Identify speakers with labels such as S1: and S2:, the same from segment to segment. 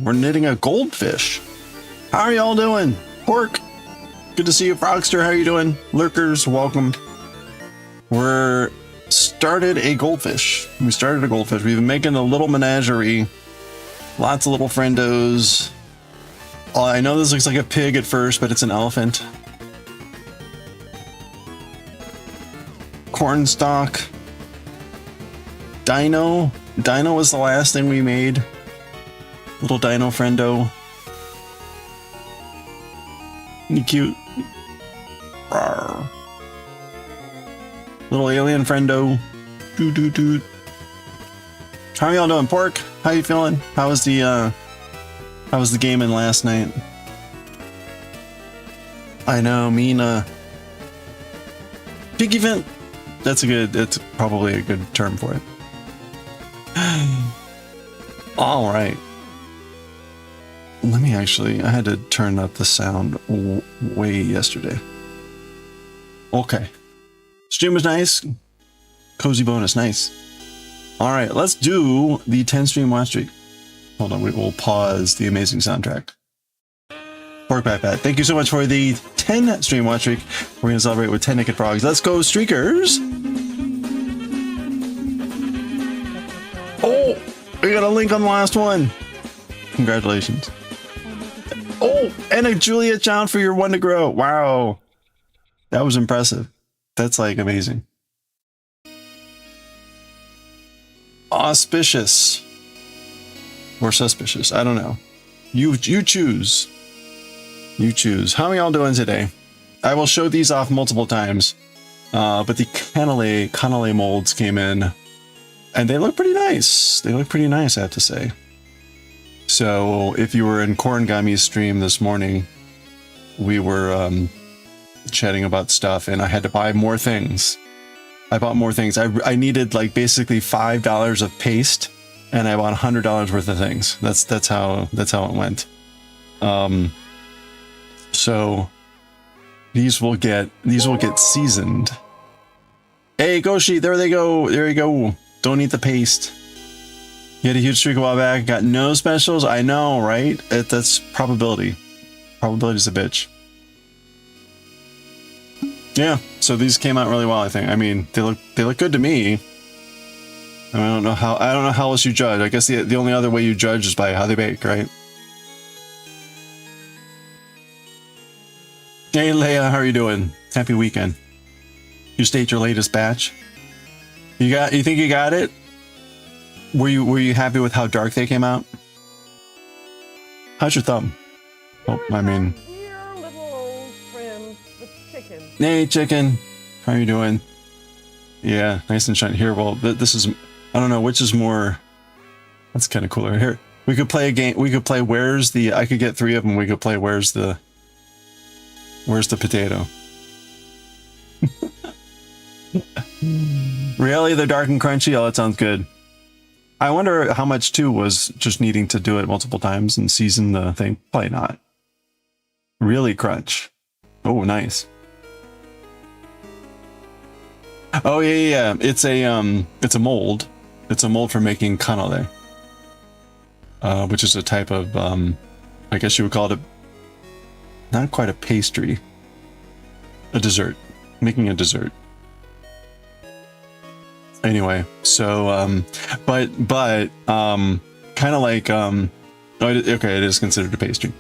S1: We're knitting a goldfish. How are y'all doing? Pork, good to see you. Frogster, how are you doing? Lurkers, welcome. We're started a goldfish. We started a goldfish. We've been making a little menagerie. Lots of little friendos. Oh, I know this looks like a pig at first, but it's an elephant. Cornstalk. Dino. Dino was the last thing we made. Little dino friendo. Isn't he cute? Rawr. Little alien friendo. Doo doo doo. How are y'all doing? Pork, how you feeling? How was the gaming last night? I know, Mina. Piggy vent. That's probably a good term for it. All right. Let me actually, I had to turn up the sound way yesterday. Okay. Stream was nice. Cozy bonus, nice. All right, let's do the 10 stream watch streak. Hold on, we will pause the amazing soundtrack. Pork Pat Pat, thank you so much for the 10 stream watch streak. We're gonna celebrate with 10 naked frogs. Let's go, streakers. Oh, we got a link on the last one. Congratulations. Oh, and a Julia Chown for your one to grow. Wow. That was impressive. That's like amazing. Auspicious. Or suspicious. I don't know. You choose. You choose. How are y'all doing today? I will show these off multiple times. But the canale molds came in. And they look pretty nice. They look pretty nice, I have to say. So if you were in Corn Gami's stream this morning, we were chatting about stuff, and I had to buy more things. I bought more things. I needed like basically $5 of paste, and I bought $100 worth of things. That's how it went. So these will get seasoned. Hey Goshi, there they go. There you go. Don't eat the paste. You had a huge streak a while back, got no specials. I know, right? That's probability. Probability's a bitch. Yeah, so these came out really well, I think. I mean, they look good to me. I don't know how else you judge. I guess the only other way you judge is by how they bake, right? Hey Leia, how are you doing? Happy weekend. You state your latest batch. You think you got it? Were you happy with how dark they came out? How's your thumb? Oh, I mean.
S2: Dear little old friend, the chicken.
S1: Hey, chicken. How are you doing? Yeah, nice and shiny. Here, well, this is. I don't know which is more. That's kind of cooler. Here, we could play a game. We could play Where's the. I could get 3 of them. We could play Where's the potato. Really, they're dark and crunchy. Oh, that sounds good. I wonder how much too was just needing to do it multiple times and season the thing. Probably not. Really crunch. Oh, nice. Oh yeah. It's a mold. It's a mold for making canale, which is a type of I guess you would call it not quite a pastry, a dessert. Making a dessert. Anyway, so but kind of like okay, it is considered a pastry.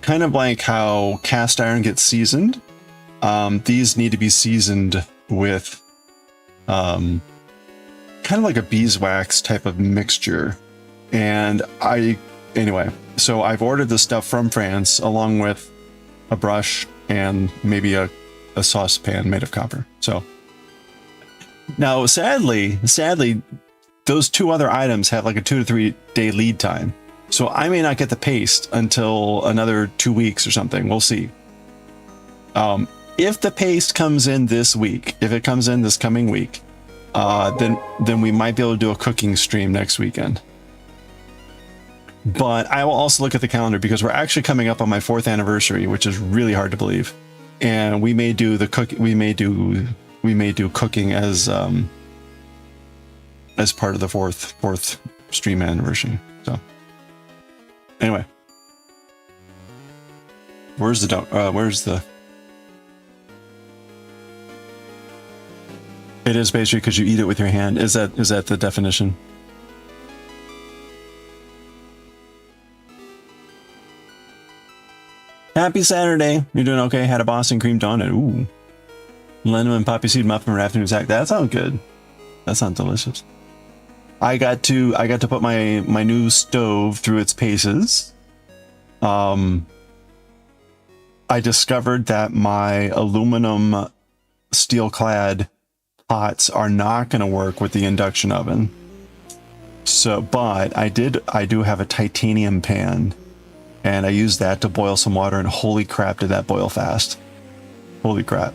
S1: Kind of like how cast iron gets seasoned. These need to be seasoned with kind of like a beeswax type of mixture. And anyway, so I've ordered this stuff from France along with a brush and maybe a saucepan made of copper. So now, sadly, those 2 other items have like a 2 to 3 day lead time. So I may not get the paste until another 2 weeks or something. We'll see. If the paste comes in this week, if it comes in this coming week, then we might be able to do a cooking stream next weekend. But I will also look at the calendar because we're actually coming up on my 4th anniversary, which is really hard to believe. And we may do the cook. We may do cooking as part of the fourth stream anniversary. So anyway, Where's the... It is pastry because you eat it with your hand. Is that the definition? Happy Saturday. You're doing okay. Had a Boston cream donut. Ooh. Lemon and poppy seed muffin for afternoon snack. That sounds good. That sounds delicious. I got to put my new stove through its paces. I discovered that my aluminum steel clad pots are not going to work with the induction oven. So, but I do have a titanium pan, and I used that to boil some water, and holy crap, did that boil fast. Holy crap.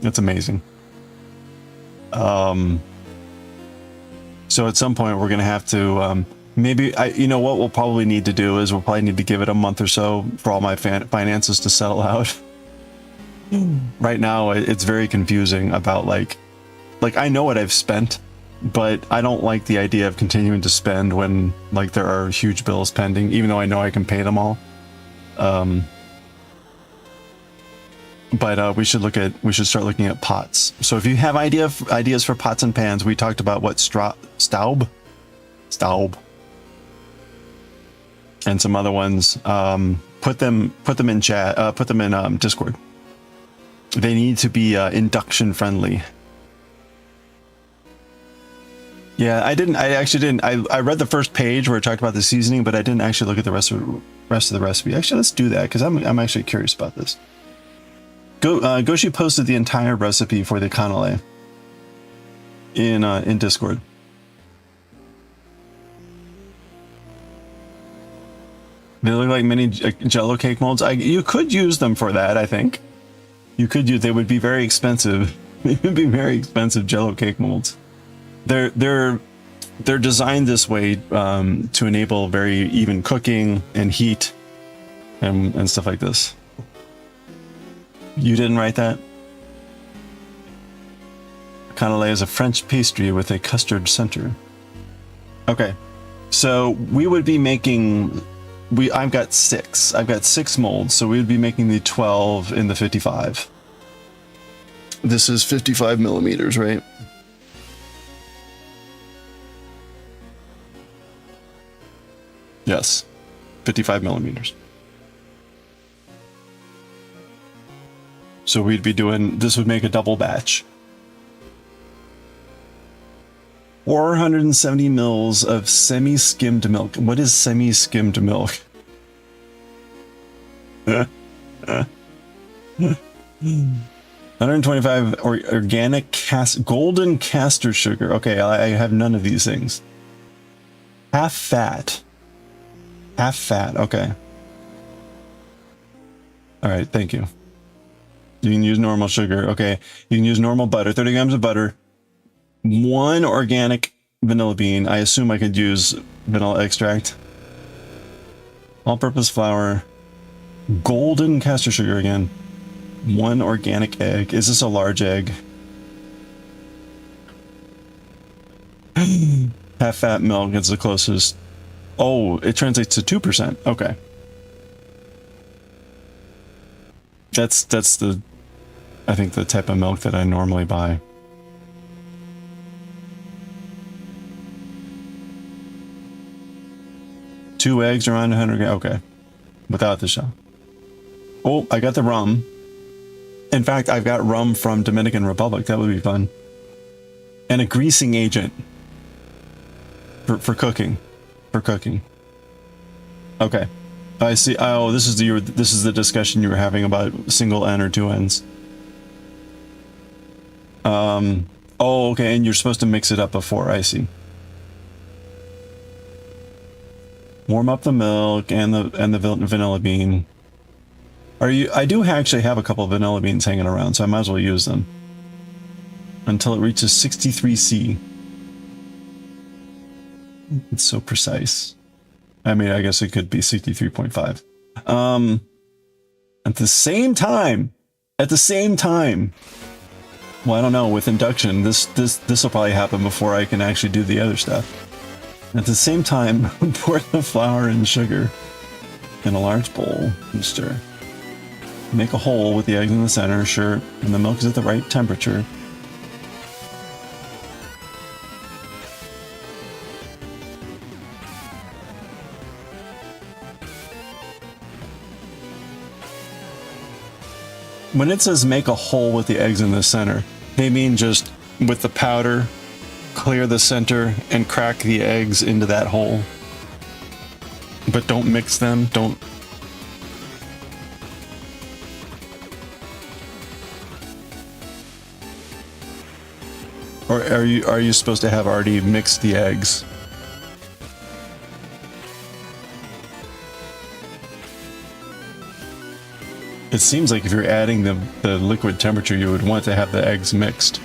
S1: It's amazing. So at some point we're going to have to, maybe, you know what we'll probably need to do is we'll probably need to give it a month or so for all my finances to settle out. Right now, it's very confusing about like I know what I've spent, but I don't like the idea of continuing to spend when like there are huge bills pending, even though I know I can pay them all. But we should start looking at pots. So if you have ideas for pots and pans, we talked about what Staub, and some other ones. Put them in chat. Put them in Discord. They need to be induction friendly. Yeah, I actually didn't. I read the first page where it talked about the seasoning, but I didn't actually look at the rest of the recipe. Actually, let's do that because I'm actually curious about this. Goshi posted the entire recipe for the cannoli in Discord. They look like mini Jello cake molds. You could use them for that. I think you could use. They would be very expensive. They would be very expensive Jello cake molds. They're designed this way to enable very even cooking and heat and stuff like this. You didn't write that? Cannoli is a French pastry with a custard center. Okay, so we would be making. I've got six molds, so we would be making the 12 in the 55. This is 55 millimeters, right? Yes, 55 millimeters. So we'd be doing, this would make a double batch. 470 mils of semi-skimmed milk. What is semi-skimmed milk? 125 organic golden castor sugar. Okay, I have none of these things. Half fat. Okay. All right, thank you. You can use normal sugar. Okay, you can use normal butter. 30 grams of butter. 1 organic vanilla bean. I assume I could use vanilla extract. All-purpose flour. Golden castor sugar again. 1 organic egg. Is this a large egg? Half fat milk is the closest. Oh, it translates to 2%. Okay. That's the, I think, the type of milk that I normally buy. Two eggs around 100 grams. Okay. Without the shell. Oh, I got the rum. In fact, I've got rum from Dominican Republic. That would be fun. And a greasing agent. For cooking. For cooking. Okay. I see. Oh, this is the discussion you were having about single N or 2 N's. Oh, okay, and you're supposed to mix it up before. I see. Warm up the milk and the vanilla bean. I do actually have a couple of vanilla beans hanging around, so I might as well use them until it reaches 63C. It's so precise. I mean, I guess it could be 63.5. At the same time, well, I don't know, with induction, this will probably happen before I can actually do the other stuff. At the same time, pour the flour and sugar in a large bowl and stir. Make a hole with the eggs in the center, sure. And the milk is at the right temperature. When it says make a hole with the eggs in the center, they mean just with the powder, clear the center and crack the eggs into that hole. But don't mix them, don't. Or are you supposed to have already mixed the eggs? It seems like if you're adding the liquid temperature, you would want to have the eggs mixed.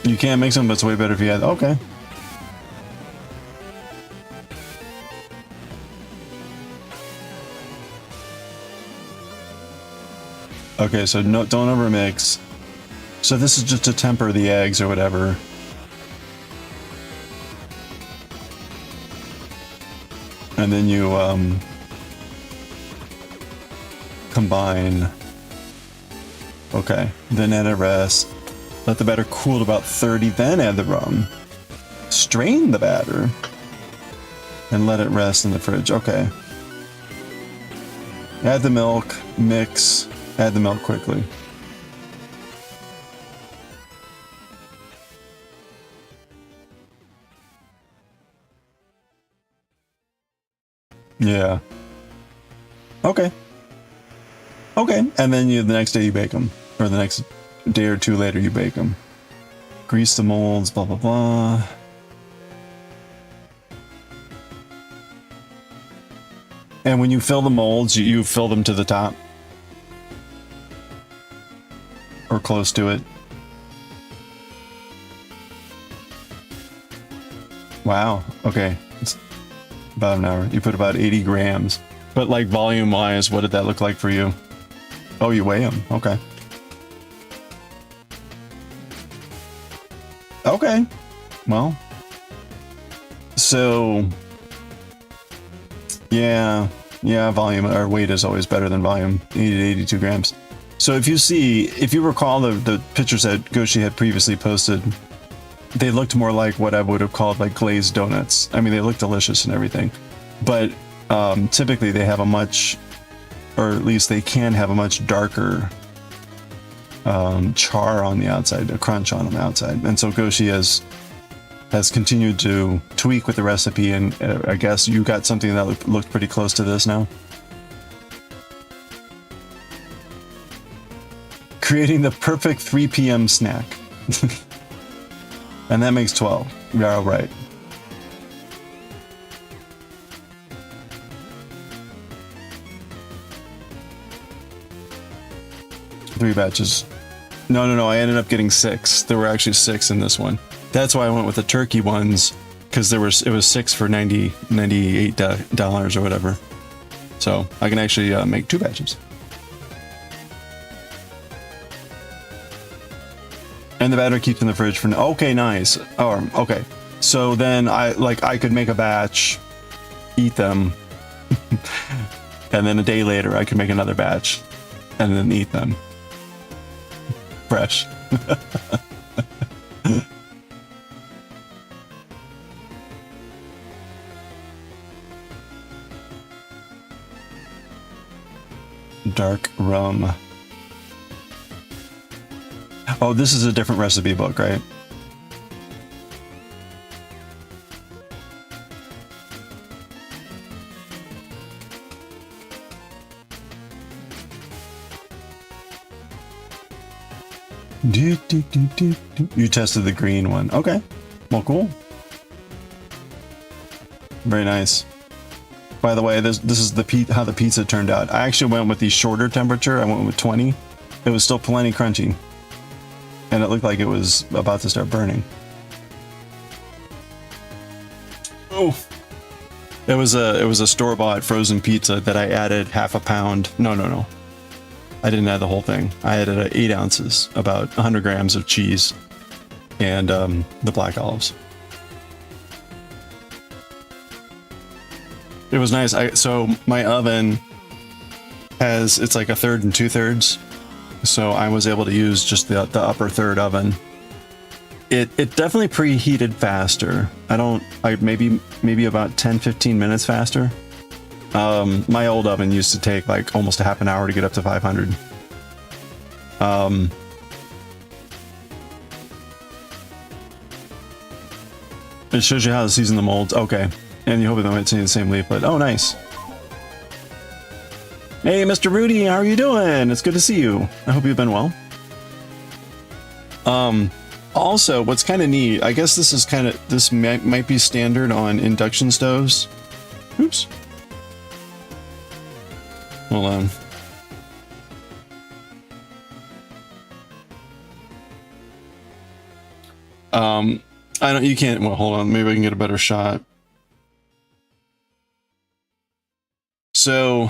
S1: You can't mix them, but it's way better if you add. Okay. Okay, so no, don't over mix. So this is just to temper the eggs or whatever. And then you combine. Okay, then add a rest. Let the batter cool to about 30, then add the rum. Strain the batter and let it rest in the fridge. Okay. Add the milk, mix, add the milk quickly. Yeah. Okay. Okay, and then the next day you bake them, or the next day or two later you bake them. Grease the molds, blah blah blah. And when you fill the molds, you fill them to the top or close to it. Wow. Okay. It's about an hour. You put about 80 grams. But like volume wise, what did that look like for you? Oh, you weigh them. Okay. Okay. Well. So. Yeah, volume or weight is always better than volume. 80 to 82 grams. So if you recall the pictures that Goshi had previously posted, they looked more like what I would have called like glazed donuts. I mean, they look delicious and everything, but typically they have a much, or at least they can have a much darker char on the outside, a crunch on the outside. And so Goshi has continued to tweak with the recipe, and I guess you got something that looked pretty close to this now. Creating the perfect 3 p.m. snack. And that makes 12. Yeah, all right. Three batches. No, I ended up getting 6. There were actually 6 in this one. That's why I went with the turkey ones, because it was 6 for $98 or whatever. So I can actually make 2 batches. And the batter keeps in the fridge for. Okay, nice. Oh, okay. So then I could make a batch, eat them, and then a day later I could make another batch, and then eat them fresh. Dark rum. Oh, this is a different recipe book, right? You tested the green one. Okay. Well, cool. Very nice. By the way, this is how the pizza turned out. I actually went with the shorter temperature. I went with 20. It was still plenty crunchy. And it looked like it was about to start burning. Oh. It was a store-bought frozen pizza that I added half a pound. No. I didn't add the whole thing. I added 8 ounces, about 100 grams of cheese, and the black olives. It was nice. So my oven, it's like a third and 2/3. So I was able to use just the upper third oven. It definitely preheated faster. Maybe about 10-15 minutes faster. My old oven used to take like almost a half an hour to get up to 500. It shows you how to season the molds. Okay. And you hope it might see the same leaflet. Oh, nice. Hey, Mr. Rudy, how are you doing? It's good to see you. I hope you've been well. Also, what's kind of neat, I guess this might be standard on induction stoves. Oops. Hold on. You can't, well, hold on, maybe I can get a better shot. So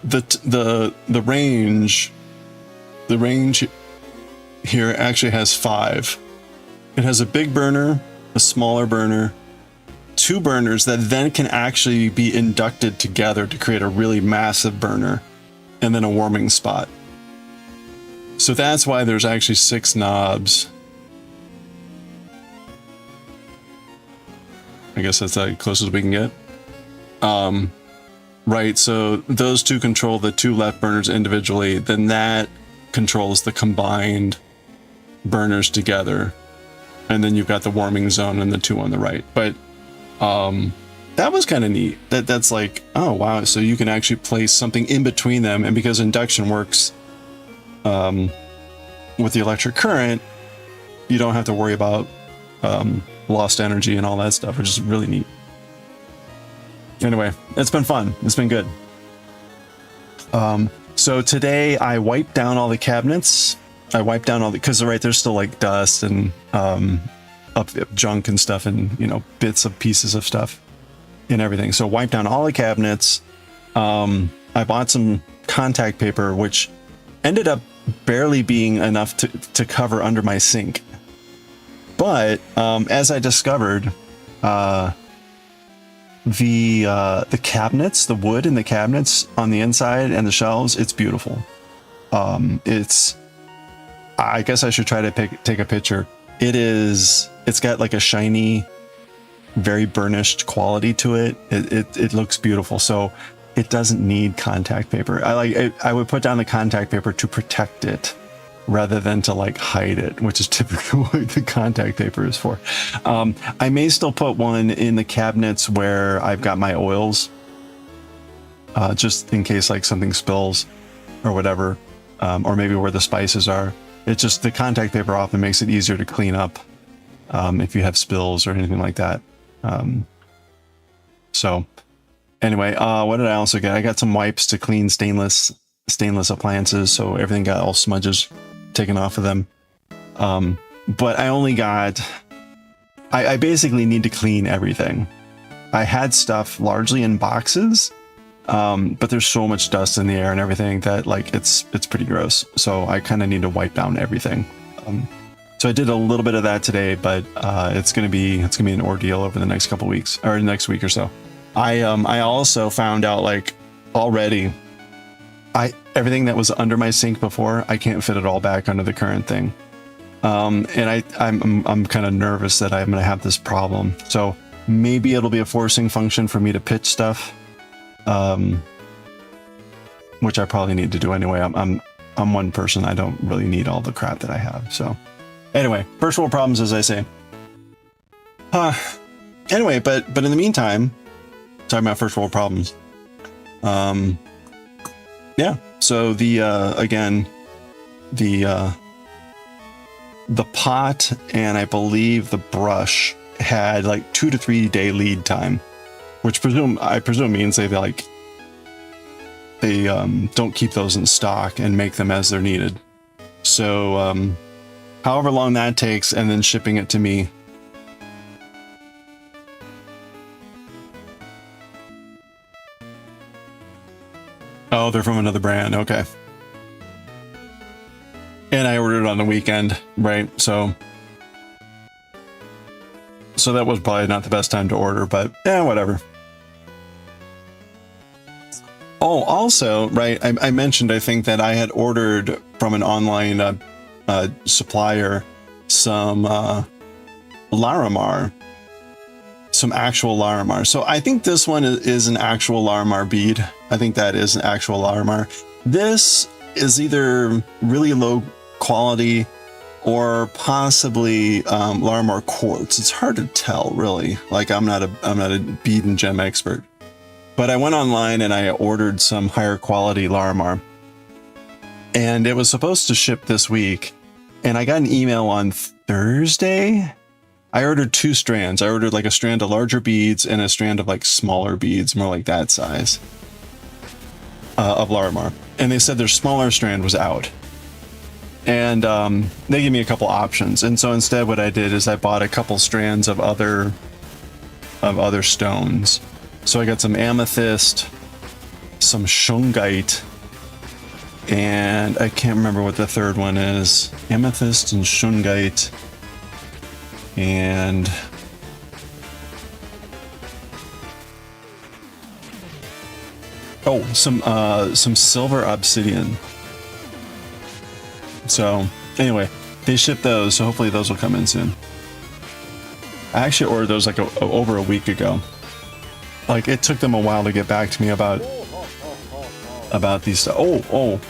S1: the range here actually has 5. It has a big burner, a smaller burner, 2 burners that then can actually be inducted together to create a really massive burner, and then a warming spot. So that's why there's actually 6 knobs. I guess that's the closest we can get. Right, so those 2 control the 2 left burners individually, then that controls the combined burners together. And then you've got the warming zone and the 2 on the right. But that was kind of neat. That's like, oh wow, so you can actually place something in between them, and because induction works with the electric current, you don't have to worry about lost energy and all that stuff, which is really neat. Anyway, it's been fun. It's been good. So today I wiped down all the cabinets. I wiped down all the, because right, there's still like dust and up junk and stuff, and you know, bits of pieces of stuff and everything. So wiped down all the cabinets. I bought some contact paper, which ended up barely being enough to cover under my sink. But as I discovered, the cabinets, the wood in the cabinets on the inside and the shelves, it's beautiful. I guess I should try to take a picture. It's got like a shiny, very burnished quality to it. It looks beautiful. So it doesn't need contact paper. I would put down the contact paper to protect it rather than to like hide it, which is typically what the contact paper is for. I may still put one in the cabinets where I've got my oils, just in case like something spills or whatever, or maybe where the spices are. It's just the contact paper often makes it easier to clean up if you have spills or anything like that. So anyway, what did I also get? I got some wipes to clean stainless appliances, so everything got all smudges taken off of them. But I only got, I basically need to clean everything. I had stuff largely in boxes, but there's so much dust in the air and everything that like it's pretty gross. So I kind of need to wipe down everything. So I did a little bit of that today, but it's gonna be an ordeal over the next couple weeks, or next week or so. I also found out, like, already, everything that was under my sink before, I can't fit it all back under the current thing. And I'm kind of nervous that I'm gonna have this problem. So maybe it'll be a forcing function for me to pitch stuff, which I probably need to do anyway. I'm one person. I don't really need all the crap that I have. So anyway, first world problems, as I say. Anyway, but in the meantime, talking about first world problems. Yeah. So again, the pot and I believe the brush had like 2 to 3 day lead time, which I presume means they don't keep those in stock and make them as they're needed. So however long that takes, and then shipping it to me. Oh, they're from another brand. Okay. And I ordered it on the weekend, right? So that was probably not the best time to order, but yeah, whatever. Oh, also, right, I mentioned, I think, that I had ordered from an online supplier some Larimar, some actual Larimar. So I think this one is an actual Larimar bead. I think that is an actual Larimar. This is either really low quality or possibly Larimar quartz. It's hard to tell, really. Like, I'm not a bead and gem expert. But I went online and I ordered some higher quality Larimar. And it was supposed to ship this week. And I got an email on Thursday. I ordered 2 strands. I ordered like a strand of larger beads and a strand of like smaller beads, more like that size, of Larimar. And they said their smaller strand was out. And they gave me a couple options. And so instead what I did is I bought a couple strands of other stones. So I got some amethyst, some shungite, and I can't remember what the third one is. Amethyst and shungite, and oh, some silver obsidian. So anyway, they shipped those, so hopefully those will come in soon. I actually ordered those like over a week ago. Like, it took them a while to get back to me about these stuff.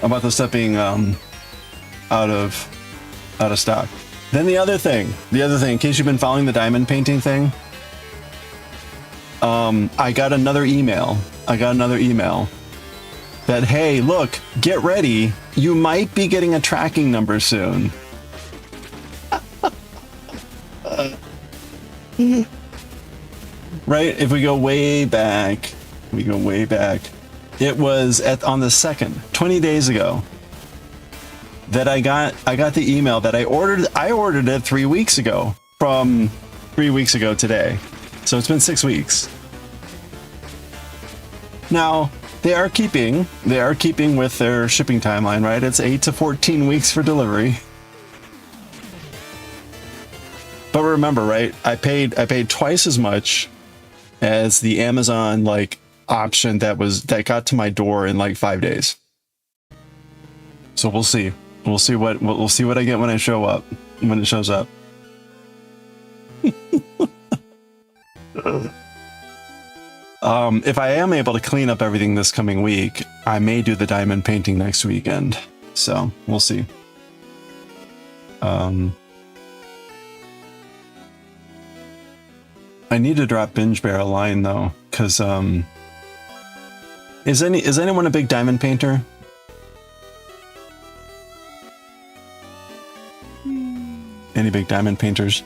S1: About the stuff being out of stock. Then the other thing, in case you've been following the diamond painting thing, I got another email that, hey, look, get ready, you might be getting a tracking number soon. Right? If we go way back, it was on the 2nd, 20 days ago, that I got the email that I ordered it 3 weeks ago, from 3 weeks ago today. So it's been 6 weeks. Now, they are keeping with their shipping timeline, right? It's 8 to 14 weeks for delivery. But remember, right? I paid twice as much as the Amazon like option that got to my door in like 5 days. So we'll see. We'll see what I get when it shows up. If I am able to clean up everything this coming week, I may do the diamond painting next weekend. So we'll see. I need to drop Binge Bear a line though, because is anyone a big diamond painter? Any big diamond painters?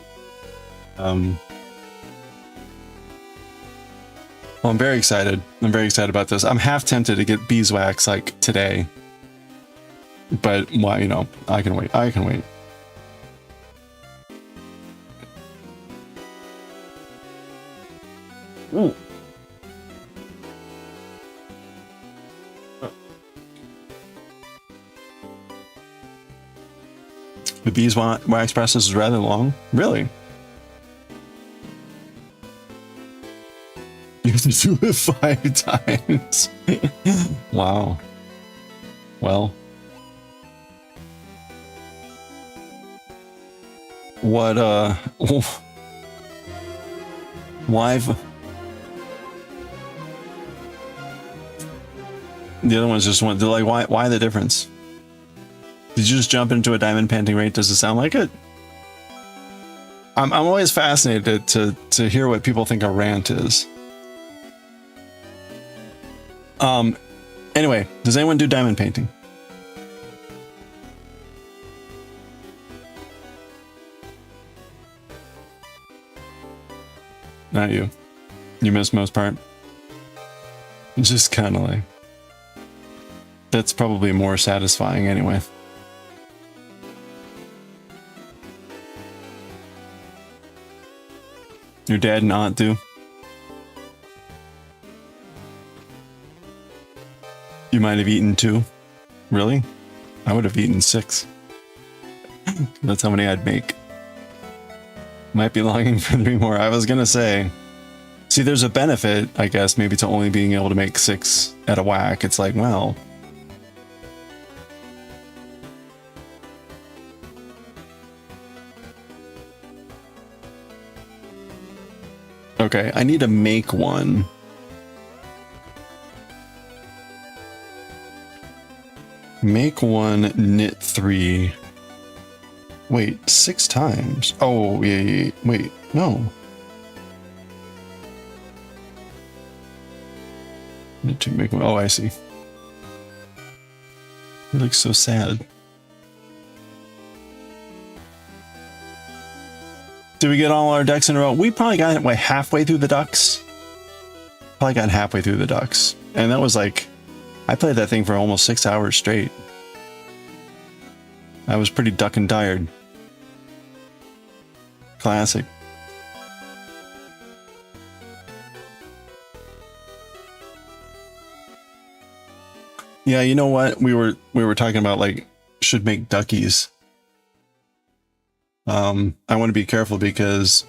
S1: Well, I'm very excited. About this. I'm half tempted to get beeswax like today, but well, you know, I can wait. Ooh. The beeswax process is rather long. Really? You have to do it 5 times. Wow. Well. What, why? The other ones just went, they're like, why the difference? Did you just jump into a diamond painting rate? Does it sound like it? I'm always fascinated to hear what people think a rant is. Anyway, does anyone do diamond painting? Not you. You missed most part. Just kind of like... That's probably more satisfying anyway. Your dad and aunt do? You might have eaten 2. Really? I would have eaten 6. That's how many I'd make. Might be longing for 3 more. I was gonna say, See, there's a benefit, I guess, maybe to only being able to make 6 at a whack. It's like, well... Okay, I need to make one. Make one, knit 3. Wait, 6 times? Oh, yeah. Wait, no. Need to make one. Oh, I see. He looks so sad. Did we get all our ducks in a row? We probably got what, halfway through the ducks. Probably got halfway through the ducks, and that was like, I played that thing for almost 6 hours straight. I was pretty duck and tired. Classic. Yeah, you know what? We were talking about like should make duckies. I want to be careful because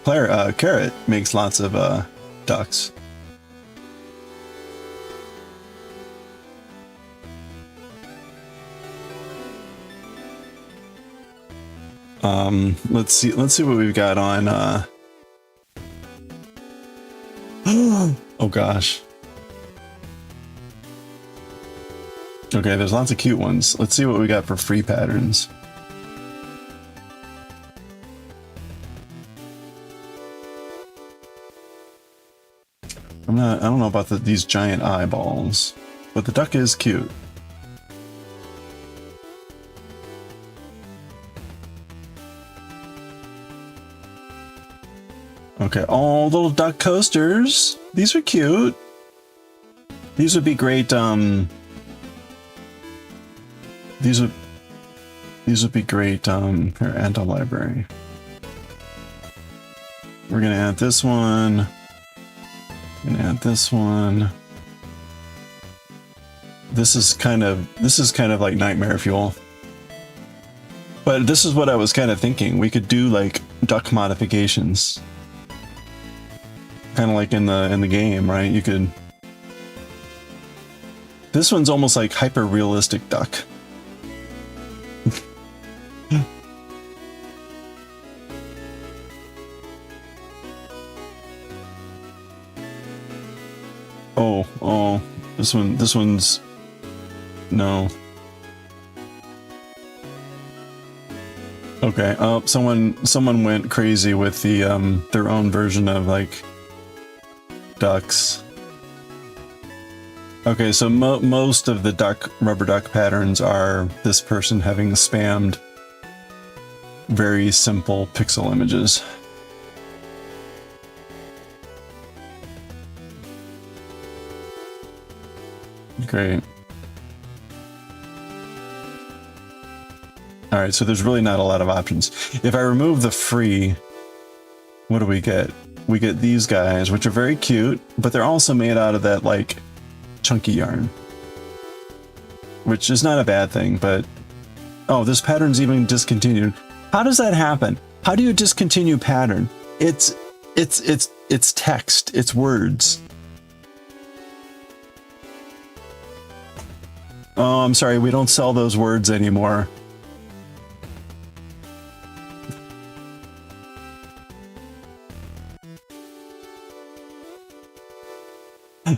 S1: Carrot makes lots of ducks. Let's see what we've got on oh gosh. Okay, there's lots of cute ones. Let's see what we got for free patterns. I don't know about these giant eyeballs, but the duck is cute. Okay, all little duck coasters. These are cute. These would be great. These would be great. Here, add to library. We're gonna add this one. Gonna add this one. This is kind of like nightmare fuel. But this is what I was kind of thinking. We could do like duck modifications. Kind of like in the game, right? You could. This one's almost like hyper realistic duck. Oh, this one's no. Okay, someone went crazy with the their own version of like ducks. Okay, so most of the rubber duck patterns are this person having spammed very simple pixel images. Great. All right, so there's really not a lot of options. If I remove the free, what do we get? We get these guys, which are very cute, but they're also made out of that like chunky yarn, which is not a bad thing, but oh, this pattern's even discontinued. How does that happen? How do you discontinue pattern? It's text, it's words. Oh, I'm sorry, we don't sell those words anymore.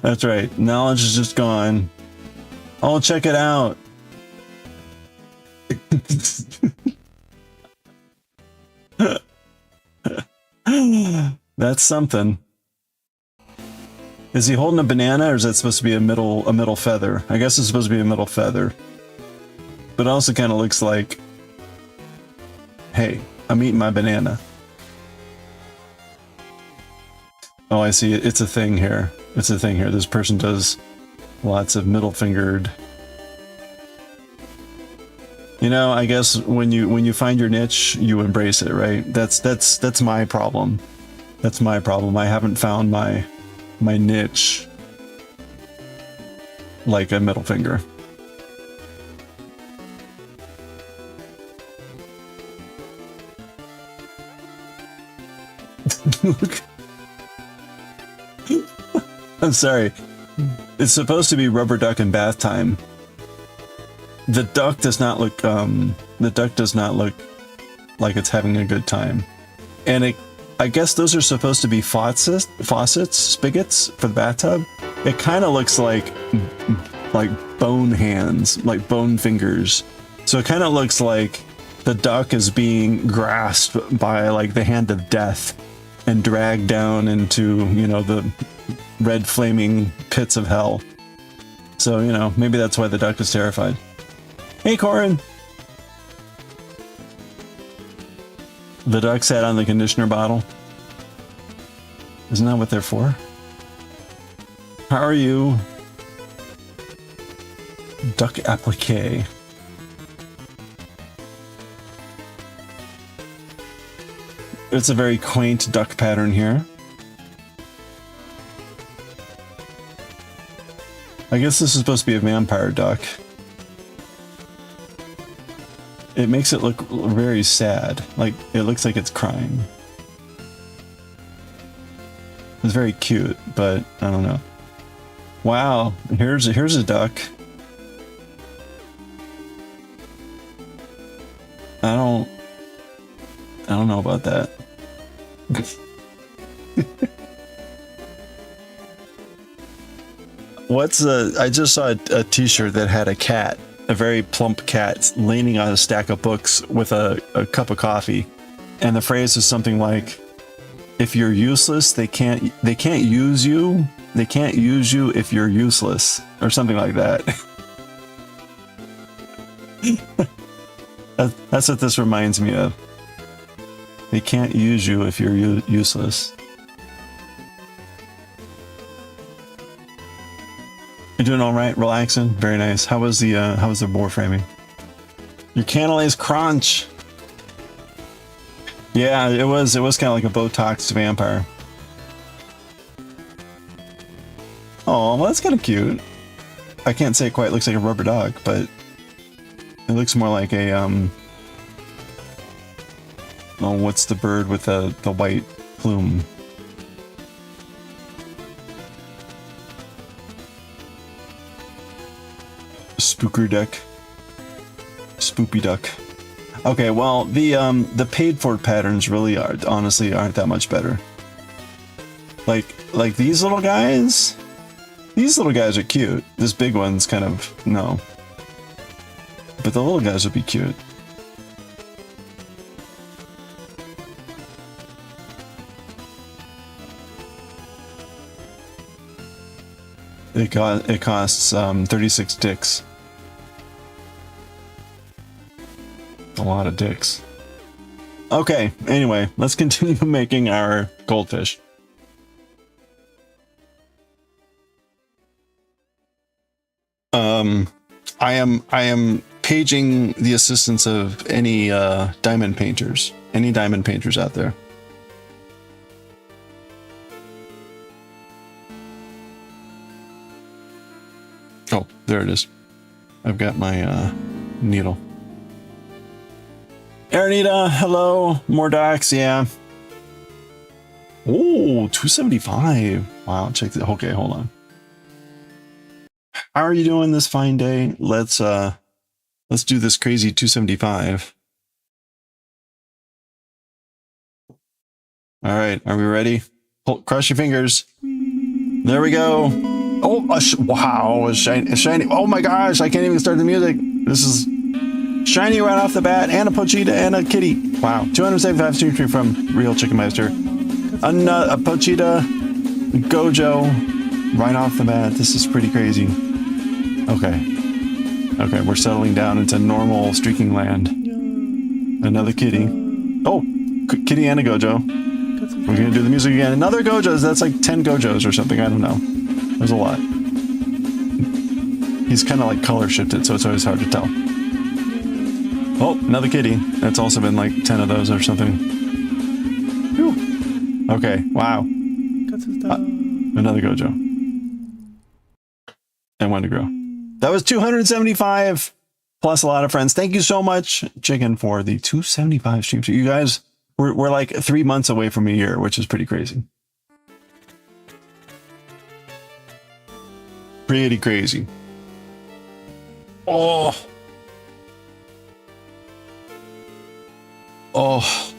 S1: That's right, knowledge is just gone. Oh, check it out. That's something. Is he holding a banana, or is that supposed to be a middle feather? I guess it's supposed to be a middle feather. But it also kind of looks like, hey, I'm eating my banana. Oh, I see. It's a thing here. It's a thing here. This person does lots of middle fingered. You know, I guess when you find your niche, you embrace it, right? That's my problem. That's my problem. I haven't found my niche like a middle finger. I'm sorry. It's supposed to be rubber duck and bath time. The duck does not look like it's having a good time. And I guess those are supposed to be faucets, spigots for the bathtub. It kind of looks like bone hands, like bone fingers. So it kind of looks like the duck is being grasped by like the hand of death and dragged down into, you know, the red flaming pits of hell. So, you know, maybe that's why the duck is terrified. Hey, Corin! The duck sat on the conditioner bottle. Isn't that what they're for? How are you? Duck applique. It's a very quaint duck pattern here. I guess this is supposed to be a vampire duck. It makes it look very sad. Like, it looks like it's crying. It's very cute, but I don't know. Wow, here's a duck. I don't know about that. I just saw a t-shirt that had a cat, a very plump cat, leaning on a stack of books with a cup of coffee. And the phrase is something like, if you're useless, they can't use you. They can't use you if you're useless, or something like that. That's what this reminds me of. They can't use you if you're useless. You're doing all right, relaxing, very nice. How was the board framing? Your candle is crunch. Yeah, it was kind of like a Botox vampire. Oh, well, that's kind of cute. I can't say it quite looks like a rubber dog, but it looks more like a oh, what's the bird with the white plume? Spooker duck. Spoopy duck. Okay, well, the paid for patterns really honestly aren't that much better. Like these little guys. These little guys are cute. This big one's kind of no. But the little guys would be cute. It costs 36 dicks. A lot of dicks. Okay, anyway, let's continue making our goldfish. I am paging the assistance of any diamond painters. Any diamond painters out there? Oh, there it is. I've got my needle. Aranita, hello. More docs, yeah. Oh, 275. Wow, check that. Okay, hold on. How are you doing this fine day? Let's do this crazy 275. All right, are we ready? Cross your fingers. There we go. Oh, wow, a shiny. Oh my gosh, I can't even start the music. This is shiny right off the bat, and a Pochita and a kitty. Wow, 275 stream tree from Real Chicken Meister. A Pochita, Gojo, right off the bat. This is pretty crazy. Okay, we're settling down into normal streaking land. Another kitty. Oh, kitty and a Gojo. We're gonna do the music again. Another Gojo's. That's like 10 Gojos or something. I don't know. There's a lot. He's kind of like color shifted, so it's always hard to tell. Oh, another kitty. That's also been like 10 of those or something. Whew. Okay, wow. Another Gojo. And one to grow. That was 275 plus a lot of friends. Thank you so much, Chicken, for the 275 streams. You guys, we're like 3 months away from a year, which is pretty crazy. Pretty crazy. Oh. Oh.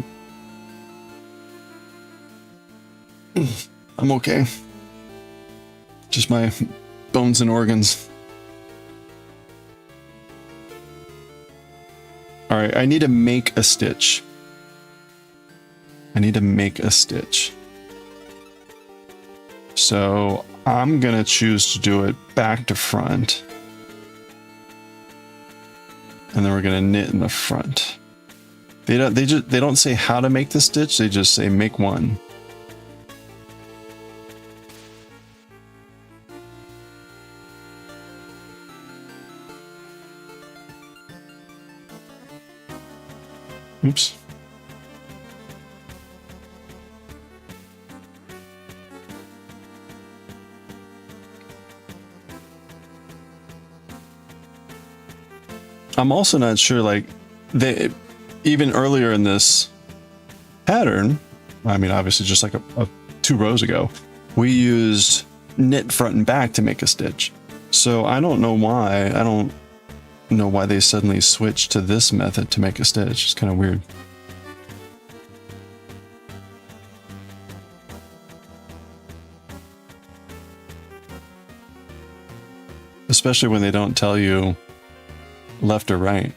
S1: I'm okay. Just my bones and organs. All right, I need to make a stitch. I need to make a stitch. So I'm gonna choose to do it back to front. And then we're gonna knit in the front. They don't say how to make the stitch, they just say make one. Oops. I'm also not sure, like, even earlier in this pattern, I mean, obviously just like a 2 rows ago, we used knit front and back to make a stitch. So I don't know why. I don't know why they suddenly switched to this method to make a stitch. It's kind of weird. Especially when they don't tell you left or right.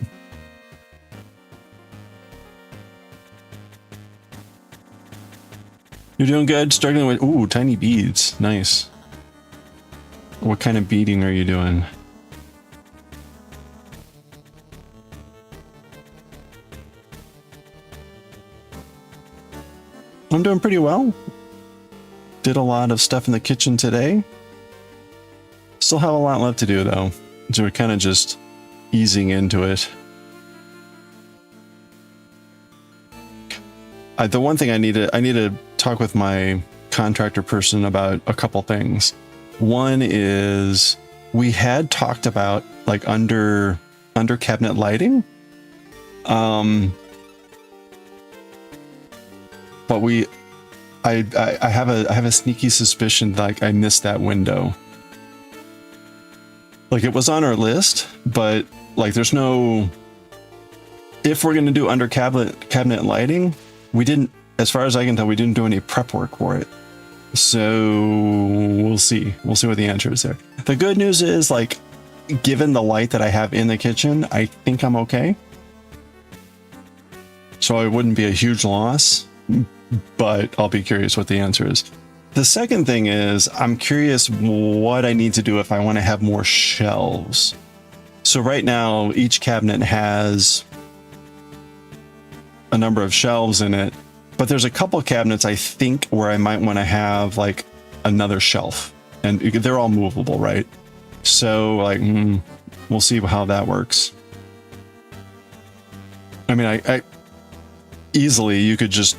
S1: You're doing good. Struggling with, ooh, tiny beads. Nice. What kind of beading are you doing? I'm doing pretty well. Did a lot of stuff in the kitchen today. Still have a lot left to do though. So we're kind of just easing into it. The one thing I need to talk with my contractor person about a couple things. One is we had talked about like under cabinet lighting. But I have a sneaky suspicion like I missed that window. Like it was on our list, but like there's no, if we're gonna do under cabinet lighting, we didn't, as far as I can tell, we didn't do any prep work for it. So we'll see. We'll see what the answer is there. The good news is, like, given the light that I have in the kitchen, I think I'm okay. So it wouldn't be a huge loss, but I'll be curious what the answer is. The second thing is, I'm curious what I need to do if I want to have more shelves. So right now, each cabinet has a number of shelves in it, but there's a couple cabinets I think where I might want to have like another shelf, and they're all movable, right? So like, we'll see how that works. I mean, I easily, you could just,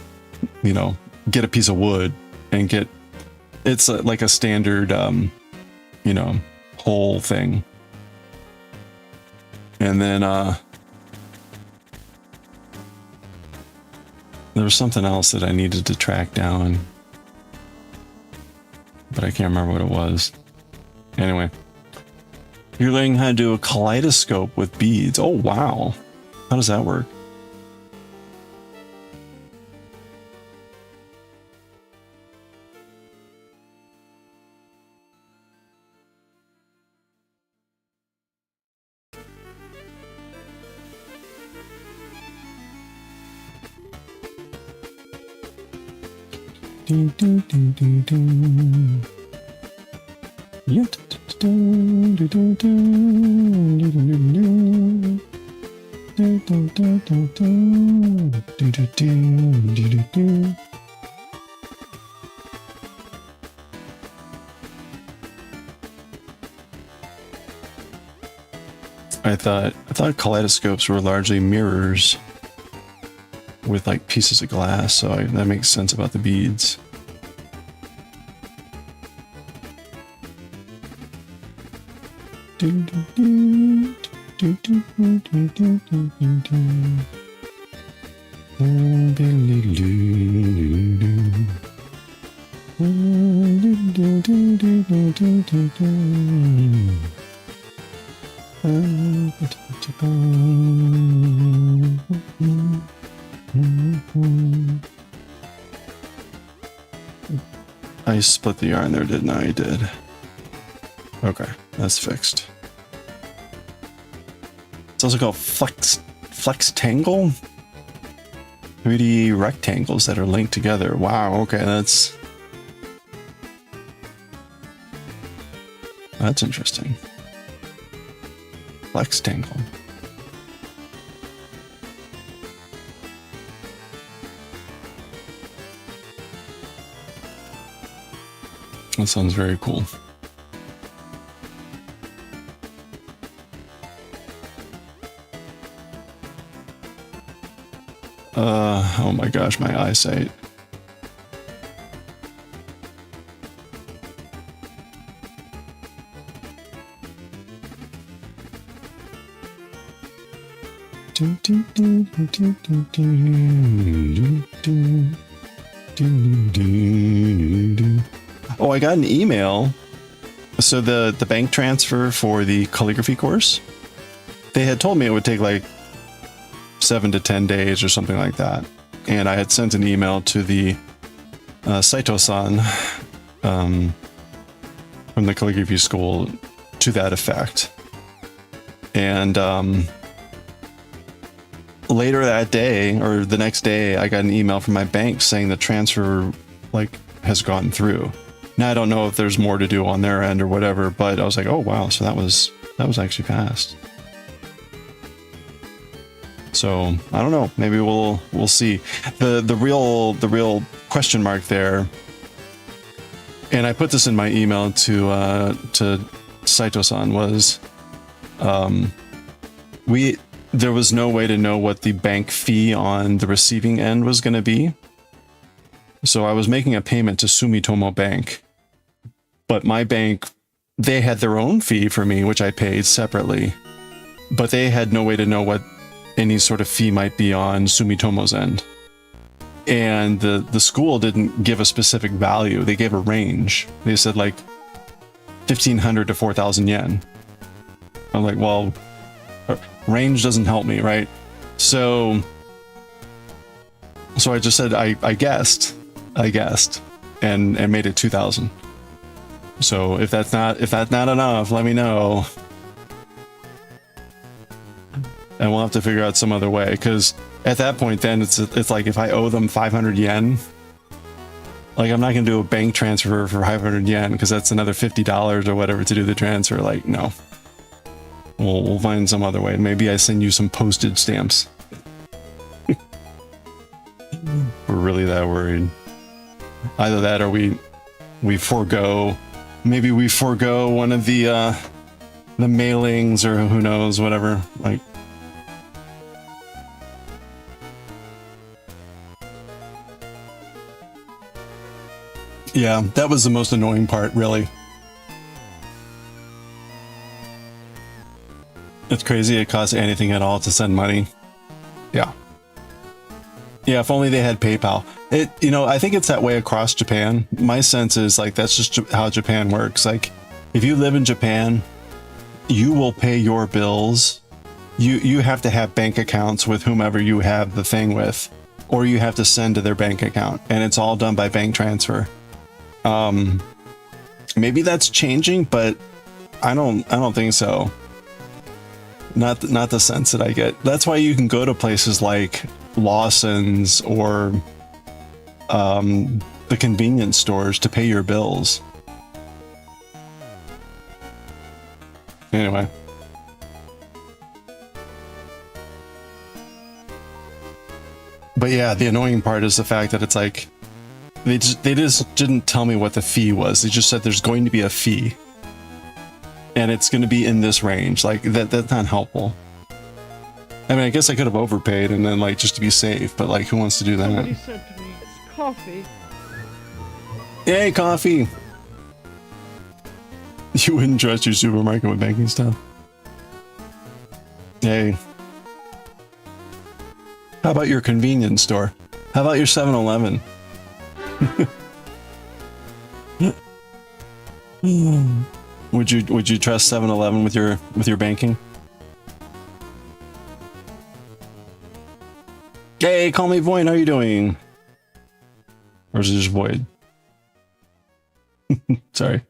S1: you know, get a piece of wood and get, it's like a standard, you know, whole thing. And then, there was something else that I needed to track down, but I can't remember what it was. Anyway, you're learning how to do a kaleidoscope with beads. Oh, wow. How does that work? I thought kaleidoscopes were largely mirrors with like pieces of glass, so that makes sense about the beads. I split the yarn there, didn't I? I did. Okay, that's fixed. It's also called flex tangle. 3D rectangles that are linked together. Wow, okay, that's interesting. Flex tangle. That sounds very cool. Oh my gosh, my eyesight. Oh, I got an email. So the bank transfer for the calligraphy course, they had told me it would take like 7 to 10 days or something like that. And I had sent an email to the Saito-san from the calligraphy school to that effect. And later that day, or the next day, I got an email from my bank saying the transfer like has gone through. Now I don't know if there's more to do on their end or whatever, but I was like, oh wow, so that was actually passed. So I don't know. Maybe we'll see. The real question mark there. And I put this in my email to Saito-san was, there was no way to know what the bank fee on the receiving end was going to be. So I was making a payment to Sumitomo Bank, but my bank, they had their own fee for me, which I paid separately, but they had no way to know what any sort of fee might be on Sumitomo's end. And the school didn't give a specific value. They gave a range. They said like 1,500 to 4,000 yen. I'm like, well, range doesn't help me, right? So I just said I guessed, and made it 2,000. So if that's not enough, let me know. And we'll have to figure out some other way, because at that point then it's like if I owe them 500 yen, like I'm not gonna do a bank transfer for 500 yen because that's another $50 or whatever to do the transfer. Like, no, we'll find some other way. Maybe I send you some postage stamps. We're really that worried. Either that or we forego, maybe we forego one of the mailings, or who knows, whatever. Like, yeah, that was the most annoying part, really. It's crazy it costs anything at all to send money. Yeah. Yeah, if only they had PayPal. I think it's that way across Japan. My sense is like that's just how Japan works. Like, if you live in Japan, you will pay your bills. You have to have bank accounts with whomever you have the thing with, or you have to send to their bank account, and it's all done by bank transfer. Maybe that's changing, but I don't think so. Not the sense that I get. That's why you can go to places like Lawson's or the convenience stores to pay your bills. Anyway. But yeah, the annoying part is the fact that it's like they just didn't tell me what the fee was. They just said there's going to be a fee. And it's going to be in this range. Like, that's not helpful. I mean, I guess I could have overpaid and then, like, just to be safe, but, like, who wants to do that?
S2: Somebody said to me, it's coffee.
S1: Yay, coffee! You wouldn't trust your supermarket with banking stuff? Hey. How about your convenience store? How about your 7-Eleven? Would you trust 7-Eleven with your banking? Hey, call me Void. How are you doing? Or is it just Void? Sorry,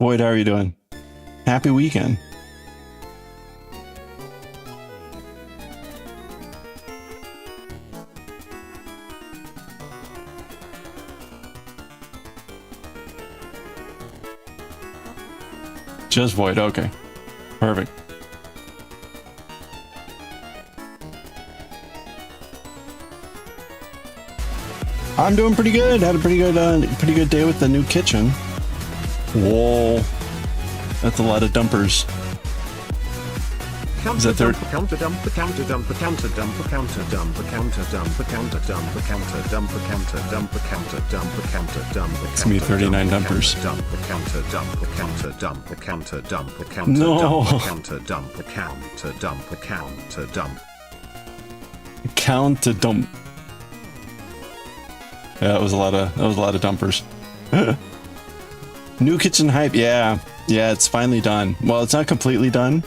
S1: Void. How are you doing? Happy weekend. Just Void. Okay, perfect. I'm doing pretty good. Had a pretty good day with the new kitchen. Whoa, that's a lot of dumpers. Is that third?
S3: Counter dumper counter dumper counter dumper counter dumper counter dumper counter dumper counter dumper counter dumper counter dumper counter dumper.
S1: It's gonna be 39 dumpers.
S3: Dumper counter dumper counter dumper counter dumper counter
S1: No.
S3: counter dumper counter dumper counter dump.
S1: Count to dump. Yeah, that was a lot of dumpers. New kitchen hype. Yeah, it's finally done. Well, it's not completely done.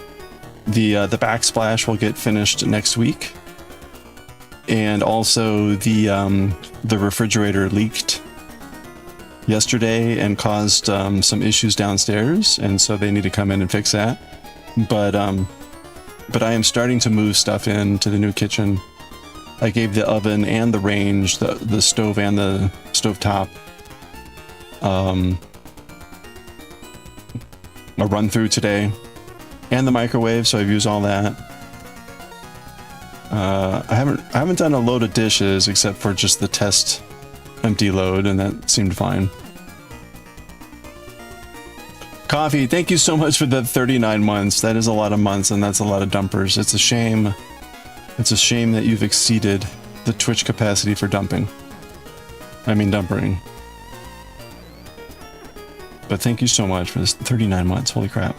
S1: The backsplash will get finished next week, and also the refrigerator leaked yesterday and caused some issues downstairs, and so they need to come in and fix that. But I am starting to move stuff into the new kitchen. I gave the oven and the range, the stove and the stovetop, a run through today, and the microwave. So I've used all that. I haven't done a load of dishes except for just the test empty load, and that seemed fine. Coffee, thank you so much for the 39 months. That is a lot of months, and that's a lot of dumpers. It's a shame. It's a shame that you've exceeded the Twitch capacity for dumping. I mean dumpering. But thank you so much for this 39 months. Holy crap.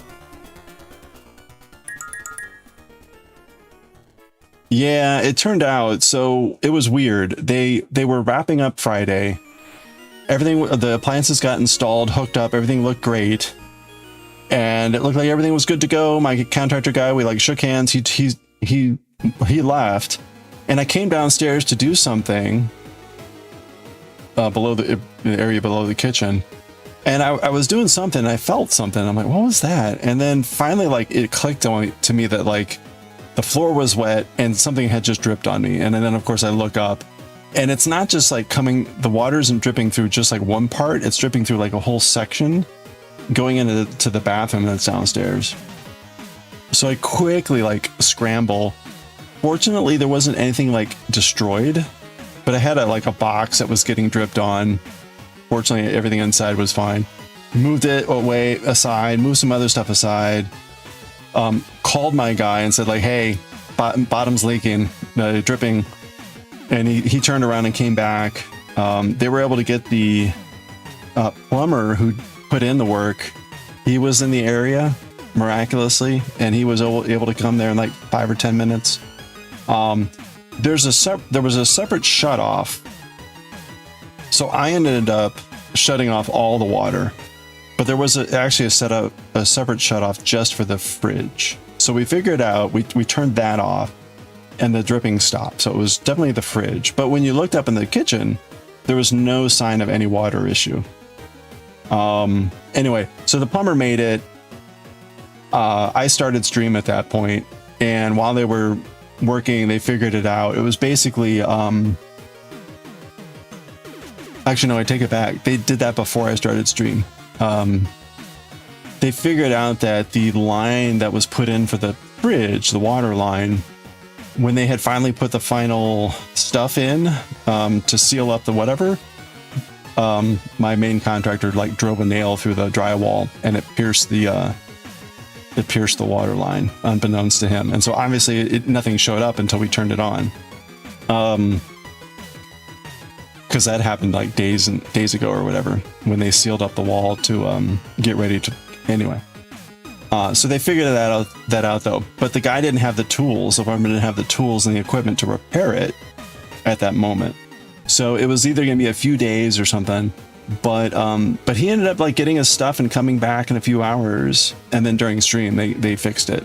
S1: Yeah, it turned out, so it was weird. They were wrapping up Friday. Everything, the appliances got installed, hooked up, everything looked great. And it looked like everything was good to go. My contractor guy, we like shook hands. He left, and I came downstairs to do something below the area below the kitchen, and I was doing something, and I felt something. I'm like, what was that? And then finally, like, it clicked to me that like the floor was wet and something had just dripped on me. And then of course I look up, and it's not just like the water isn't dripping through just like one part. It's dripping through like a whole section going into the bathroom that's downstairs. So I quickly like scramble. Fortunately, there wasn't anything like destroyed, but I had a box that was getting dripped on. Fortunately, everything inside was fine. Moved it away aside, moved some other stuff aside. Called my guy and said like, hey, bottom's leaking, dripping. And he turned around and came back. They were able to get the plumber who put in the work. He was in the area miraculously, and he was able to come there in like 5 or 10 minutes. There was a separate shut off, so I ended up shutting off all the water, but there was actually a separate shut off just for the fridge. So we figured out, we turned that off, and the dripping stopped. So it was definitely the fridge. But when you looked up in the kitchen, there was no sign of any water issue. Anyway, so the plumber made it. I started stream at that point, and while they were working, they figured it out. It was basically actually no, I take it back. They did that before I started stream. They figured out that the line that was put in for the fridge, the water line, when they had finally put the final stuff in to seal up the whatever, my main contractor like drove a nail through the drywall, and it pierced the water line, unbeknownst to him. And so obviously nothing showed up until we turned it on. Because that happened like days ago or whatever, when they sealed up the wall to get ready to, anyway. So they figured that out though. But the guy didn't have the tools, the farmer didn't have the tools and the equipment to repair it at that moment. So it was either going to be a few days or something But he ended up like getting his stuff and coming back in a few hours, and then during stream they fixed it.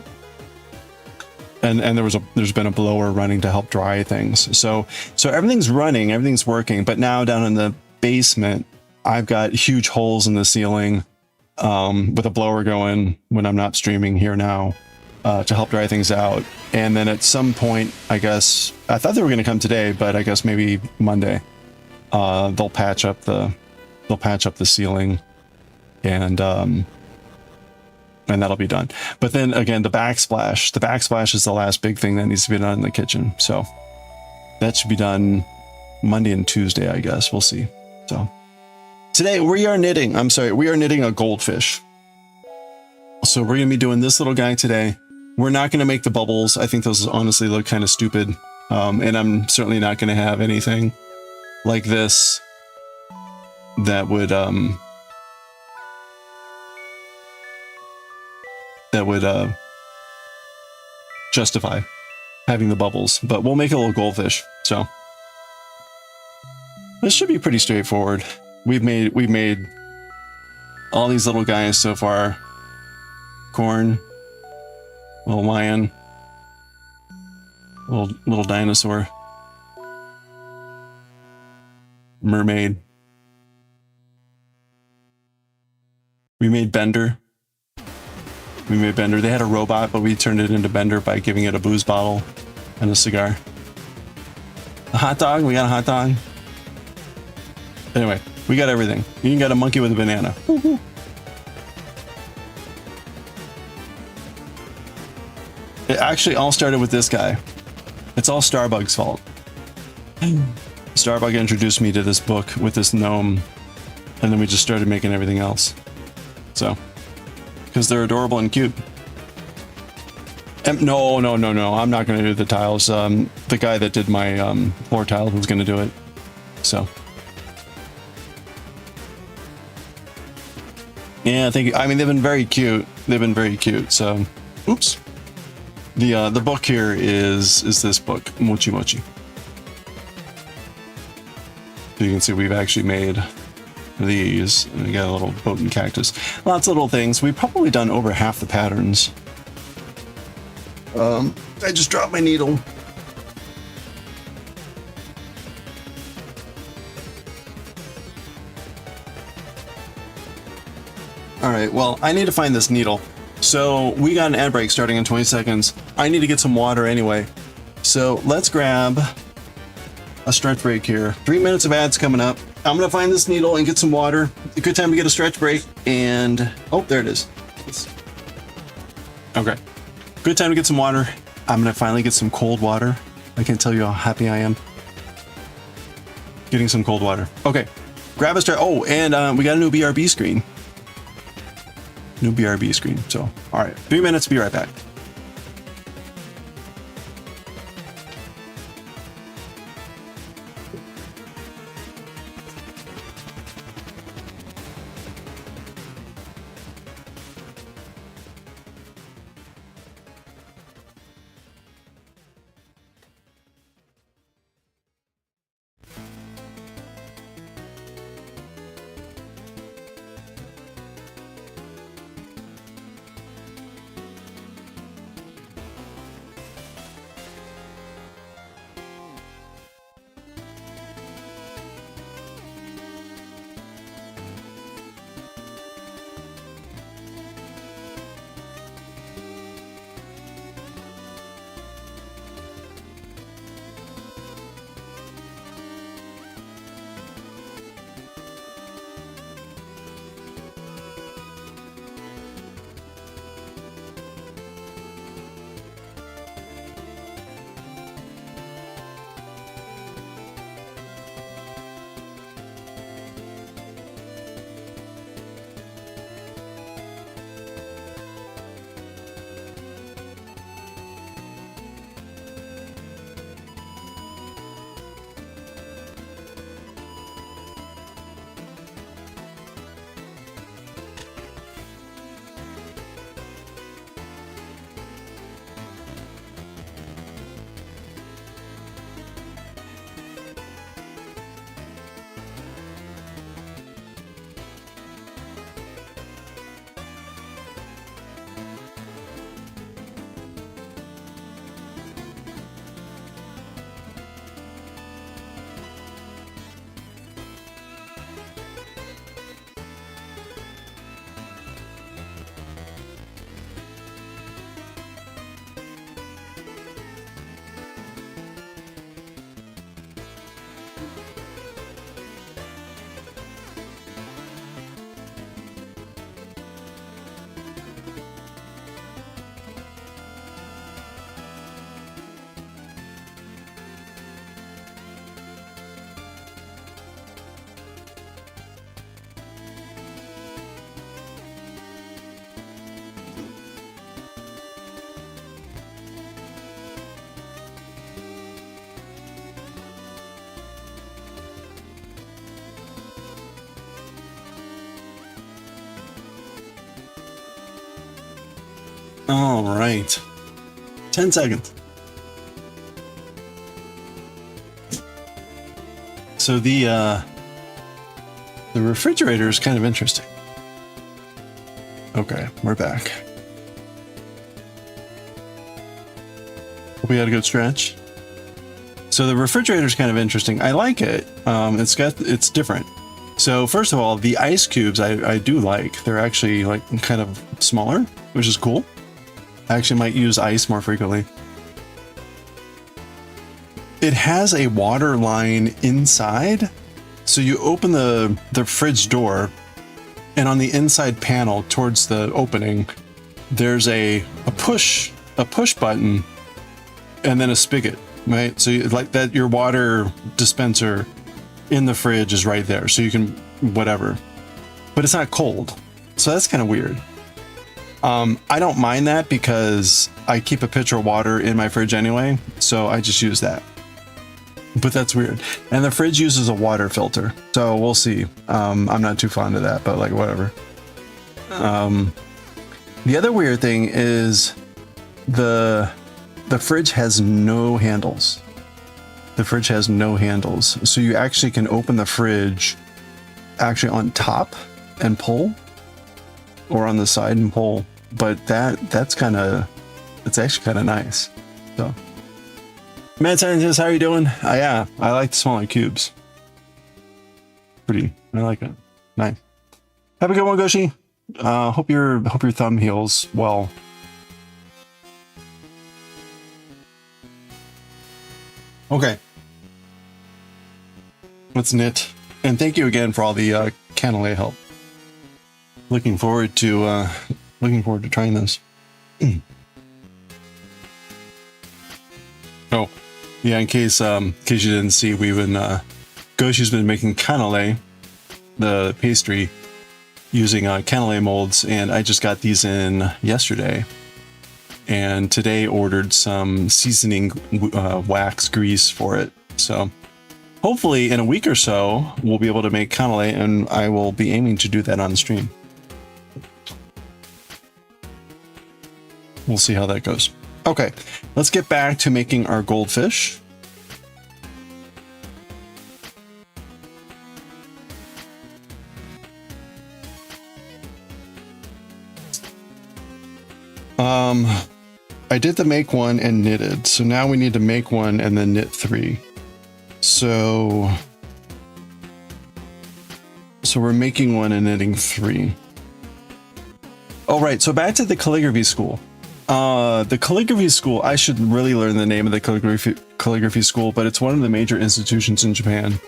S1: And there's been a blower running to help dry things. So everything's running, everything's working. But now down in the basement, I've got huge holes in the ceiling with a blower going when I'm not streaming here now to help dry things out. And then at some point, I guess I thought they were going to come today, but I guess maybe Monday they'll patch up the ceiling and that'll be done. But then again, the backsplash is the last big thing that needs to be done in the kitchen. So that should be done Monday and Tuesday, I guess. We'll see. So today we are knitting a goldfish. So we're going to be doing this little guy today. We're not going to make the bubbles. I think those honestly look kind of stupid. And I'm certainly not going to have anything like this that would justify having the bubbles, but we'll make a little goldfish. So this should be pretty straightforward. We've made all these little guys so far. Corn, little lion, little dinosaur, mermaid. We made Bender. They had a robot, but we turned it into Bender by giving it a booze bottle and a cigar. A hot dog? We got a hot dog. Anyway, we got everything. You can get a monkey with a banana. Woo-hoo. It actually all started with this guy. It's all Starbug's fault. Starbug introduced me to this book with this gnome, and then we just started making everything else. So, because they're adorable and cute. And no, I'm not going to do the tiles. The guy that did my floor tile was going to do it. So, yeah, I mean, they've been very cute. So, oops. The book here is this book, Mochi Mochi. So you can see we've actually made these, and we got a little boat and cactus. Lots of little things. We've probably done over half the patterns. I just dropped my needle. All right, well, I need to find this needle. So we got an ad break starting in 20 seconds. I need to get some water anyway. So let's grab a stretch break here. 3 minutes of ads coming up. I'm gonna find this needle and get some water. A good time to get a stretch break. And oh, there it is. Okay, good time to get some water. I'm gonna finally get some cold water. I can't tell you how happy I am getting some cold water. Okay, grab a stretch. Oh, and we got a new BRB screen. So all right, 3 minutes, be right back. All right. 10 seconds. So the refrigerator is kind of interesting. Okay, we're back. Hope we had a good stretch. So the refrigerator is kind of interesting. I like it. It's different. So first of all, the ice cubes I do like. They're actually like kind of smaller, which is cool. I actually might use ice more frequently. It has a water line inside. So you open the fridge door, and on the inside panel towards the opening, there's a push button and then a spigot, right? So like that, your water dispenser in the fridge is right there. So you can, whatever, but it's not cold. So that's kind of weird. I don't mind that because I keep a pitcher of water in my fridge anyway. So I just use that. But that's weird. And the fridge uses a water filter. So we'll see. I'm not too fond of that, but like whatever. The other weird thing is the fridge has no handles. The fridge has no handles. So you actually can open the fridge actually on top and pull, or on the side and pull. But it's actually kind of nice. So Mad Scientist, how are you doing? Yeah, I like the smaller cubes. Pretty, I like it. Nice. Have a good one, Goshi. Hope your thumb heals well. Okay. Let's knit. And thank you again for all the cannelé help. Looking forward to trying this. Oh, yeah. In case you didn't see, Goshi's been making cannelé, the pastry, using cannelé molds, and I just got these in yesterday. And today ordered some seasoning wax grease for it. So hopefully in a week or so we'll be able to make cannelé, and I will be aiming to do that on stream. We'll see how that goes. Okay, let's get back to making our goldfish. I did the make one and knitted, so now we need to make one and then knit 3. So we're making one and knitting 3. All right, so back to the calligraphy school. The calligraphy school, I should really learn the name of the calligraphy school, but it's one of the major institutions in Japan.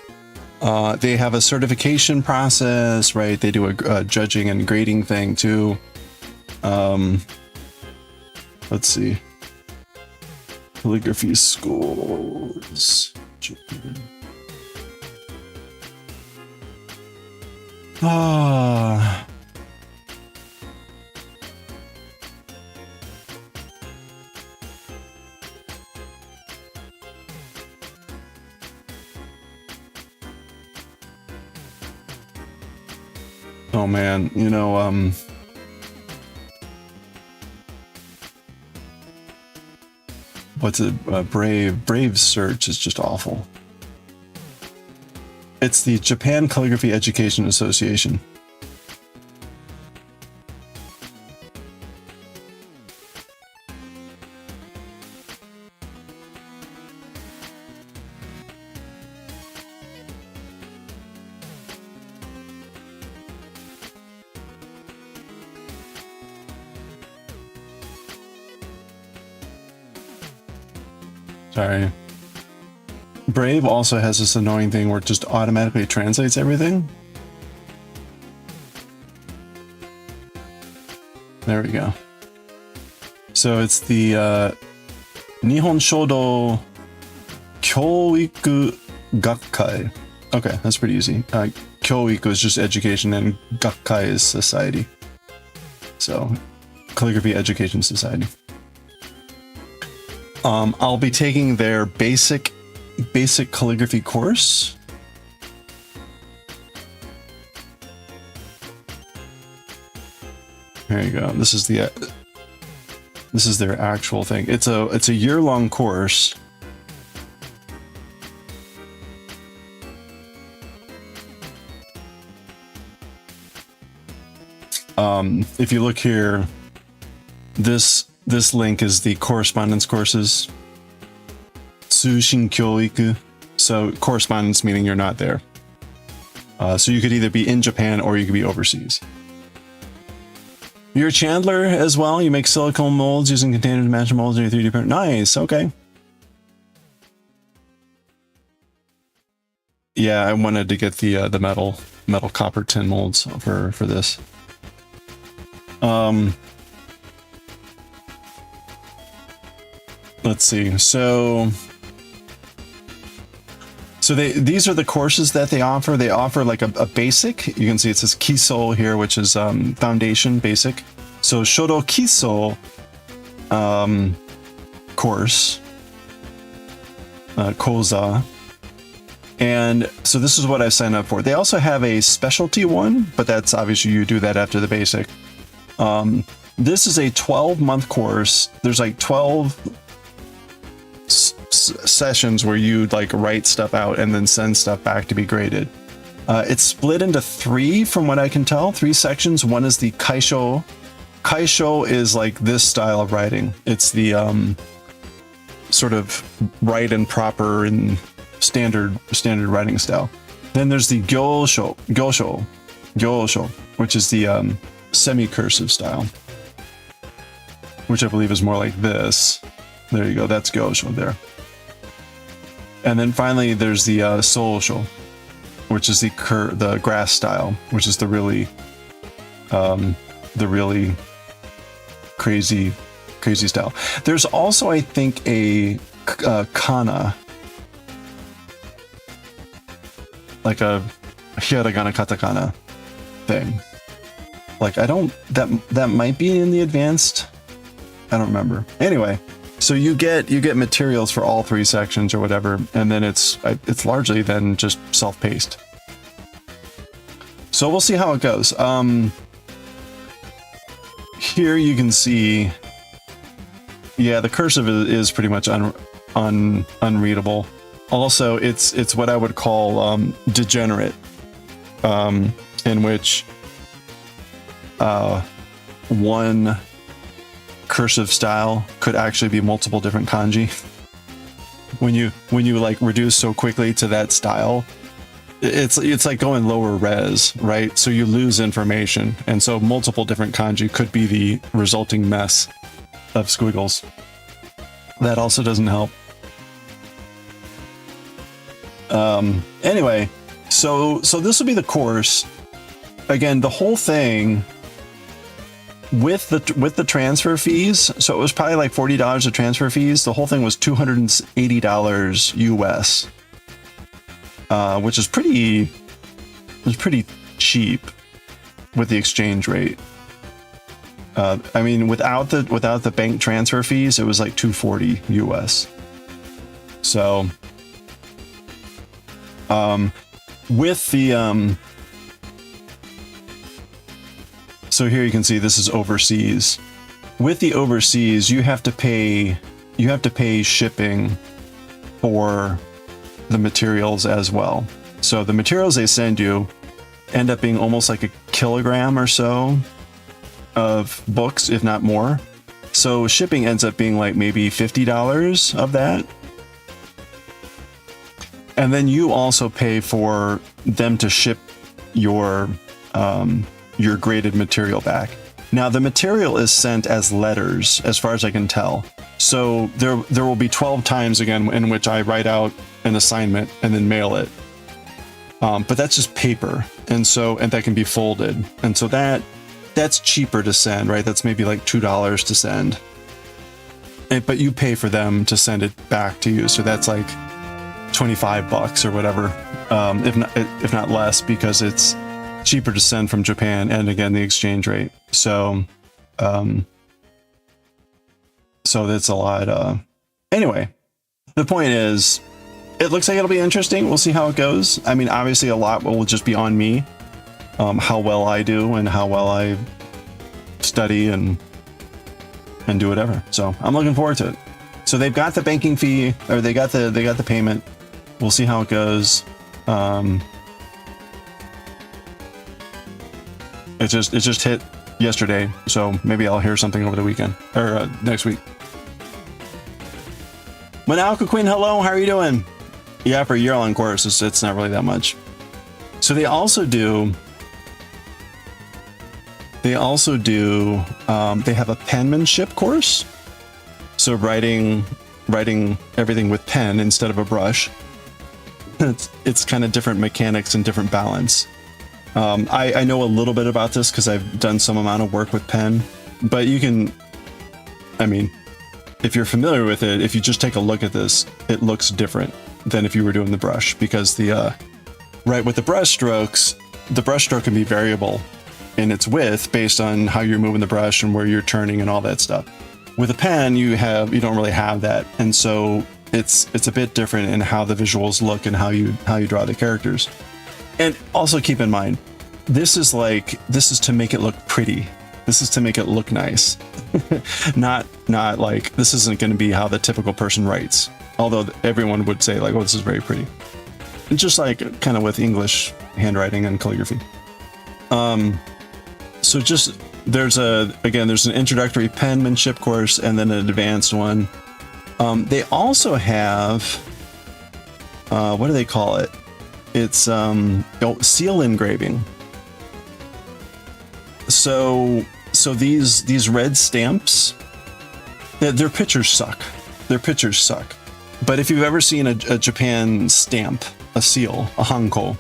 S1: They have a certification process, right? They do a judging and grading thing too. Let's see. Calligraphy schools. Ah. Oh man, you know, what's it? Brave search is just awful. It's the Japan Calligraphy Education Association. Sorry. Brave also has this annoying thing where it just automatically translates everything. There we go. So it's the Nihon Shodo Kyoiku Gakkai. Okay, that's pretty easy. Kyoiku is just education and Gakkai is society. So, Calligraphy Education Society. I'll be taking their basic calligraphy course. There you go. This is the This is their actual thing. It's a year-long course. If you look here, this link is the correspondence courses. Tsushin Kyoiku. So correspondence meaning you're not there. So you could either be in Japan or you could be overseas. You're a chandler as well. You make silicone molds using containers to match molds in your 3D printer. Nice. Okay. Yeah, I wanted to get the metal copper tin molds for this. Let's see. So these are the courses that they offer. They offer like a basic. You can see it says Kiso here, which is foundation basic. So Shodo Kiso course, Koza. And so this is what I signed up for. They also have a specialty one, but that's obviously you do that after the basic. This is a 12-month course. There's like 12 sessions where you like write stuff out and then send stuff back to be graded. It's split into 3 from what I can tell, 3 sections. One is the kaisho. Kaisho is like this style of writing. It's the sort of right and proper and standard writing style. Then there's the gyosho, which is the semi-cursive style, which I believe is more like this. There you go. That's gyosho there. And then finally, there's the sousho, which is the grass style, which is the really crazy style. There's also, I think, a kana, like a hiragana katakana thing. Like that might be in the advanced. I don't remember. Anyway. So you get materials for all 3 sections or whatever, and then it's largely then just self-paced. So we'll see how it goes. Here you can see, yeah, the cursive is pretty much unreadable. Also, it's what I would call degenerate, in which one cursive style could actually be multiple different kanji. When you like reduce so quickly to that style, it's like going lower res, right? So you lose information, and so multiple different kanji could be the resulting mess of squiggles. That also doesn't help. Anyway, so this will be the course. Again, the whole thing with the transfer fees, so it was probably like $40 of transfer fees. The whole thing was $280 US, which is pretty cheap with the exchange rate. I mean, without the bank transfer fees, it was like $240 US. So, with the so here you can see this is overseas. With the overseas, you have to pay shipping for the materials as well. So the materials they send you end up being almost like a kilogram or so of books, if not more. So shipping ends up being like maybe $50 of that. And then you also pay for them to ship your graded material back. Now the material is sent as letters, as far as I can tell. So there will be 12 times again in which I write out an assignment and then mail it. But that's just paper, and that can be folded, and so that's cheaper to send, right? That's maybe like $2 to send. But you pay for them to send it back to you, so that's like $25 or whatever, if not less, because it's cheaper to send from Japan, and again the exchange rate. So that's a lot. Anyway, the point is, it looks like it'll be interesting. We'll see how it goes. I mean, obviously a lot will just be on me, how well I do and how well I study and and do whatever. So I'm looking forward to it. So they've got the banking fee, or they got the payment. We'll see how it goes. It just hit yesterday, so maybe I'll hear something over the weekend or next week. Manalka Queen, hello, how are you doing? Yeah, for a year-long course, it's not really that much. So they also do. They have a penmanship course. So writing everything with pen instead of a brush. It's kind of different mechanics and different balance. I know a little bit about this because I've done some amount of work with pen, but you can, I mean, if you're familiar with it, if you just take a look at this, it looks different than if you were doing the brush, because right with the brush strokes, the brush stroke can be variable in its width based on how you're moving the brush and where you're turning and all that stuff. With a pen, you don't really have that, and so it's a bit different in how the visuals look and how you draw the characters. And also keep in mind, this is to make it look pretty. This is to make it look nice. not like, this isn't going to be how the typical person writes. Although everyone would say like, oh, this is very pretty. And just like kind of with English handwriting and calligraphy. So just, there's an introductory penmanship course and then an advanced one. They also have, what do they call it? It's seal engraving. So these red stamps, their pictures suck. But if you've ever seen a Japan stamp, a seal, a hanko,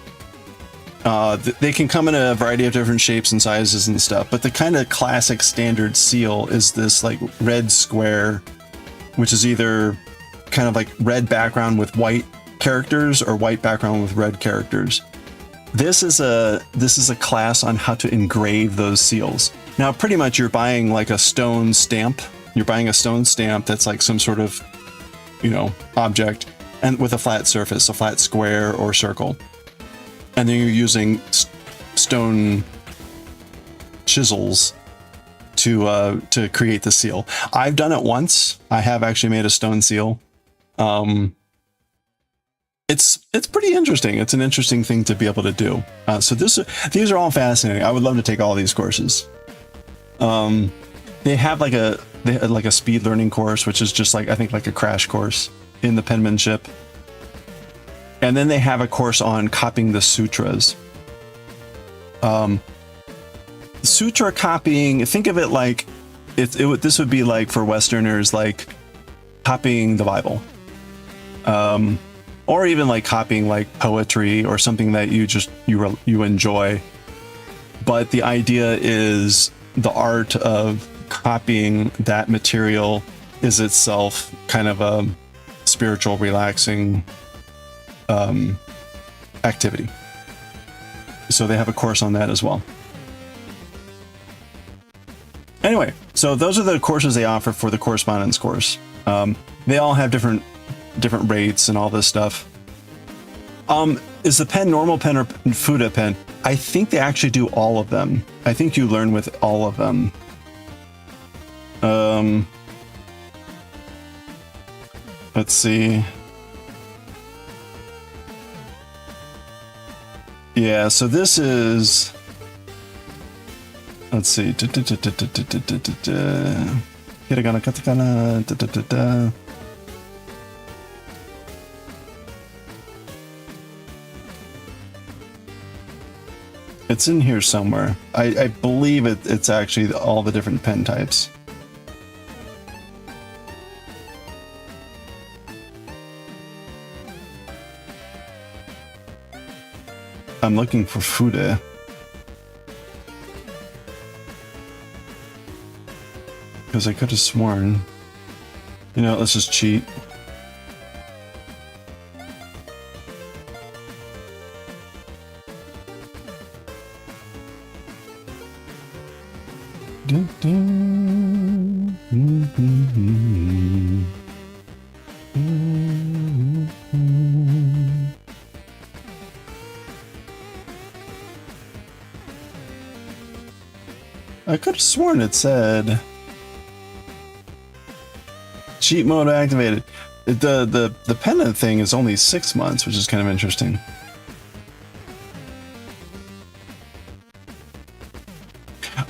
S1: they can come in a variety of different shapes and sizes and stuff. But the kind of classic standard seal is this like red square, which is either kind of like red background with white characters or white background with red characters. This is a class on how to engrave those seals. Now, pretty much you're buying like a stone stamp. You're buying a stone stamp that's like some sort of, object, and with a flat surface, a flat square or circle. And then you're using stone chisels to create the seal. I've done it once. I have actually made a stone seal. It's pretty interesting. It's an interesting thing to be able to do. So these are all fascinating. I would love to take all these courses. They have like a speed learning course, which is just like, I think like a crash course in the penmanship. And then they have a course on copying the sutras. Sutra copying, think of it like this would be like for Westerners, like copying the Bible. Or even like copying like poetry or something that you enjoy. But the idea is the art of copying that material is itself kind of a spiritual, relaxing activity. So they have a course on that as well. Anyway, so those are the courses they offer for the correspondence course. They all have different rates and all this stuff. Is the pen normal pen or Fuda pen? I think they actually do all of them. I think you learn with all of them. Let's see. Yeah, so this is, let's see. Hiragana, katakana, It's in here somewhere. I believe it's actually all the different pen types. I'm looking for Fuda. Because I could have sworn. Let's just cheat. I could have sworn it said Cheat mode activated. The pendant thing is only 6 months, which is kind of interesting.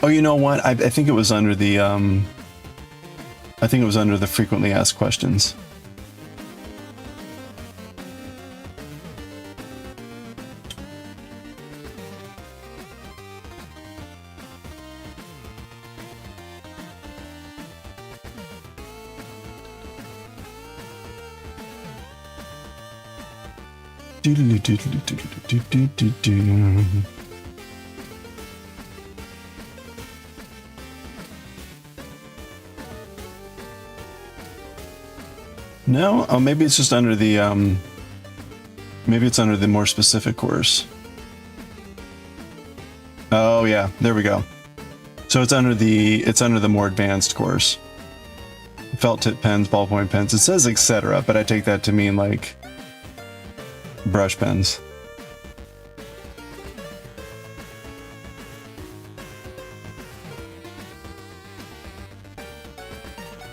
S1: Oh, you know what? I think it was under the I think it was under the frequently asked questions. No, oh, maybe it's just under the maybe it's under the more specific course. Oh yeah, there we go. So it's under the more advanced course. Felt tip pens, ballpoint pens. It says etc., but I take that to mean like brush pens.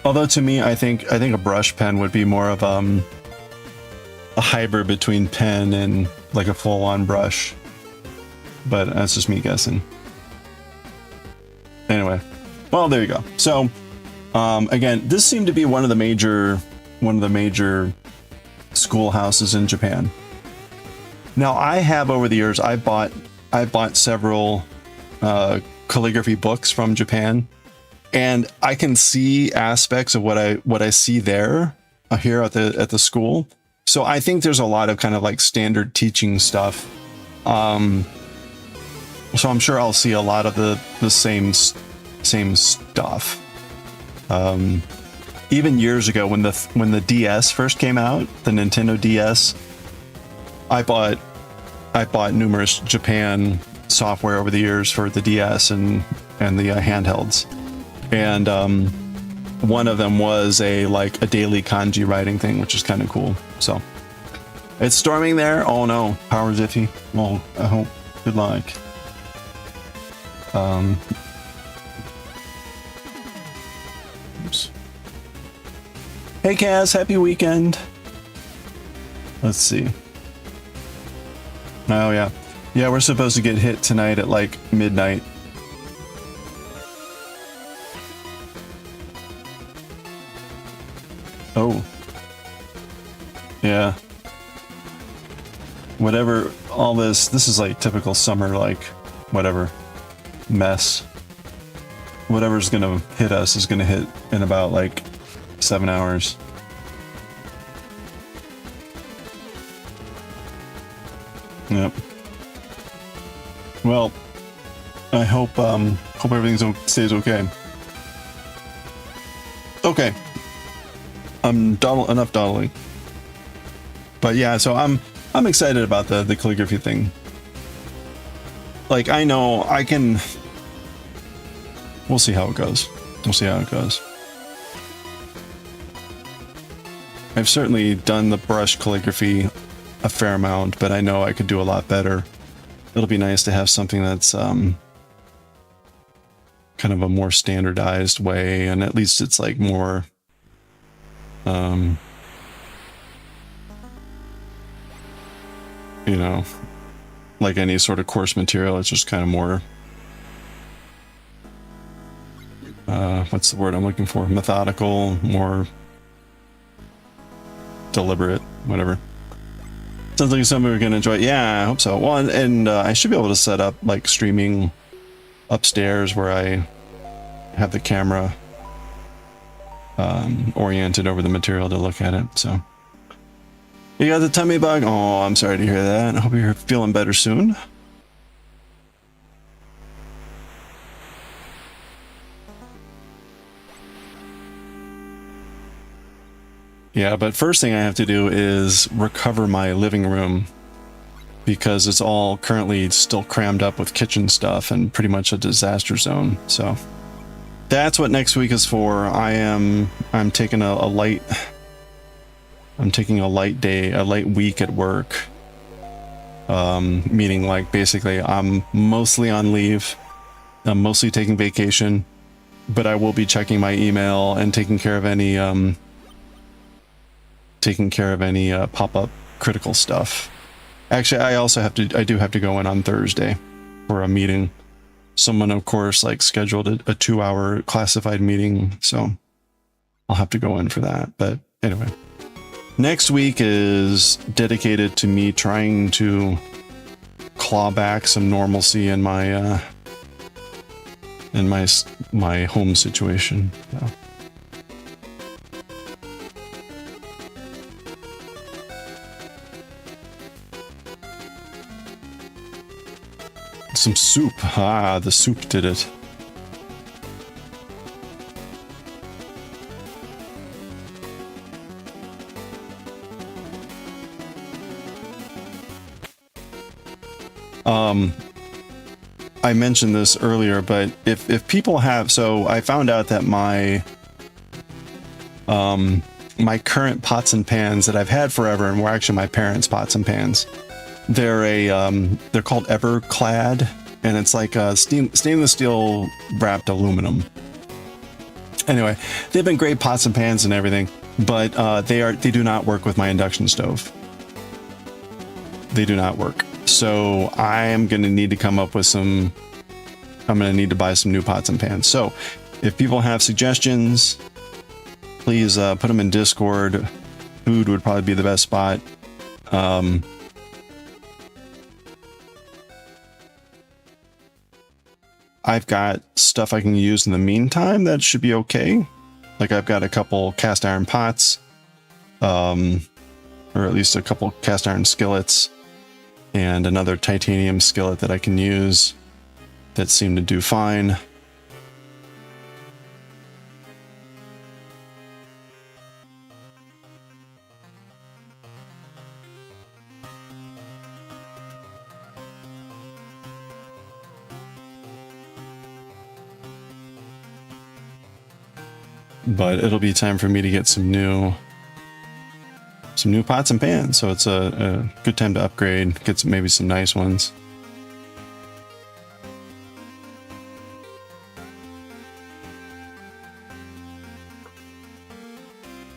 S1: Although to me, I think a brush pen would be more of a hybrid between pen and like a full-on brush. But that's just me guessing. Anyway, well, there you go. So again, this seemed to be one of the major schoolhouses in Japan. Now, I have over the years, I bought several calligraphy books from Japan. And I can see aspects of what I see there here at the school. So I think there's a lot of kind of like standard teaching stuff. So I'm sure I'll see a lot of the same stuff. Even years ago when the DS first came out, the Nintendo DS, I bought numerous Japan software over the years for the DS and the handhelds. And one of them was a daily kanji writing thing, which is kind of cool. So it's storming there. Oh no, power's iffy. Well, I hope. Good luck. Oops. Hey Kaz, happy weekend. Let's see. Oh yeah, we're supposed to get hit tonight at like midnight. Oh. Yeah. Whatever, all this is like typical summer, like, whatever, mess. Whatever's gonna hit us is gonna hit in about like 7 hours. Yep. Well, I hope everything stays okay. Okay. Enough dawdling. But yeah, so I'm excited about the calligraphy thing. Like, I know I can. We'll see how it goes. I've certainly done the brush calligraphy a fair amount, but I know I could do a lot better. It'll be nice to have something that's kind of a more standardized way, and at least it's like more you know, like any sort of course material, it's just kind of more what's the word I'm looking for? Methodical, more deliberate, whatever. Sounds like something we're gonna enjoy. Yeah, I hope so. Well, and I should be able to set up like streaming upstairs where I have the camera oriented over the material to look at it. So you got the tummy bug? Oh, I'm sorry to hear that. I hope you're feeling better soon. Yeah, but first thing I have to do is recover my living room because it's all currently still crammed up with kitchen stuff and pretty much a disaster zone. So that's what next week is for. I'm taking a light day, a light week at work. Meaning like basically I'm mostly on leave. I'm mostly taking vacation, but I will be checking my email and taking care of any taking care of any pop-up critical stuff. Actually, I do have to go in on Thursday for a meeting. Someone, of course, like scheduled a 2-hour classified meeting, so I'll have to go in for that. But anyway, next week is dedicated to me trying to claw back some normalcy in my my home situation. So. Some soup. Ah, the soup did it. I mentioned this earlier, but if people have, so I found out that my my current pots and pans that I've had forever and were actually my parents' pots and pans. They're called Everclad, and it's like a stainless steel wrapped aluminum. Anyway, they've been great pots and pans and everything, but they do not work with my induction stove. They do not work. So I am going to need to come up with some. I'm going to need to buy some new pots and pans. So if people have suggestions, please put them in Discord. Food would probably be the best spot. I've got stuff I can use in the meantime that should be okay. Like I've got a couple cast iron pots, or at least a couple cast iron skillets, and another titanium skillet that I can use that seem to do fine. But it'll be time for me to get some new pots and pans, so it's a good time to upgrade, get maybe some nice ones.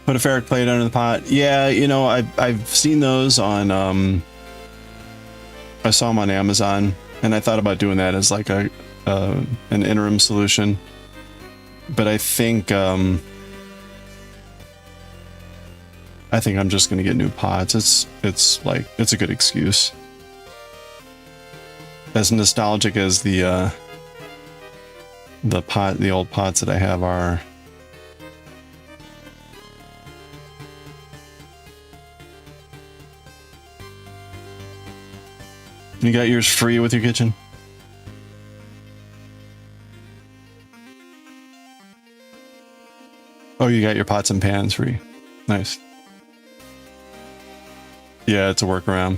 S1: Put a ferric plate under the pot. Yeah, you know, I've seen those on I saw them on Amazon, and I thought about doing that as like an interim solution. But I think I'm just gonna get new pots. It's a good excuse. As nostalgic as the old pots that I have are. You got yours free with your kitchen? Oh, you got your pots and pans free. Nice. Yeah, it's a workaround.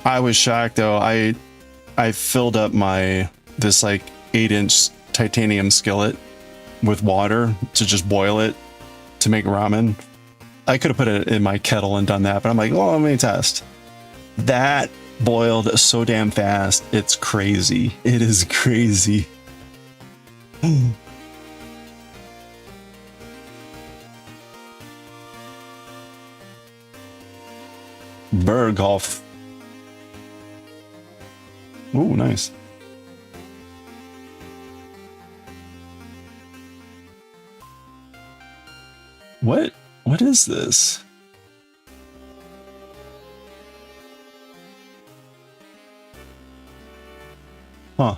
S1: I was shocked though. I filled up this like 8-inch titanium skillet with water to just boil it to make ramen. I could have put it in my kettle and done that, but I'm like, well, let me test. That boiled so damn fast. It's crazy. It is crazy. Berghoff. Ooh, nice. What is this? Huh.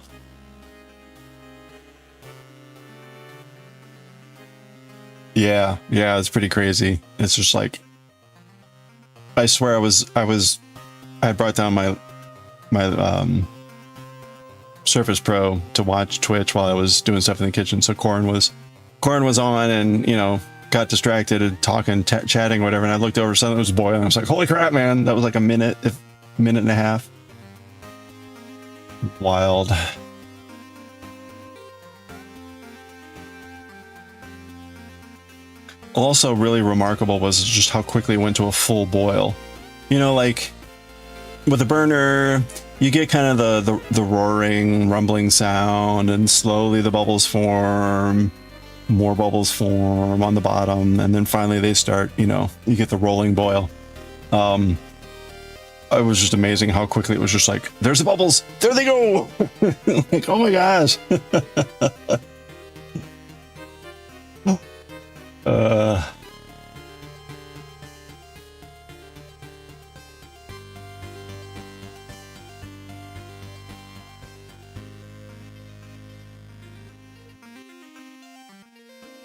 S1: Yeah, it's pretty crazy. It's just like, I swear I brought down my Surface Pro to watch Twitch while I was doing stuff in the kitchen. So Corn was on, and you know, got distracted and talking, chatting, whatever. And I looked over, something was boiling. I was like, "Holy crap, man!" That was like a minute and a half. Wild. Also really remarkable was just how quickly it went to a full boil. You know, like with a burner, you get kind of the roaring, rumbling sound, and slowly the bubbles form. more bubbles form on the bottom, and then finally they start, you know, you get the rolling boil. It was just amazing how quickly it was just like, there's the bubbles, there they go. Like, oh my gosh.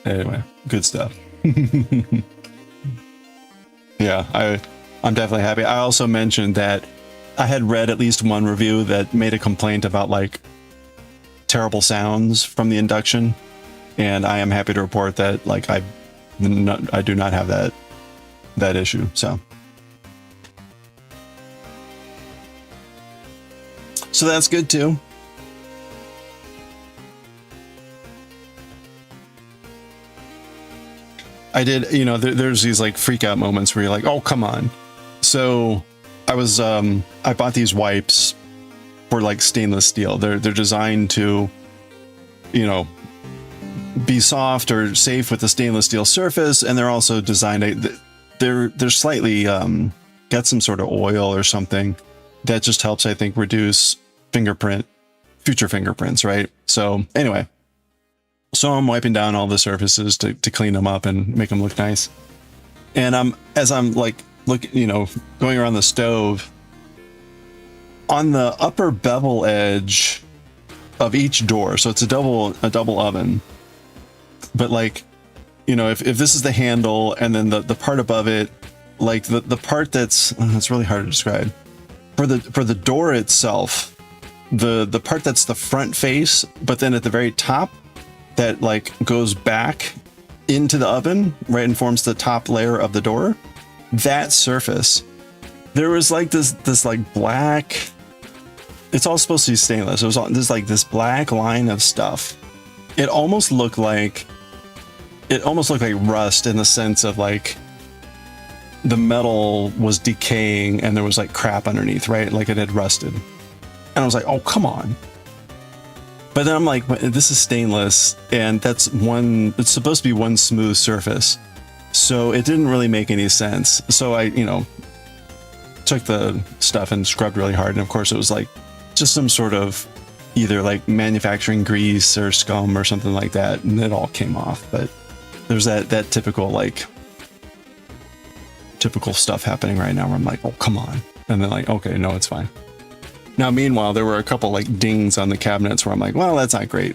S1: Anyway, good stuff. Yeah, I'm definitely happy. I also mentioned that I had read at least one review that made a complaint about like terrible sounds from the induction, and I am happy to report that like I do not have that issue. So that's good too. I did, you know, there's these like freak out moments where you're like, oh, come on. So I was, I bought these wipes for like stainless steel. They're designed to, you know, be soft or safe with the stainless steel surface. And they're also designed, they're slightly, got some sort of oil or something that just helps, I think, reduce future fingerprints, right? So anyway. So I'm wiping down all the surfaces to clean them up and make them look nice. And as I'm like, you know, going around the stove, on the upper bevel edge of each door, so it's a double oven. But like, you know, if this is the handle and then the part above it, like the part that's really hard to describe. For the door itself, the part that's the front face, but then at the very top, that like goes back into the oven, right, and forms the top layer of the door. That surface, there was like this like black, it's all supposed to be stainless. It was all, there's like this black line of stuff. It almost looked like rust, in the sense of like the metal was decaying and there was like crap underneath, right? Like it had rusted. And I was like, oh, come on. But then I'm like, this is stainless, and it's supposed to be one smooth surface. So it didn't really make any sense. So I, you know, took the stuff and scrubbed really hard. And of course it was like just some sort of either like manufacturing grease or scum or something like that. And it all came off. But there's that typical stuff happening right now where I'm like, oh, come on. And then like, okay, no, it's fine. Now, meanwhile, there were a couple like dings on the cabinets where I'm like, well, that's not great.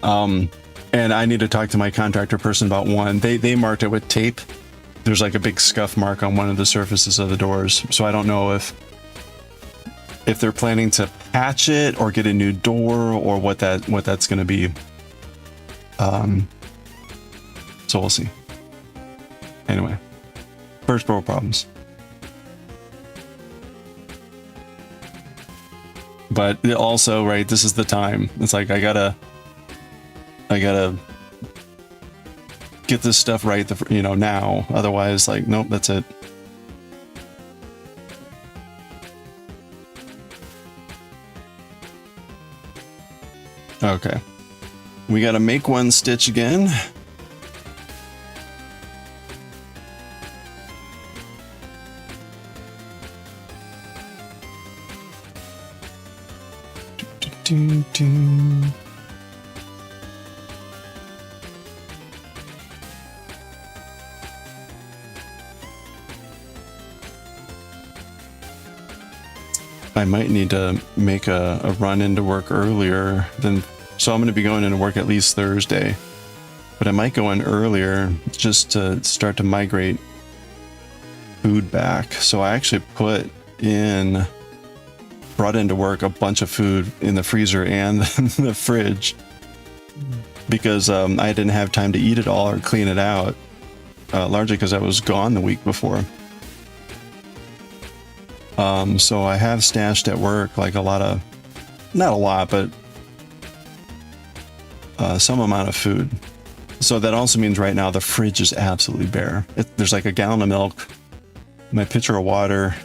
S1: And I need to talk to my contractor person about one. They marked it with tape. There's like a big scuff mark on one of the surfaces of the doors. So I don't know if they're planning to patch it or get a new door or what that's going to be. So we'll see. Anyway, first world problems. But also, right, this is the time. It's like I gotta get this stuff right, now. Otherwise, like, nope, that's it. Okay, we gotta make one stitch again. I might need to make a run into work earlier than, so I'm going to be going into work at least Thursday, but I might go in earlier just to start to migrate food back. So I actually brought into work a bunch of food in the freezer and the fridge because I didn't have time to eat it all or clean it out, largely because I was gone the week before. So I have stashed at work like not a lot, but some amount of food. So that also means right now the fridge is absolutely bare. There's like a gallon of milk, my pitcher of water,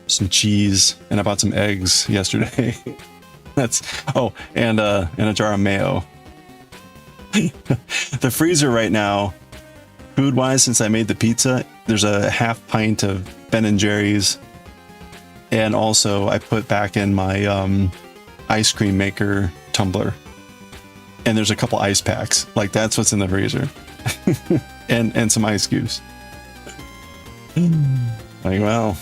S1: some cheese, and I bought some eggs yesterday. And a jar of mayo. The freezer right now, food-wise, since I made the pizza, there's a half pint of Ben and Jerry's, and also I put back in my ice cream maker tumbler, and there's a couple ice packs. Like, that's what's in the freezer. and some ice cubes. Like, well,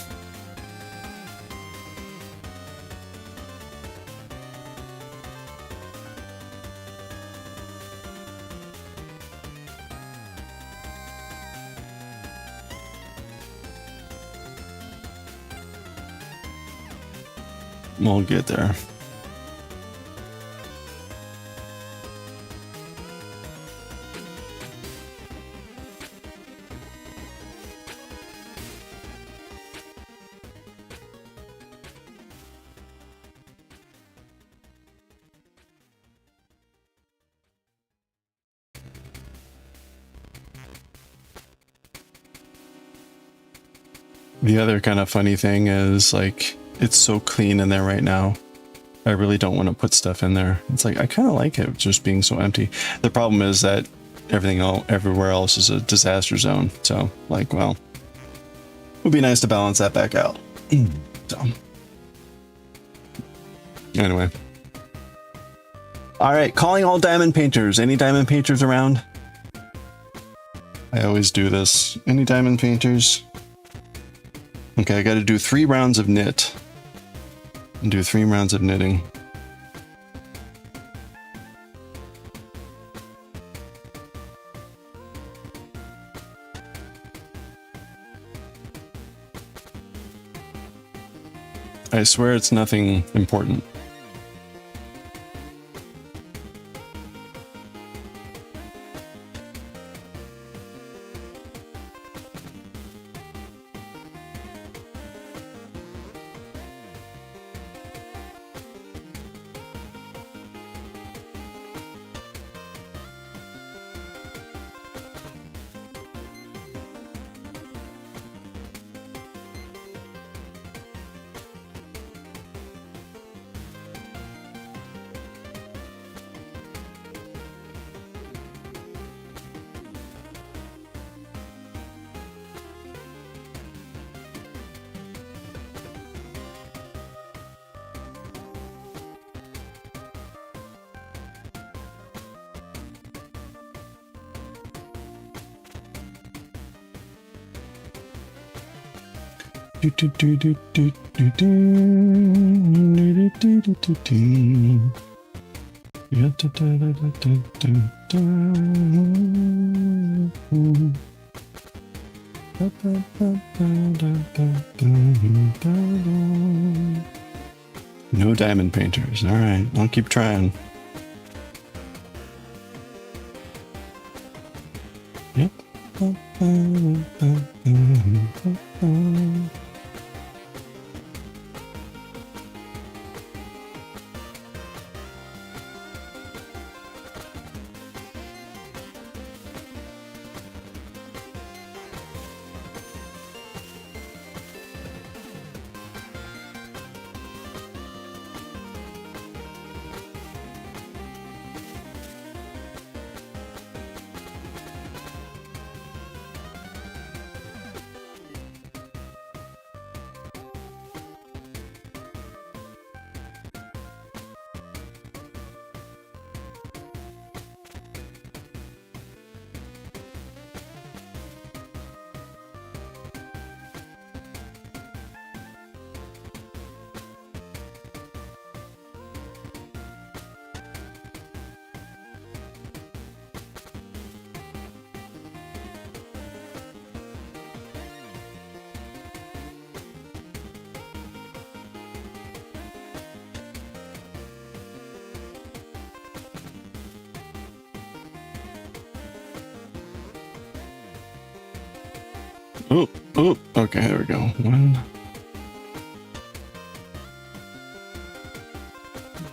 S1: we'll get there. The other kind of funny thing is, like, it's so clean in there right now. I really don't want to put stuff in there. It's like, I kind of like it just being so empty. The problem is that everywhere else is a disaster zone. So, like, well, it would be nice to balance that back out. So, anyway. All right, calling all diamond painters. Any diamond painters around? I always do this. Any diamond painters? Okay, I got to do 3 rounds of knit. And do 3 rounds of knitting. I swear it's nothing important. No diamond painters. All right, I'll keep trying. Yep. Oh, oh, okay, there we go. 1,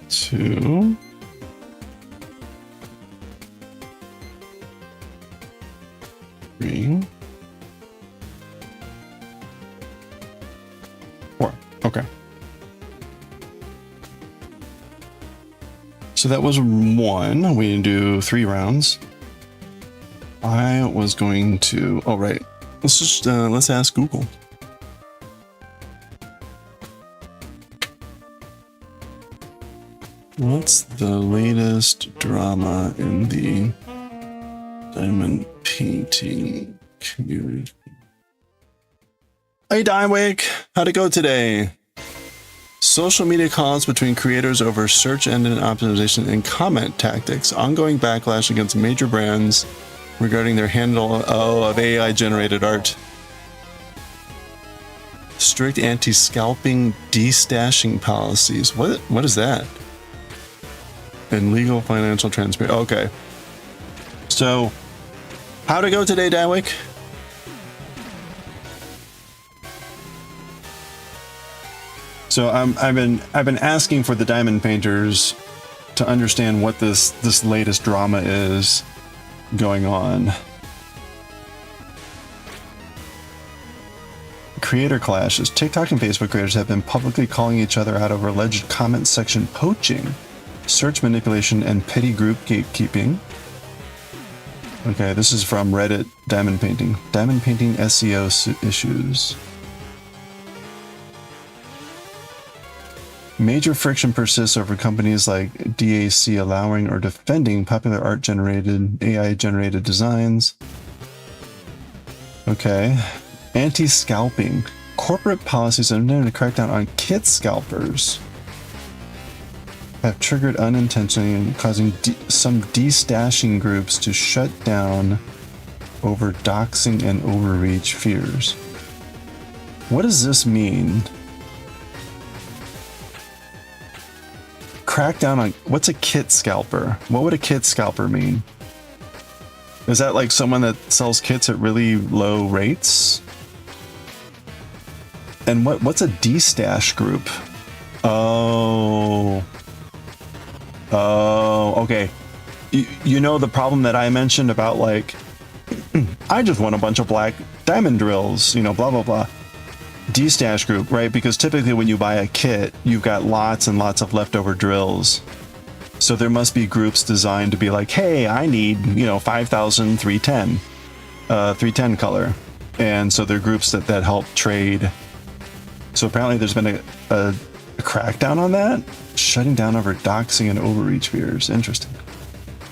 S1: 2. Three. 4. Okay. So that was one. We didn't do 3 rounds. I was going to, oh right. Let's just, let's ask Google. What's the latest drama in the diamond painting community? Hey Dywick, how'd it go today? Social media calls between creators over search engine optimization and comment tactics. Ongoing backlash against major brands regarding their handle of AI generated art. Strict anti-scalping destashing policies. What is that? And legal financial transparency. Okay. So, how'd it go today, Dywick? So I've been asking for the diamond painters to understand what this latest drama is going on. Creator clashes. TikTok and Facebook creators have been publicly calling each other out over alleged comment section poaching, search manipulation, and petty group gatekeeping. Okay, this is from Reddit Diamond Painting. Diamond Painting SEO issues. Major friction persists over companies like DAC allowing or defending popular art-generated, AI-generated designs. Okay. Anti-scalping. Corporate policies intended to crack down on kit scalpers have triggered unintentionally, causing some destashing groups to shut down over doxing and overreach fears. What does this mean? Crackdown on, what's a kit scalper? What would a kit scalper mean? Is that like someone that sells kits at really low rates? And what's a destash group? Oh, okay. You know the problem that I mentioned about like, I just want a bunch of black diamond drills, you know, blah, blah, blah. Destash group, right? Because typically when you buy a kit, you've got lots and lots of leftover drills. So there must be groups designed to be like, hey, I need, you know, 5,310, 310 color. And so they're groups that help trade. So apparently there's been a crackdown on that, shutting down over doxing and overreach fears. Interesting.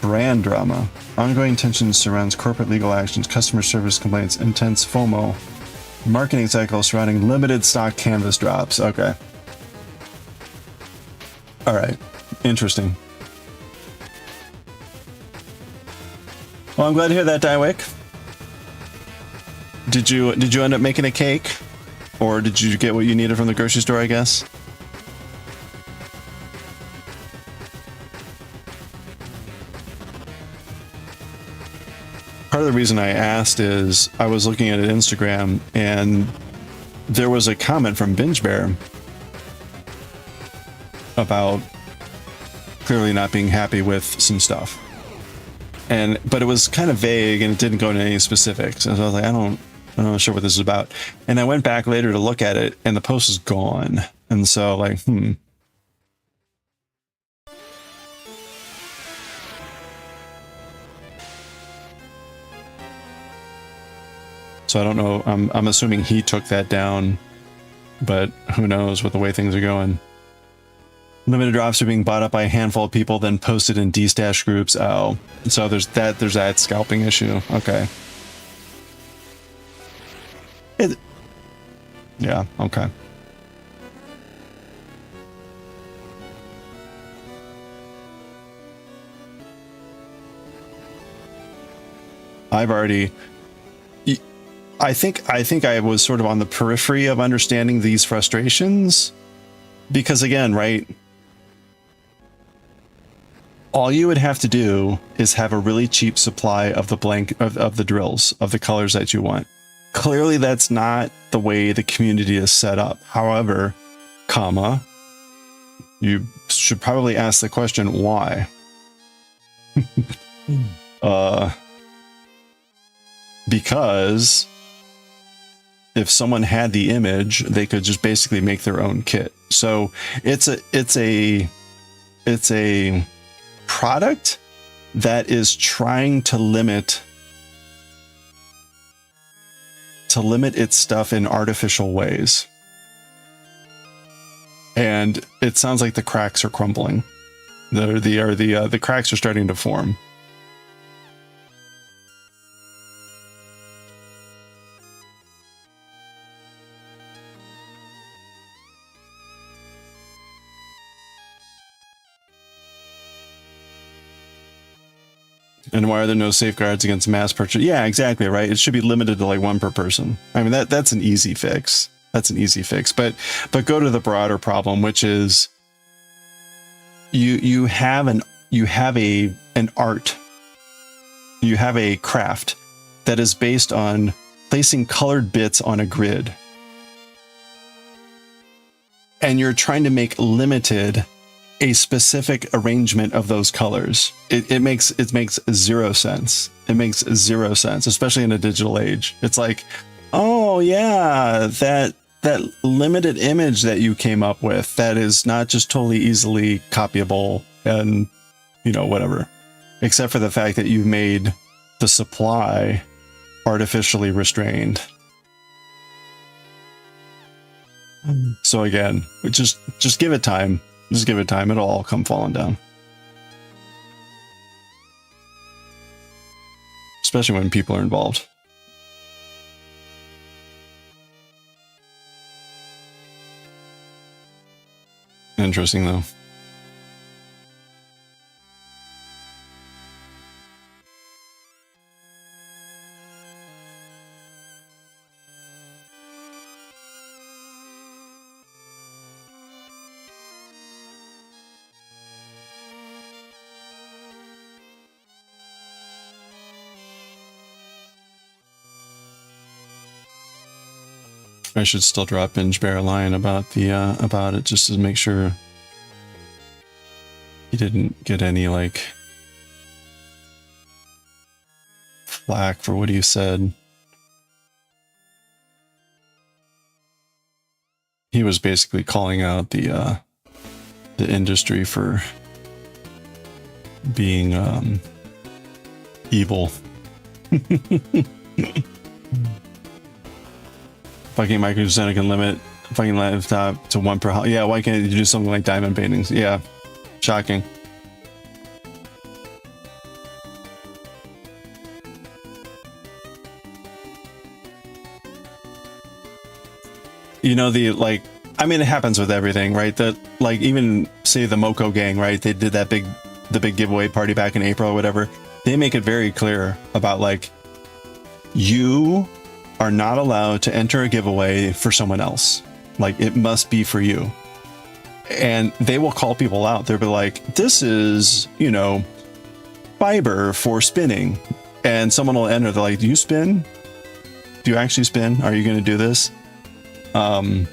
S1: Brand drama. Ongoing tension surrounds corporate legal actions, customer service complaints, intense FOMO. Marketing cycle surrounding limited stock canvas drops. Okay. All right. Interesting. Well, I'm glad to hear that, Dywick. Did you end up making a cake? Or did you get what you needed from the grocery store, I guess? Part of the reason I asked is I was looking at Instagram and there was a comment from Binge Bear about clearly not being happy with some stuff. But it was kind of vague and it didn't go into any specifics. And so I was like, I'm not sure what this is about. And I went back later to look at it and the post is gone. And so like, So I don't know. I'm assuming he took that down, but who knows with the way things are going. Limited drops are being bought up by a handful of people, then posted in destash groups. Oh, so there's that scalping issue. Okay. Yeah. Okay. I think I was sort of on the periphery of understanding these frustrations because again, right? All you would have to do is have a really cheap supply of the drills of the colors that you want. Clearly that's not the way the community is set up. However, you should probably ask the question why. Because if someone had the image, they could just basically make their own kit. So it's a product that is trying to limit its stuff in artificial ways. And it sounds like the cracks are crumbling. The cracks are starting to form. And why are there no safeguards against mass purchase? Yeah, exactly, right? It should be limited to like one per person. I mean, that's an easy fix. That's an easy fix. But go to the broader problem, which is you have an art, you have a craft that is based on placing colored bits on a grid. And you're trying to make limited a specific arrangement of those colors. It makes zero sense. It makes zero sense, especially in a digital age. It's like, oh yeah, that limited image that you came up with that is not just totally easily copyable and, you know, whatever, except for the fact that you've made the supply artificially restrained. So again, just give it time. Just give it time. It'll all come falling down. Especially when people are involved. Interesting though. I should still drop Binge Bear a line about it just to make sure he didn't get any like flack for what he said. He was basically calling out the industry for being evil. Fucking Microsoft can limit fucking laptop to one per house. Yeah, why can't you do something like diamond paintings? Yeah, shocking. You know, I mean, it happens with everything, right? That, like, even say the Moko gang, right? They did the big giveaway party back in April or whatever. They make it very clear about, like, you are not allowed to enter a giveaway for someone else. Like, it must be for you. And they will call people out. They'll be like, this is, you know, fiber for spinning. And someone will enter. They're like, do you spin? Do you actually spin? Are you going to do this? And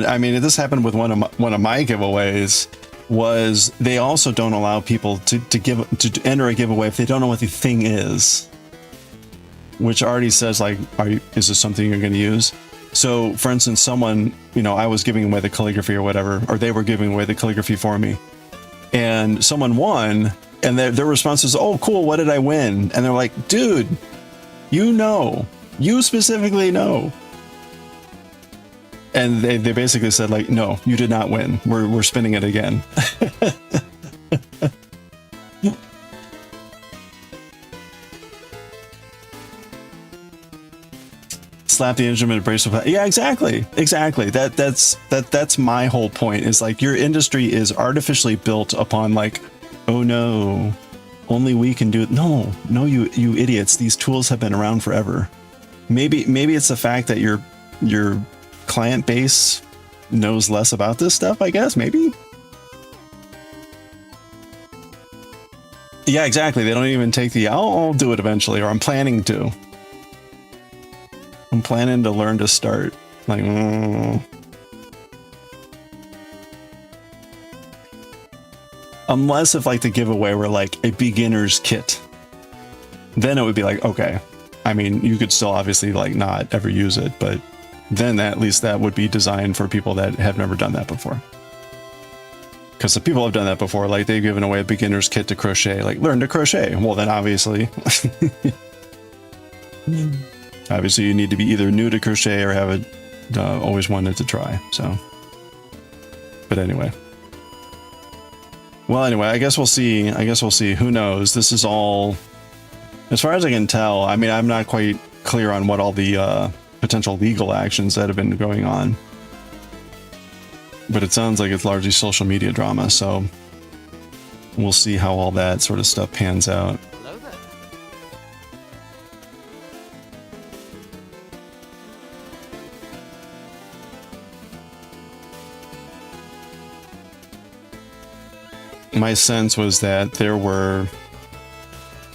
S1: I mean, this happened with one of my giveaways. Was they also don't allow people to enter a giveaway if they don't know what the thing is, which already says, like, is this something you're going to use? So for instance, someone, you know, I was giving away the calligraphy or whatever, or they were giving away the calligraphy for me, and someone won, and their response is, oh cool, what did I win? And they're like, dude, you specifically know. And they basically said, like, no, you did not win. We're spinning it again. Slap the instrument, brace with. Yeah, exactly. That's my whole point. Is like, your industry is artificially built upon, like, oh no, only we can do it. No, you idiots. These tools have been around forever. Maybe it's the fact that your client base knows less about this stuff, I guess. Maybe. Yeah, exactly. They don't even take the I'll do it eventually, or I'm planning to learn to start, like, unless if, like, the giveaway were like a beginner's kit, then it would be like, okay, I mean, you could still obviously, like, not ever use it, but then at least that would be designed for people that have never done that before. Because the people have done that before, like they've given away a beginner's kit to crochet, like learn to crochet. Well, then obviously, obviously you need to be either new to crochet or have it always wanted to try. So, but anyway. Well, anyway, I guess we'll see. I guess we'll see. Who knows? This is all, as far as I can tell. I mean, I'm not quite clear on what all the potential legal actions that have been going on. But it sounds like it's largely social media drama, so we'll see how all that sort of stuff pans out.
S4: Hello there.
S1: My sense was that there were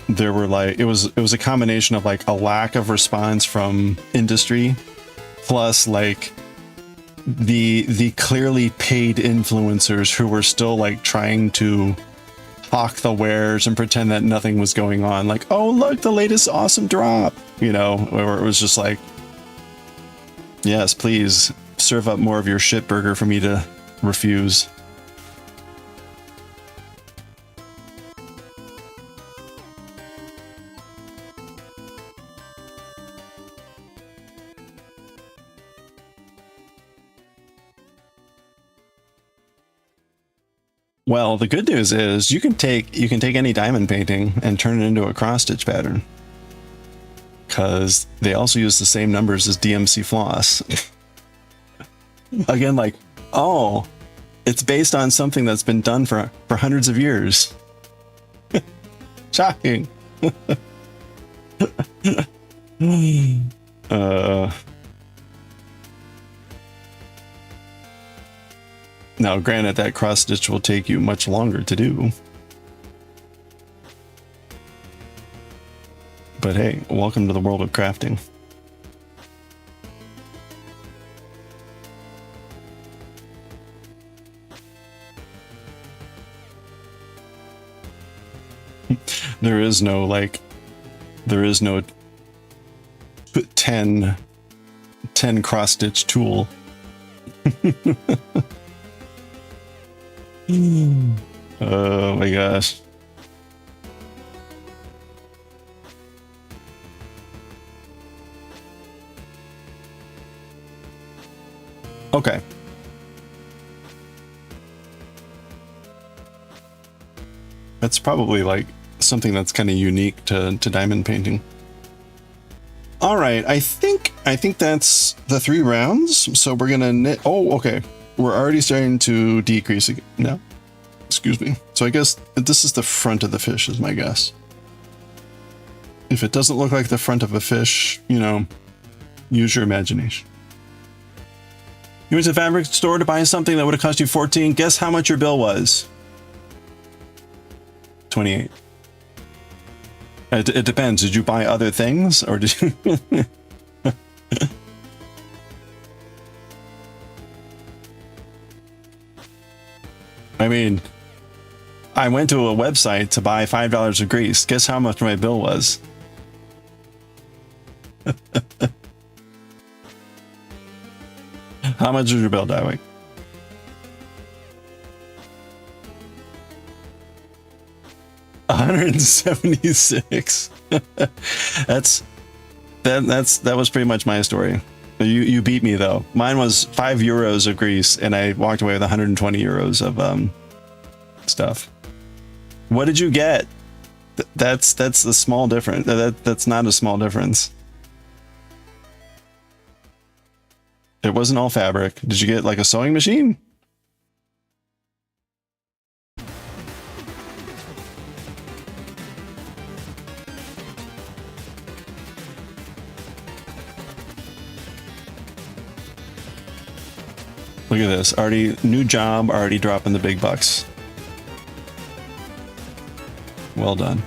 S1: like it was a combination of like a lack of response from industry plus like the clearly paid influencers who were still like trying to hawk the wares and pretend that nothing was going on, like, oh look, the latest awesome drop, you know, where it was just like, yes, please serve up more of your shit burger for me to refuse. Well, the good news is you can take any diamond painting and turn it into a cross stitch pattern, because they also use the same numbers as DMC floss. Again, like, oh, it's based on something that's been done for hundreds of years. Shocking. Now, granted, that cross stitch will take you much longer to do. But hey, welcome to the world of crafting. There is no 10 cross stitch tool. Oh my gosh. Okay. That's probably like something that's kind of unique to diamond painting. All right, I think that's the 3 rounds. So we're gonna knit. Oh, okay. We're already starting to decrease again now. Excuse me. So I guess this is the front of the fish, is my guess. If it doesn't look like the front of a fish, you know, use your imagination. You went to the fabric store to buy something that would have cost you 14. Guess how much your bill was? 28. It depends. Did you buy other things or did you? I mean, I went to a website to buy $5 of grease. Guess how much my bill was? How much is your bill, Dywig? $176. That was pretty much my story. You beat me though. Mine was €5 of grease, and I walked away with 120 euros of stuff. What did you get? That's a small difference. That's not a small difference. It wasn't all fabric. Did you get like a sewing machine? Look at this. Already new job, already dropping the big bucks. Well done.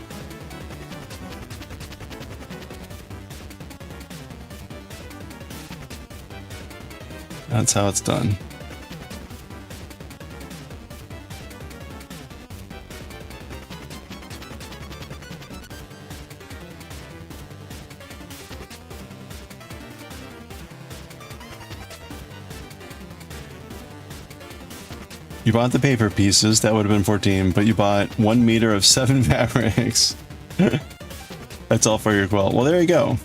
S1: That's how it's done. You bought the paper pieces, that would have been 14, but you bought 1 meter of 7 fabrics. That's all for your quilt. Well, there you go.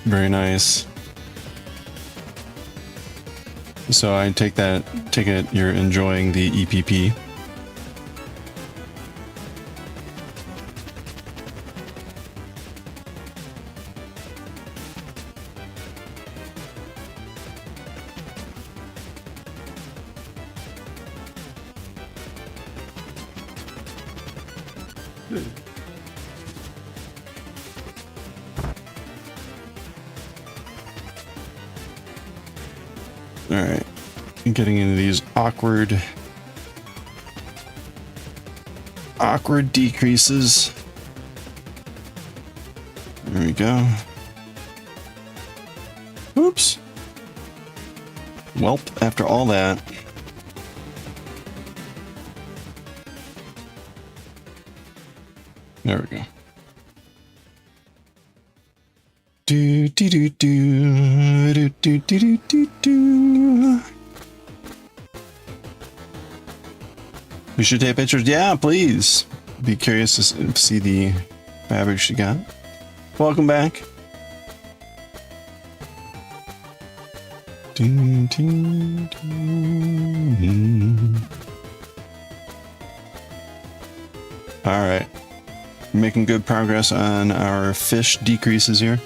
S1: Very nice. So I take it you're enjoying the EPP. All right, getting into these awkward decreases. There we go. Oops. Welp, after all that. There we go. Do do do do do do do do do. We should take pictures. Yeah, please. Be curious to see the fabric you got. Welcome back. Do, do, do. All right, making good progress on our fish decreases here.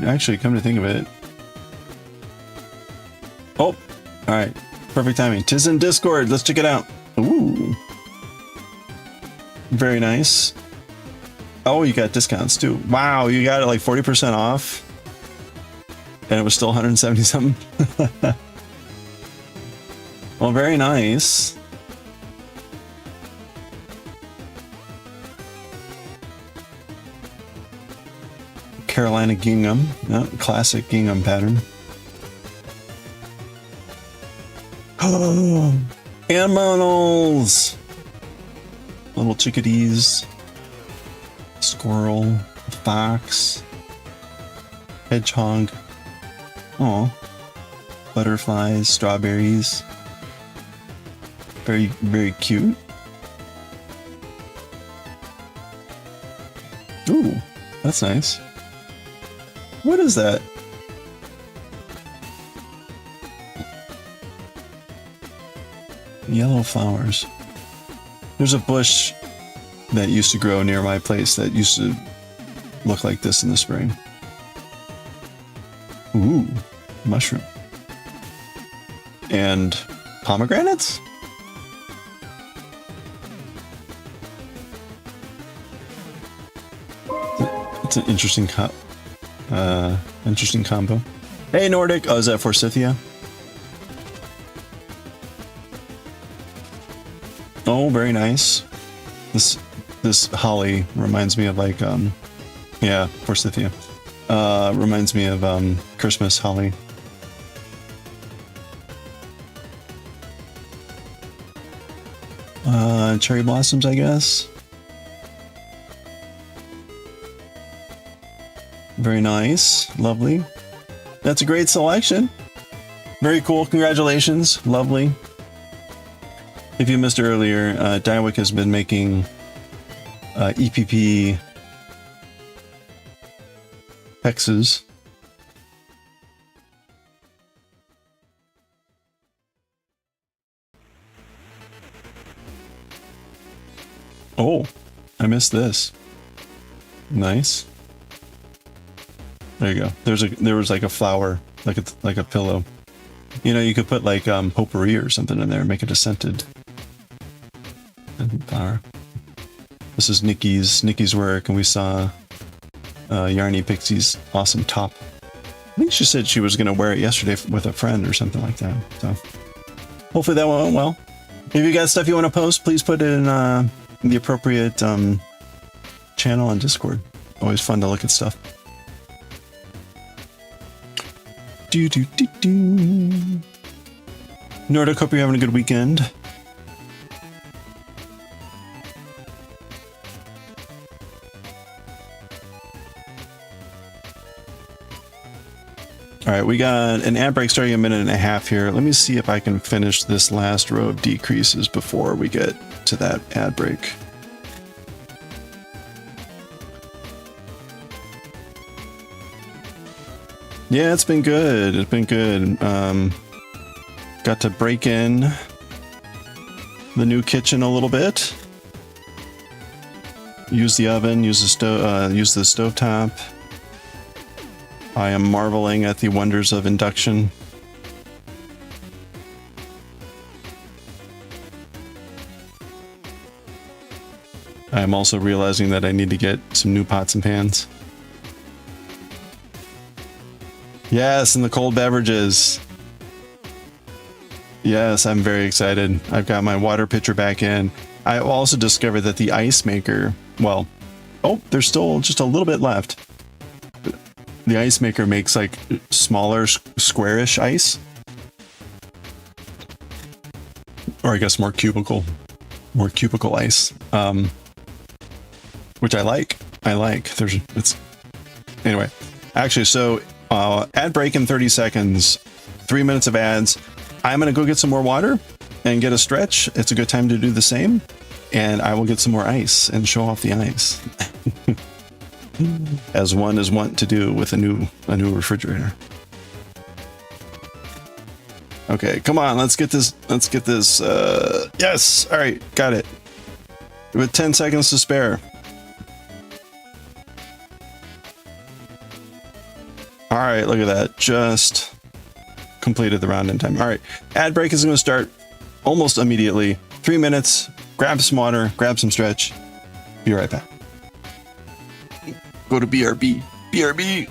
S1: Actually, come to think of it. Oh, all right. Perfect timing. Tis in Discord. Let's check it out. Ooh. Very nice. Oh, you got discounts too. Wow, you got it like 40% off. And it was still 170 something. Well, very nice. Carolina gingham, classic gingham pattern. Oh, animals! Little chickadees, squirrel, fox, hedgehog. Oh, butterflies, strawberries. Very, very cute. Ooh, that's nice. What is that? Yellow flowers. There's a bush that used to grow near my place that used to look like this in the spring. Ooh, mushroom. And pomegranates? It's an interesting interesting combo. Hey Nordic! Oh, is that Forsythia? Oh, very nice. This holly reminds me of like yeah, Forsythia. Reminds me of Christmas holly. Cherry blossoms, I guess. Very nice. Lovely. That's a great selection. Very cool. Congratulations. Lovely. If you missed earlier, Daiwick has been making EPP hexes. Oh, I missed this. Nice. There you go. There was like a flower, like a pillow. You know, you could put like potpourri or something in there and make it a scented flower. This is Nikki's work, and we saw Yarny Pixie's awesome top. I think she said she was gonna wear it yesterday with a friend or something like that. So hopefully that went well. If you got stuff you want to post, please put it in the appropriate channel on Discord. Always fun to look at stuff. Nordic, hope you're having a good weekend. All right, we got an ad break starting a minute and a half here. Let me see if I can finish this last row of decreases before we get to that ad break. Yeah, it's been good. It's been good. Got to break in the new kitchen a little bit. Use the oven, use the stove, use the stovetop. I am marveling at the wonders of induction. I am also realizing that I need to get some new pots and pans. Yes, and the cold beverages. Yes, I'm very excited. I've got my water pitcher back in. I also discovered that the ice maker, well, oh, there's still just a little bit left. The ice maker makes like smaller, squarish ice. Or I guess more cubicle ice. Which I like. Anyway, actually, so ad break in 30 seconds, 3 minutes of ads. I'm going to go get some more water and get a stretch. It's a good time to do the same. And I will get some more ice and show off the ice. As one is wont to do with a new refrigerator. Okay, come on, let's get this, yes, all right, got it. With 10 seconds to spare. All right, look at that, just completed the round in time. All right, ad break is gonna start almost immediately. 3 minutes, grab some water, grab some stretch. Be right back. Go to BRB. BRB.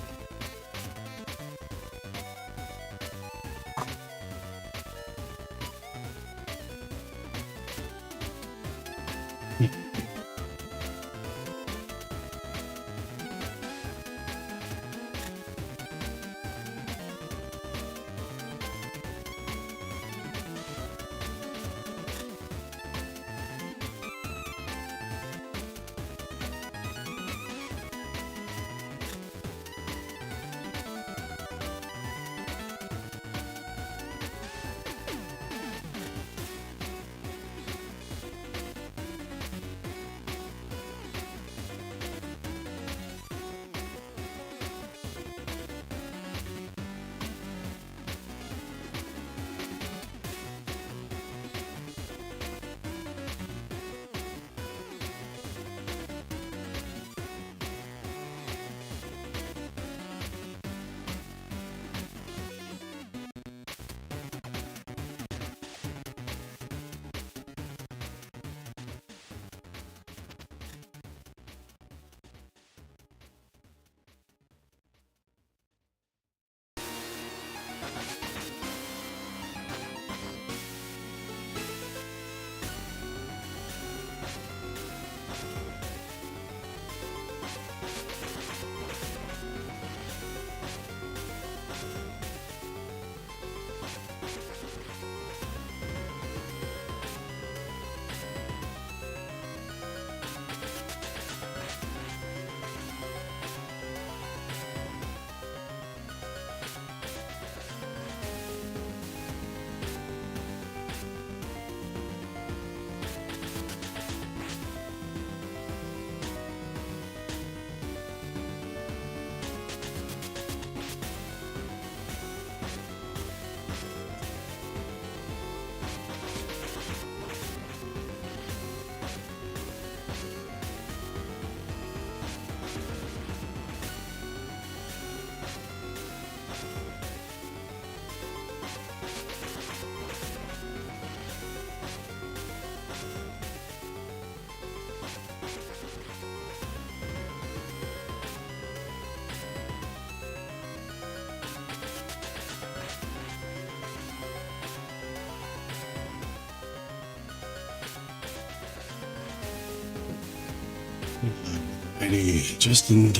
S1: Alrighty, just in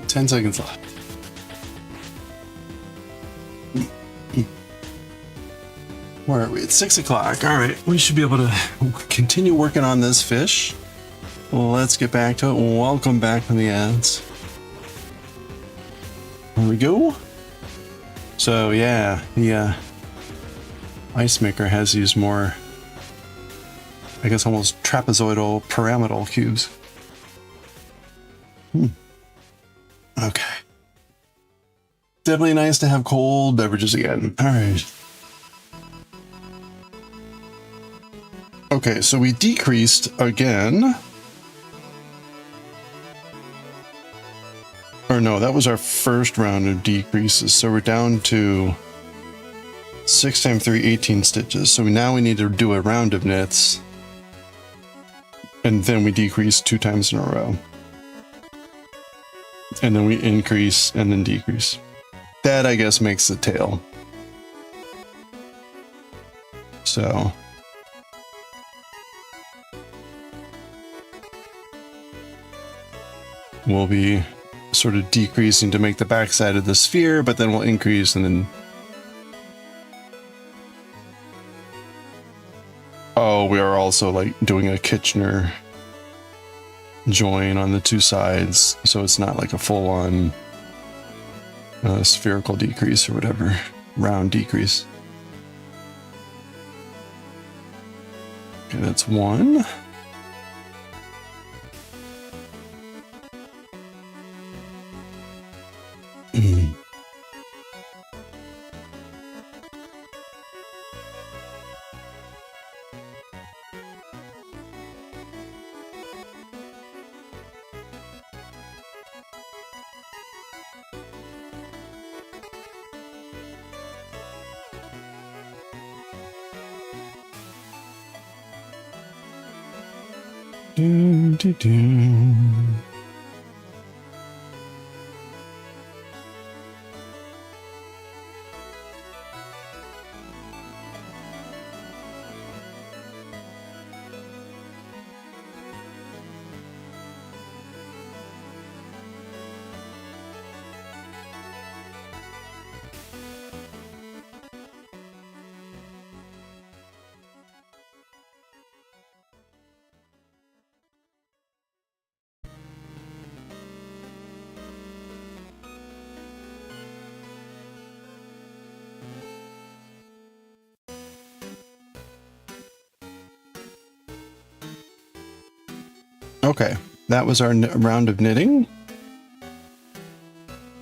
S1: 10 seconds left. Where are we? It's 6 o'clock. All right, we should be able to continue working on this fish. Let's get back to it. Welcome back from the ads. Here we go. So yeah, the ice maker has these more, I guess, almost trapezoidal pyramidal cubes. Okay. Definitely nice to have cold beverages again. All right. Okay, so we decreased again. Or no, that was our first round of decreases. So we're down to 6 times 3, 18 stitches. So now we need to do a round of knits. And then we decrease 2 times in a row. And then we increase and then decrease. That, I guess, makes the tail. So we'll be sort of decreasing to make the backside of the sphere, but then we'll increase and then... Oh, we are also like doing a Kitchener join on the 2 sides, so it's not like a full-on spherical decrease or whatever, round decrease. Okay, that's 1. Do, do, do. Okay, that was our round of knitting.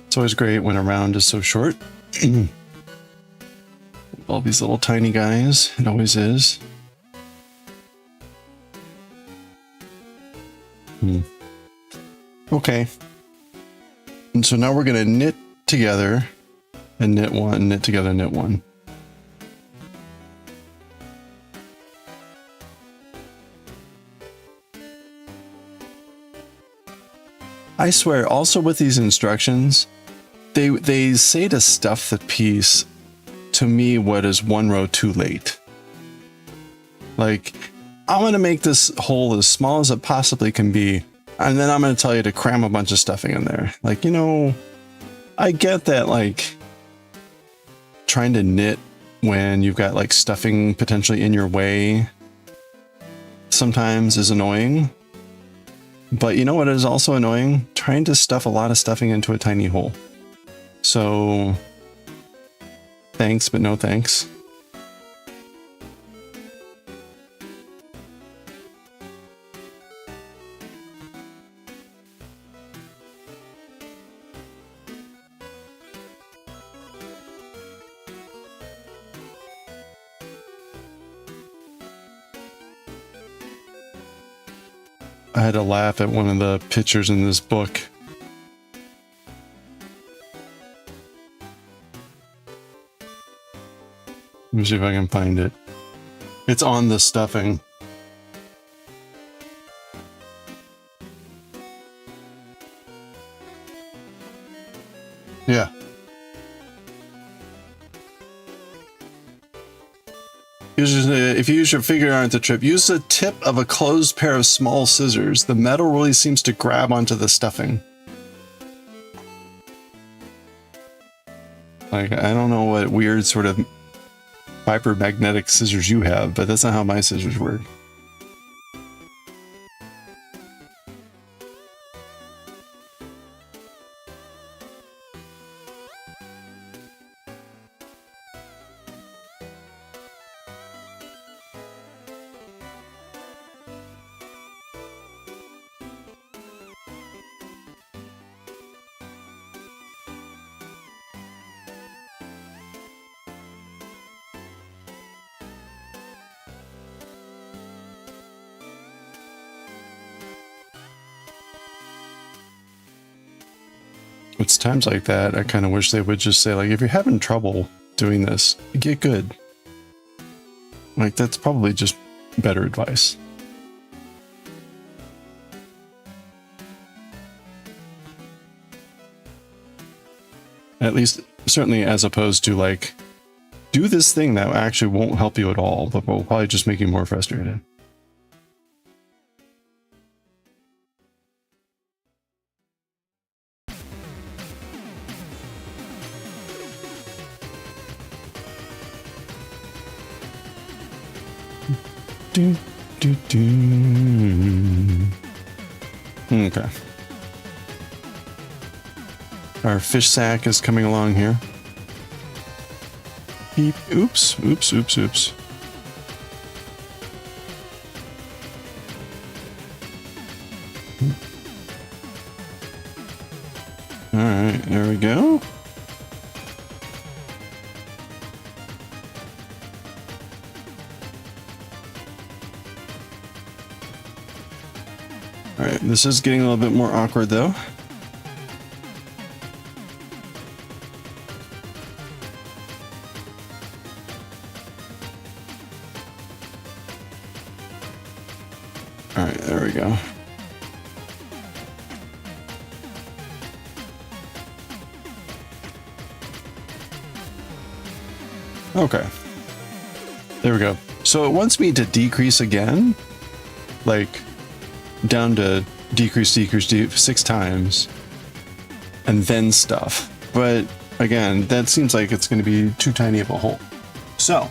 S1: It's always great when a round is so short. All these little tiny guys, it always is. Okay. And so now we're going to knit together and knit 1, knit together, knit 1. I swear, also with these instructions, they say to stuff the piece to me what is 1 row too late. Like, I'm going to make this hole as small as it possibly can be, and then I'm going to tell you to cram a bunch of stuffing in there. Like, you know, I get that, like, trying to knit when you've got, like, stuffing potentially in your way sometimes is annoying. But you know what is also annoying? Trying to stuff a lot of stuffing into a tiny hole. So, thanks, but no thanks. I had to laugh at one of the pictures in this book. Let me see if I can find it. It's on the stuffing. Yeah. If you use your finger on the tip, use the tip of a closed pair of small scissors. The metal really seems to grab onto the stuffing. Like, I don't know what weird sort of fiber-magnetic scissors you have, but that's not how my scissors work. It's times like that I kind of wish they would just say, like, if you're having trouble doing this, get good. Like, that's probably just better advice. At least, certainly as opposed to, like, do this thing that actually won't help you at all, but will probably just make you more frustrated. Okay. Our fish sack is coming along here. Beep. Oops. Oops. Oops. Oops. All right. There we go. Alright, this is getting a little bit more awkward though. Alright, there we go. Okay. There we go. So it wants me to decrease again. Like, down to decrease 6 times and then stuff, but again, that seems like it's going to be too tiny of a hole, so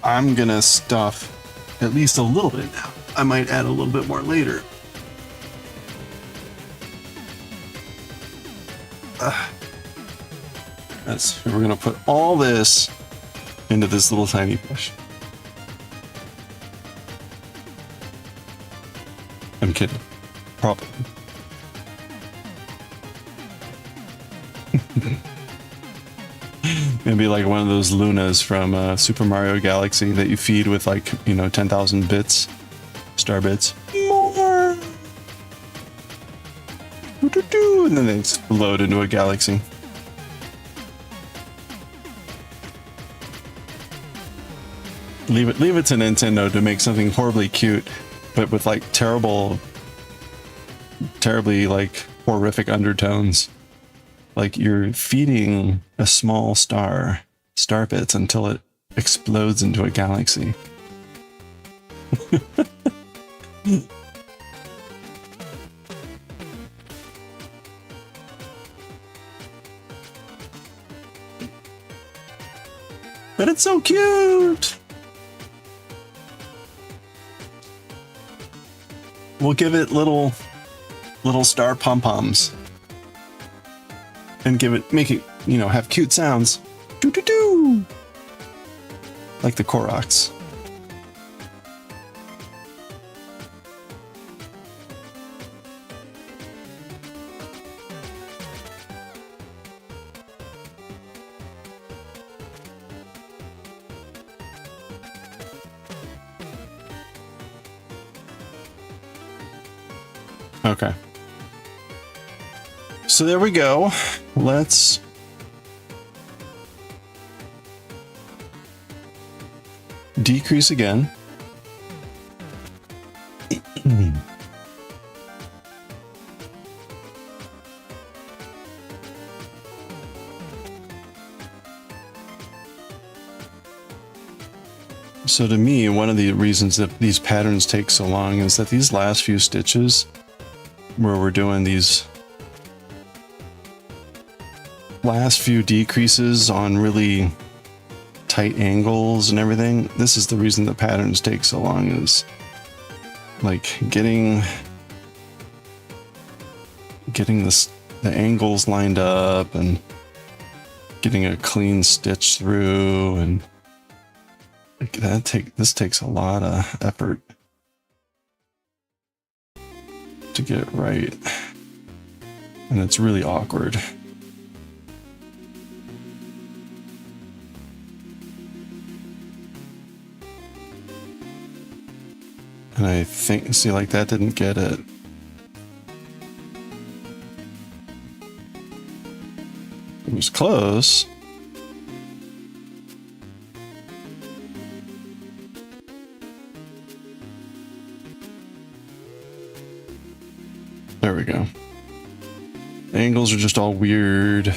S1: I'm gonna stuff at least a little bit now. I might add a little bit more later. We're gonna put all this into this little tiny fish. I'm kidding. Probably. Maybe like one of those Lunas from Super Mario Galaxy that you feed with, like, you know, 10,000 bits. Star bits. More! Doo-doo-doo, and then they explode into a galaxy. Leave it to Nintendo to make something horribly cute, but with like terribly like horrific undertones. Like you're feeding a small star bits until it explodes into a galaxy. But it's so cute. We'll give it little star pom-poms. And make it, you know, have cute sounds. Doo-doo-doo! Like the Koroks. Okay. So there we go. Let's decrease again. So to me, one of the reasons that these patterns take so long is that these last few stitches where we're doing these last few decreases on really tight angles and everything, this is the reason the patterns take so long, is like getting the angles lined up and getting a clean stitch through, and this takes a lot of effort to get right, and it's really awkward. And I think, see, like that didn't get it. It was close. There we go. Angles are just all weird.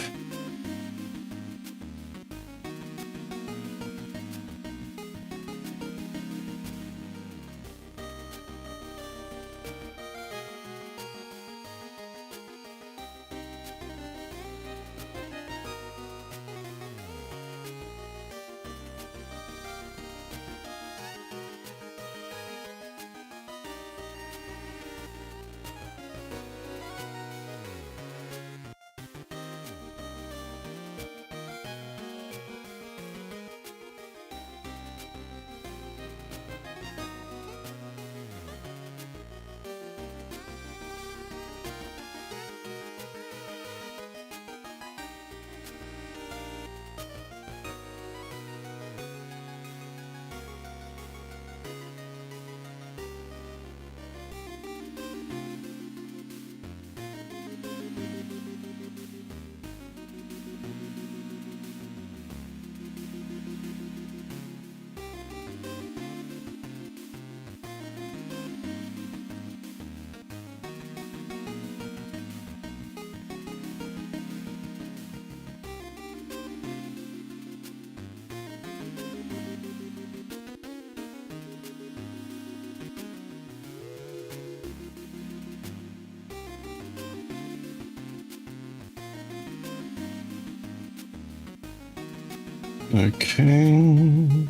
S1: Okay.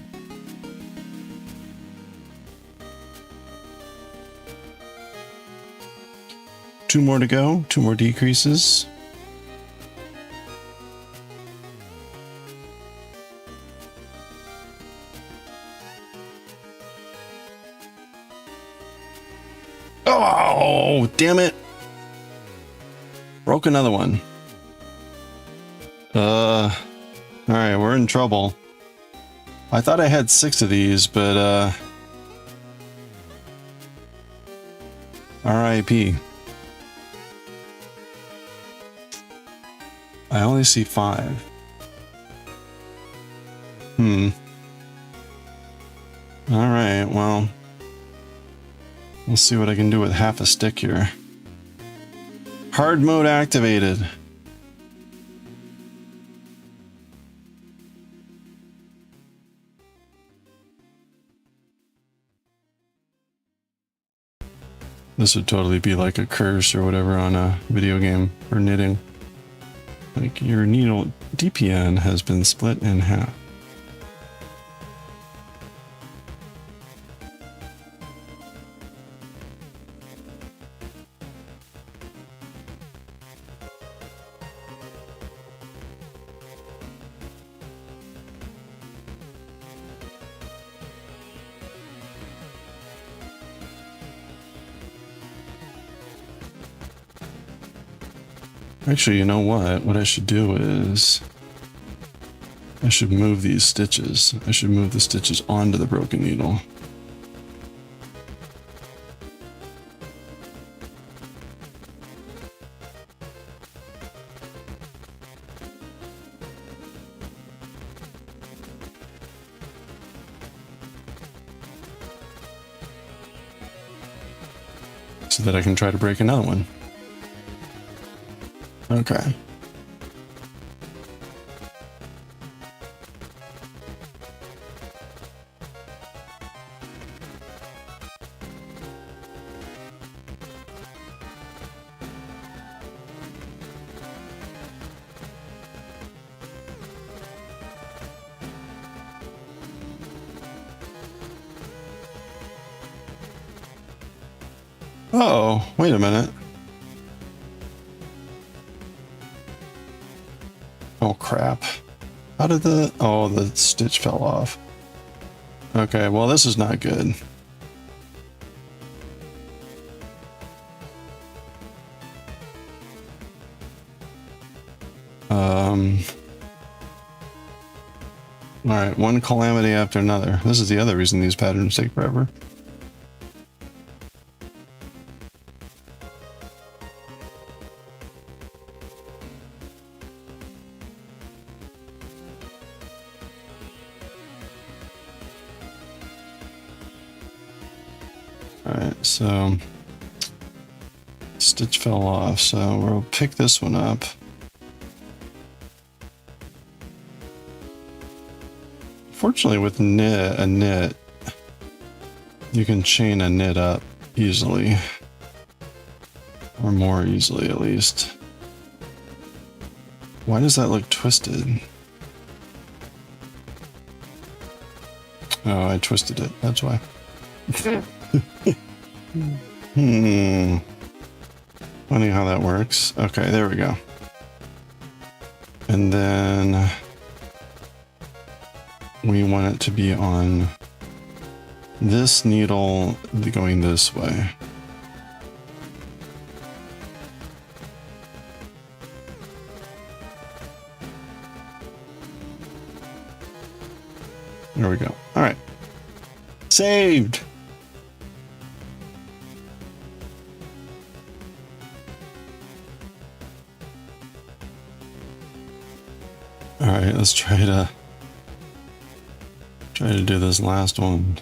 S1: Two more to go, two more decreases. Oh, damn it. Broke another one. All right, we're in trouble. I thought I had 6 of these, but RIP. I only see 5. All right, well, let's see what I can do with half a stick here. Hard mode activated. This would totally be like a curse or whatever on a video game for knitting. Like, your needle DPN has been split in half. Actually, you know what? What I should do is I should move these stitches. I should move the stitches onto the broken needle. So that I can try to break another one. Okay. Oh, wait a minute. Oh crap. How did the stitch fell off. Okay, well this is not good. Alright, one calamity after another. This is the other reason these patterns take forever. Alright, so stitch fell off, so we'll pick this one up. Fortunately, with a knit, you can chain a knit up easily, or more easily at least. Why does that look twisted? Oh, I twisted it, that's why. Funny how that works. Okay, there we go. And then we want it to be on this needle going this way. There we go. All right. Saved. All right, let's try to do this last one.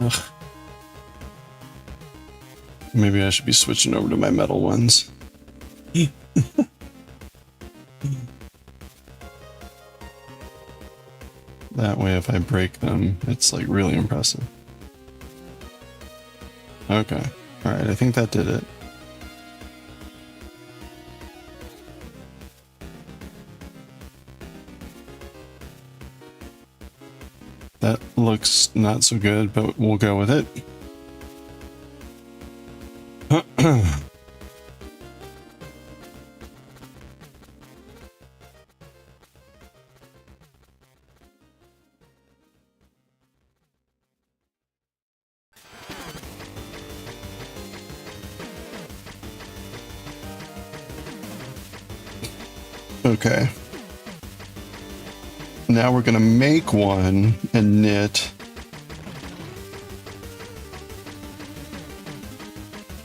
S1: Ugh. Maybe I should be switching over to my metal ones. That way if I break them, it's like really impressive. Okay. Alright, I think that did it. That looks not so good, but we'll go with it. Okay. Now we're going to make one and knit.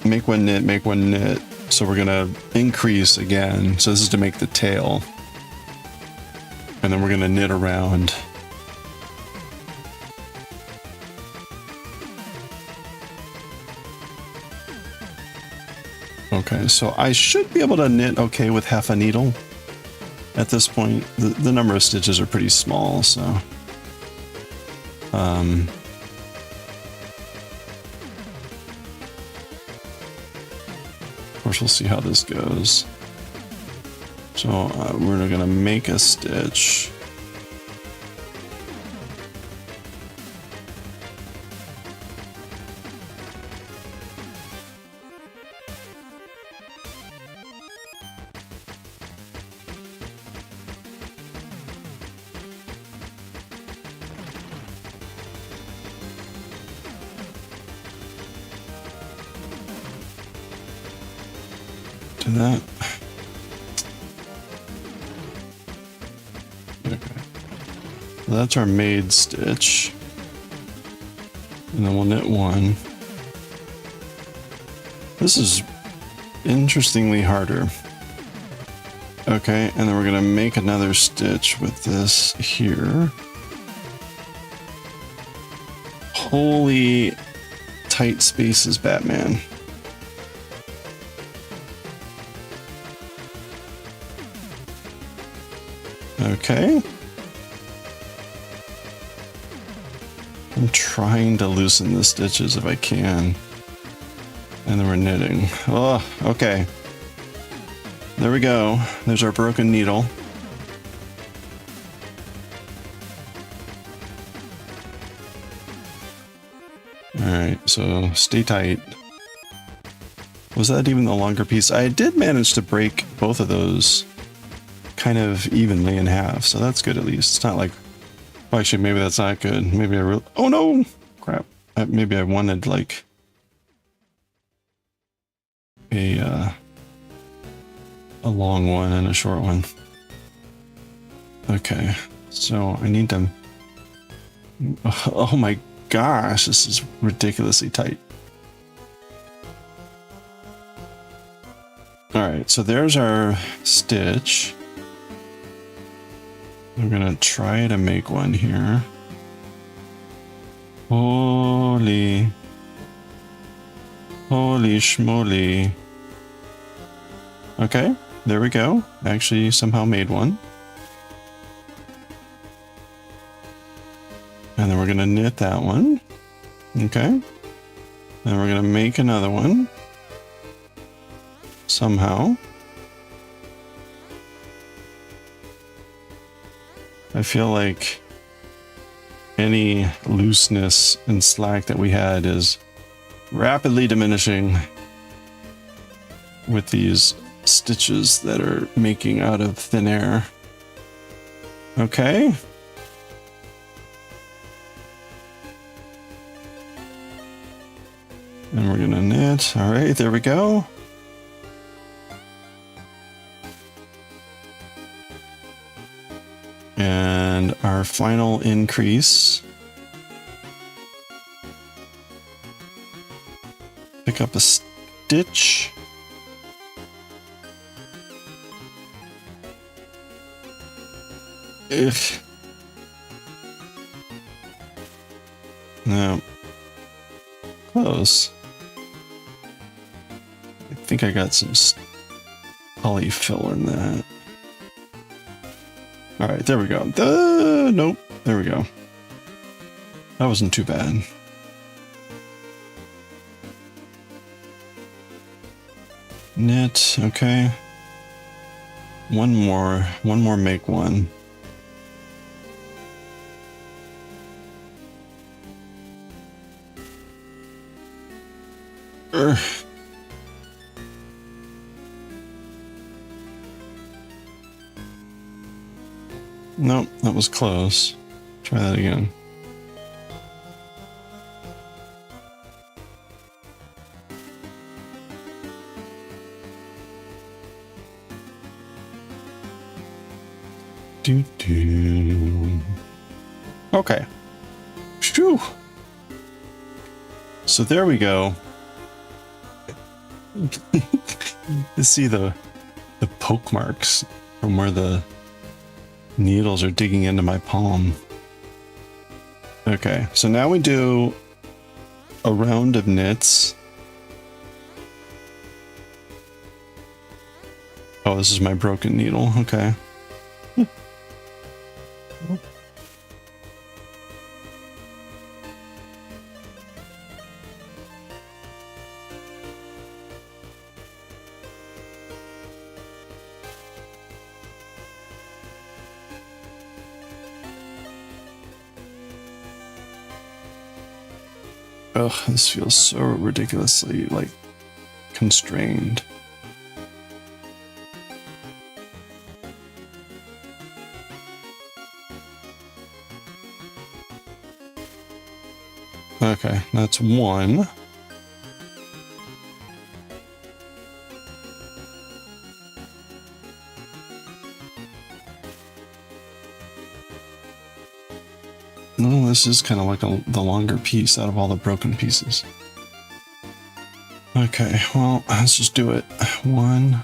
S1: Make one knit, make one knit. So we're going to increase again. So this is to make the tail. And then we're going to knit around. Okay, so I should be able to knit okay with half a needle. At this point, the number of stitches are pretty small, so of course we'll see how this goes. So we're gonna make a stitch. That. Okay. So that's our made stitch. And then we'll knit one. This is interestingly harder. Okay, and then we're gonna make another stitch with this here. Holy tight spaces, Batman. Okay. I'm trying to loosen the stitches if I can. And then we're knitting. Oh, okay. There we go. There's our broken needle. Alright, so stay tight. Was that even the longer piece? I did manage to break both of those kind of evenly in half, so that's good at least. It's not like... Well, actually, maybe that's not good. Maybe I really... Oh no! Crap. Maybe I wanted, like... a long one and a short one. Okay, so I need to... Oh my gosh, this is ridiculously tight. Alright, so there's our stitch. I'm gonna try to make one here. Holy schmoly. Okay, there we go. Actually somehow made one. And then we're gonna knit that one. Okay. Then we're gonna make another one. Somehow. I feel like any looseness and slack that we had is rapidly diminishing with these stitches that are making out of thin air. Okay. And we're gonna knit. All right, there we go. And our final increase. Pick up a stitch. Ugh. No. Close. I think I got some polyfill in that. All right, there we go. Nope, there we go. That wasn't too bad. Knit, okay. One more make one. Nope, that was close. Try that again. Okay. Shoo. So there we go. You see the poke marks from where the needles are digging into my palm. Okay, so now we do a round of knits. Oh, this is my broken needle. Okay. Ugh, this feels so ridiculously, like, constrained. Okay, that's one. No, this is kind of like the longer piece out of all the broken pieces. Okay, well, let's just do it. One.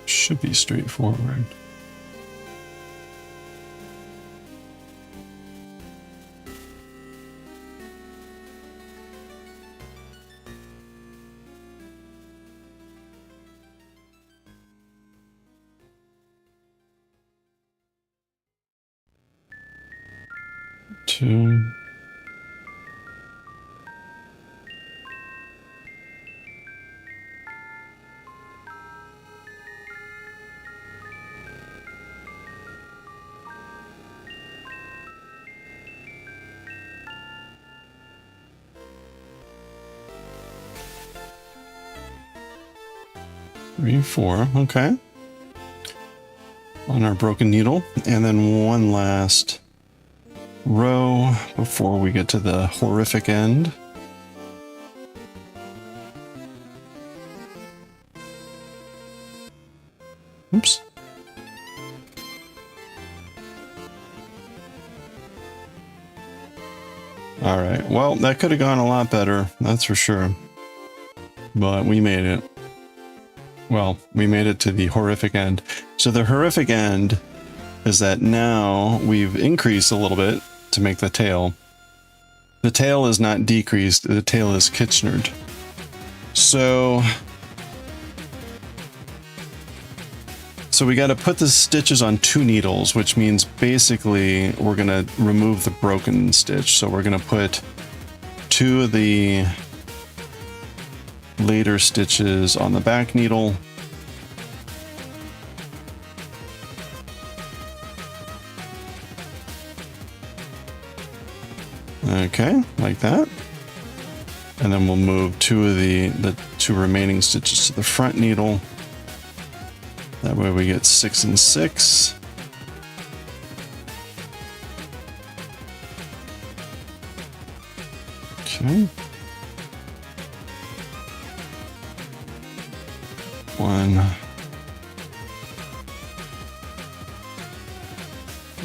S1: Should be straightforward. Two. 3, 4, okay. On our broken needle, and then one last row before we get to the horrific end. Oops. All right, well, that could have gone a lot better, that's for sure. But we made it. Well, we made it to the horrific end. So the horrific end is that now we've increased a little bit to make the tail. The tail is not decreased, the tail is Kitchenered. So we got to put the stitches on 2 needles, which means basically we're going to remove the broken stitch. So we're going to put 2 of the later stitches on the back needle. Okay, like that. And then we'll move 2 of the 2 remaining stitches to the front needle. That way we get 6 and 6. Okay. 1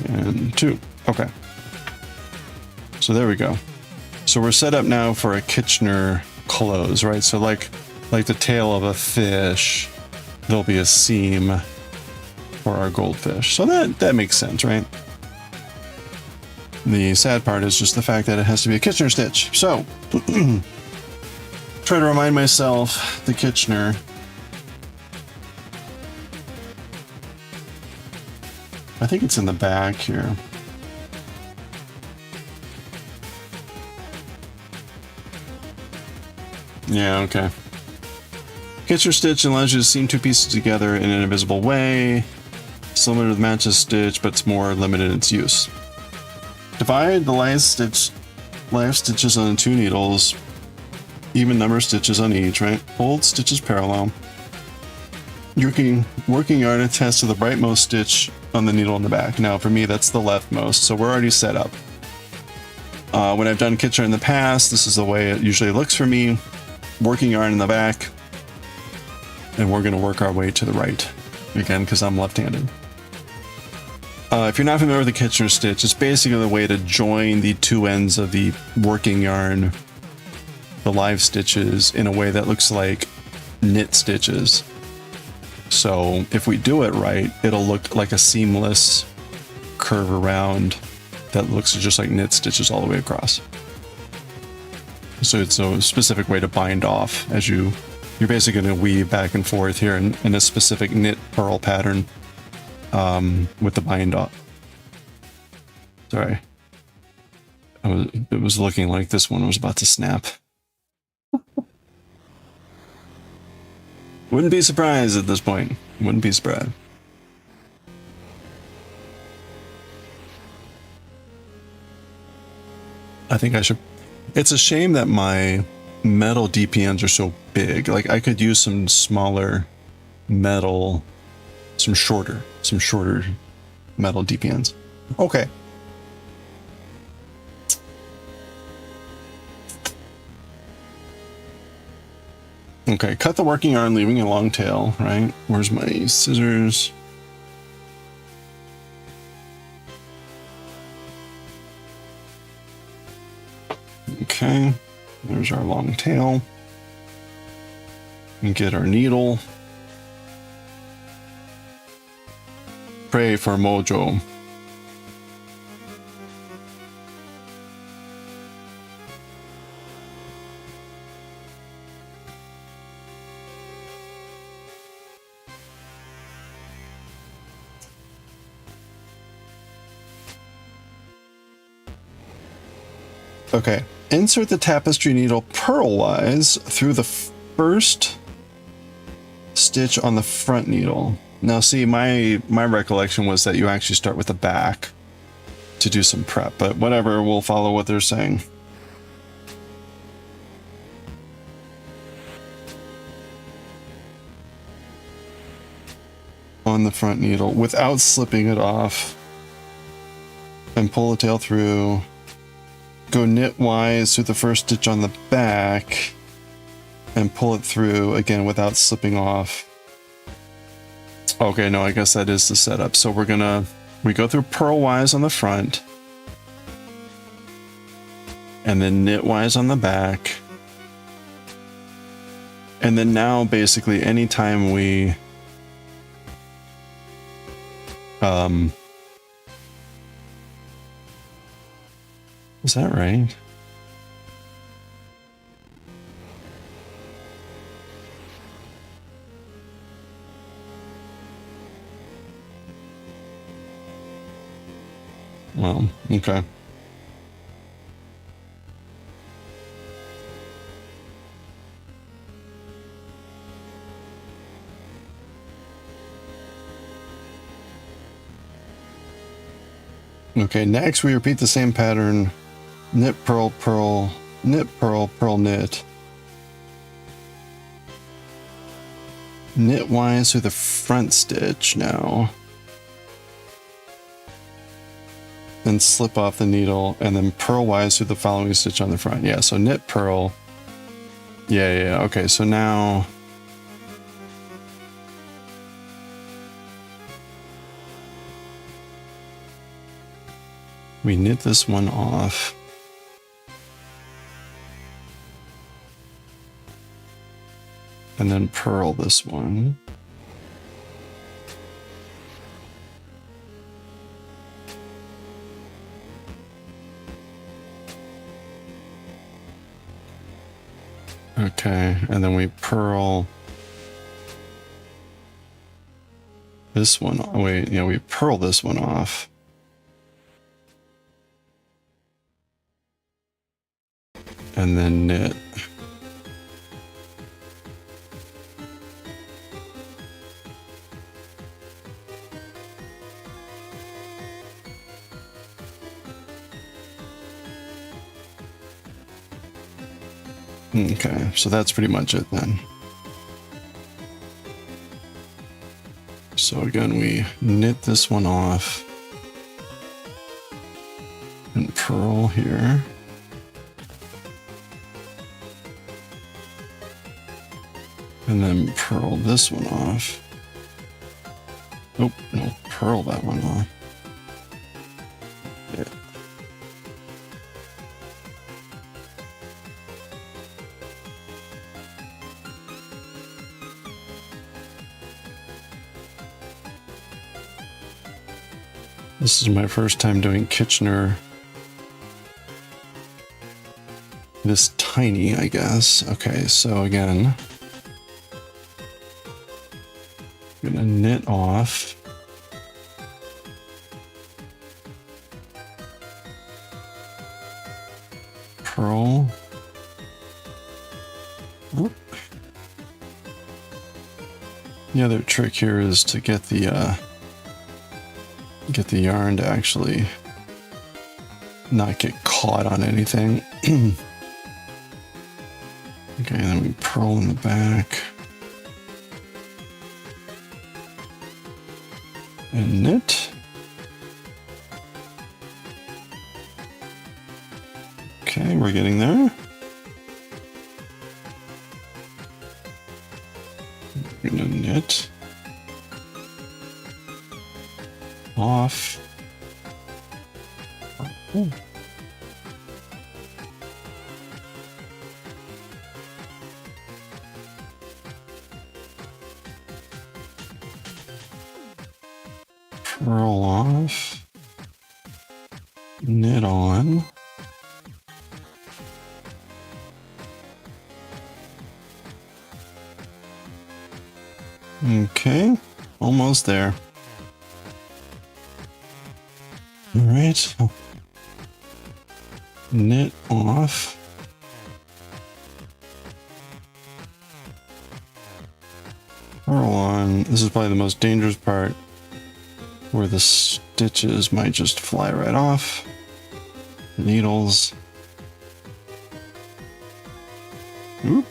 S1: and 2. Okay. So there we go. So we're set up now for a Kitchener close, right? So like the tail of a fish, there'll be a seam for our goldfish. So that makes sense, right? The sad part is just the fact that it has to be a Kitchener stitch. So try to remind myself the Kitchener. I think it's in the back here. Yeah, okay. Kitchener stitch allows you to seam 2 pieces together in an invisible way, similar to the matches stitch, but it's more limited in its use. Divide the last stitches on 2 needles, even number of stitches on each, right? Fold stitches parallel. Working yarn attests to the rightmost stitch on the needle in the back. Now for me, that's the leftmost, so we're already set up. When I've done Kitchener in the past, this is the way it usually looks for me. Working yarn in the back, and we're going to work our way to the right again because I'm left-handed. If you're not familiar with the Kitchener stitch, it's basically the way to join the 2 ends of the working yarn, the live stitches, in a way that looks like knit stitches. So if we do it right, it'll look like a seamless curve around that looks just like knit stitches all the way across. So it's a specific way to bind off as you're basically going to weave back and forth here in a specific knit purl pattern with the bind off. Sorry. It was looking like this one was about to snap. Wouldn't be surprised at this point. Wouldn't be surprised. I think I should... It's a shame that my metal DPNs are so big. Like, I could use some smaller metal, some shorter metal DPNs. Okay. Okay, cut the working yarn, leaving a long tail, right? Where's my scissors? Okay, there's our long tail. And get our needle. Pray for mojo. Okay, insert the tapestry needle purlwise through the first stitch on the front needle. Now see, my recollection was that you actually start with the back to do some prep, but whatever, we'll follow what they're saying. on the front needle without slipping it off. And pull the tail through. Go knitwise through the first stitch on the back. And pull it through again without slipping off. Okay, no, I guess that is the setup. So we go through purlwise on the front. And then knitwise on the back. And then now basically anytime we is that right? Well, okay. Okay, next we repeat the same pattern. Knit, purl, purl, knit, purl, purl, knit. Knitwise through the front stitch now. Then slip off the needle and then purlwise through the following stitch on the front. Yeah, so knit, purl. Yeah. Okay, so now we knit this one off. And then purl this one. Okay, and then we purl this one. Oh, wait, yeah, we purl this one off. And then knit. Okay, so that's pretty much it then. So again, we knit this one off and purl here. And then purl this one off. Oh, no, purl that one off. Yeah. This is my first time doing Kitchener this tiny, I guess. Okay, so again, I'm gonna knit off. Purl. Whoop. The other trick here is to get the yarn to actually not get caught on anything. Okay, then we purl in the back. And knit. Okay, we're getting there. We're gonna knit. Off. Ooh. Purl off. Knit on. Okay, almost there. All right, knit off. Purl on. This is probably the most dangerous part, where the stitches might just fly right off. The needles. Oop.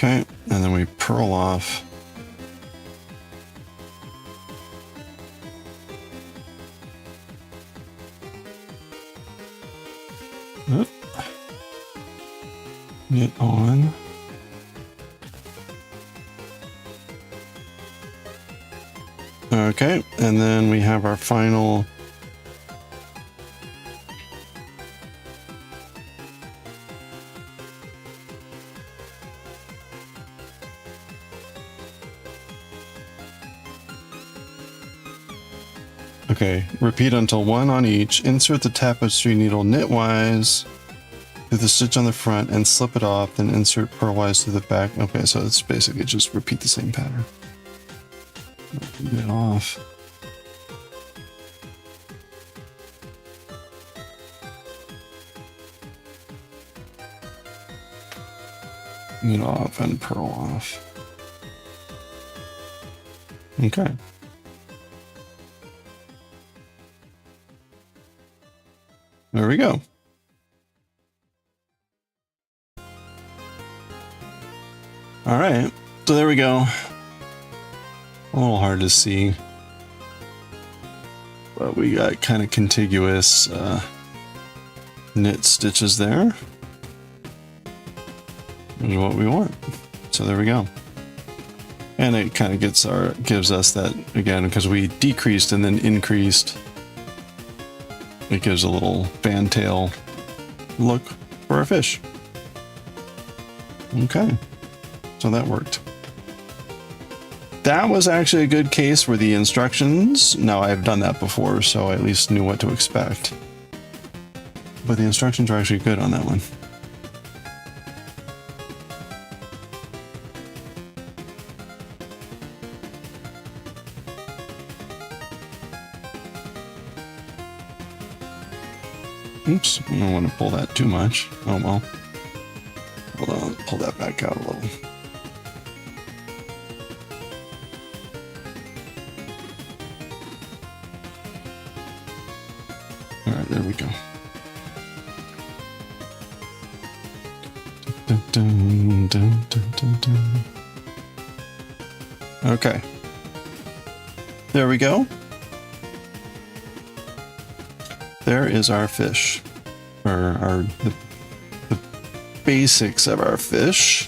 S1: Okay, and then we purl off. Get on. Okay, and then we have our final okay, repeat until one on each. Insert the tapestry needle knitwise through the stitch on the front and slip it off, then insert purlwise through the back. Okay, so it's basically just repeat the same pattern. Get it off. Get off and purl off. Okay. There we go. All right, so there we go. A little hard to see, but we got kind of contiguous knit stitches there. Is what we want. So there we go. And it kind of gives us that again, because we decreased and then increased. It gives a little fantail look for our fish. Okay, so that worked. That was actually a good case for the instructions. Now I've done that before, so I at least knew what to expect. But the instructions are actually good on that one. Oops, I don't want to pull that too much. Oh well. Hold on, pull that back out a little. Alright, there we go. Dun, dun, dun, dun, dun, dun. Okay. There we go. There is our fish, or the basics of our fish.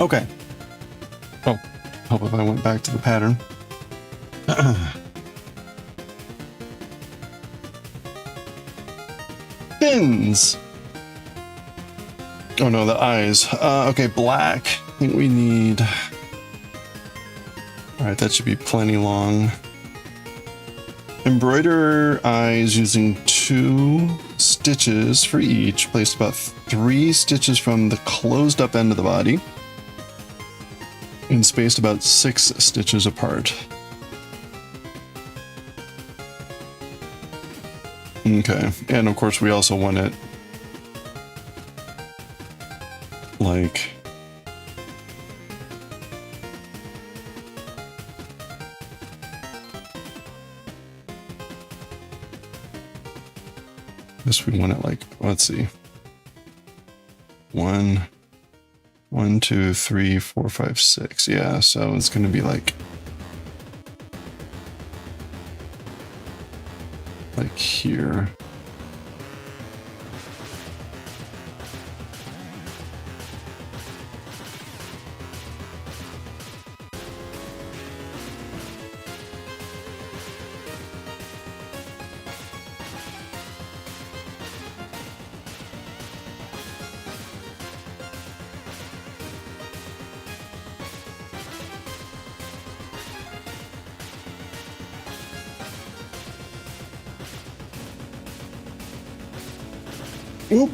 S1: Okay. Oh, hope if I went back to the pattern. Fins. Oh no, the eyes. Okay, black. I think we need. All right, that should be plenty long. Embroider eyes using 2 stitches for each, placed about 3 stitches from the closed up end of the body, and spaced about 6 stitches apart. Okay, and of course we also want it like this. We want it like, let's see, 1, 2, 3, 4, 5, 6. Yeah, so it's going to be like here. Oop.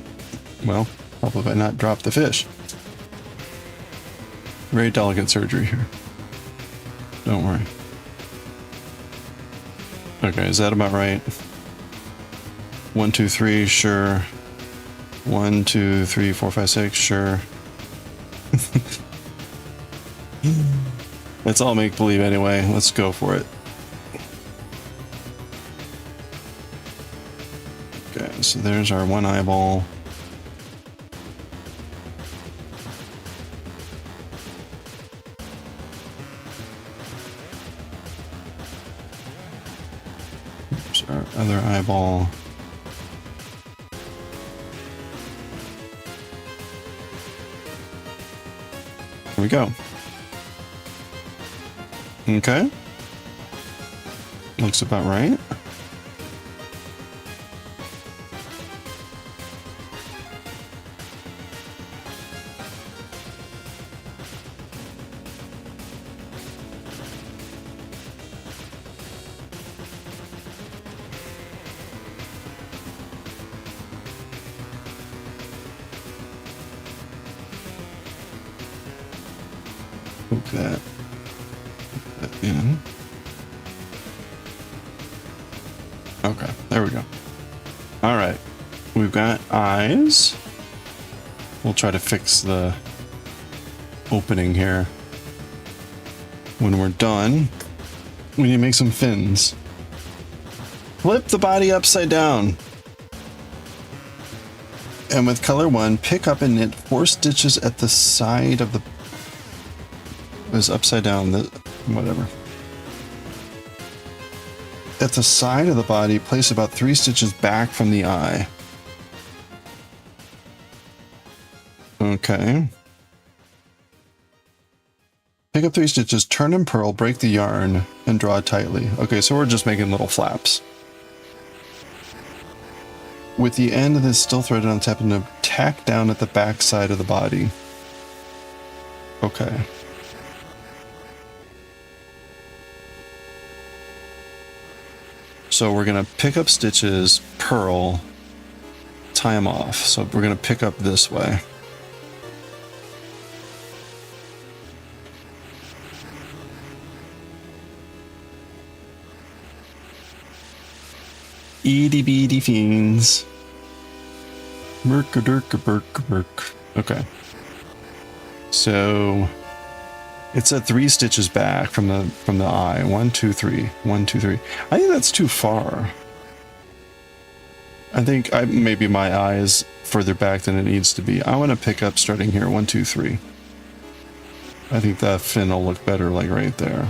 S1: Well, hope if I not drop the fish. Very delicate surgery here. Don't worry. Okay, is that about right? 1, 2, 3, sure. 1, 2, 3, 4, 5, 6, sure. It's all make believe anyway. Let's go for it. Okay, so there's our one eyeball. There's our other eyeball. Here we go. Okay. Looks about right. Hook that in. Okay, there we go. All right, we've got eyes. We'll try to fix the opening here. When we're done, we need to make some fins. Flip the body upside down. And with color 1, pick up and knit 4 stitches at the side of the... is upside down, whatever. At the side of the body, place about 3 stitches back from the eye. Okay. Pick up 3 stitches, turn and purl, break the yarn, and draw tightly. Okay, so we're just making little flaps. With the end of this still threaded on top, and tack down at the back side of the body. Okay. So we're going to pick up stitches, purl, tie them off. So we're going to pick up this way. Edie beady fiends. Merk. Okay. So it's at 3 stitches back from the eye. 1, 2, 3. 1, 2, 3. I think that's too far. I think maybe my eye is further back than it needs to be. I want to pick up starting here. 1, 2, 3. I think that fin will look better like right there.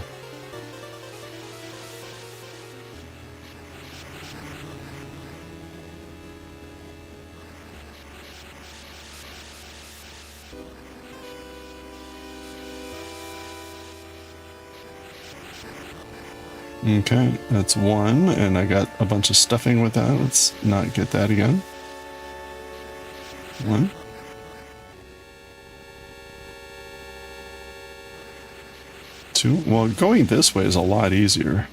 S1: Okay, that's 1, and I got a bunch of stuffing with that. Let's not get that again. 1. Two. Well, going this way is a lot easier.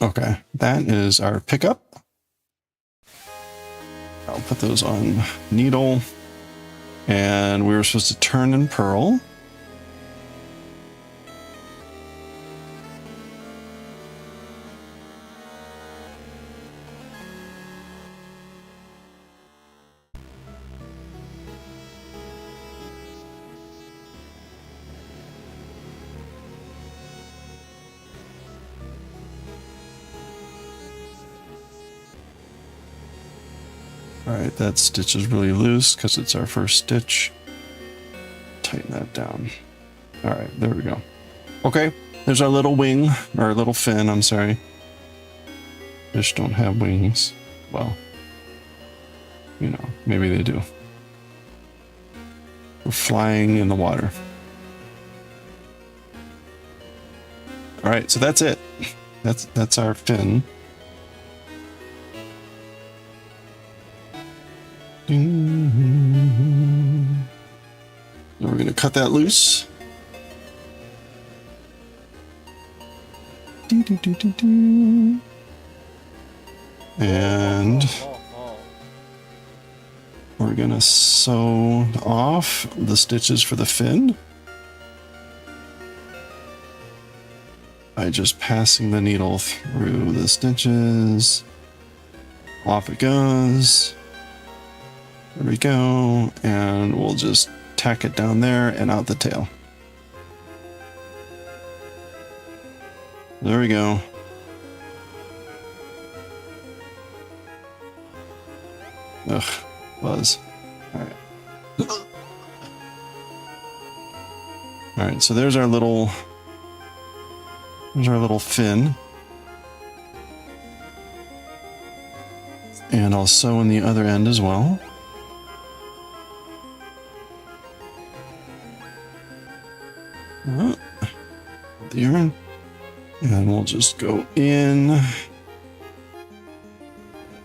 S1: Okay, that is our pickup. I'll put those on needle. And we were supposed to turn and purl. Alright, that stitch is really loose because it's our first stitch. Tighten that down. Alright, there we go. Okay, there's our little wing, or little fin, I'm sorry. Fish don't have wings. Well, you know, maybe they do. We're flying in the water. Alright, so that's it. That's our fin. And we're going to cut that loose. And we're we're gonna sew off the stitches for the fin by just passing the needle through the stitches. Off it goes. There we go, and we'll just tack it down there and out the tail. There we go. Ugh, buzz. Alright. Alright, so there's our little fin. And I'll sew in the other end as well. There. And we'll just go in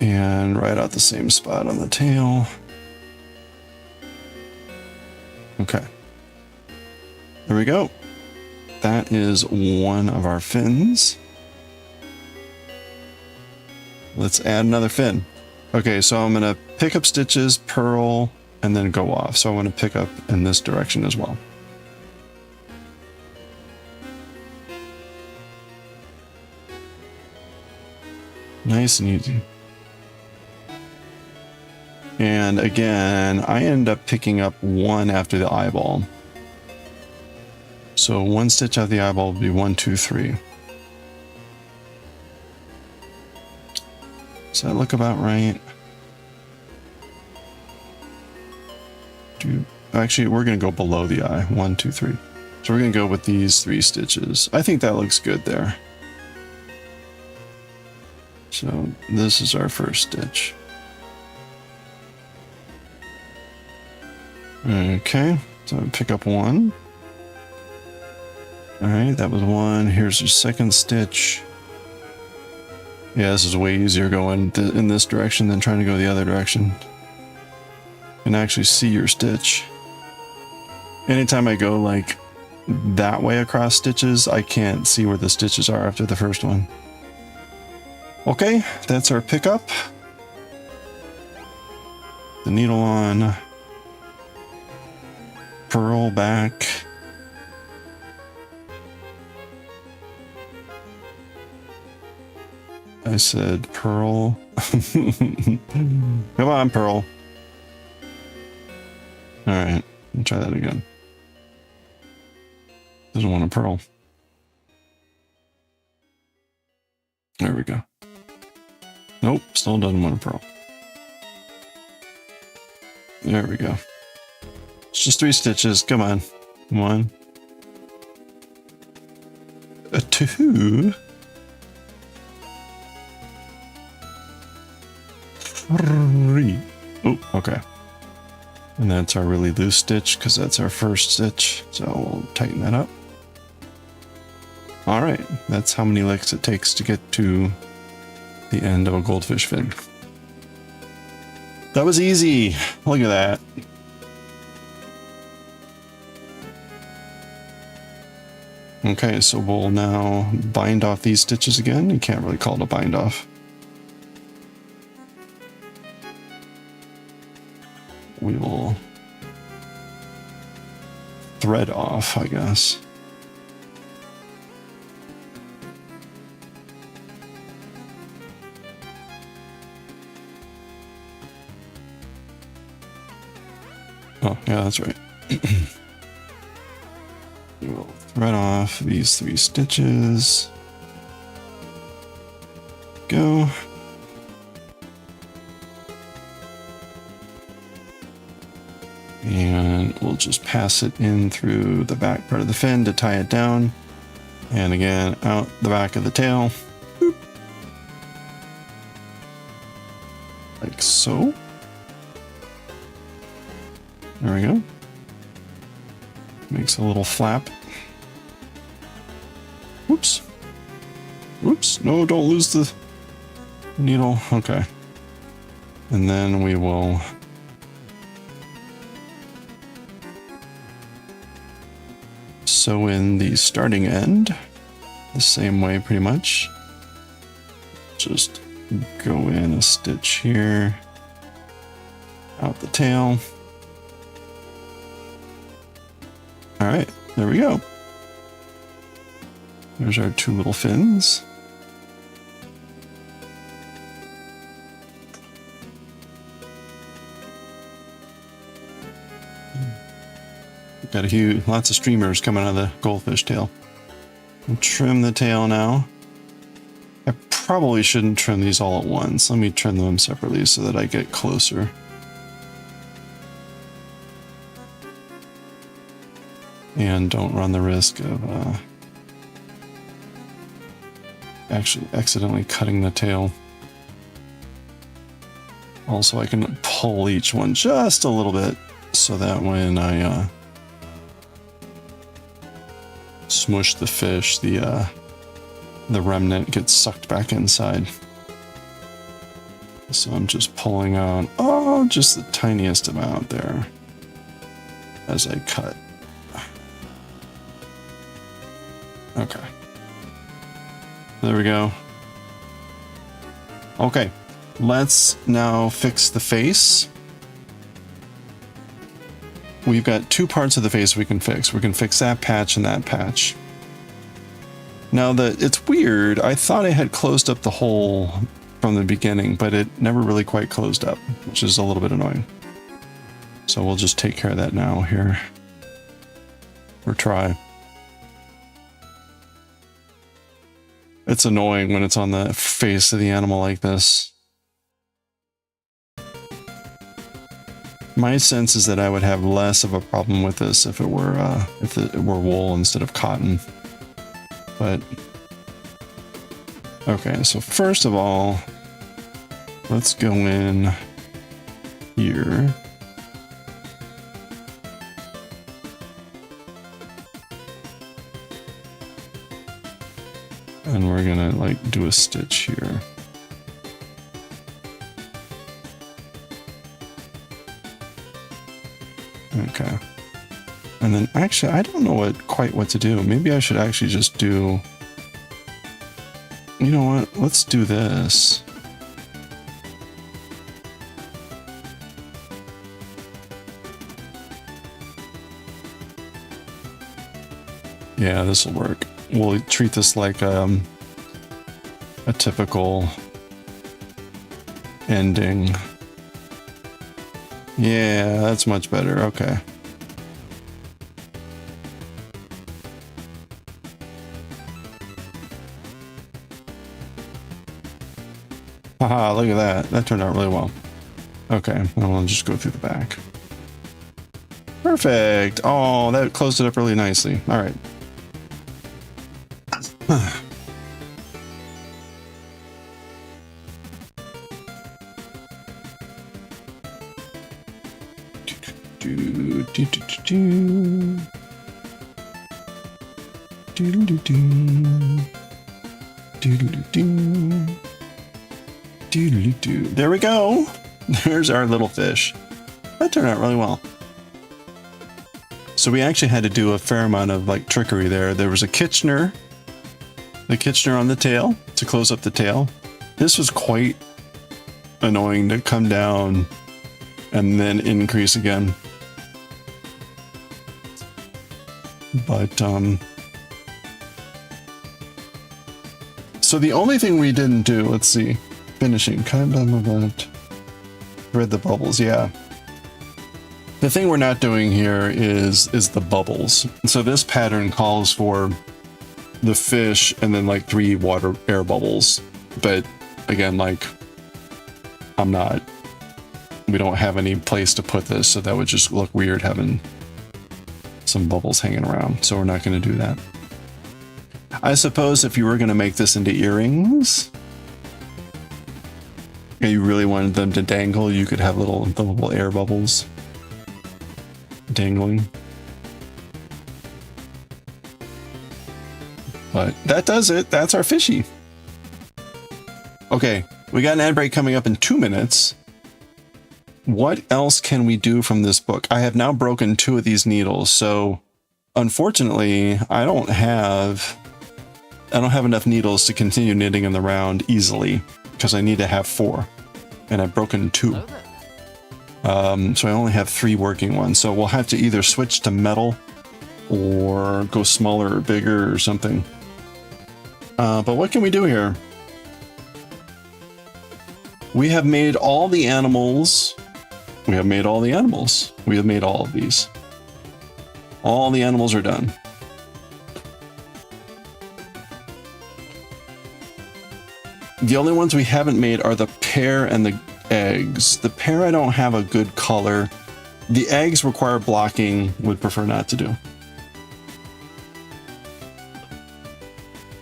S1: and right out the same spot on the tail. Okay. There we go. That is one of our fins. Let's add another fin. Okay, so I'm going to pick up stitches, purl, and then go off. So I want to pick up in this direction as well. Nice and easy. And again, I end up picking up one after the eyeball. So one stitch out the eyeball will be 1, 2, 3. Does that look about right? Actually, we're going to go below the eye. 1, 2, 3. So we're going to go with these 3 stitches. I think that looks good there. So this is our first stitch. Okay, so pick up one. All right, that was one. Here's your second stitch. Yeah, this is way easier going in this direction than trying to go the other direction. You can actually see your stitch. Anytime I go like that way across stitches, I can't see where the stitches are after the first one. Okay, that's our pickup. The needle on. Purl back. I said purl. Come on, purl. Alright, let's try that again. Doesn't want to purl. There we go. Nope, still doesn't want to purl. There we go. It's just 3 stitches. Come on. 1. 2. 3. Oh, okay. And that's our really loose stitch because that's our first stitch. So we'll tighten that up. All right. That's how many licks it takes to get to the end of a goldfish fin. That was easy. Look at that. Okay, so we'll now bind off these stitches again. You can't really call it a bind off. We will thread off, I guess. Oh, yeah, that's right. We will thread off these 3 stitches. Go. And we'll just pass it in through the back part of the fin to tie it down. And again, out the back of the tail. Boop. Like so. There we go. Makes a little flap. Whoops. Whoops. No, don't lose the needle. Okay. And then we will sew in the starting end the same way pretty much. Just go in a stitch here. Out the tail. All right, there we go. There's our two little fins. Got a huge, lots of streamers coming out of the goldfish tail. I'll trim the tail now. I probably shouldn't trim these all at once. Let me trim them separately so that I get closer. And don't run the risk of actually accidentally cutting the tail. Also, I can pull each one just a little bit so that when I smush the fish, the remnant gets sucked back inside. So I'm just pulling out, oh, just the tiniest amount there as I cut. Okay. There we go. Okay, let's now fix the face. We've got two parts of the face we can fix. We can fix that patch and that patch. Now it's weird. I thought I had closed up the hole from the beginning, but it never really quite closed up, which is a little bit annoying. So we'll just take care of that now here. Or try. It's annoying when it's on the face of the animal like this. My sense is that I would have less of a problem with this if it were wool instead of cotton. But okay, so first of all, let's go in here. And we're gonna like do a stitch here. Okay. And then actually, I don't know quite what to do. Maybe I should actually just do, you know what? Let's do this. Yeah, this will work. We'll treat this like a typical ending. Yeah, that's much better. Okay. Haha, look at that. That turned out really well. Okay, well, I'll just go through the back. Perfect. Oh, that closed it up really nicely. All right. There we go. There's our little fish. That turned out really well. So we actually had to do a fair amount of like trickery there. There was a Kitchener, the Kitchener on the tail to close up the tail. This was quite annoying to come down and then increase again. But so the only thing we didn't do, let's see, finishing, kind of event, thread the bubbles, yeah. The thing we're not doing here is the bubbles. So this pattern calls for the fish and then like 3 water air bubbles. But again, like we don't have any place to put this, so that would just look weird having some bubbles hanging around. So we're not going to do that. I suppose if you were going to make this into earrings, and you really wanted them to dangle, you could have little air bubbles dangling. But that does it. That's our fishy. Okay, we got an ad break coming up in 2 minutes. What else can we do from this book? I have now broken 2 of these needles, so unfortunately, I don't have enough needles to continue knitting in the round easily because I need to have 4, and I've broken 2. So I only have 3 working ones. So we'll have to either switch to metal or go smaller or bigger or something. But what can we do here? We have made all the animals. We have made all the animals. We have made all of these. All the animals are done. The only ones we haven't made are the pear and the eggs. The pear I don't have a good color. The eggs require blocking, would prefer not to do.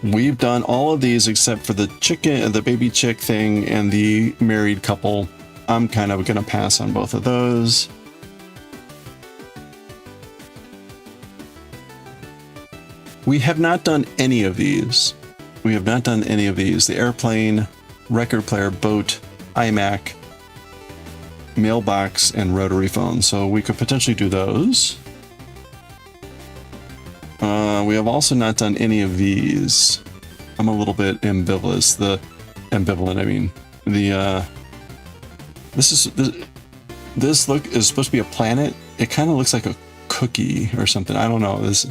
S1: We've done all of these except for the chicken, the baby chick thing, and the married couple. I'm kind of gonna pass on both of those. We have not done any of these. We have not done any of these. The airplane, record player, boat, iMac, mailbox, and rotary phone. So we could potentially do those. We have also not done any of these. I'm a little bit ambivalent. I mean, this look is supposed to be a planet. It kind of looks like a cookie or something. I don't know. This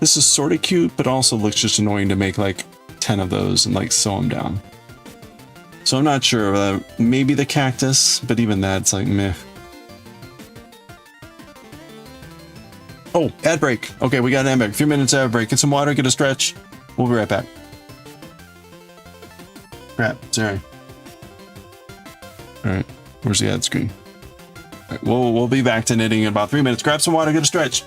S1: is sort of cute, but also looks just annoying to make like 10 of those and like sew them down. So I'm not sure. Maybe the cactus, but even that's like meh. Oh, ad break. Okay, we got an ad break. A few minutes ad break. Get some water, get a stretch. We'll be right back. Crap, sorry. All right, where's the ad screen? All right, we'll be back to knitting in about 3 minutes. Grab some water, get a stretch.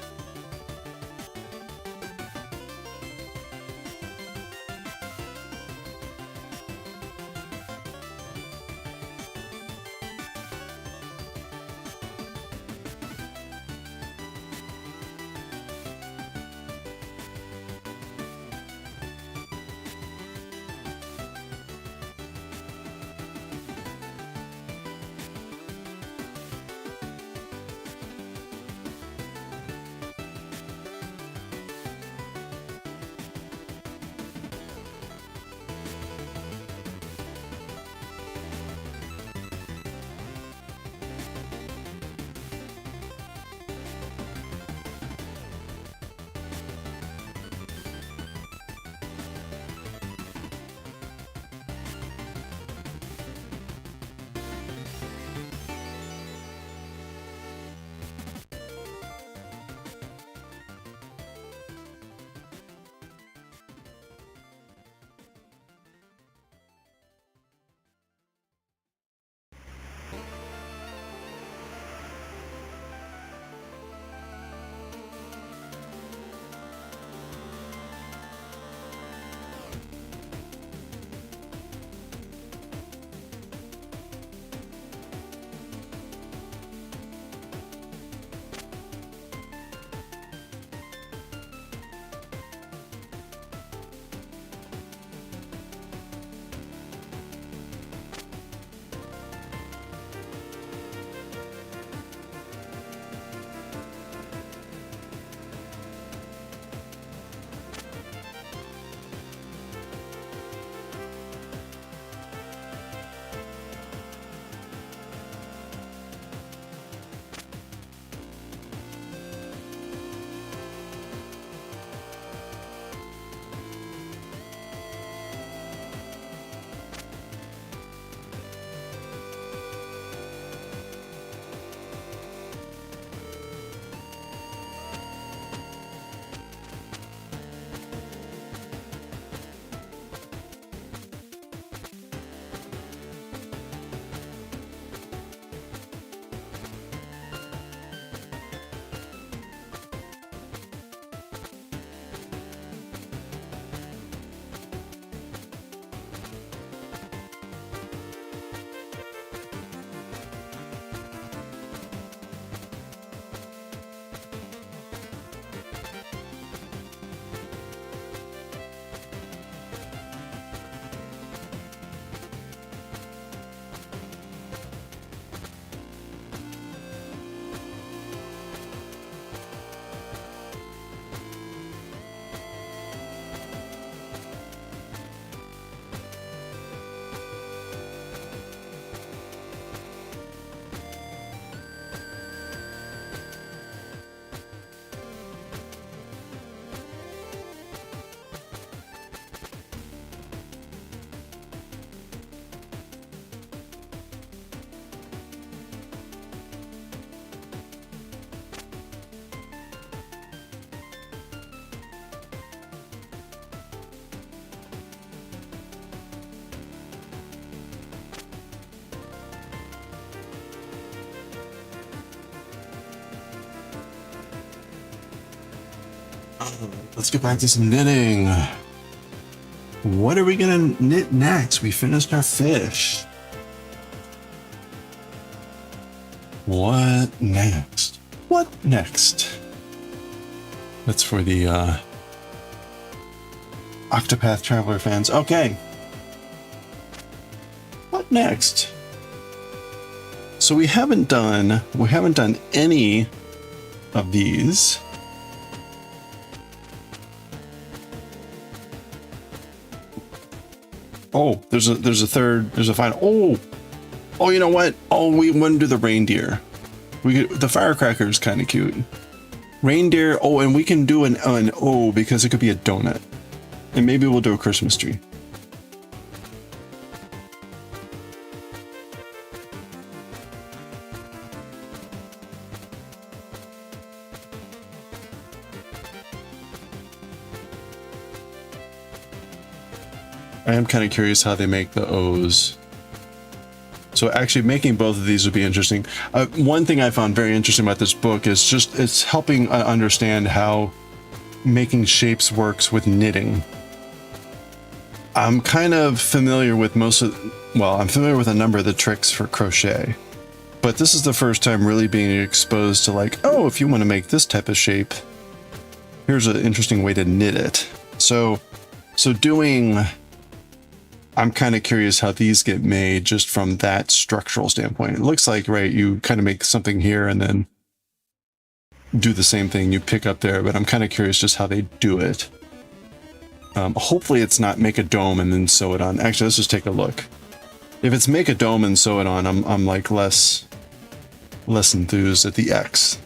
S1: Let's get back to some knitting. What are we gonna knit next? We finished our fish. What next? What next? That's for the Octopath Traveler fans. Okay. What next? So we haven't done any of these. Oh, there's a final. Oh, you know what? Oh, we want to do the reindeer. The firecracker is kind of cute. Reindeer. Oh, and we can do an O because it could be a donut. And maybe we'll do a Christmas tree. I am kind of curious how they make the O's. So actually making both of these would be interesting. One thing I found very interesting about this book is just it's helping understand how making shapes works with knitting. I'm kind of familiar with I'm familiar with a number of the tricks for crochet, but this is the first time really being exposed to like, oh, if you want to make this type of shape, here's an interesting way to knit it. So I'm kind of curious how these get made just from that structural standpoint. It looks like, right, you kind of make something here and then do the same thing you pick up there, but I'm kind of curious just how they do it. Hopefully it's not make a dome and then sew it on. Actually, let's just take a look. If it's make a dome and sew it on, I'm like less enthused at the X.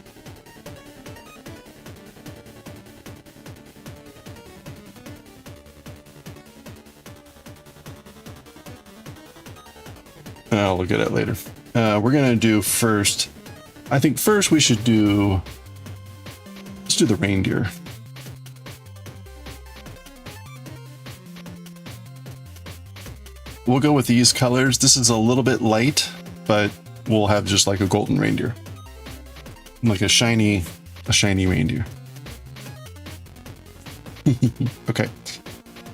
S1: I'll look at it later. We're gonna do first. I think first we should do. Let's do the reindeer. We'll go with these colors. This is a little bit light, but we'll have just like a golden reindeer, like a shiny reindeer. Okay,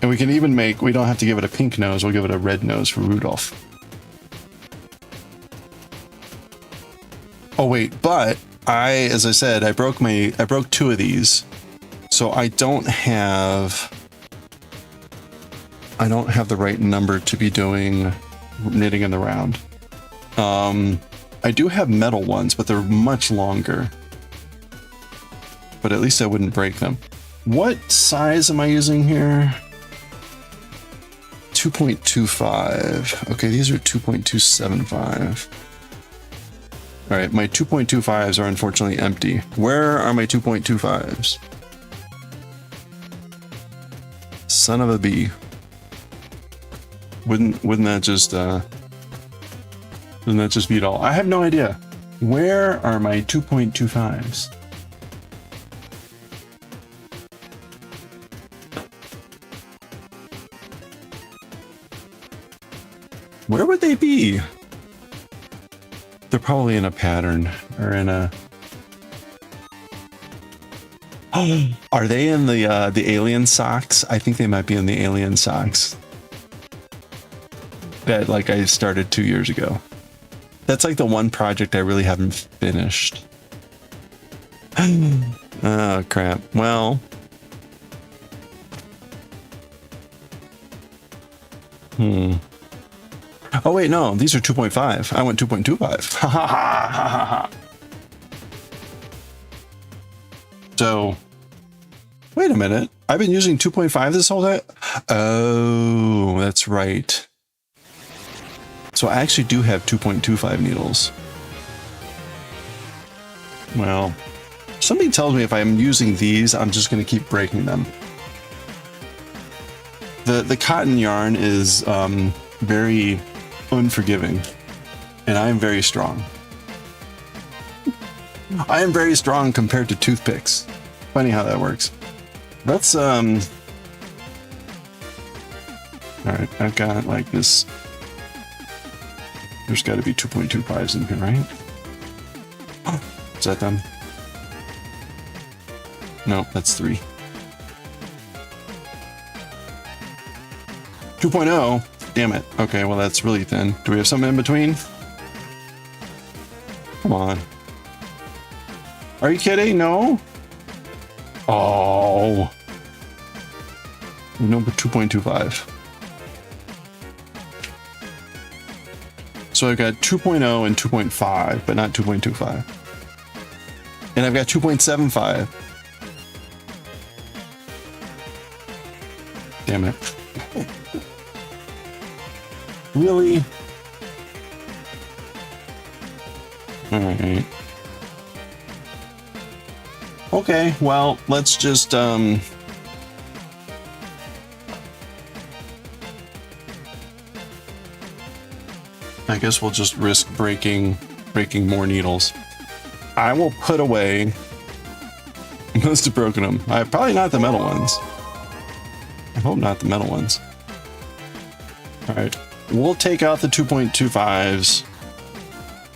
S1: and we can even make. We don't have to give it a pink nose. We'll give it a red nose for Rudolph. Oh wait, but as I said, I broke two of these, so I don't have the right number to be doing knitting in the round. I do have metal ones, but they're much longer. But at least I wouldn't break them. What size am I using here? 2.25. Okay, these are 2.275. All right, my 2.25s are unfortunately empty. Where are my 2.25s? Son of a bee. Wouldn't that just be it all? I have no idea. Where are my 2.25s? Where would they be? They're probably in a pattern or in a. Oh, are they in the alien socks? I think they might be in the alien socks. That like I started 2 years ago. That's like the one project I really haven't finished. Oh crap. Well. Oh wait, no, these are 2.5. I went 2.25. So, wait a minute. I've been using 2.5 this whole time? Oh, that's right. So I actually do have 2.25 needles. Well, something tells me if I'm using these, I'm just going to keep breaking them. The cotton yarn is very unforgiving, and I am very strong. I am very strong compared to toothpicks. Funny how that works. Let's all right, I've got like this. There's got to be 2.25s in here, right? Is that them? No, that's 3. 2.0. Damn it. Okay, well that's really thin. Do we have something in between? Come on. Are you kidding? No? Oh. No, but 2.25. So I've got 2.0 and 2.5, but not 2.25. And I've got 2.75. Damn it. Really? Alright. Okay, well, let's just, I guess we'll just risk breaking more needles. I will put away most have broken them. Probably not the metal ones. I hope not the metal ones. Alright. We'll take out the 2.25s.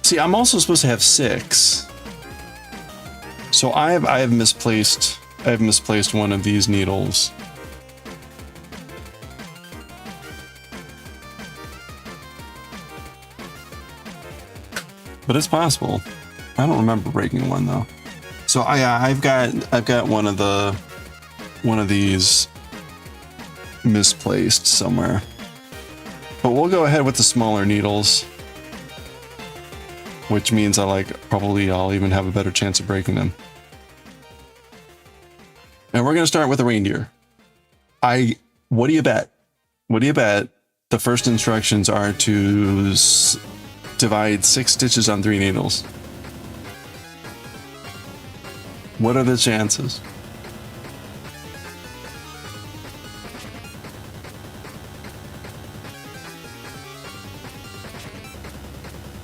S1: See, I'm also supposed to have 6. So I have misplaced one of these needles. But it's possible. I don't remember breaking one though. So I've got one of these misplaced somewhere. But we'll go ahead with the smaller needles, which means I'll even have a better chance of breaking them. And we're gonna start with a reindeer. What do you bet? What do you bet? The first instructions are to divide 6 stitches on 3 needles. What are the chances?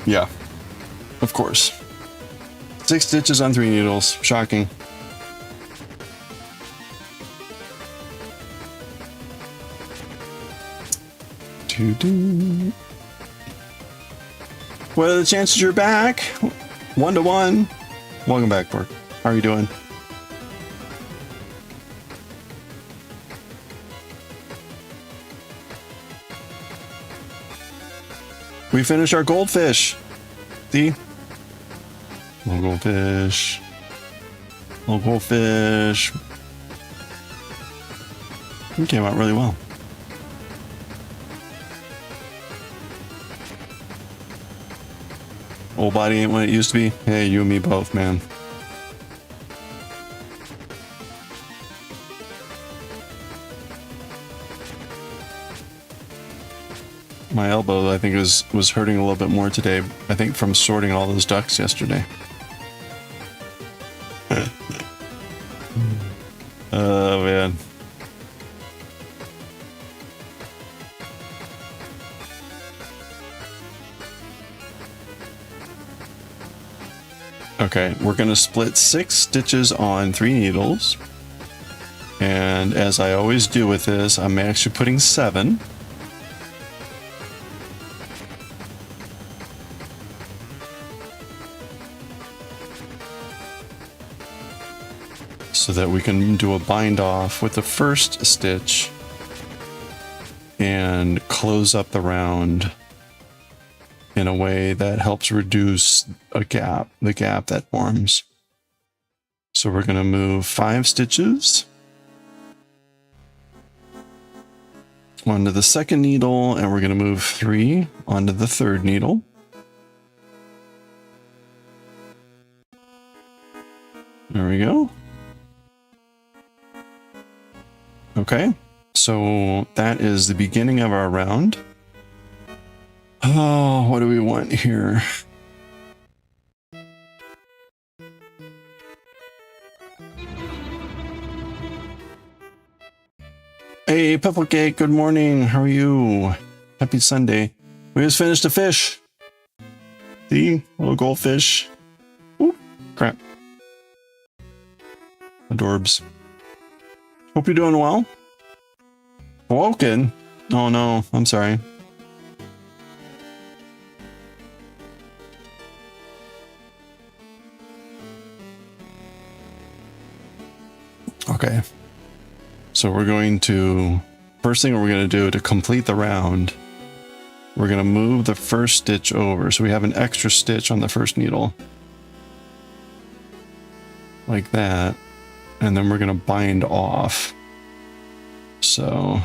S1: Yeah, of course. 6 stitches on 3 needles. Shocking. What are the chances you're back? 1 to 1. Welcome back, Bork. How are you doing? We finished our goldfish. See? Little goldfish. Little goldfish. It came out really well. Old body ain't what it used to be. Hey, you and me both, man. My elbow, I think, was hurting a little bit more today. I think from sorting all those ducks yesterday. Oh, man. Okay, we're going to split 6 stitches on 3 needles. And as I always do with this, I'm actually putting 7. So that we can do a bind off with the first stitch and close up the round in a way that helps reduce the gap that forms. So we're going to move 5 stitches onto the second needle, and we're going to move 3 onto the third needle. There we go. Okay, so that is the beginning of our round. Oh, what do we want here? Hey, Pifflecake, good morning. How are you? Happy Sunday. We just finished a fish. See? Little goldfish. Oop, crap. Adorbs. Hope you're doing well. Woken? Oh no, I'm sorry. Okay. So we're going to first thing we're going to do to complete the round, we're going to move the first stitch over. So we have an extra stitch on the first needle. Like that. And then we're going to bind off. So...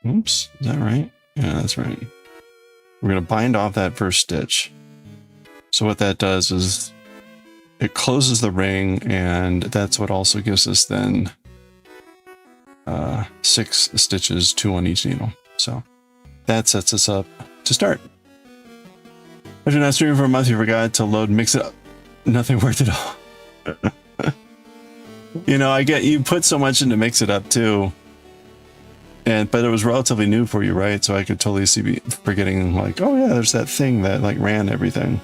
S1: Oops, is that right? Yeah, that's right. We're going to bind off that first stitch. So what that does is it closes the ring, and that's what also gives us then 6 stitches, 2 on each needle. So that sets us up to start. If you're not streaming for a month, you forgot to load Mix It Up. Nothing worked at all. You know, I get you put so much into Mix It Up too. But it was relatively new for you, right? So I could totally see me forgetting, like, oh yeah, there's that thing that like ran everything.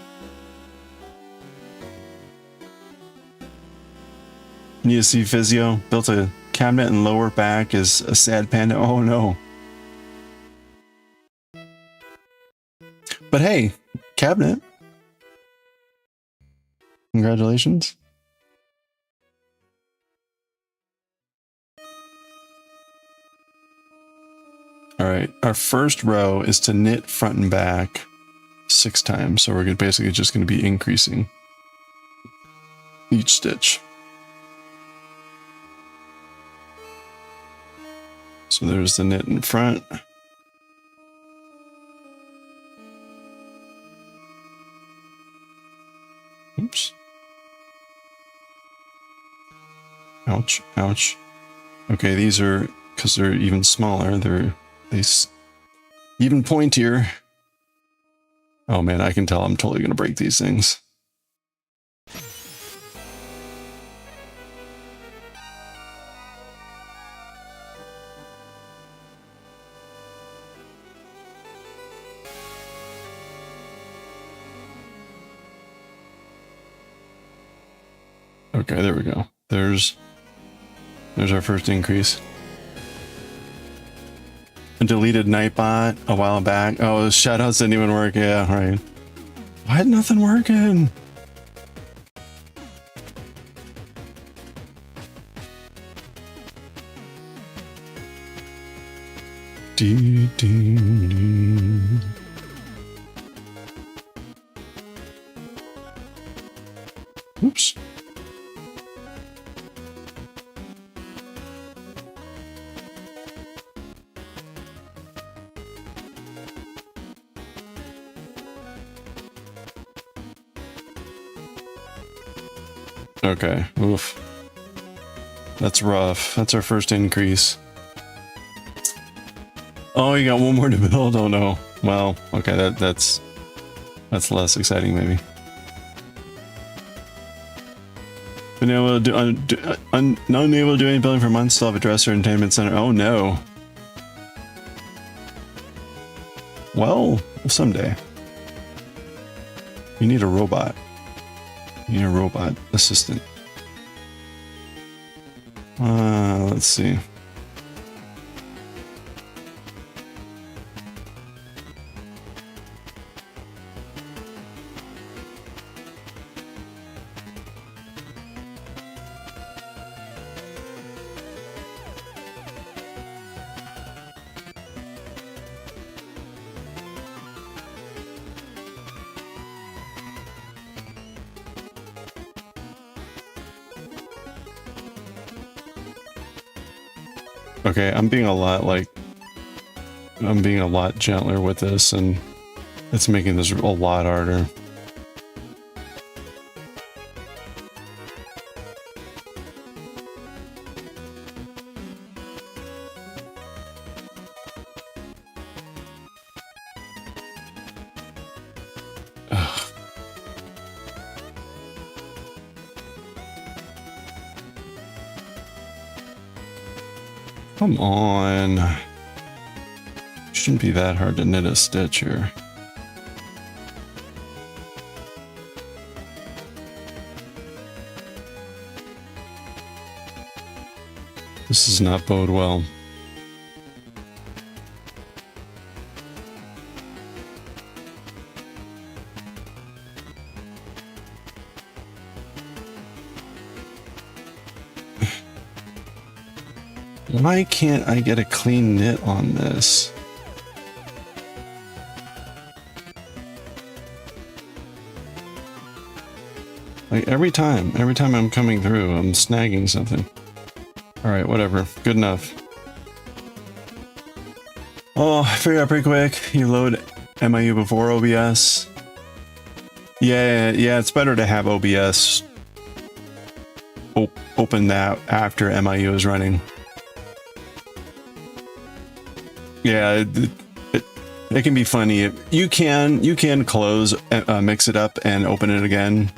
S1: Need to see physio. Built a cabinet and lower back is a sad panda. Oh no. But hey, cabinet. Congratulations. All right, our first row is to knit front and back 6 times. So we're basically just going to be increasing each stitch. So there's the knit in front. Oops. Ouch, ouch. Okay, these are, because they're even smaller, they're even pointier. Oh man, I can tell I'm totally gonna break these things. Okay, there we go. There's our first increase. A deleted Nightbot a while back. Oh, shoutouts didn't even work. Yeah, right. Why had nothing working? Dee, dee, dee. Oops. Okay, oof. That's rough. That's our first increase. Oh, you got one more to build? Oh no. Well, okay, that's less exciting maybe. Been able to do unable to do any building for months, still have a dresser and entertainment center. Oh no. Well, someday. You need a robot. You need a robot assistant. Let's see. Okay, I'm being a lot gentler with this, and it's making this a lot harder. Come on. Shouldn't be that hard to knit a stitch here. This does not bode well. Why can't I get a clean knit on this? Like every time I'm coming through, I'm snagging something. Alright, whatever. Good enough. Oh, I figured out pretty quick. You load MIU before OBS. Yeah, it's better to have OBS open that after MIU is running. Yeah, it can be funny. You can close, mix it up and open it again.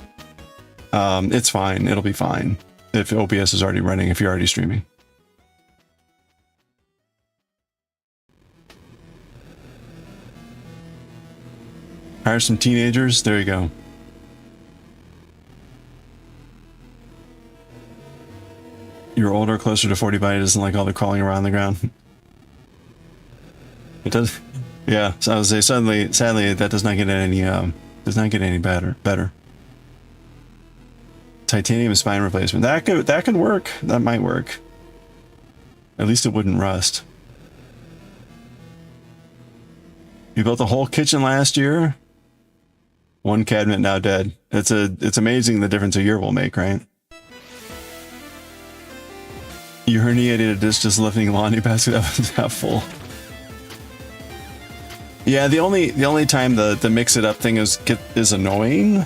S1: It's fine. It'll be fine if OBS is already running, if you're already streaming. Hire some teenagers. There you go. You're older, closer to 40 body, doesn't like all the crawling around the ground. It does. Yeah, so I would say sadly that does not get any better. Titanium spine replacement. That could work. That might work. At least it wouldn't rust. You built the whole kitchen last year? One cabinet now dead. It's amazing the difference a year will make, right? You herniated a disc just lifting laundry basket up and half full. Yeah, the only time the mix it up thing is annoying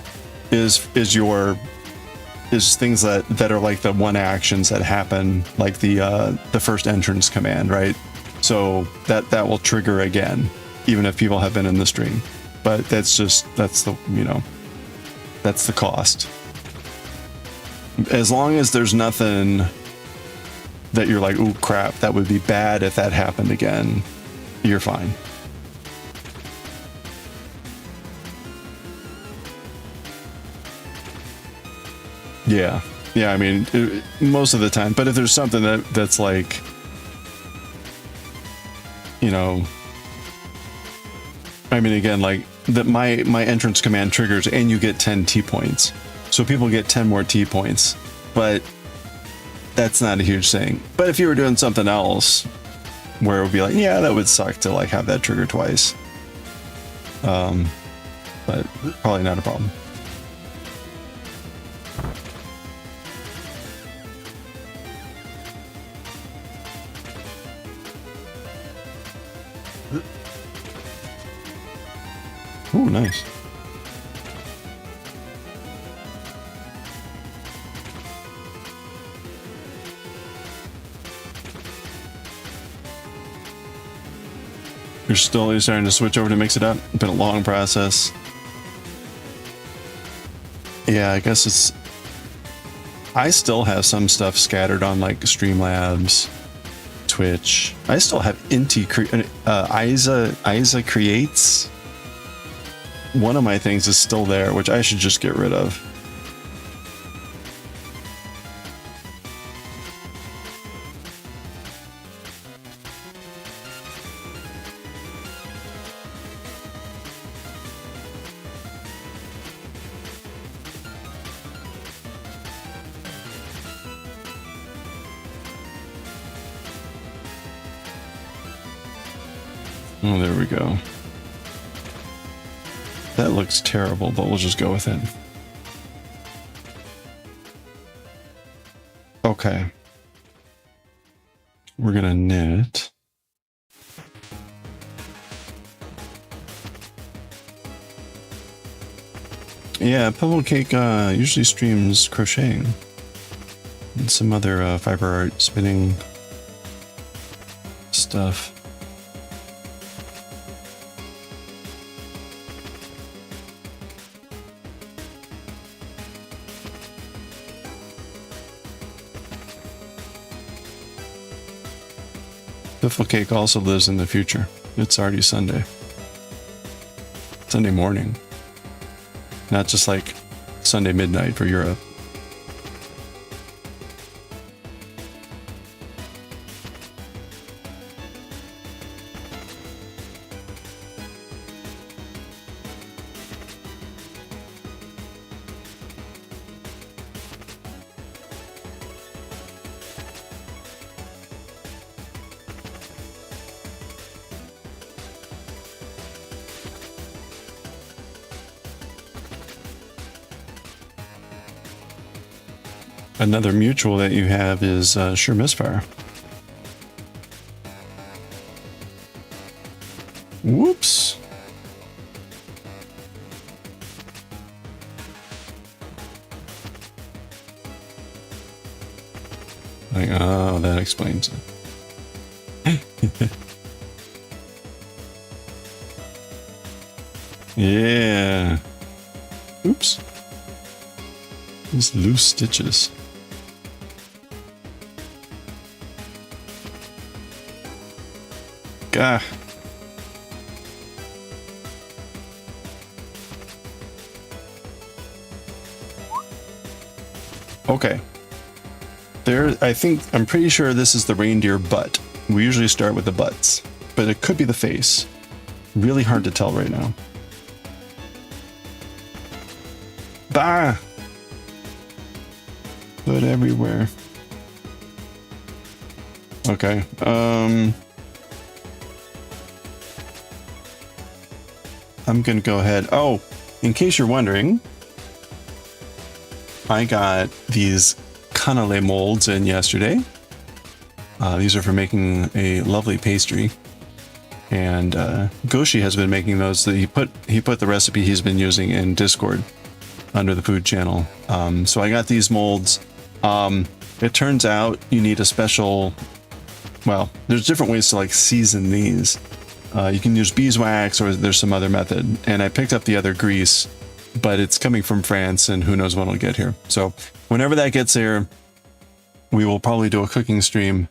S1: is things that are like the one actions that happen, like the first entrance command, right? So that will trigger again, even if people have been in the stream. But that's the cost. As long as there's nothing that you're like, ooh crap, that would be bad if that happened again, you're fine. Yeah, I mean, most of the time. But if there's something that's like, you know, I mean, again, like that my entrance command triggers and you get 10 T points, so people get 10 more T points, but that's not a huge thing. But if you were doing something else where it would be like, yeah, that would suck to like have that trigger twice, but probably not a problem. Ooh, nice. You're starting to switch over to mix it up? It's been a long process. Yeah, I guess I still have some stuff scattered on like Streamlabs, Twitch. I still have Isa Creates. One of my things is still there, which I should just get rid of. Oh, there we go. That looks terrible, but we'll just go with it. Okay. We're gonna knit. Yeah, Pebble Cake usually streams crocheting and some other fiber art spinning stuff. Piffle Cake also lives in the future. It's already Sunday. Sunday morning. Not just like Sunday midnight for Europe. Another mutual that you have is sure misfire. Whoops. Like, oh, that explains it. Yeah. Oops. These loose stitches. Gah. Okay. There, I'm pretty sure this is the reindeer butt. We usually start with the butts, but it could be the face. Really hard to tell right now. Bah! Blood everywhere. Okay, I'm gonna go ahead. Oh, in case you're wondering, I got these canale molds in yesterday. These are for making a lovely pastry. And Goshi has been making those. He put the recipe he's been using in Discord under the food channel. So I got these molds. It turns out you need a special, well, there's different ways to like season these. You can use beeswax or there's some other method. And I picked up the other grease, but it's coming from France and who knows when it'll get here. So whenever that gets here, we will probably do a cooking stream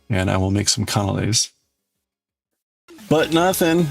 S1: and I will make some canapés. But nothing.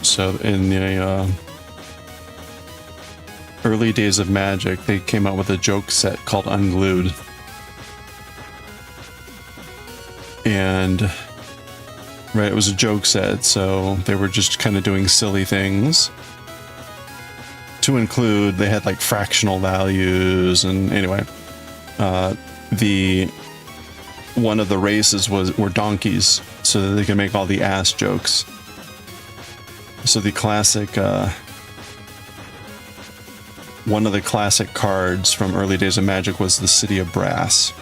S1: So in the early days of Magic, they came out with a joke set called Unglued. And, right, it was a joke set, so they were just kind of doing silly things. To include, they had like fractional values, and anyway, one of the races were donkeys, so that they could make all the ass jokes. So the classic, one of the classic cards from early days of Magic was the City of Brass.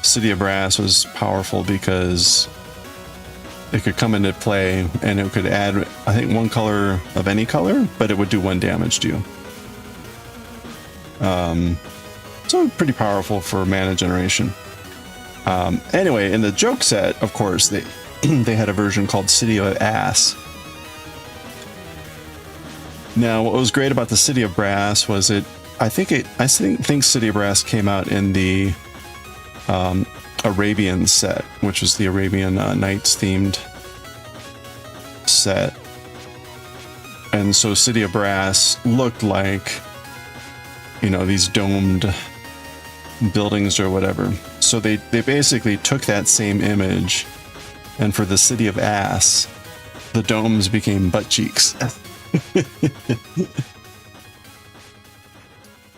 S1: City of Brass was powerful because it could come into play and it could add, I think, one color of any color, but it would do 1 damage to you. So pretty powerful for mana generation. Anyway, in the joke set, of course, they had a version called City of Ass. Now, what was great about the City of Brass was I think City of Brass came out in the Arabian set, which was the Arabian Nights themed set. And so City of Brass looked like, you know, these domed buildings or whatever. So they basically took that same image, and for the City of Ass, the domes became butt cheeks.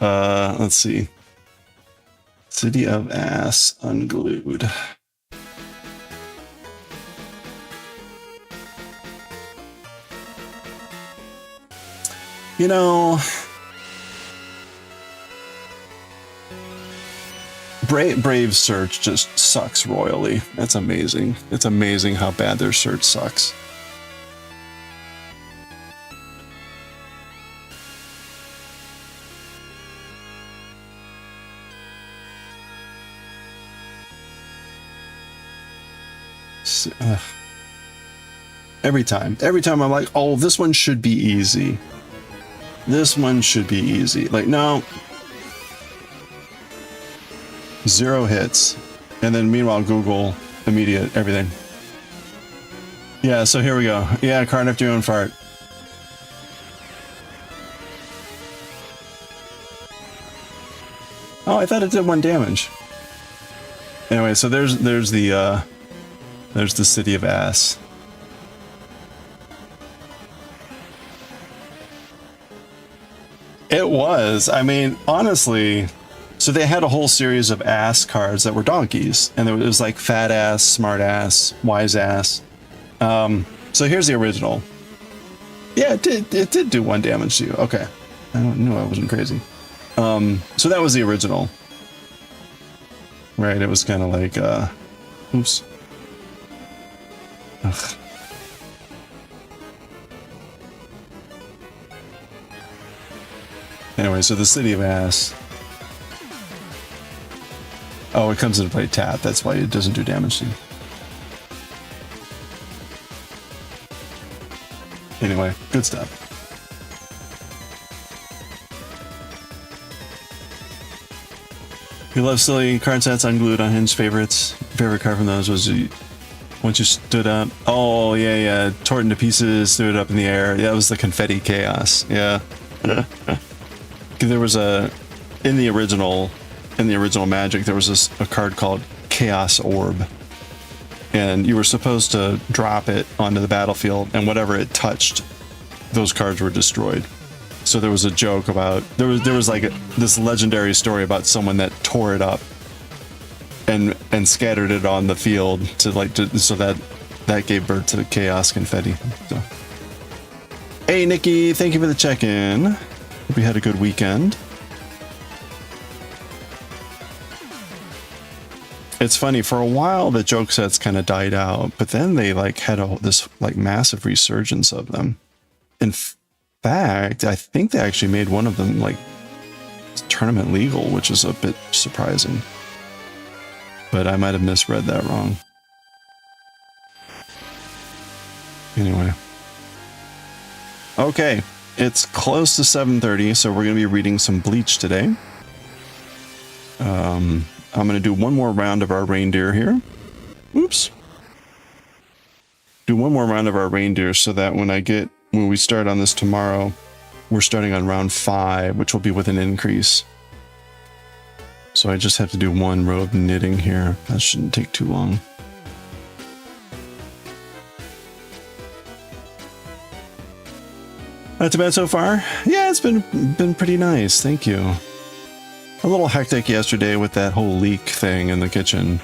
S1: Let's see. City of Ass Unglued. You know, Brave search just sucks royally. That's amazing. It's amazing how bad their search sucks. Every time I'm like, oh, this one should be easy. This one should be easy. Like, no. 0 hits. And then meanwhile, Google immediate everything. Yeah, so here we go. Yeah, card after your own fart. Oh, I thought it did 1 damage. Anyway, so there's the city of Ass. It was. I mean, honestly, so they had a whole series of ass cards that were donkeys, and there was like fat ass, smart ass, wise ass. So here's the original. Yeah, it did do 1 damage to you. Okay, I knew I wasn't crazy. So that was the original, right? It was kind of like, oops. Ugh. Anyway, so the city of Ass. Oh, it comes into play tap. That's why it doesn't do damage to you. Anyway, good stuff. You love silly card sets unglued on Hinge favorites. Favorite card from those was once you stood up. Oh, yeah. Tore it into pieces, threw it up in the air. Yeah, that was the confetti chaos. Yeah. There was in the original Magic, there was a card called Chaos Orb, and you were supposed to drop it onto the battlefield, and whatever it touched, those cards were destroyed. So there was a joke about there was like this legendary story about someone that tore it up and scattered it on the field so that gave birth to the Chaos Confetti. So. Hey Nikki, thank you for the check-in. Hope you had a good weekend. It's funny, for a while the joke sets kind of died out, but then they like had this like massive resurgence of them. In fact, I think they actually made one of them like tournament legal, which is a bit surprising. But I might have misread that wrong. Anyway. Okay. It's close to 7:30, so we're going to be reading some Bleach today. I'm going to do one more round of our reindeer here. Oops. Do one more round of our reindeer so that when we start on this tomorrow, we're starting on round 5, which will be with an increase. So I just have to do 1 row of knitting here. That shouldn't take too long. Not too bad so far. Yeah, it's been pretty nice. Thank you. A little hectic yesterday with that whole leak thing in the kitchen,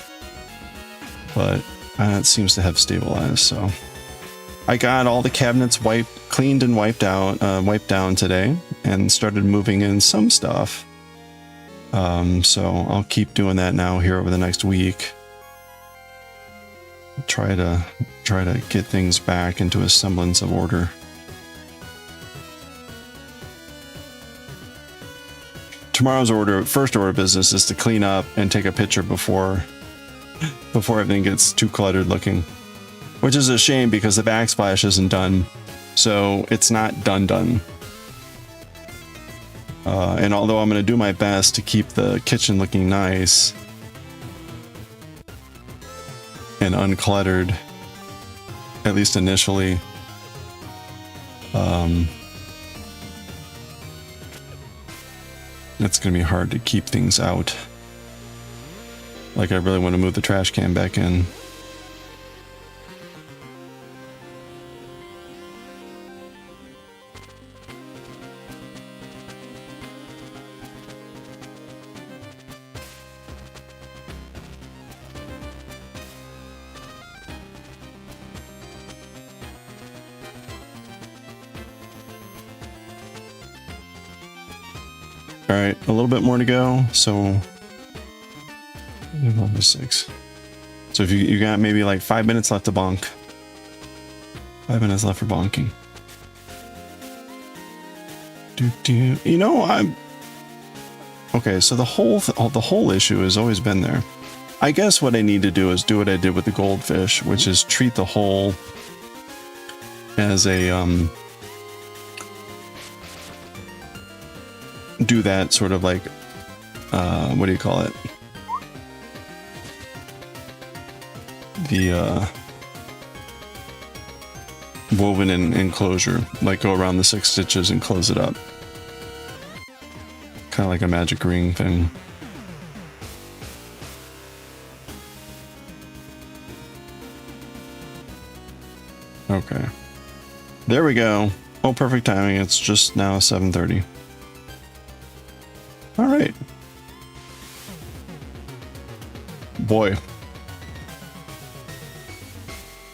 S1: but it seems to have stabilized. So I got all the cabinets cleaned and wiped down today, and started moving in some stuff. So I'll keep doing that now here over the next week. Try to get things back into a semblance of order. Tomorrow's first order of business is to clean up and take a picture before everything gets too cluttered looking, which is a shame because the backsplash isn't done, so it's not done. And although I'm going to do my best to keep the kitchen looking nice and uncluttered, at least initially, it's going to be hard to keep things out. Like, I really want to move the trash can back in. All right, a little bit more to go. So, 6. So if you got maybe like 5 minutes left to bonk. 5 minutes left for bonking. You know, I'm okay. So the whole issue has always been there. I guess what I need to do is do what I did with the goldfish, which is treat the hole as a do that sort of like what do you call it? woven in enclosure, like go around the 6 stitches and close it up. Kind of like a magic ring thing. Okay. There we go. Oh, perfect timing. It's just now 7:30. All right. Boy.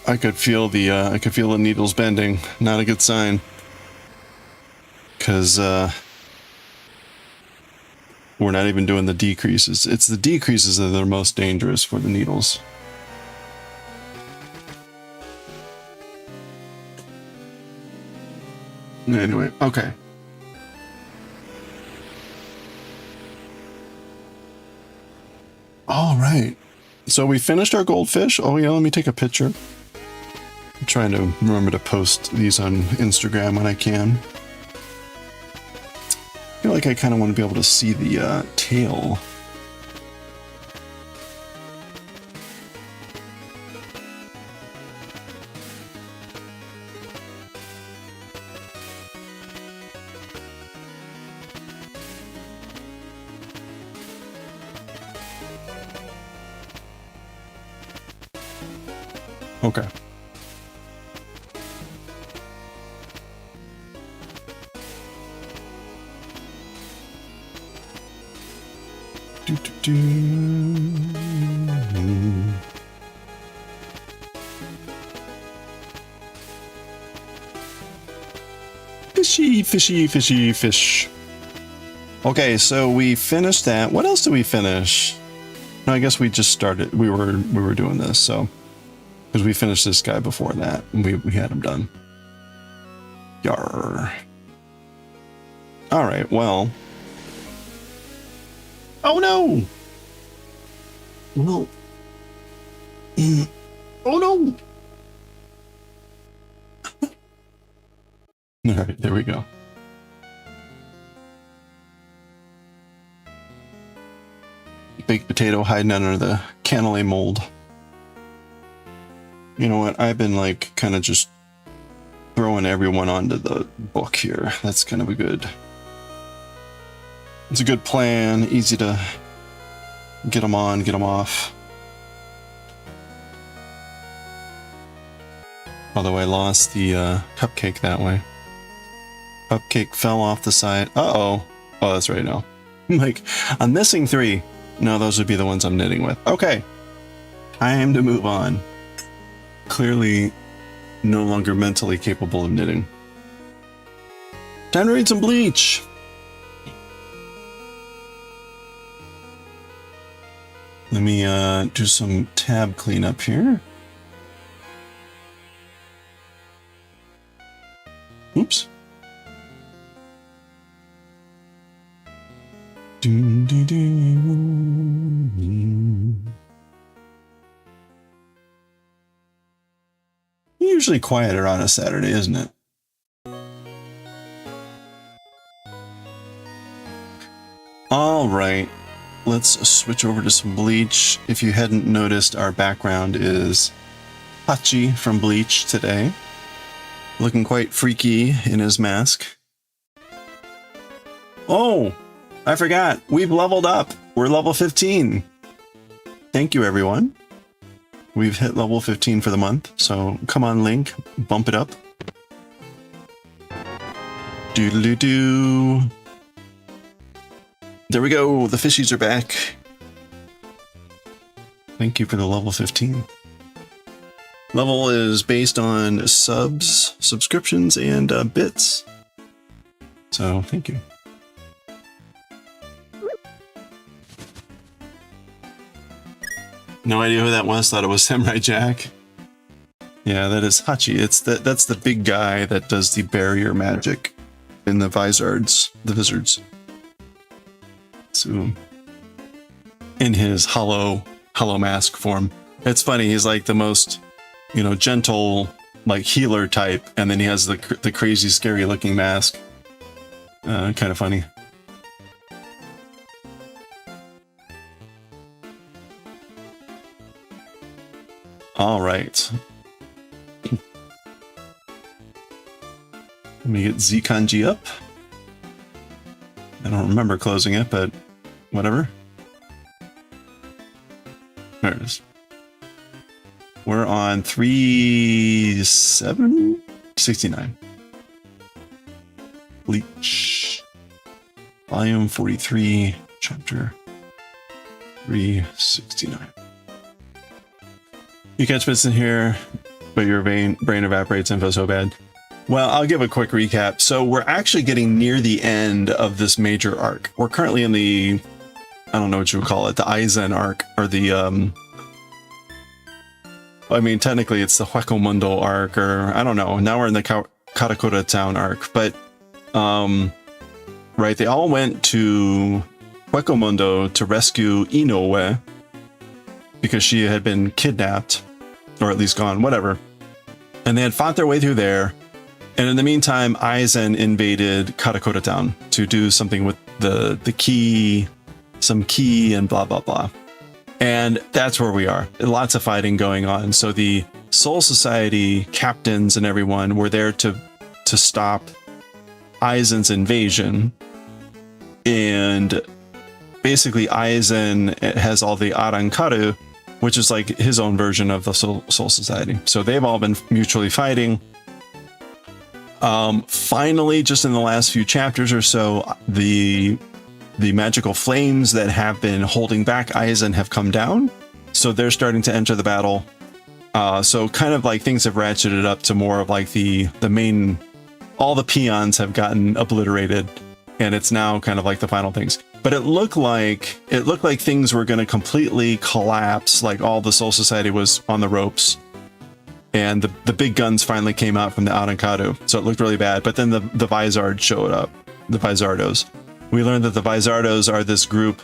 S1: I could feel the needles bending. Not a good sign. Cuz we're not even doing the decreases. It's the decreases that are most dangerous for the needles. Anyway, okay. All right. So we finished our goldfish. Oh yeah, let me take a picture. I'm trying to remember to post these on Instagram when I can. I feel like I kind of want to be able to see the tail. Okay. Fishy, fishy, fishy, fish. Okay, so we finished that. What else did we finish? No, I guess we just started. We were doing this, so because we finished this guy before that, and we had him done. Yarr. All right. Well. Oh no. Well. Oh no. All right. There we go. Baked potato hiding under the cannoli mold. You know what? I've been like kind of just throwing everyone onto the book here. That's kind of it's a good plan. Easy to get them on, get them off. Although I lost the cupcake that way. Cupcake fell off the side. Uh-oh. Oh, that's right now. I'm like, I'm missing 3. No, those would be the ones I'm knitting with. Okay. Time to move on. Clearly no longer mentally capable of knitting. Time to read some Bleach. Let me do some tab cleanup here. Oops. Usually quieter on a Saturday, isn't it? All right, let's switch over to some Bleach. If you hadn't noticed, our background is Hachi from Bleach today. Looking quite freaky in his mask. Oh, I forgot. We've leveled up. We're level 15. Thank you, everyone. We've hit level 15 for the month. So come on, Link. Bump it up. Doodle-doo-doo. There we go. The fishies are back. Thank you for the level 15. Level is based on subs, subscriptions, and bits. So thank you. No idea who that was. Thought it was Samurai Jack. Yeah, that is Hachi. That's the big guy that does the barrier magic in the Vizards, the Vizards. So in his hollow mask form. It's funny. He's like the most, you know, gentle, like healer type, and then he has the crazy, scary looking mask. Kind of funny. All right. Let me get Z kanji up. I don't remember closing it, but whatever. There it is. We're on 3/7/69. Bleach. Volume 43, chapter 369. You catch bits in here, but your brain evaporates info so bad. Well, I'll give a quick recap. So we're actually getting near the end of this major arc. We're currently in the, I don't know what you would call it, the Aizen arc, or the, I mean, technically it's the Hueco arc, or I don't know. Now we're in the Karakura town arc, but, right, they all went to Hueco to rescue Inoue because she had been kidnapped, or at least gone, whatever. And they had fought their way through there. And in the meantime, Aizen invaded Karakura town to do something with the key, some key and blah, blah, blah. And that's where we are. Lots of fighting going on. So the Soul Society captains and everyone were there to stop Aizen's invasion. And basically Aizen has all the Arankaru, which is like his own version of the Soul Society. So they've all been mutually fighting. Finally, just in the last few chapters or so, the magical flames that have been holding back Aizen have come down. So they're starting to enter the battle. So kind of like things have ratcheted up to more of like the main, all the peons have gotten obliterated, and it's now kind of like the final things. But it looked like things were going to completely collapse, like all the Soul Society was on the ropes. And the big guns finally came out from the Arankaru, so it looked really bad. But then the Vizards showed up, the Vizardos. We learned that the Vizardos are this group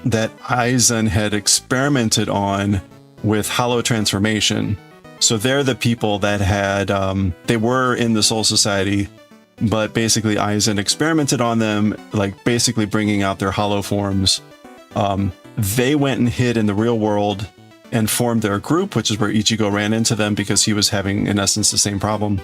S1: that Aizen had experimented on with hollow transformation. So they're the people that had, they were in the Soul Society, but basically Aizen experimented on them, like basically bringing out their hollow forms. They went and hid in the real world and formed their group, which is where Ichigo ran into them because he was having, in essence, the same problem.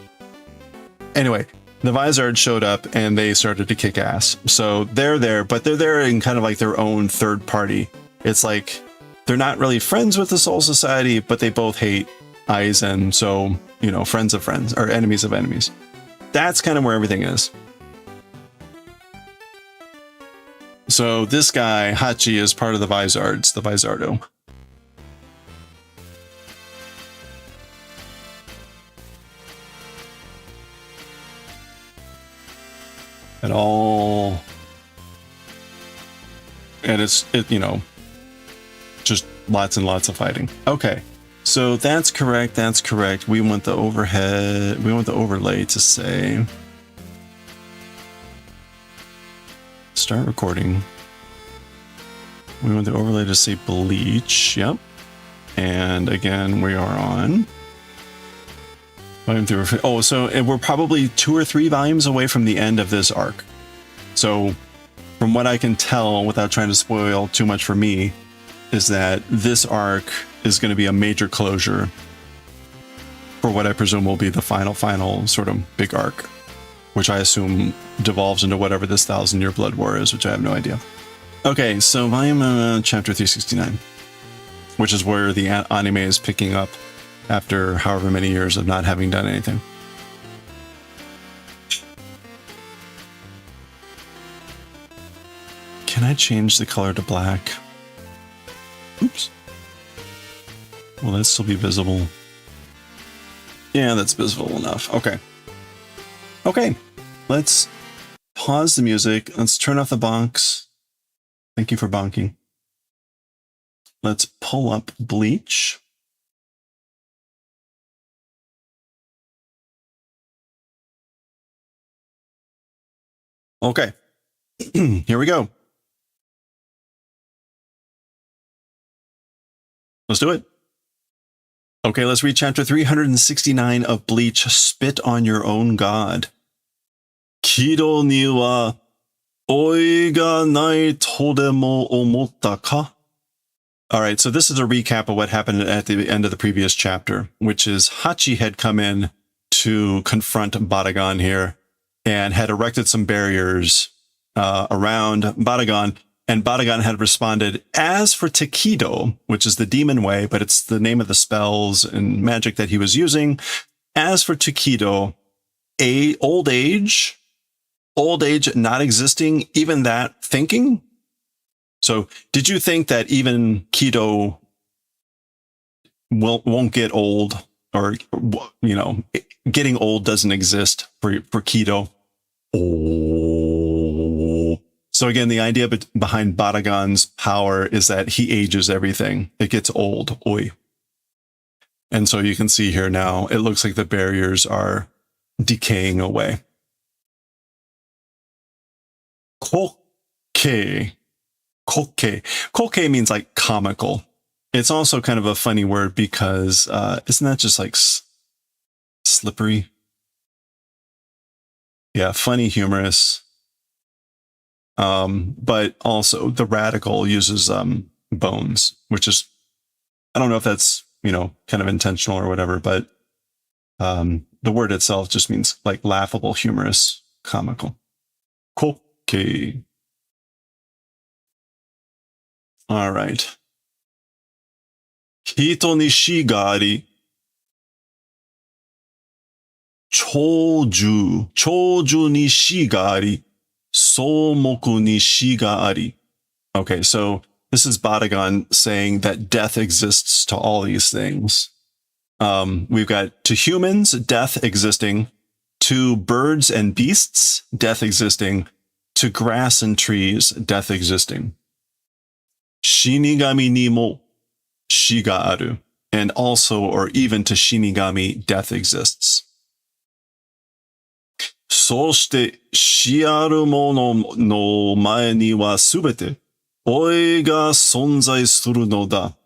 S1: Anyway, the Vizards showed up and they started to kick ass. So they're there, but they're there in kind of like their own third party. It's like they're not really friends with the Soul Society, but they both hate Aizen. So, you know, friends of friends or enemies of enemies. That's kind of where everything is. So this guy, Hachi, is part of the Vizards, the Vizardo. At all, and it's you know, just lots and lots of fighting. Okay, so that's correct. That's correct. We want the overhead. We want the overlay to say start recording. We want the overlay to say bleach. Yep. And again, we are on. Oh, so we're probably 2 or 3 volumes away from the end of this arc. So from what I can tell, without trying to spoil too much for me, is that this arc is going to be a major closure for what I presume will be the final sort of big arc, which I assume devolves into whatever this 1,000-year blood war is, which I have no idea. Okay, so volume chapter 369, which is where the anime is picking up after however many years of not having done anything. Can I change the color to black? Oops. Will that still be visible? Yeah, that's visible enough. Okay. Okay. Let's pause the music. Let's turn off the bonks. Thank you for bonking. Let's pull up Bleach. Okay, here we go. Let's do it. Okay, let's read chapter 369 of Bleach, Spit on Your Own God. Kiro ni wa oi ga nai todemo omotta ka? All right, so this is a recap of what happened at the end of the previous chapter, which is Hachi had come in to confront Baragon here and had erected some barriers around Baragon. And Baragon had responded, as for Takido, which is the demon way, but it's the name of the spells and magic that he was using. As for Takido, old age not existing, even that thinking. So did you think that even Kido won't get old, or, you know, getting old doesn't exist for Kido? Oh. So again, the idea behind Baragon's power is that he ages everything. It gets old. Oi. And so you can see here now, it looks like the barriers are decaying away. Koke. Koke. Koke means like comical. It's also kind of a funny word because isn't that just like slippery? Yeah, funny, humorous. But also the radical uses bones, which is, I don't know if that's, you know, kind of intentional or whatever, but the word itself just means like laughable, humorous, comical. Koke. All right. Hito ni shi ga ari. Chouju ni shi ga ari. Somoku ni shi ga ari. Okay, so this is Baragon saying that death exists to all these things. We've got to humans, death existing. To birds and beasts, death existing. To grass and trees, death existing. Shinigami ni mo shi ga aru. And also, or even to Shinigami, death exists. そうして死あるものの前にはすべて老いが存在するのだ.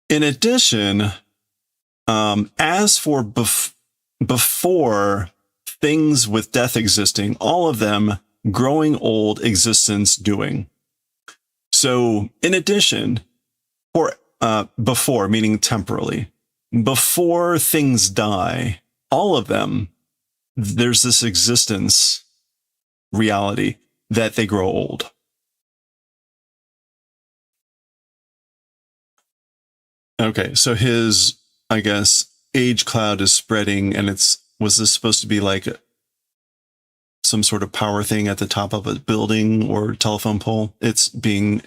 S1: In addition, as for before things with death existing, all of them growing old, existence doing. So in addition, for before, meaning temporally, before things die, all of them, there's this existence reality that they grow old. Okay, so his, I guess, age cloud is spreading, and was this supposed to be like some sort of power thing at the top of a building or telephone pole? It's decaying.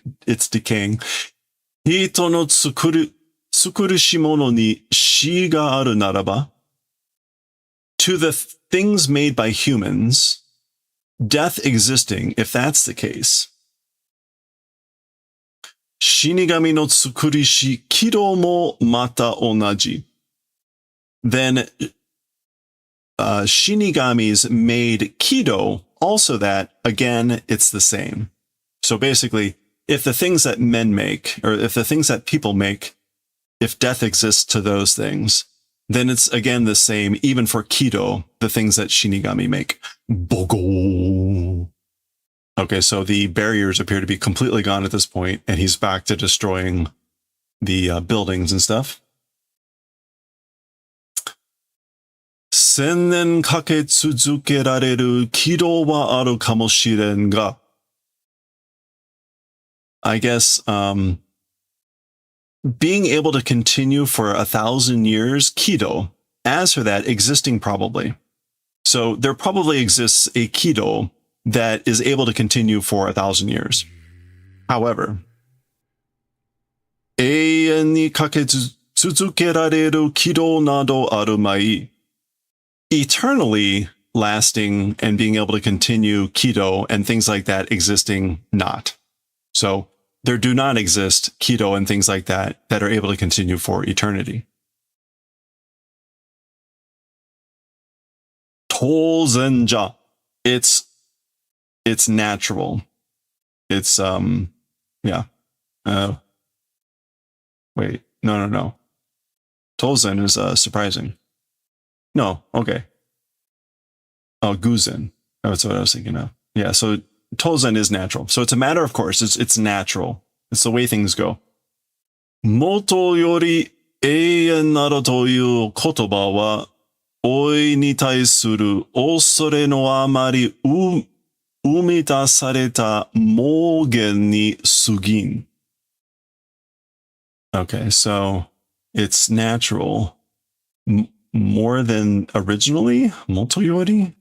S1: Hito no tsukuru shimono ni shi ga aru naraba. To the things made by humans, death existing, if that's the case. Shinigami no tsukurishi kido mo mata onaji. Then Shinigami's made kido, also that, again, it's the same. So basically, if the things that men make, or if the things that people make, if death exists to those things, then it's again the same, even for Kido, the things that Shinigami make. Bogo. Okay, so the barriers appear to be completely gone at this point, and he's back to destroying the buildings and stuff. 1000年かけ続けられる軌道はあるかもしれんが, I guess, being able to continue for 1,000 years, Kido, as for that, existing probably. So there probably exists a Kido that is able to continue for 1,000 years. However, 永遠にかけ続けられる軌道などあるまい. Eternally lasting and being able to continue Kido and things like that existing not. So there do not exist Kido and things like that are able to continue for eternity. 当然じゃ. It's natural. It's, yeah. Wait, no. Tozen is, surprising. No, okay. Oh, Guzen. That's what I was thinking of. Yeah, so Tozen is natural. So it's a matter of course. It's natural. It's the way things go. Moto yori 永遠などという言葉は、老いに対する恐れのあまり生み出された妄言に過ぎん。Okay, so it's natural. More than originally? Motoyori?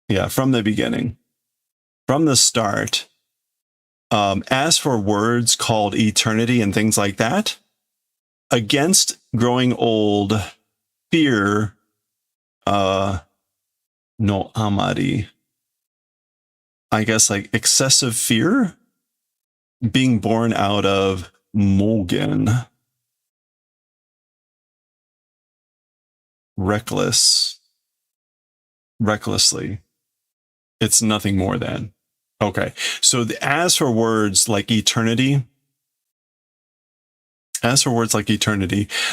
S1: Yeah, from the beginning. From the start. As for words called eternity and things like that, against growing old, fear, no amari. I guess like excessive fear being born out of mogen. Recklessly. It's nothing more than. Okay. So as for words like eternity,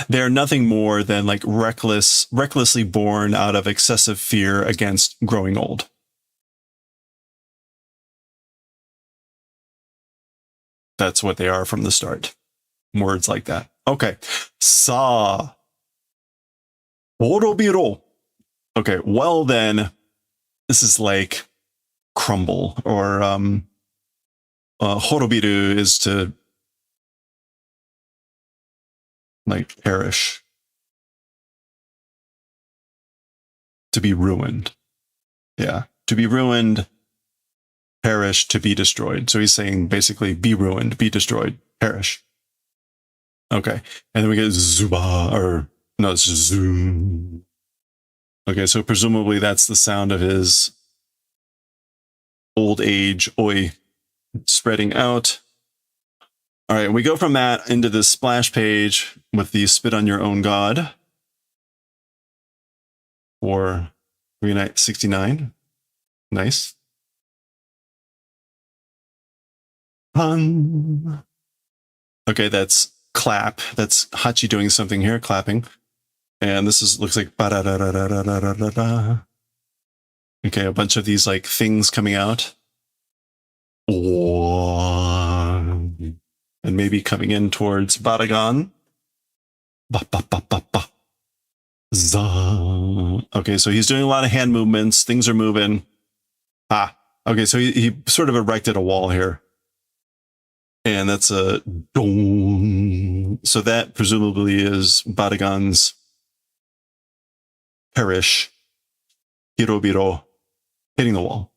S1: they're nothing more than like recklessly born out of excessive fear against growing old. That's what they are from the start. Words like that. Okay. Sa. Horobiro. Okay, well then, this is like crumble, or horobiru is to like perish, to be ruined. Yeah, to be ruined, perish, to be destroyed. So he's saying basically be ruined, be destroyed, perish. Okay, and then we get zuba, or no, it's zoom. Okay, so presumably that's the sound of his old age, oi, spreading out. All right, we go from that into this splash page with the spit on your own god for 369. Nice. Okay, that's clap. That's Hachi doing something here, clapping. And this looks like ba-da-da-da-da-da-da-da-da. Okay, a bunch of these like things coming out. And maybe coming in towards Baragan. Ba-ba-ba-ba-ba. Za. Okay, so he's doing a lot of hand movements. Things are moving. Okay, so he sort of erected a wall here. And that's a dong. So that presumably is Baragan's perish. Hirobiro. Hitting the wall.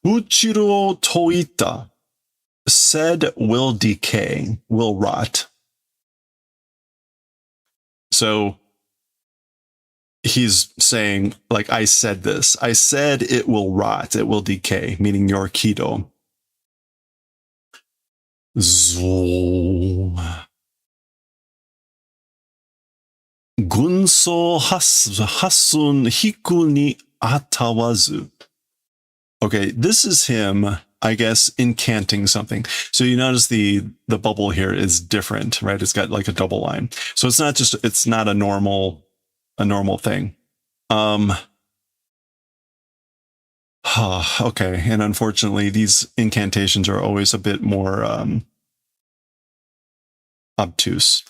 S1: Uchiro toita. Said will decay, will rot. So he's saying, like, I said this. I said it will rot, it will decay, meaning your Kido. Zo. Gunso hasun hiku ni atawazu. Okay, this is him, I guess, incanting something. So you notice the bubble here is different, right? It's got like a double line. So it's not a normal thing. Okay, and unfortunately these incantations are always a bit more obtuse.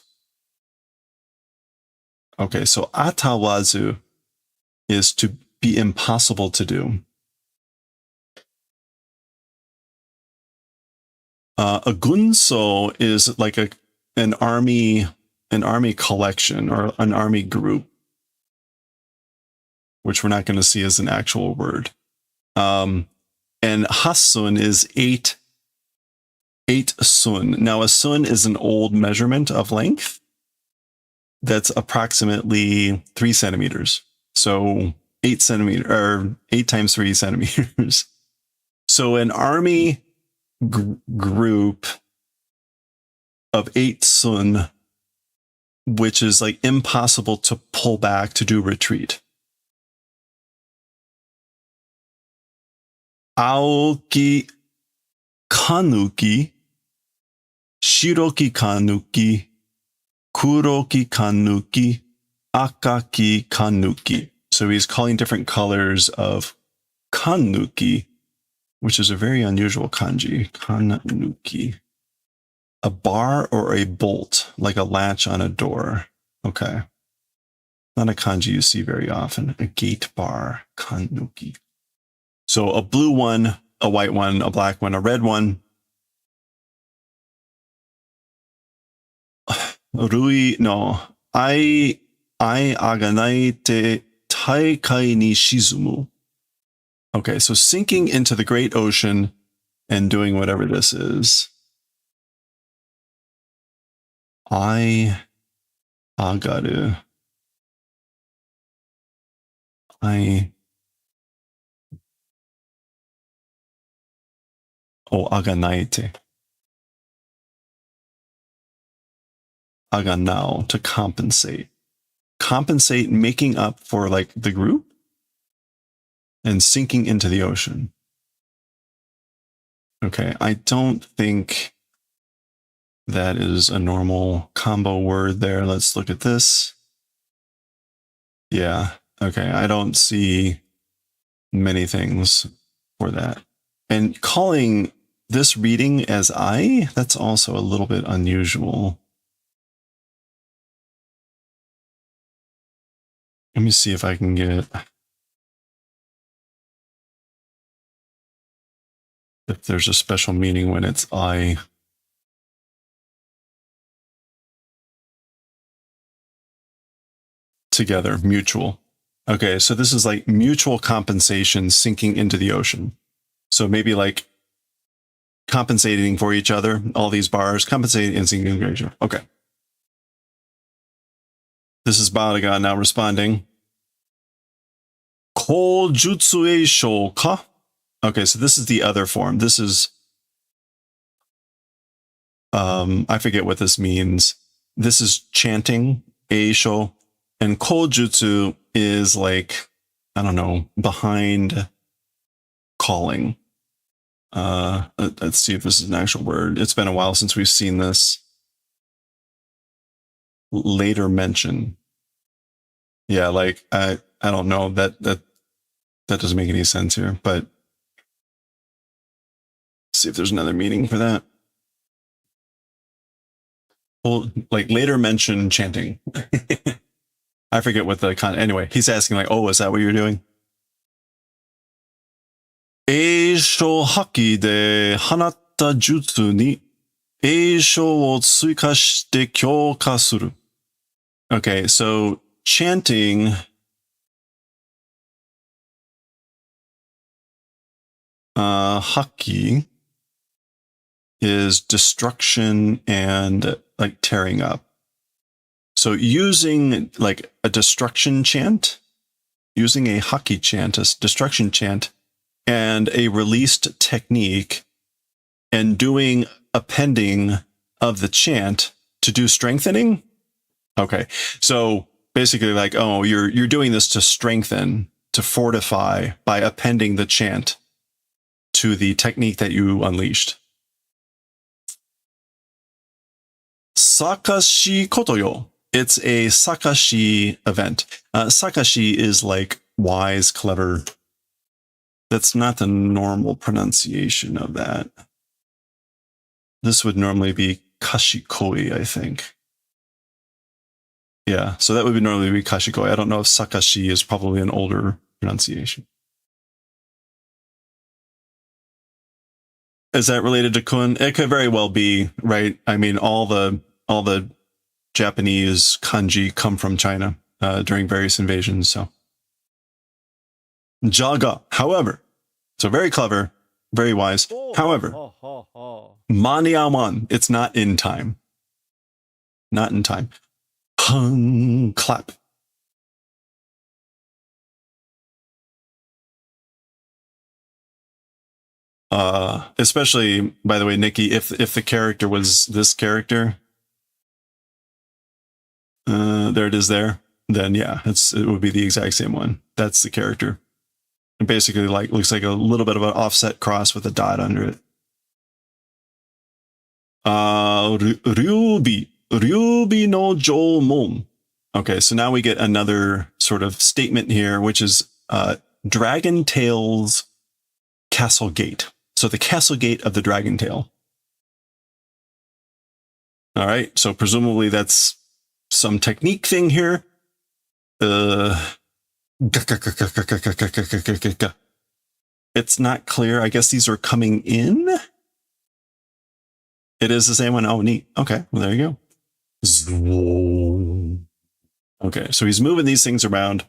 S1: Okay, so atawazu is to be impossible to do. A gunso is like an army collection or an army group, which we're not going to see as an actual word. And hasun is eight sun. Now a sun is an old measurement of length that's approximately 3 centimeters. So 8 centimeters, or 8 times 3 centimeters. So an army group of 8 sun, which is like impossible to pull back to do retreat. Aoki kanuki, shiroki kanuki, kuroki kanuki, akaki kanuki. So he's calling different colors of kanuki, which is a very unusual kanji. Kanuki. A bar or a bolt, like a latch on a door. Okay. Not a kanji you see very often. A gate bar, kanuki. So a blue one, a white one, a black one, a red one. Rui, no. Ai aganaite taikai ni shizumu. Okay, so sinking into the great ocean and doing whatever this is. Ai agaru. Aganaite. Aganao, to compensate. Compensate, making up for like the group and sinking into the ocean. Okay, I don't think that is a normal combo word there. Let's look at this. Yeah, okay, I don't see many things for that. And calling this reading as I, that's also a little bit unusual. Let me see if I can get, if there's a special meaning when it's I. Together, mutual. Okay, so this is like mutual compensation sinking into the ocean. So maybe like compensating for each other, all these bars, compensating and sinking into each other. Okay. This is Badaga now responding. Koujutsu eisho ka? Okay, so this is the other form. This is, I forget what this means. This is chanting, eisho, and koujutsu is like, I don't know, behind calling. Let's see if this is an actual word. It's been a while since we've seen this. Later mention. Yeah, like I don't know, that doesn't make any sense here, but let's see if there's another meaning for that. Well, like later mention chanting. I forget what the anyway, he's asking like, oh, is that what you're doing? Eisho haki de hanatta jutsu ni eisho wo tsuika shite kyouka suru. Okay, so chanting haki is destruction and like tearing up. So using like a destruction chant, using a haki chant, a destruction chant, and a released technique, and doing appending of the chant to do strengthening. Okay, so basically like, oh, you're doing this to strengthen, to fortify by appending the chant to the technique that you unleashed. Sakashi kotoyo. It's a Sakashi event. Sakashi is like wise, clever. That's not the normal pronunciation of that. This would normally be kashikoi, I think. Yeah, so that would normally be kashikoi. I don't know if Sakashi is probably an older pronunciation. Is that related to kun? It could very well be, right? I mean, all the Japanese kanji come from China during various invasions. So jaga, however, so very clever, very wise. However, maniawan, it's not in time. Not in time. Hung, clap. Especially, by the way, Nikki, if the character was this character, there it is there, then yeah, it would be the exact same one. That's the character. It basically like looks like a little bit of an offset cross with a dot under it. Ryubi no Joumon. Okay, so now we get another sort of statement here, which is Dragon Tail's castle gate. So the castle gate of the Dragon Tail. All right, so presumably that's some technique thing here. It's not clear. I guess these are coming in. It is the same one. Oh, neat. Okay, well, there you go. Okay, so he's moving these things around,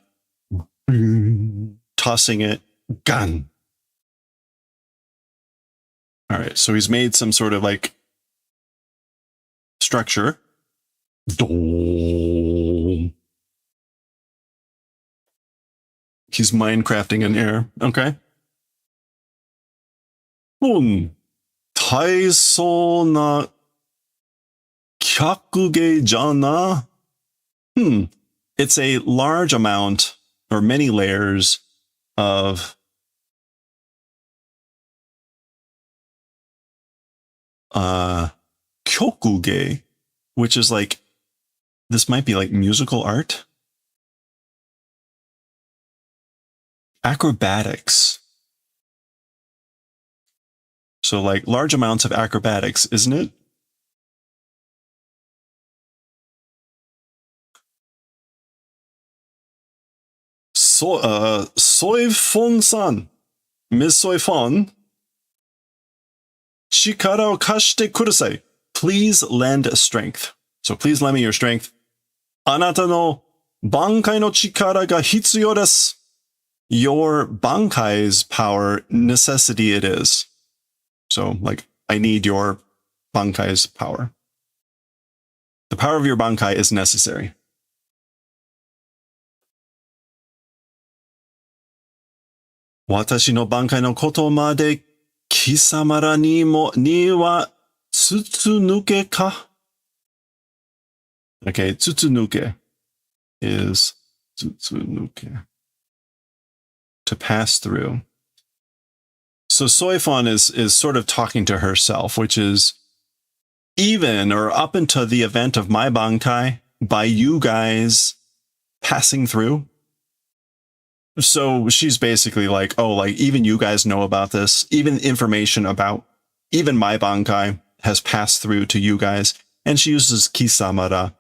S1: tossing it, gun. All right, so he's made some sort of like structure. He's Minecrafting in air. Okay. 大層な客芸じゃな。It's a large amount or many layers of kyokuge, which is like, this might be like musical art. Acrobatics. So like large amounts of acrobatics, isn't it? So, Soifon-san, Ms. Soifon, chikara o kashite kudasai. Please lend strength. So please lend me your strength. Anata no bankai no chikara ga hitsuyou desu. Your bankai's power necessity it is. So, like, I need your bankai's power. The power of your bankai is necessary. Watashi no bankai no koto made kisamara ni wa tsutsunuke ka? Okay, tsutsunuke is tsutsunuke. To pass through. So Soifon is sort of talking to herself, which is even or up until the event of my bankai, by you guys passing through. So she's basically like, oh, like even you guys know about this, even information about even my bankai has passed through to you guys. And she uses kisamara,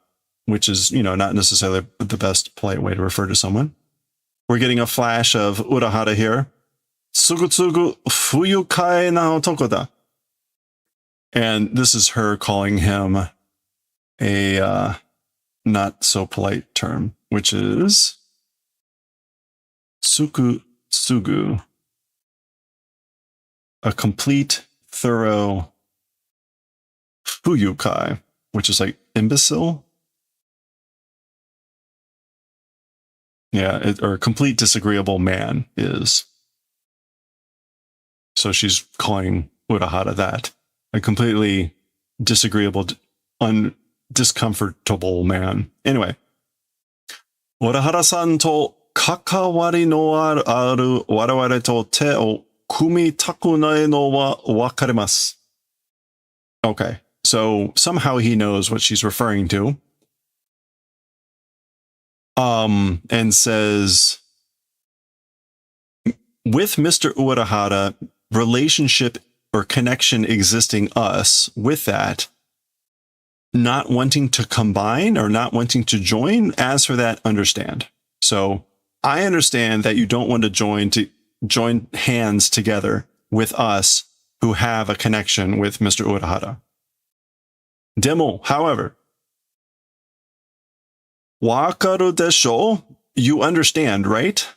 S1: which is, you know, not necessarily the best polite way to refer to someone. We're getting a flash of Urahara here. Tsugutsugu fuyukai na otoko da. And this is her calling him a not so polite term, which is tsukutsugu. A complete, thorough fuyukai, which is like imbecile. Yeah, or complete disagreeable man is. So she's calling Urahara that. A completely disagreeable, discomfortable man. Anyway. Urahara-san to kakawari no aru waraware to te o kumitaku no wa wakarimasu. Okay, so somehow he knows what she's referring to. And says, with Mr. Urahara, relationship or connection existing us with that, not wanting to combine or not wanting to join, as for that, understand. So I understand that you don't want to join hands together with us who have a connection with Mr. Urahara. Demo, however, wakaru desho? You understand, right?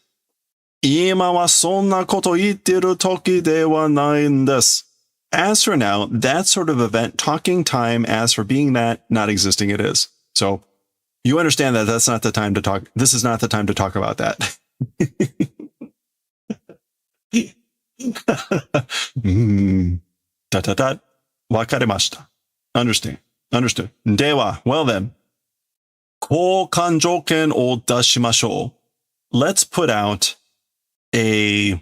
S1: Ima wa sonna koto itteru toki de wa nai desu. As for now, that sort of event, talking time, as for being that, not existing, it is. So you understand that that's not the time to talk. This is not the time to talk about that. Wakarimashita. Understand. Understood. Dewa. Well then. Koukan joken o dashimashou. Let's put out a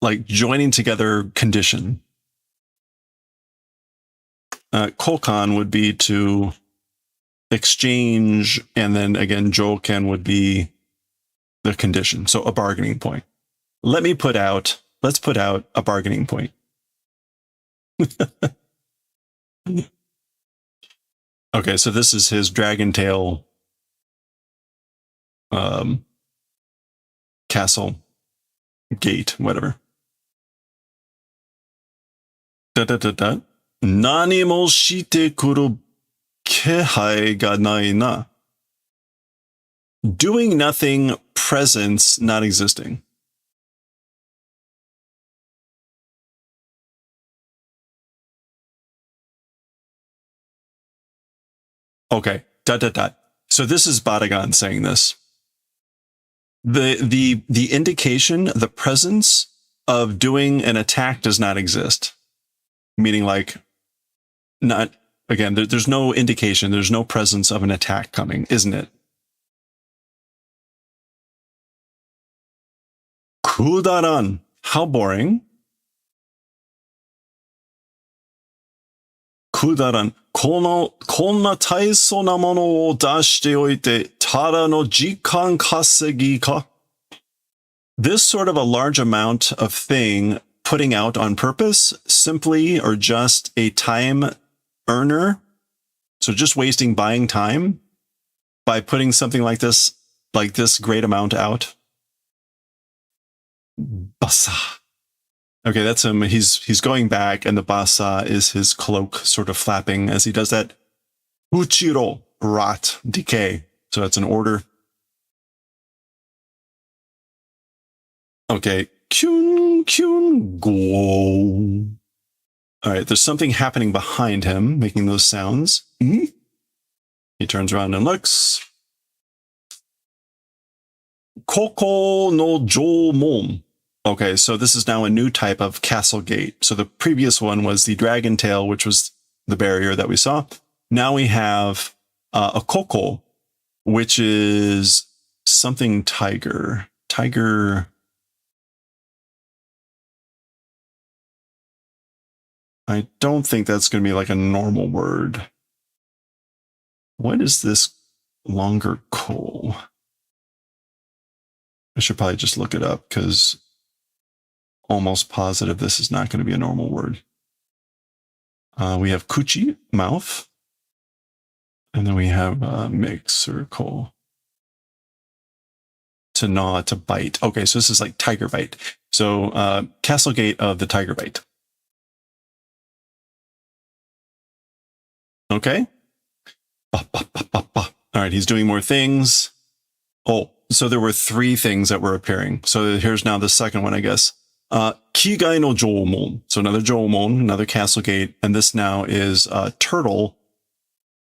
S1: like joining together condition. Koukan would be to exchange, and then again, joken would be the condition. So a bargaining point. Let's put out a bargaining point. Okay, so this is his dragon tail castle gate, whatever. Da. Nani mo shite kuru kehai ga nai na. Doing nothing, presence not existing. Okay. So this is Badagon saying this. The indication, the presence of doing an attack does not exist. Meaning like, not, again, there's no indication, there's no presence of an attack coming, isn't it? Kudaran. How boring. Kudaran. こんな大層なものを出しておいて、ただの時間稼ぎか? This sort of a large amount of thing putting out on purpose, simply or just a time earner. So just wasting buying time by putting something like this great amount out. Basa. Okay, that's him. He's going back, and the basa is his cloak sort of flapping as he does that. Uchiro, rot, decay. So that's an order. Okay, kyun, go. All right, there's something happening behind him, making those sounds. Mm-hmm. He turns around and looks. Koko no jomon. Okay, so this is now a new type of castle gate. So the previous one was the dragon tail, which was the barrier that we saw. Now we have a koko, which is something tiger. Tiger. I don't think that's going to be like a normal word. What is this longer ko? I should probably just look it up because almost positive this is not going to be a normal word. We have kuchi, mouth. And then we have mix or ko. To gnaw, to bite. Okay, so this is like tiger bite. So castle gate of the tiger bite. Okay. All right, he's doing more things. Oh, so there were 3 things that were appearing. So here's now the second one, I guess. Kigai no Jomon. So another Jomon, another castle gate. And this now is turtle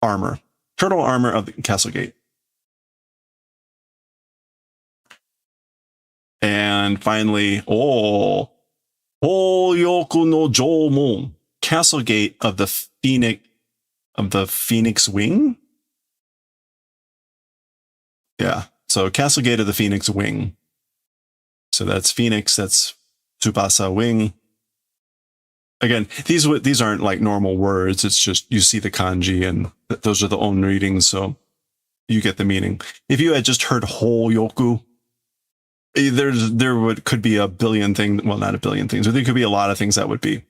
S1: armor. Turtle armor of the castle gate. And finally, Yoku no Jomon. Castle gate of the Phoenix wing. Yeah. So castle gate of the Phoenix wing. So that's Phoenix, that's Tsubasa wing. Again, these aren't like normal words. It's just you see the kanji and those are the own readings, so you get the meaning. If you had just heard Yoku, could be a billion things. Well, not a billion things, but there could be a lot of things that would be.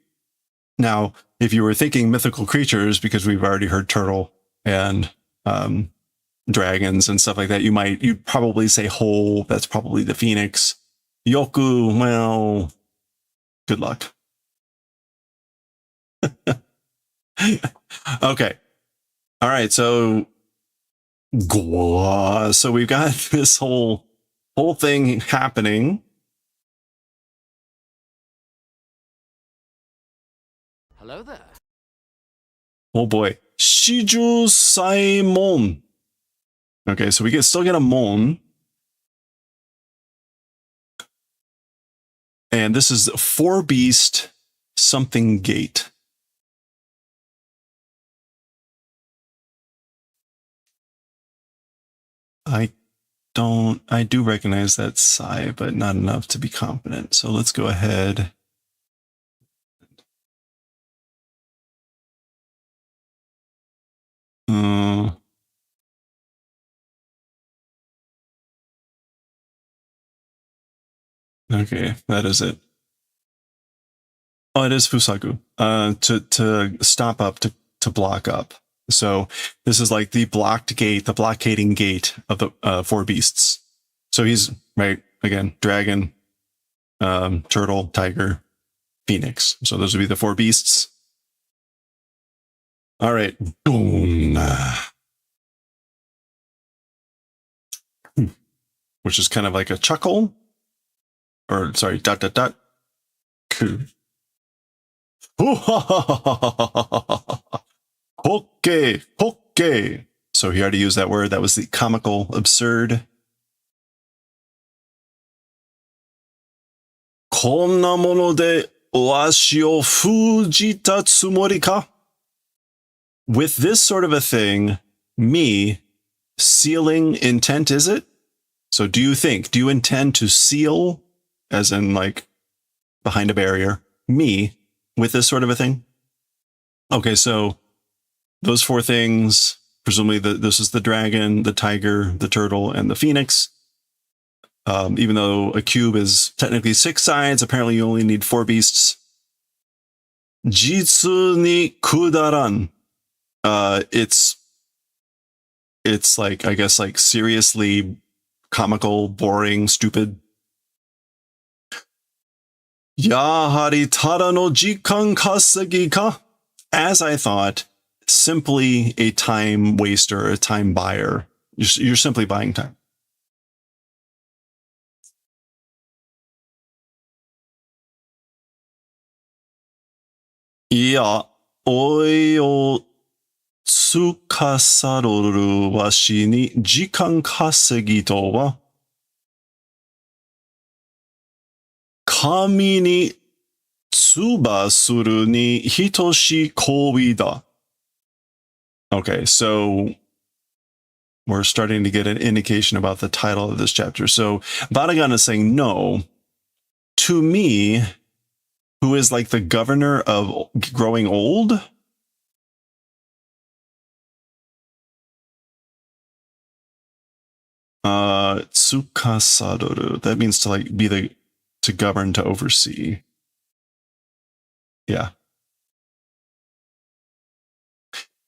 S1: Now, if you were thinking mythical creatures, because we've already heard turtle and dragons and stuff like that, you'd probably say that's probably the Phoenix. Yoku, well, good luck. Okay. All right, so we've got this whole thing happening.
S4: Hello there.
S1: Oh boy. Shiju Saimon. Okay, so we still get a mon. And this is 4 beast something gate. I do recognize that Sai, but not enough to be confident. So let's go ahead. Okay, that is it. Oh, it is Fusaku. To stop up, to block up. So this is like the blocked gate, the blockading gate of the four beasts. So he's right again, dragon, turtle, tiger, phoenix. So those would be the four beasts. All right. Boom. Which is kind of like a chuckle. Or sorry, dot dot dot. Cool. Okay, okay. So he already used that word. That was the comical, absurd. こんなものでわしを封じたつもりか? With this sort of a thing, me, sealing intent, is it? So do you intend to seal, as in like behind a barrier, me with this sort of a thing? Okay, so those four things, presumably this is the dragon, the tiger, the turtle, and the phoenix. Even though a cube is technically 6 sides, apparently you only need 4 beasts. Jitsu ni kudaran. It's like, I guess, like seriously comical, boring, stupid. Yahari tada no jikan kasegi ka? As I thought, simply a time waster, a time buyer. You're simply buying time. Yeah, oi o tsukasaroru washi ni jikan kasegi to wa kami ni tsuba suru ni hitoshi kouii da. Okay, so we're starting to get an indication about the title of this chapter. So Vanagan is saying, no, to me, who is like the governor of growing old? Tsukasadoru. That means to like to govern, to oversee. Yeah.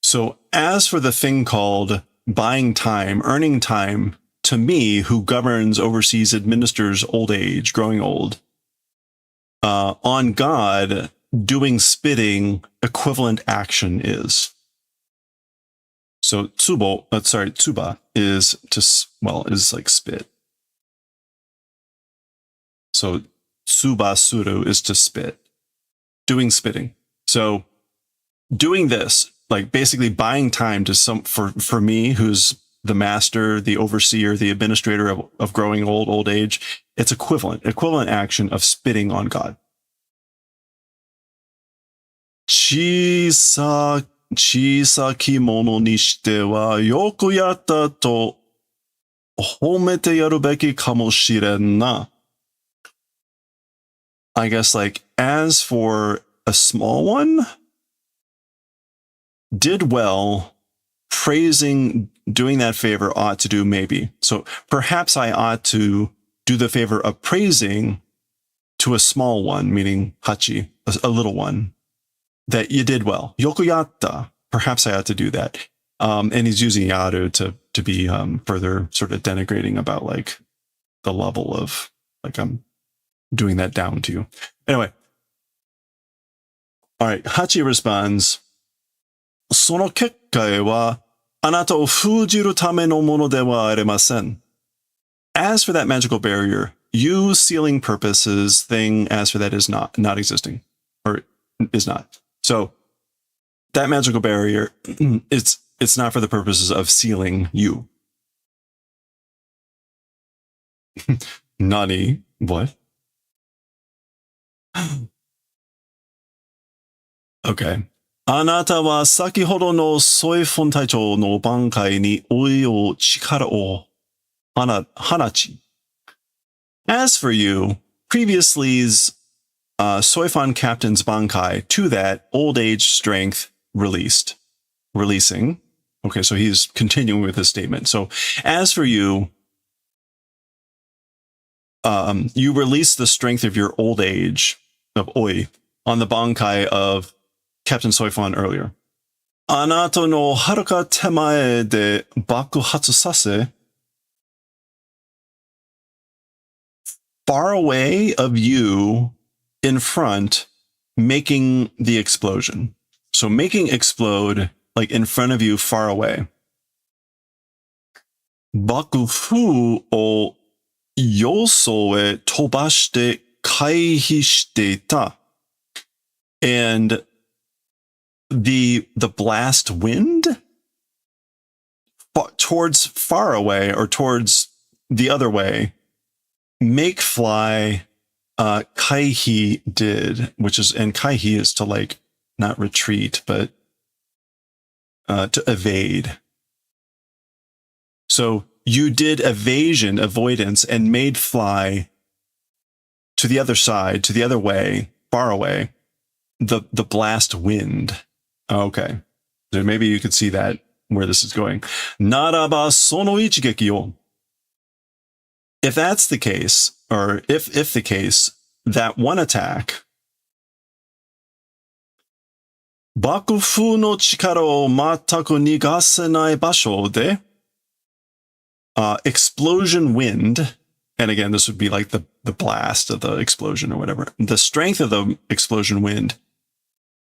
S1: So as for the thing called buying time, earning time, to me, who governs, oversees, administers old age, growing old, on God, doing spitting, equivalent action is. So tsuba is is like spit. So tsubasuru is to spit, doing spitting. So doing this, like basically buying time to for me, who's the master, the overseer, the administrator of growing old age, it's equivalent action of spitting on God. Chisaki mono ni shite wa yoku yatta to homete yaru beki kamoshiren na. I guess like as for a small one, did well, praising, doing that favor ought to do maybe. So perhaps I ought to do the favor of praising to a small one, meaning hachi, a little one, that you did well. Yokuyatta. Perhaps I ought to do that. And he's using yaru to be further sort of denigrating about like the level of like I'm doing that down to you. Anyway. All right. Hachi responds, その結界はあなたを封じるためのものではありません. As for that magical barrier, you sealing purposes thing, as for that is not existing, or is not. So that magical barrier, it's not for the purposes of sealing you. Nani? What? Okay. あなたは先ほどのソイフォン隊長の挽回においを力を放ち. As for you, previously's Soifon Captain's Bankai to that old age strength releasing. Okay, so he's continuing with his statement. So as for you, you release the strength of your old age of Oi on the Bankai of Captain Soifon earlier. あなたの遥か手前で爆発させ far away of you in front making the explosion. So making explode like in front of you far away. 爆風をよそへ飛ばして回避していた. And the blast wind towards far away or towards the other way make fly kaihi did, which is, and kaihi is to like not retreat but to evade. So you did evasion, avoidance, and made fly to the other side, to the other way, far away, the blast wind. Okay. So maybe you could see that where this is going. Naraba sono ichigeki yo. If that's the case, or if the case, that one attack, bakufu no chikara o mataku nigasenai basho de, explosion wind, and again, this would be like the blast of the explosion or whatever, the strength of the explosion wind,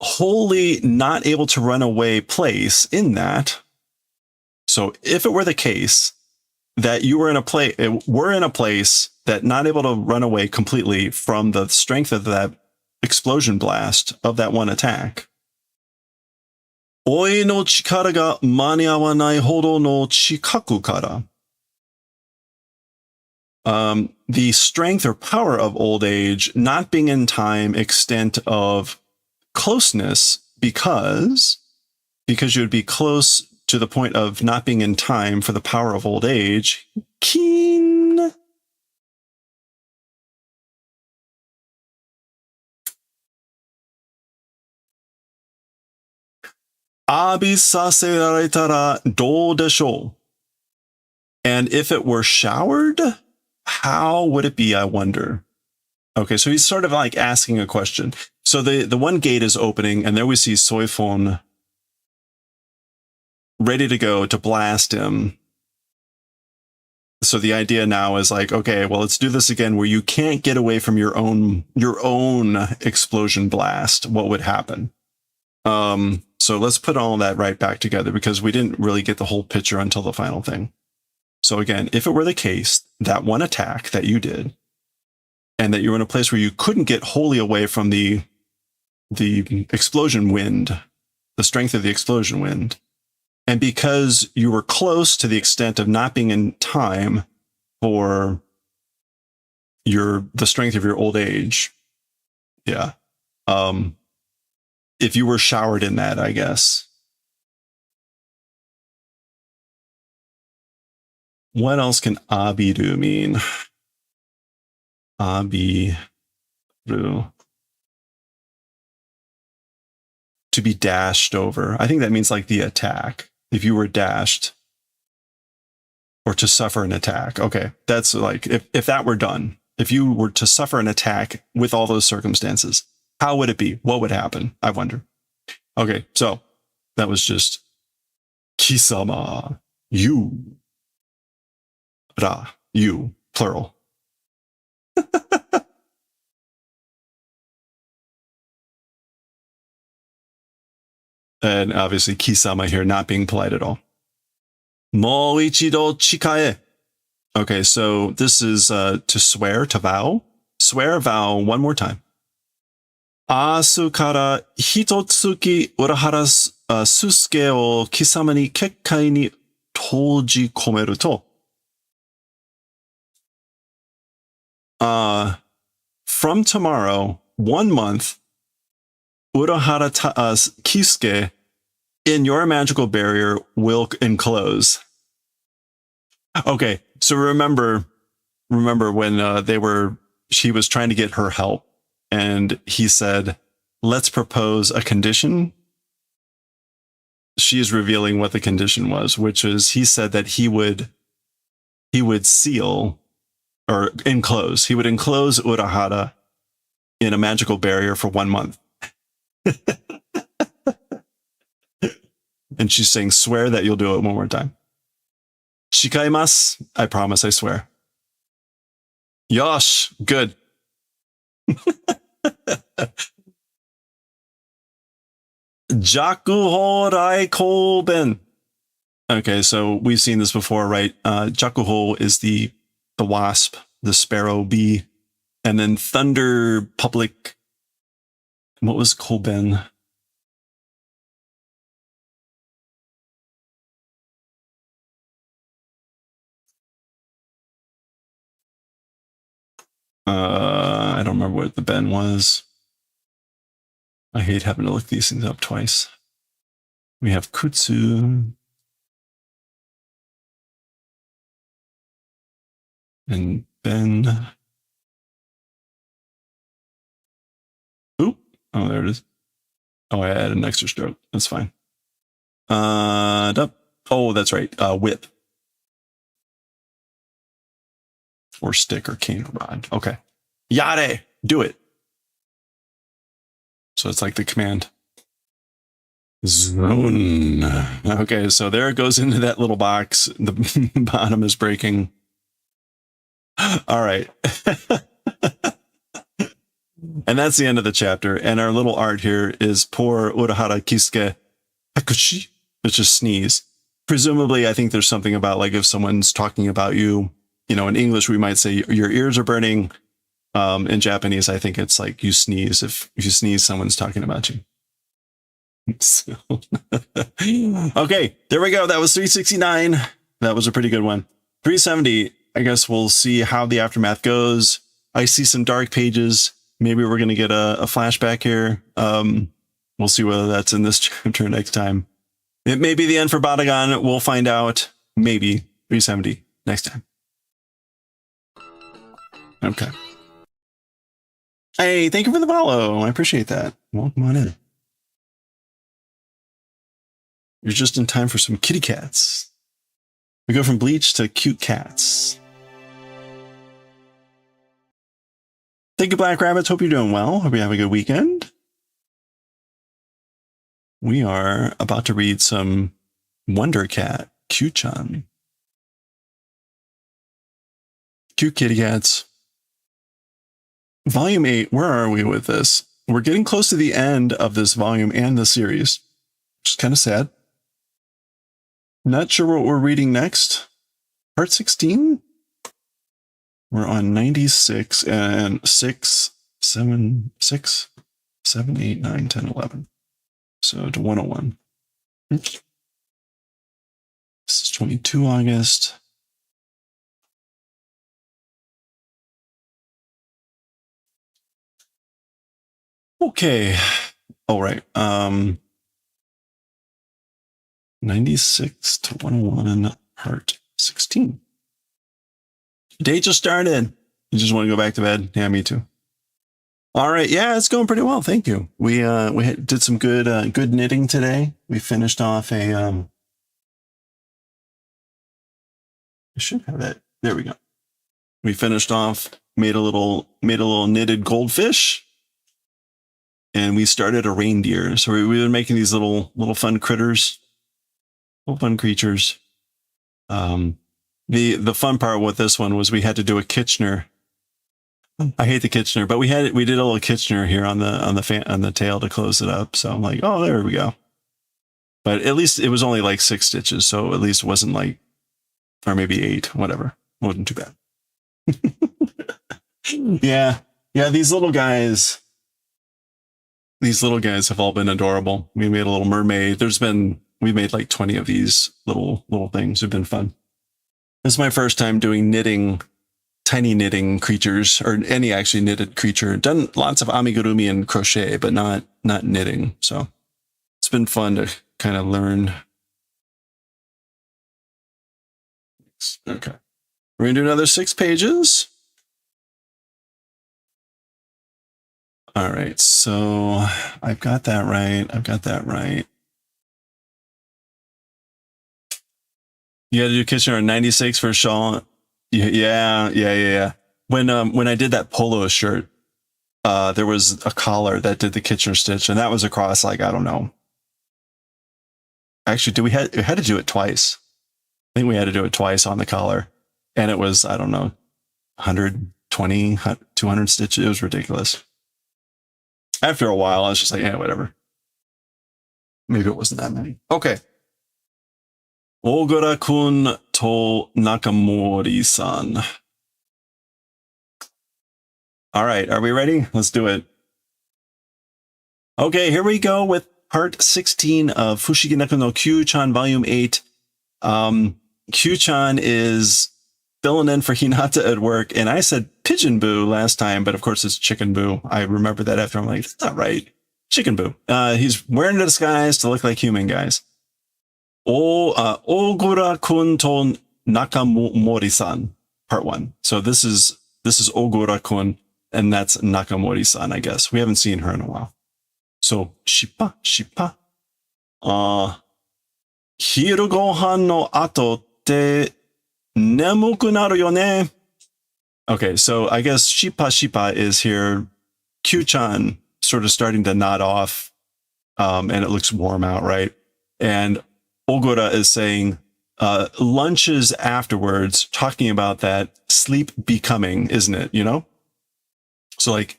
S1: wholly not able to run away place in that. So if it were the case that you were in a place that not able to run away completely from the strength of that explosion blast of that one attack, oi no chikara ga maniawanai hodo no chikaku kara. The strength or power of old age not being in time extent of closeness because you would be close to the point of not being in time for the power of old age. Keen. Abisaseraretara do desho. And if it were showered, how would it be, I wonder? Okay, so he's sort of like asking a question. So the one gate is opening, and there we see Soifon ready to go to blast him. So the idea now is like, okay, well, let's do this again where you can't get away from your own explosion blast. What would happen? So let's put all that right back together because we didn't really get the whole picture until the final thing. So again, if it were the case, that one attack that you did, and that you were in a place where you couldn't get wholly away from the explosion wind, the strength of the explosion wind, and because you were close to the extent of not being in time for the strength of your old age, yeah. If you were showered in that, I guess. What else can abiru mean? Abiru. To be dashed over. I think that means like the attack. If you were dashed. Or to suffer an attack. Okay, that's like, if that were done. If you were to suffer an attack with all those circumstances, how would it be? What would happen? I wonder. Okay, so that was just Kisama. You. Ra. You. Plural. And obviously Kisama here not being polite at all. Mo ichido chikae. Okay, so this is to swear, to vow. Swear, vow one more time. Asu kara hitotsuki urahara susuke o kisama ni kekkai ni toji komeru to. From tomorrow, 1 month, Urahara Kisuke in your magical barrier will enclose. Okay, so remember when she was trying to get her help, and he said, "Let's propose a condition." She is revealing what the condition was, which is he said that he would seal or enclose. He would enclose Urahara in a magical barrier for 1 month. And she's saying, swear that you'll do it one more time. Shikaimasu. I promise, I swear. Yosh. Good. Jakuho Raikoben. Okay, so we've seen this before, right? Jakuho is the wasp, the sparrow bee, and then thunder public. What was Koben? I don't remember what the Ben was. I hate having to look these things up twice. We have Kutsu. And Ben. Oop. Oh, there it is. Oh, I added an extra stroke. That's fine. Oh, that's right. Whip. Or stick or cane or rod. Okay. Yare. Do it. So it's like the command. Zone. Okay, so there it goes into that little box. The bottom is breaking. All right. And that's the end of the chapter. And our little art here is poor Urahara Kisuke Hakushi, which is sneeze. Presumably, I think there's something about like if someone's talking about you, you know, in English, we might say your ears are burning. In Japanese, I think it's like you sneeze. If you sneeze, someone's talking about you. So, okay, there we go. That was 369. That was a pretty good one. 370, I guess we'll see how the aftermath goes. I see some dark pages. Maybe we're going to get a flashback here. We'll see whether that's in this chapter next time. It may be the end for Badagon. We'll find out. Maybe 370 next time. Okay. Hey, thank you for the follow. I appreciate that. Welcome on in. You're just in time for some kitty cats. We go from Bleach to cute cats. Thank you, Black Rabbits. Hope you're doing well. Hope you have a good weekend. We are about to read some Wonder Cat Kyuu-chan. Cute kitty cats. Volume 8, where are we with this? We're getting close to the end of this volume and the series, which is kind of sad. Not sure what we're reading next. Part 16? We're on 96 and 6, 7, 6, 7, 8, 9, 10, 11. So to 101. Oops. This is 22 August. Okay. All right. 96 to 101, part 16. Day just started. You just want to go back to bed? Yeah, me too. All right. Yeah, it's going pretty well. Thank you. We did some good knitting today. We finished off a I should have that. There we go. We finished off, made a little knitted goldfish. And we started a reindeer. So we were making these little fun critters, little fun creatures. The fun part with this one was we had to do a Kitchener. I hate the Kitchener, but we did a little Kitchener here on the tail to close it up. So I'm like, oh, there we go. But at least it was only like 6 stitches, so at least it wasn't like, or maybe 8, whatever. It wasn't too bad. Yeah, these little guys have all been adorable. We made a little mermaid. We made like 20 of these little things. They've been fun. This is my first time doing tiny knitting creatures, or any actually knitted creature. Done lots of amigurumi and crochet, but not knitting. So it's been fun to kind of learn. Okay. We're going to do another 6 pages. All right, so I've got that right. You had to do Kitchener on 96 for a shawl. Yeah. When I did that polo shirt, there was a collar that did the Kitchener stitch, and that was across like, I don't know, Actually, we had to do it twice. I think we had to do it twice on the collar. And it was, I don't know, 120, 200 stitches. It was ridiculous. After a while, I was just like, yeah, whatever. Maybe it wasn't that many. Okay. Ogura-kun to Nakamori-san. All right, are we ready? Let's do it. Okay, here we go with part 16 of Fushigi Neko no Kyuu-chan Volume 8. Kyuu-chan is filling in for Hinata at work, and I said pigeon boo last time, but of course it's chicken boo. I remember that after. I'm like, that's not right. Chicken boo. He's wearing a disguise to look like human guys. Ogura-kun to Nakamori-san, part 1. So this is Ogura-kun, and that's Nakamori-san, I guess. We haven't seen her in a while. So, shippa. Hiru gohan no ato te nemuku naru yo ne. Okay, so I guess shippa is here. Kyuu-chan sort of starting to nod off, and it looks warm out, right? And Ogura is saying lunches afterwards, talking about that sleep becoming, isn't it? You know? So like,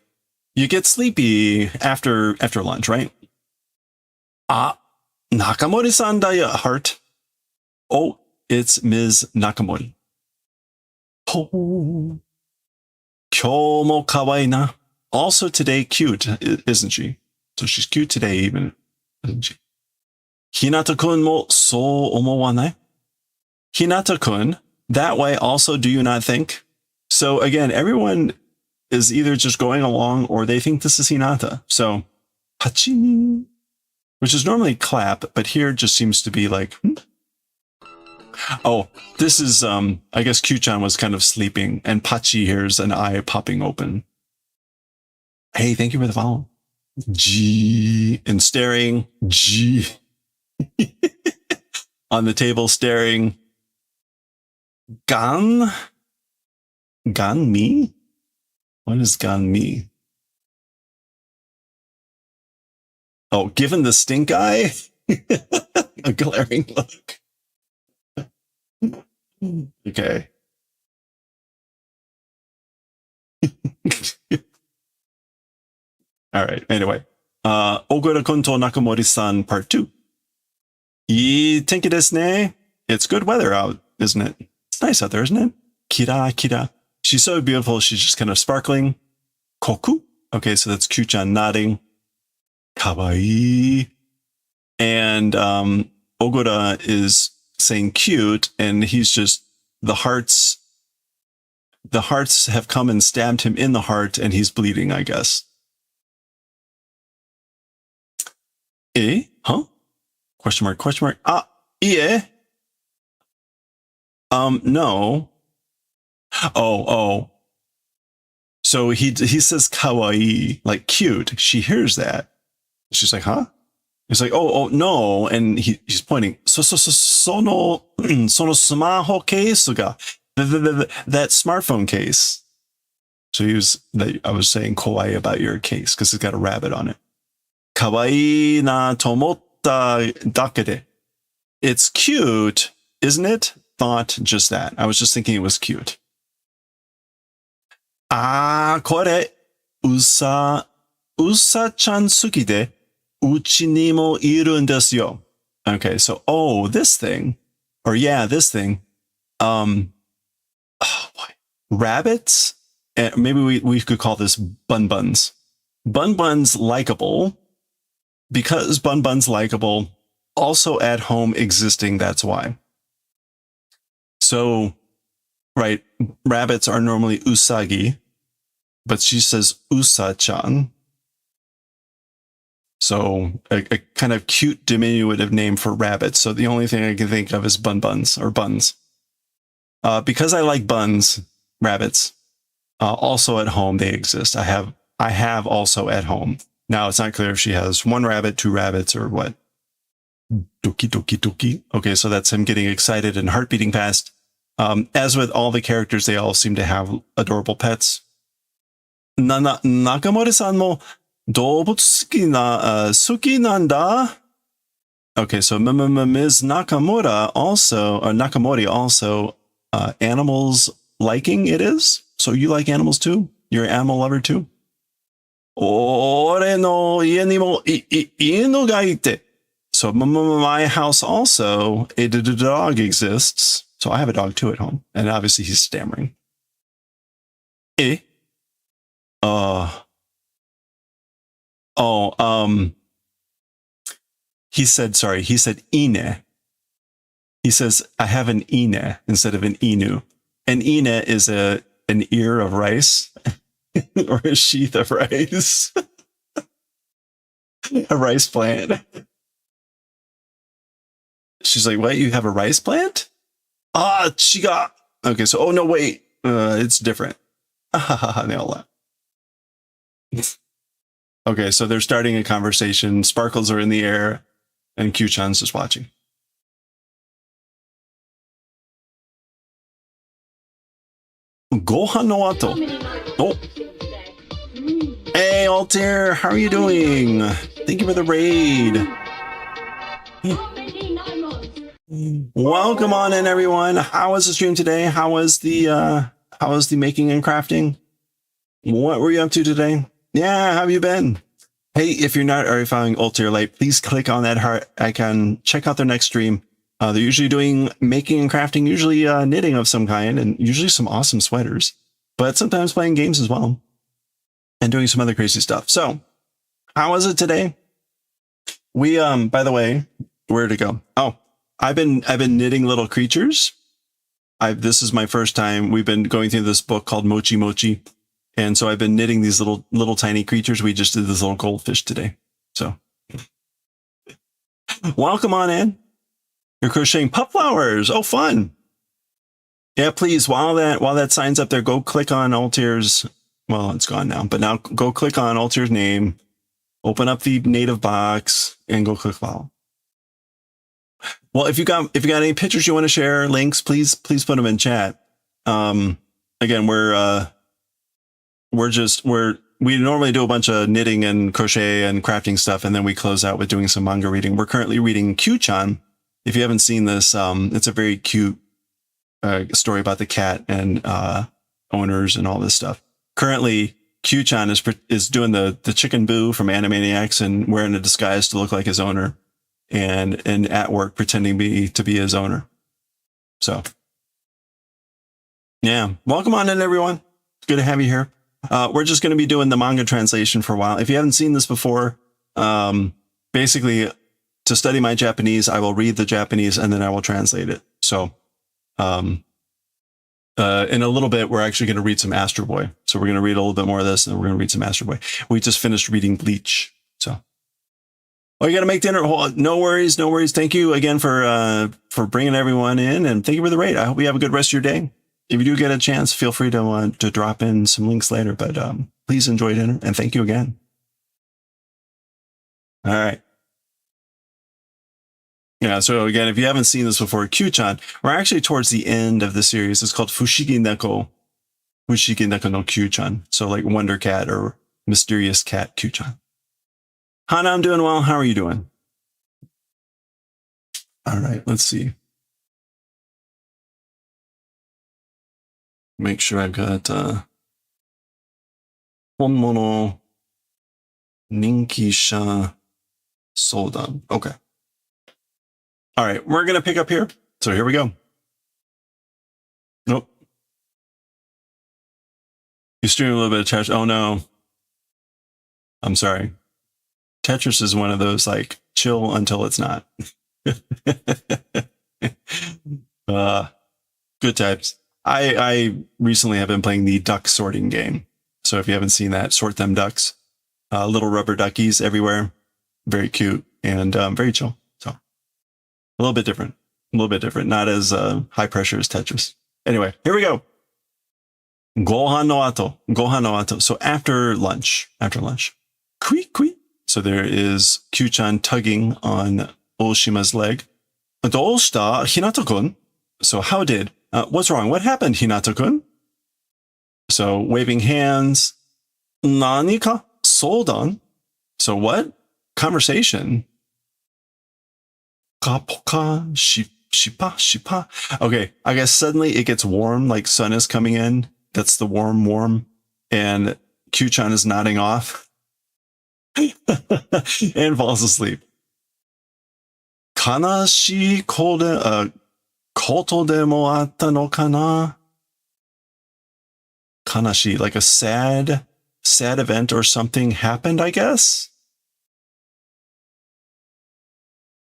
S1: you get sleepy after lunch, right? Nakamori-san da ya, heart. Oh, it's Ms. Nakamori. Oh, kyou mo kawaii na. Also today cute, isn't she? So she's cute today even, isn't she? Hinata-kun mo so omowanai? Hinata-kun, that way also do you not think? So again, everyone is either just going along or they think this is Hinata. So, pachi, which is normally clap, but here just seems to be like, Oh, this is, I guess Kyuu-chan was kind of sleeping, and pachi here's an eye popping open. Hey, thank you for the follow. G, and staring, G. On the table staring. Gan? Gan me? What is gan me? Oh, given the stink eye? A glaring look. Okay. All right. Anyway, Ogura-kun to Nakamori-san part 2. Ii tenki desu ne. It's good weather out, isn't it? It's nice out there, isn't it? Kira, kira. She's so beautiful. She's just kind of sparkling. Koku. Okay, so that's Kyuu-chan nodding. Kawaii. And Ogura is saying cute, and he's just, the hearts have come and stabbed him in the heart, and he's bleeding, I guess. Eh? Huh? Question mark, question mark. Ah, yeah. No. Oh. So he says kawaii, like cute. She hears that. She's like, huh? He's like, oh, no. And he's pointing. Sono smaho case ga. That smartphone case. So I was saying kawaii about your case because it's got a rabbit on it. Kawaii na tomotta dakede. It's cute, isn't it? Thought just that. I was just thinking it was cute. Ah, kore, usa-chan suki de, uchi ni mo iru desu yo. Okay, so, this thing, or yeah, this thing, rabbits, maybe we could call this bun-buns. Bun-buns likable, because bun-buns likable, also at home existing, that's why. So, right, rabbits are normally usagi, but she says usa-chan. So a kind of cute diminutive name for rabbits. So the only thing I can think of is bun-buns or buns. Because I like buns, rabbits, also at home they exist. I have also at home. Now it's not clear if she has one rabbit, two rabbits, or what. Doki doki doki. Okay, so that's him getting excited and heart beating fast. As with all the characters, they all seem to have adorable pets. Nakamori-san mo dobutsu suki nanda? Okay, so Ms. Nakamura also, or Nakamori also, animals liking it is? So you like animals too? You're an animal lover too? Ore no ie ni mo inu ga ite. So my house also, a dog exists. So I have a dog too at home. And obviously he's stammering. Eh? He said ine. He says, I have an ine instead of an inu. An ine is an ear of rice or a sheath of rice. A rice plant. She's like, what? You have a rice plant? Ah, chiga. Okay, so, oh no, wait. It's different. Okay, so they're starting a conversation. Sparkles are in the air, and Kyuu-chan's just watching. Gohan no ato. Oh. Hey, Altair, how are you doing? Thank you for the raid. Welcome on in, everyone. How was the stream today? How was the making and crafting? What were you up to today? Yeah, how have you been? Hey, if you're not already following Altair Light, please click on that heart icon. Check out their next stream. They're usually doing making and crafting, usually knitting of some kind, and usually some awesome sweaters, but sometimes playing games as well and doing some other crazy stuff. So how was it today? We, by the way, where'd it go? Oh, I've been knitting little creatures. This is my first time. We've been going through this book called Mochi Mochi. And so I've been knitting these little tiny creatures. We just did this little goldfish today. So welcome on in. You're crocheting pup flowers. Oh, fun. Yeah, please, while that signs up there, go click on Altair's. Well, it's gone now, but now go click on Altair's name, open up the native box, and go click follow. Well, if you got any pictures you want to share, links, please put them in chat. Again, we normally do a bunch of knitting and crochet and crafting stuff, and then we close out with doing some manga reading. We're currently reading Kyuu-chan. If you haven't seen this, it's a very cute story about the cat and owners and all this stuff. Currently, Kyuu-chan is doing the chicken boo from Animaniacs and wearing a disguise to look like his owner, and at work pretending to be his owner. So, yeah, welcome on in, everyone. It's good to have you here. We're just going to be doing the manga translation for a while. If you haven't seen this before, basically, to study my Japanese, I will read the Japanese and then I will translate it. So, in a little bit, we're actually going to read some Astro Boy. So we're going to read a little bit more of this and then we're going to read some Astro Boy. We just finished reading Bleach. So, you got to make dinner. No worries. No worries. Thank you again for bringing everyone in, and thank you for the raid. I hope you have a good rest of your day. If you do get a chance, feel free to drop in some links later, but please enjoy dinner and thank you again. All right. Yeah, so again, if you haven't seen this before, Kyuu-chan, we're actually towards the end of the series. It's called Fushigi Neko no Kyuu-chan. So like Wonder Cat or Mysterious Cat Kyuu-chan. Hana, I'm doing well. How are you doing? All right, let's see. Make sure I've got Honmono Ninkisha Soldan. Okay. All right, we're going to pick up here. So here we go. Nope. You're streaming a little bit of Tetris. Oh, no. I'm sorry. Tetris is one of those, like, chill until it's not. Good types. I recently have been playing the duck sorting game. So if you haven't seen that, sort them ducks. Little rubber duckies everywhere. Very cute and very chill. So a little bit different. Not as high pressure as Tetris. Anyway, here we go. Gohan no ato. So after lunch. Kui. So there is Kyuu-chan tugging on Oshima's leg. Doushita, Hinata-kun? So how did? What's wrong? What happened, Hinata-kun? So waving hands. Nanika soldan? So what? Conversation. poka, shipa. Okay, I guess suddenly it gets warm, like sun is coming in. That's the warm. And Kyuu-chan is nodding off and falls asleep. Kanashi koto demo atta no kana? Kanashi, like a sad event or something happened, I guess?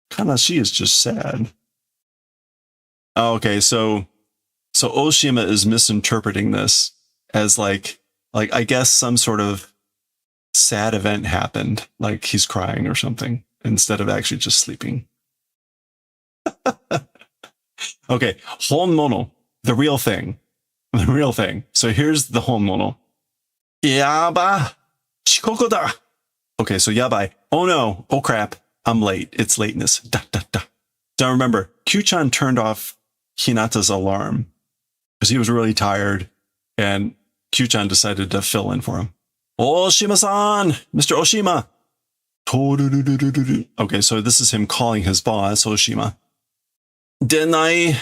S1: Kanashi is just sad. Oh, okay, so Oshima is misinterpreting this as like I guess some sort of sad event happened, like he's crying or something, instead of actually just sleeping. Okay, honmono, the real thing. So here's the honmono. Yaba, chikoku da. Okay, so yabai. Oh no, oh crap, I'm late. It's lateness. Da. Now remember, Kyuu-chan turned off Hinata's alarm because he was really tired, and Kyuu-chan decided to fill in for him. Oshima-san! Mr. Oshima! Okay, so this is him calling his boss, Oshima. Denai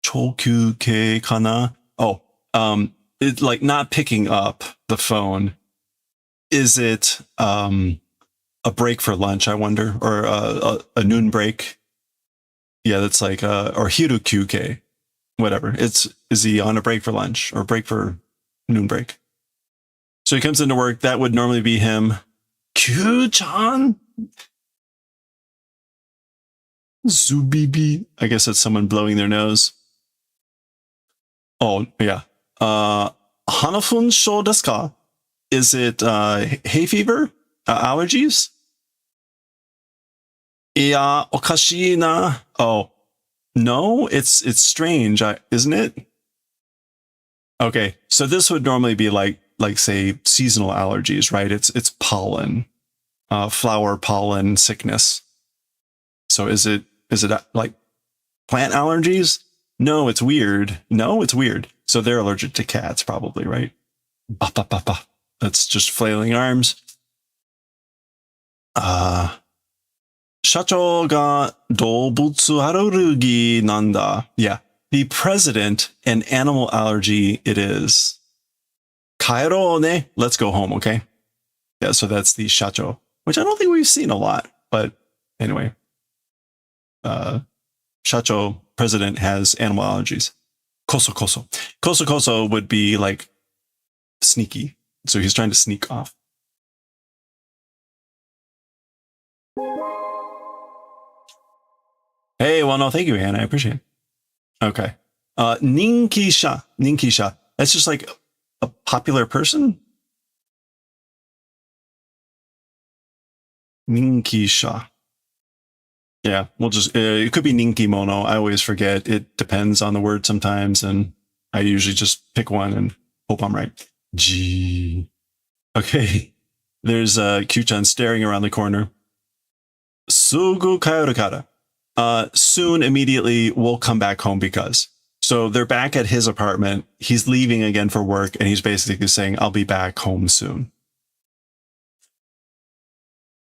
S1: Chokyu ke kana? Oh, it's like not picking up the phone. Is it a break for lunch, I wonder? Or a noon break? Yeah, that's like, or hiru kyuke, whatever. Is he on a break for lunch or break for noon break? So he comes into work. That would normally be him. Kyuu-chan? Zubibi. I guess that's someone blowing their nose. Oh, yeah. Hanafun shou desu ka? Is it hay fever? Allergies? Yeah, okashi na. Oh, no, it's strange, isn't it? Okay, so this would normally be like say seasonal allergies, right? It's pollen, flower pollen sickness. So is it like plant allergies? No, it's weird. So they're allergic to cats, probably, right? That's just flailing arms. Shacho ga doubutsu allergi nanda. Yeah, the president and animal allergy it is. Kaero ne. Let's go home, okay? Yeah, so that's the shacho, which I don't think we've seen a lot, but anyway. Shacho, president, has animal allergies. Koso would be like sneaky. So he's trying to sneak off. Hey, well, no, thank you, Hannah. I appreciate it. Okay. Ninkisha. That's just like a popular person? Ninkisha. Yeah, we'll just, it could be Ninkimono. I always forget. It depends on the word sometimes, and I usually just pick one and hope I'm right. G. Okay. There's Kyuu-chan staring around the corner. Sugu kaeru kara. Soon, immediately, we'll come back home because. So they're back at his apartment. He's leaving again for work, and he's basically saying, I'll be back home soon.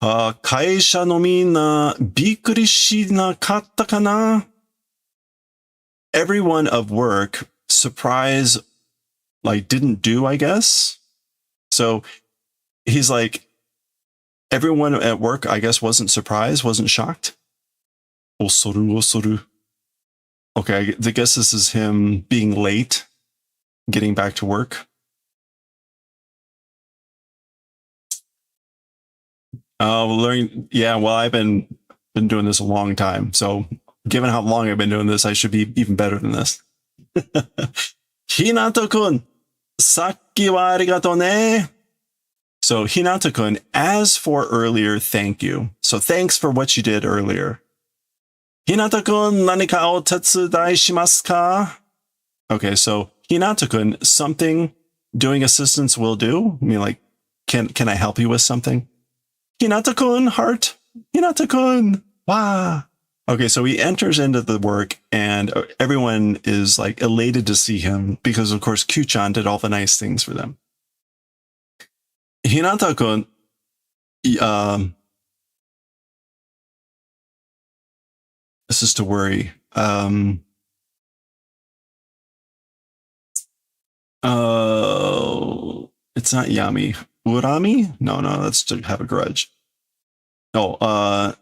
S1: Kaisha no minna bikkuri shinakatta kana? Everyone of work, surprise, like, didn't do, I guess. So he's like, everyone at work, I guess, wasn't surprised, wasn't shocked. Osoru. Okay, I guess this is him being late, getting back to work. Yeah, well, I've been doing this a long time. So given how long I've been doing this, I should be even better than this. Hinata-kun, sakki wa arigato ne. So Hinata-kun, as for earlier, thank you. So thanks for what you did earlier. Hinata-kun, nanika o tetsudai shimasu ka? Okay, so Hinata-kun, something doing assistance will do. I mean, like, can I help you with something? Hinata-kun, heart. Hinata-kun. Wow. Okay, so he enters into the work and everyone is like elated to see him because, of course, Kyuu-chan did all the nice things for them. Hinata-kun, This is to worry. It's not Yami. Urami? No, that's to have a grudge. Oh,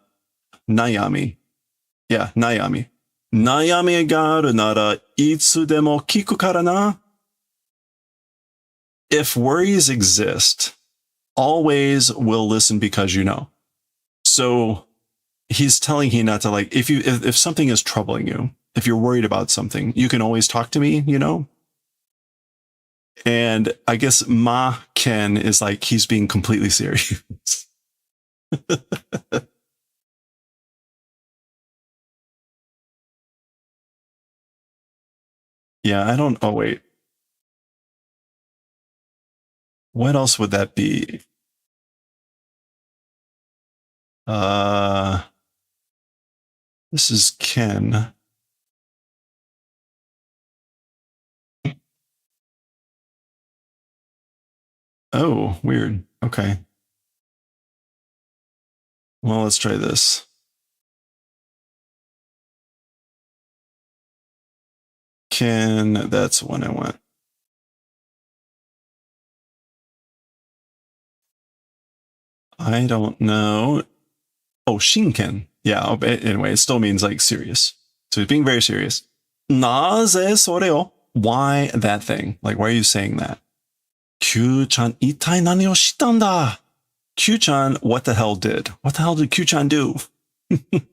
S1: Nayami. Yeah, Nayami. Nayami ga aru nara itsu demo kiku kara na. If worries exist, always will listen because you know. So he's telling Hina to, like, if something is troubling you, if you're worried about something, you can always talk to me, you know? And I guess Ma Ken is like, he's being completely serious. Yeah, I don't, oh wait. What else would that be? This is Ken. Oh, weird. Okay. Well, let's try this. Ken, that's the one I want. I don't know. Oh, Shinken. Yeah, anyway, it still means like serious. So he's being very serious. Naze soreo? Why that thing? Like, why are you saying that? Kyuu-chan itai nani o shitan da? Kyuu-chan, what the hell did? What the hell did Kyuu-chan do?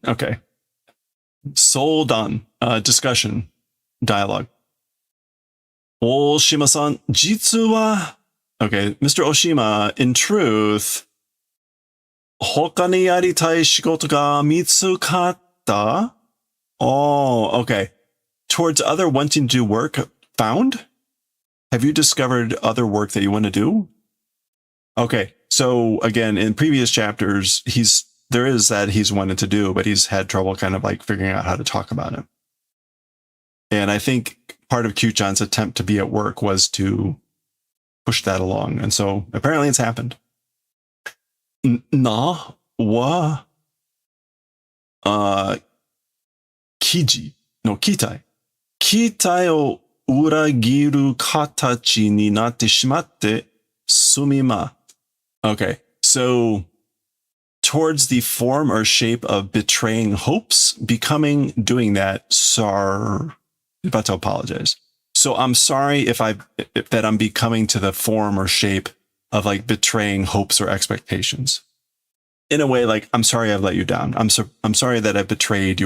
S1: Okay. Soul done. Discussion. Dialogue. Oshima-san, jitsu wa... Okay, Mr. Oshima, in truth... Hoka ni yaritai shigoto ga mitsukatta? Oh, okay. Towards other wanting to do work found? Have you discovered other work that you want to do? Okay, so again, in previous chapters, there is that he's wanted to do, but he's had trouble kind of like figuring out how to talk about it. And I think part of Kyuu-chan's attempt to be at work was to push that along. And so apparently it's happened. Na wa kiji no kitai. Kitai o uragiru katachi ni natte shimatte sumima. Okay, so towards the form or shape of betraying hopes, doing that, about to apologize. So I'm sorry if that I'm becoming to the form or shape of like betraying hopes or expectations. In a way, like, I'm sorry I've let you down. I'm sorry that I betrayed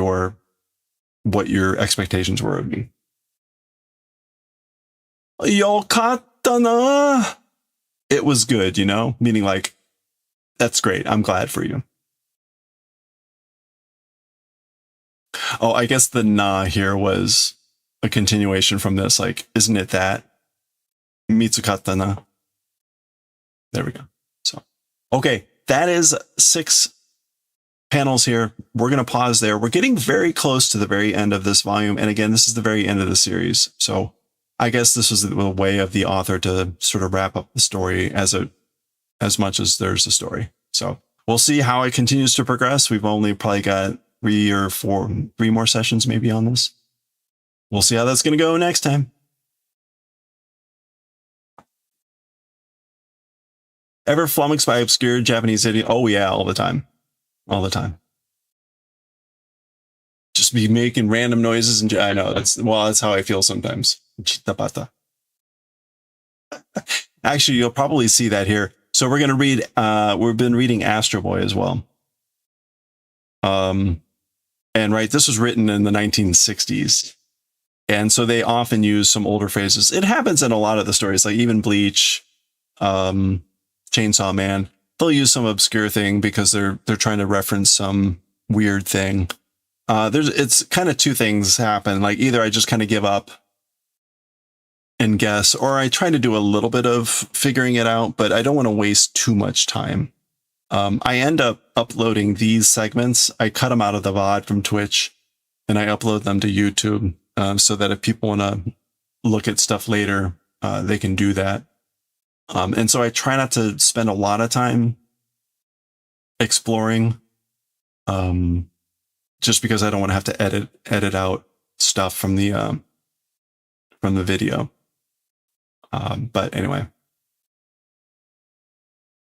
S1: what your expectations were of me. Yokatta na. It was good, you know? Meaning like, that's great. I'm glad for you. Oh, I guess the na here was a continuation from this. Like, isn't it that? Mitsukatta na. There we go. So, okay, that is 6 panels here. We're going to pause there. We're getting very close to the very end of this volume. And again, this is the very end of the series. So I guess this was the way of the author to sort of wrap up the story as much as there's a story. So we'll see how it continues to progress. We've only probably got 3 more sessions maybe on this. We'll see how that's going to go next time. Ever flummoxed by obscure Japanese idiom? Oh yeah, all the time. All the time. Just be making random noises, and I know that's how I feel sometimes. Chitapata. Actually, you'll probably see that here. So we're gonna read. We've been reading Astro Boy as well. And right, this was written in the 1960s, and so they often use some older phrases. It happens in a lot of the stories, like even Bleach. Chainsaw Man, they'll use some obscure thing because they're trying to reference some weird thing. It's kind of 2 things happen. Like either I just kind of give up and guess, or I try to do a little bit of figuring it out, but I don't want to waste too much time. I end up uploading these segments. I cut them out of the VOD from Twitch and I upload them to YouTube so that if people want to look at stuff later, they can do that. And so I try not to spend a lot of time exploring. just because I don't want to have to edit out stuff from the video. But anyway,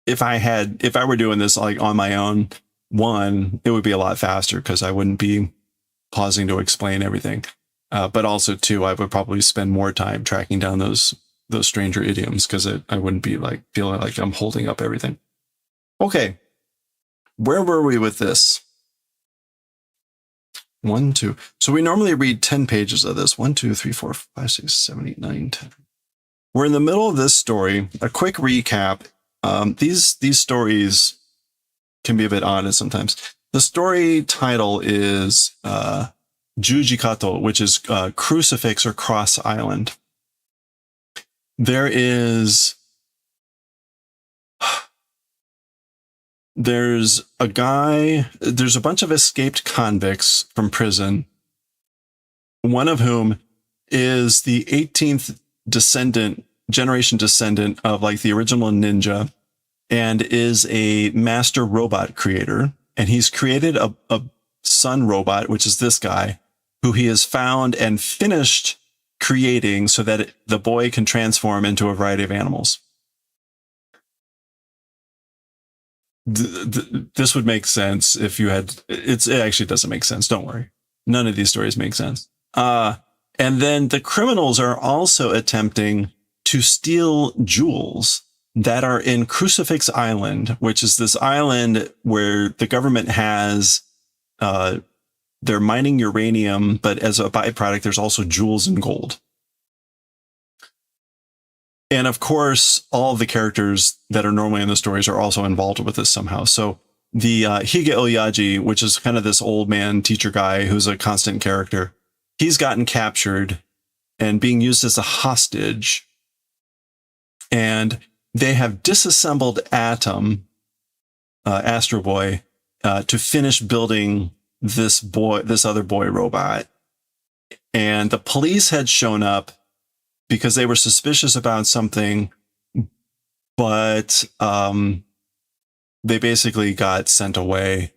S1: if I were doing this like on my own, it would be a lot faster because I wouldn't be pausing to explain everything. But also two, I would probably spend more time tracking down those stranger idioms because I wouldn't be like feeling like I'm holding up everything. Okay. Where were we with this? 1, 2. So we normally read 10 pages of this. 1, 2, 3, 4, 5, 6, 7, 8, 9, 10. We're in the middle of this story. A quick recap. These stories can be a bit odd sometimes. The story title is Jujikato, which is Crucifix or Cross Island. There's a bunch of escaped convicts from prison, one of whom is the 18th generation descendant of like the original ninja and is a master robot creator. And he's created a son robot, which is this guy, who he has found and finished creating so that the boy can transform into a variety of animals. This would make sense if you had, it actually doesn't make sense. Don't worry. None of these stories make sense. And then the criminals are also attempting to steal jewels that are in Crucifix Island, which is this island where the government has, they're mining uranium, but as a byproduct, there's also jewels and gold. And of course, all of the characters that are normally in the stories are also involved with this somehow. So the Hige Oyaji, which is kind of this old man teacher guy who's a constant character, he's gotten captured and being used as a hostage. And they have disassembled Astro Boy, to finish building this other boy robot. And the police had shown up because they were suspicious about something, but they basically got sent away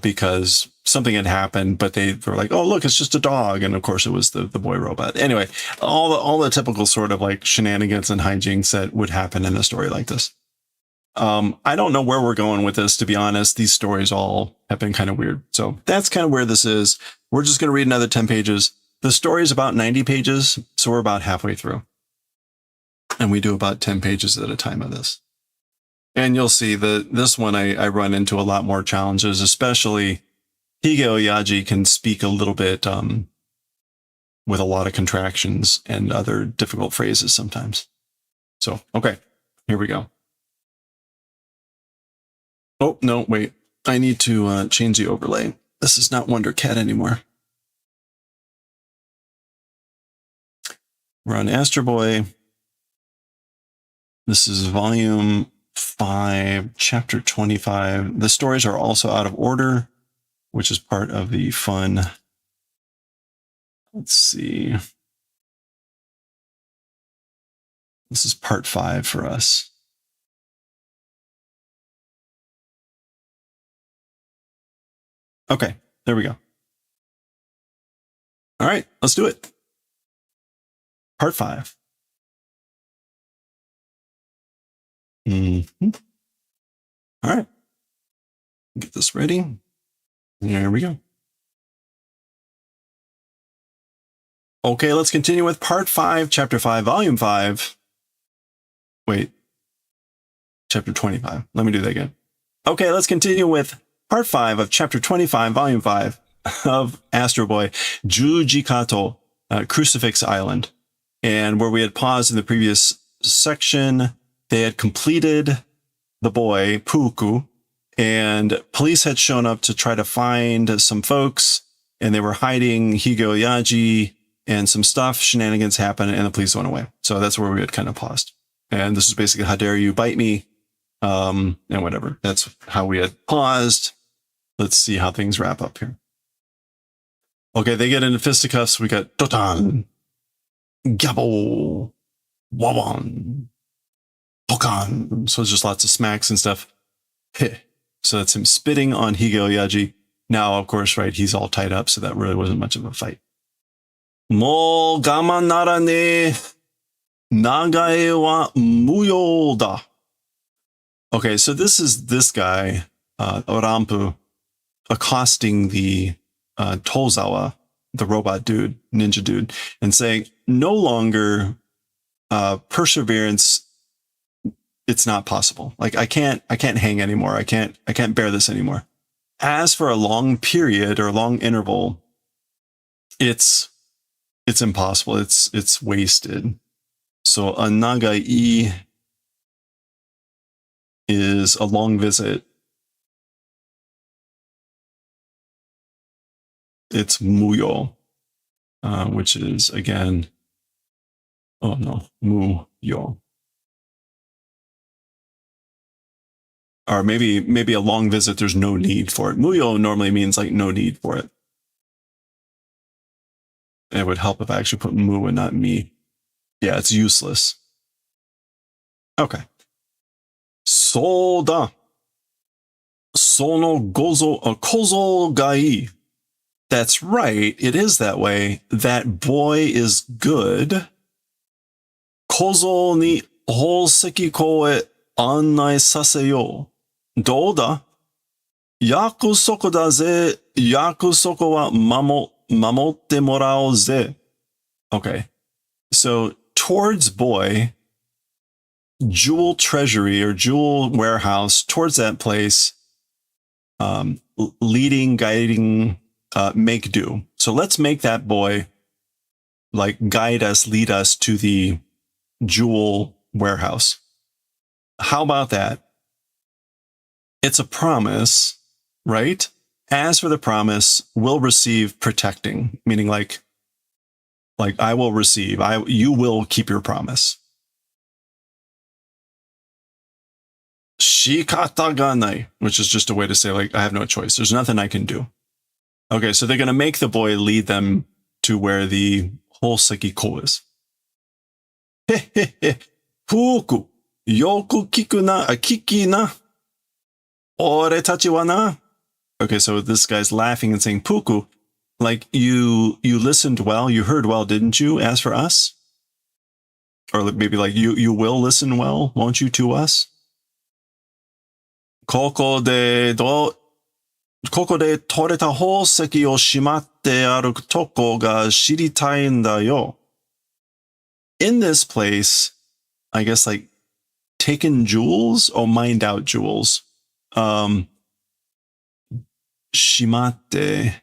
S1: because something had happened, but they were like, oh, look, it's just a dog. And of course it was the boy robot. Anyway, all the typical sort of like shenanigans and hijinks that would happen in a story like this. I don't know where we're going with this, to be honest. These stories all have been kind of weird. So that's kind of where this is. We're just going to read another 10 pages. The story is about 90 pages, so we're about halfway through. And we do about 10 pages at a time of this. And you'll see that this one I run into a lot more challenges, especially Hige Oyaji can speak a little bit with a lot of contractions and other difficult phrases sometimes. So, okay, here we go. Oh, no, wait. I need to change the overlay. This is not Wonder Cat anymore. We're on Astro Boy. This is volume 5, chapter 25. The stories are also out of order, which is part of the fun. Let's see. This is part 5 for us. Okay, there we go. All right, let's do it. Part 5. All right. Get this ready. There we go. Okay, let's continue with part 5, chapter 5, volume 5. Wait. Chapter 25. Let me do that again. Okay, let's continue with part 5 of chapter 25, volume 5 of Astro Boy, Jujikato, Crucifix Island. And where we had paused in the previous section, they had completed the boy, Puku, and police had shown up to try to find some folks, and they were hiding Hige Oyaji, and some stuff, shenanigans happened, and the police went away. So that's where we had kind of paused. And this is basically, how dare you bite me, and whatever. That's how we had paused. Let's see how things wrap up here. Okay, they get into fisticuffs. We got Totan, Gabo, Wawan, Pokan. So it's just lots of smacks and stuff. So that's him spitting on Hige Oyaji. Now, of course, right, he's all tied up, so that really wasn't much of a fight. Mo gaman narane nagae wa muyo da. Okay, so this is this guy, Orampu, accosting the Tozawa, the robot dude, ninja dude, and saying, no longer perseverance, it's not possible. Like I can't hang anymore. I can't bear this anymore. As for a long period or a long interval, it's impossible. It's wasted. So a nagai is a long visit. It's muyo, which is again, oh no, muyo. Or maybe a long visit, there's no need for it. Muyo normally means like no need for it. It would help if I actually put mu and not me. Yeah, it's useless. Okay. Soda. Sono kozo ga ii. That's right. It is that way. That boy is good. Kozo ni houseki ko e annai saseyo. どうだ? 約束だぜ。約束は守ってもらおうぜ. Okay. So, towards boy, jewel treasury or jewel warehouse, towards that place, leading, guiding, make do. So let's make that boy like guide us, lead us to the jewel warehouse. How about that? It's a promise, right? As for the promise, we'll receive protecting, meaning like I will receive, you will keep your promise. Shikata ga nai, which is just a way to say like I have no choice. There's nothing I can do. Okay, so they're going to make the boy lead them to where the houseki ko is. Hehehe, fuku, yoku kiki na. Ore tachi wa na. Okay, so this guy's laughing and saying, Puku, like you listened well, you heard well, didn't you? As for us? Or maybe like you will listen well, won't you, to us? Koko de toreta houseki o shimatte aru toko ga shiritai n da yo. In this place, I guess like taken jewels or mined out jewels. Shimatte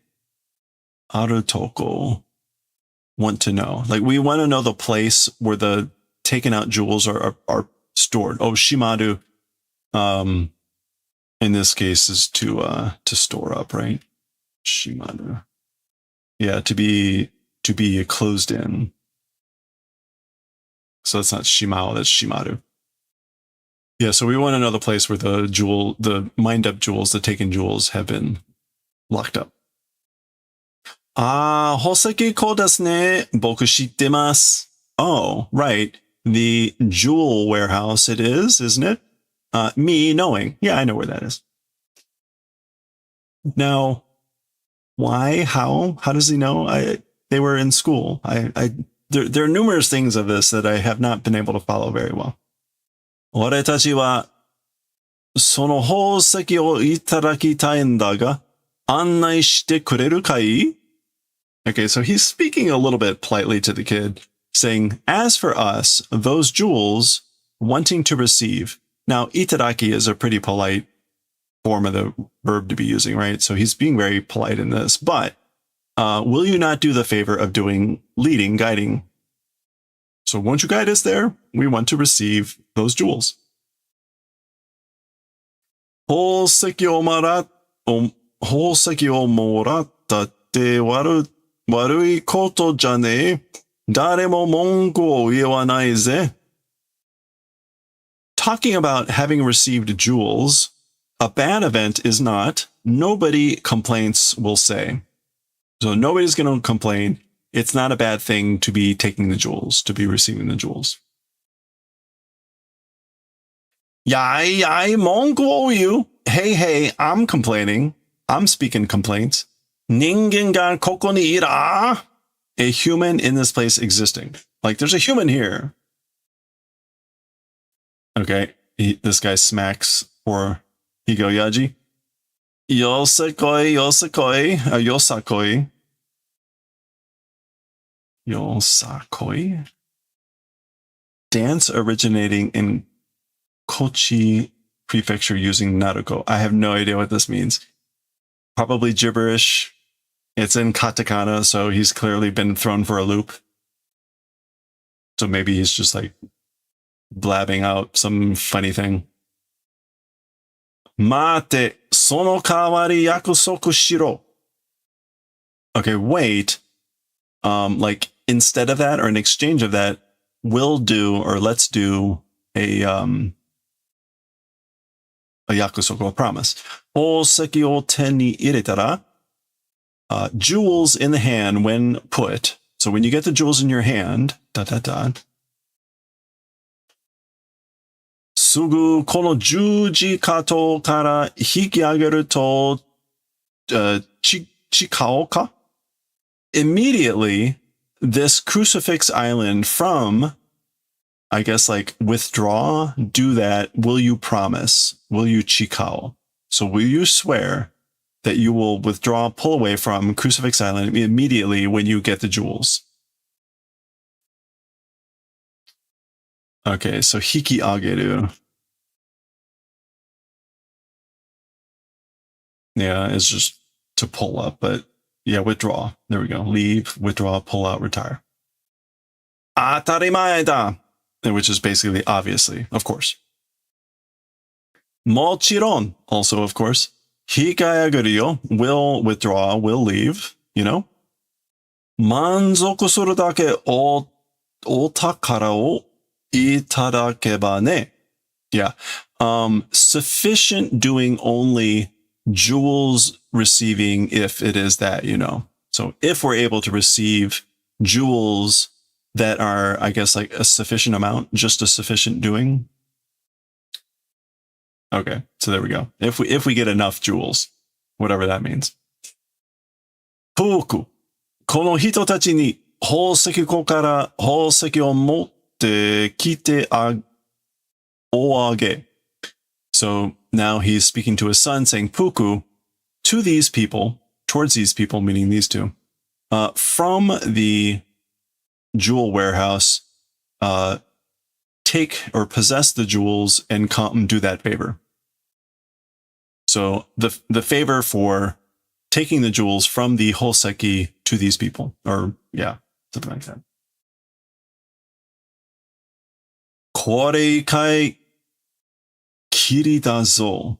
S1: aru toko. Want to know. Like we want to know the place where the taken out jewels are stored. Oh, shimaru. In this case is to store up, right? Shimaru. Yeah, to be closed in. So that's not shimao, that's shimaru. Yeah, so we want to know the place where the mined up jewels, the taken jewels have been locked up. Ah, houseki ko desu ne. Boku shittemasu. Oh, right. The jewel warehouse it is, isn't it? Me knowing. Yeah, I know where that is. Now, why? How does he know? They were in school. There are numerous things of this that I have not been able to follow very well. 俺たちはその宝石をいただきたいんだが、案内してくれるかい? Okay, so he's speaking a little bit politely to the kid, saying, as for us, those jewels, wanting to receive. Now, itaraki is a pretty polite form of the verb to be using, right? So he's being very polite in this, but will you not do the favor of doing leading, guiding? So won't you guide us there? We want to receive those jewels. 宝石をもらったって悪いことじゃねえ。誰も文句を言わないぜ。Talking about having received jewels, a bad event is not. Nobody complaints will say. So nobody's going to complain. It's not a bad thing to be taking the jewels, to be receiving the jewels. Yai, 文句を言う. Hey, I'm complaining. I'm speaking complaints. ningen ga koko ni ira. A human in this place existing. Like, there's a human here. Okay, this guy smacks for Higoyaji. Yosakoi, yosakoi, yosakoi. Yosakoi? Dance originating in Kochi Prefecture using Naruko. I have no idea what this means. Probably gibberish. It's in katakana, so he's clearly been thrown for a loop. So maybe he's just like blabbing out some funny thing. Mate, sono kawari yakusoku shiro. Okay, wait. Like instead of that or in exchange of that, we'll do or let's do a yakusoku, a promise. Oseki o ten ni iretara. Jewels in the hand when put. So when you get the jewels in your hand, sugu kono juji kato kara hikiageru to chikao ka? Immediately, this Crucifix Island from, I guess, like, withdraw, do that, will you promise? Will you chikao? So will you swear that you will withdraw, pull away from Crucifix Island immediately when you get the jewels? Okay, so hiki ageru. Yeah, it's just to pull up, but yeah, withdraw. There we go. Leave, withdraw, pull out, retire. Atarimae da, which is basically obviously, of course. Mochiron, also of course. Hikayageru yo, will withdraw, will leave, you know. Manzoku suru dake o takara o itarakeba ne. Yeah. Sufficient doing only jewels receiving if it is that, you know. So if we're able to receive jewels that are, I guess, like a sufficient amount, just a sufficient doing. Okay, so there we go. If we get enough jewels, whatever that means. Fuku. Kono hito tachi ni houseki ko kara houseki o motte kite oage. So now he's speaking to his son, saying, Puku, to these people, towards these people, meaning these two, from the jewel warehouse, take or possess the jewels and come do that favor. So the favor for taking the jewels from the Hoseki to these people, or yeah, something like that. Kore kai kiri da zo.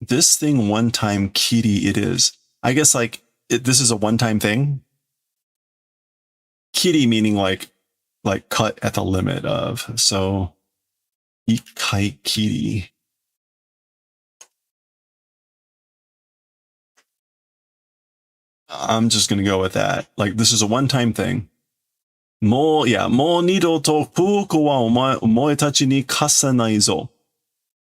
S1: This thing one time kiri it is. I guess like this is a one time thing. Kiri meaning like cut at the limit of. So ikai kiri. I'm just going to go with that. Like, this is a one-time thing. Mo nido to fuku wa omoe tachi ni kasanai zo.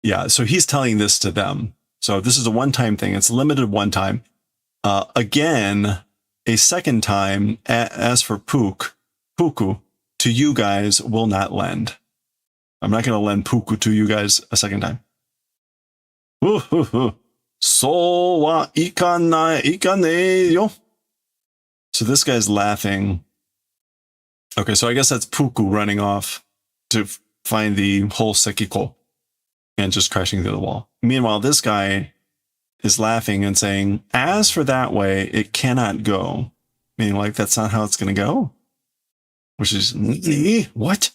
S1: Yeah, so he's telling this to them. So this is a one-time thing. It's limited one time. Again, a second time, as for Puku, to you guys will not lend. I'm not going to lend Puku to you guys a second time. So wa ikane yo. So this guy's laughing. Okay, so I guess that's Puku running off to find the whole Sekiko and just crashing through the wall. Meanwhile, this guy is laughing and saying, as for that way, it cannot go. Meaning like, that's not how it's going to go. Which is, what?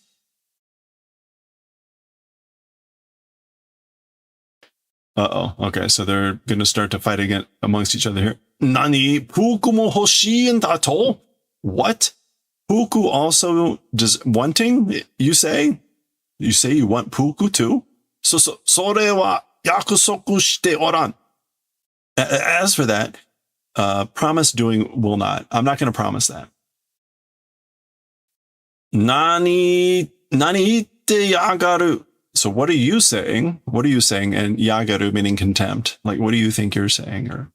S1: Uh-oh. Okay, so they're going to start to fight again amongst each other here. Nani? Puku mo hoshii dato? What? Puku also does wanting? You say? You say you want Puku too? Sore wa yakusoku shite oran. As for that, promise doing will not. I'm not going to promise that. Nani ite yagaru? So what are you saying? What are you saying? And yagaru meaning contempt. Like, what do you think you're saying? Or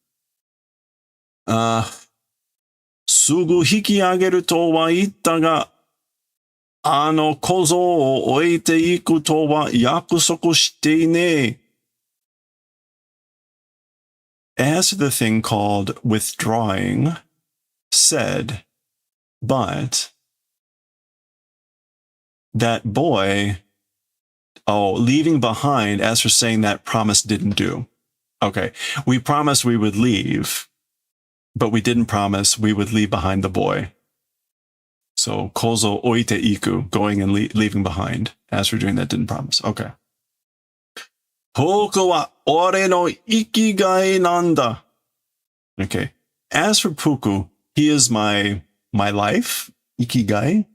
S1: すぐ引き上げるとは言ったが、あの小僧を置いていくとは約束していねえ。As to the thing called withdrawing, said, but that boy, leaving behind, as for saying that promise didn't do. Okay, we promised we would leave, but we didn't promise we would leave behind the boy. So, kozo oite iku, going and leaving behind. As for doing that, didn't promise. Okay. Puku wa ore no ikigai nanda. Okay. As for Puku, he is my life. Ikigai.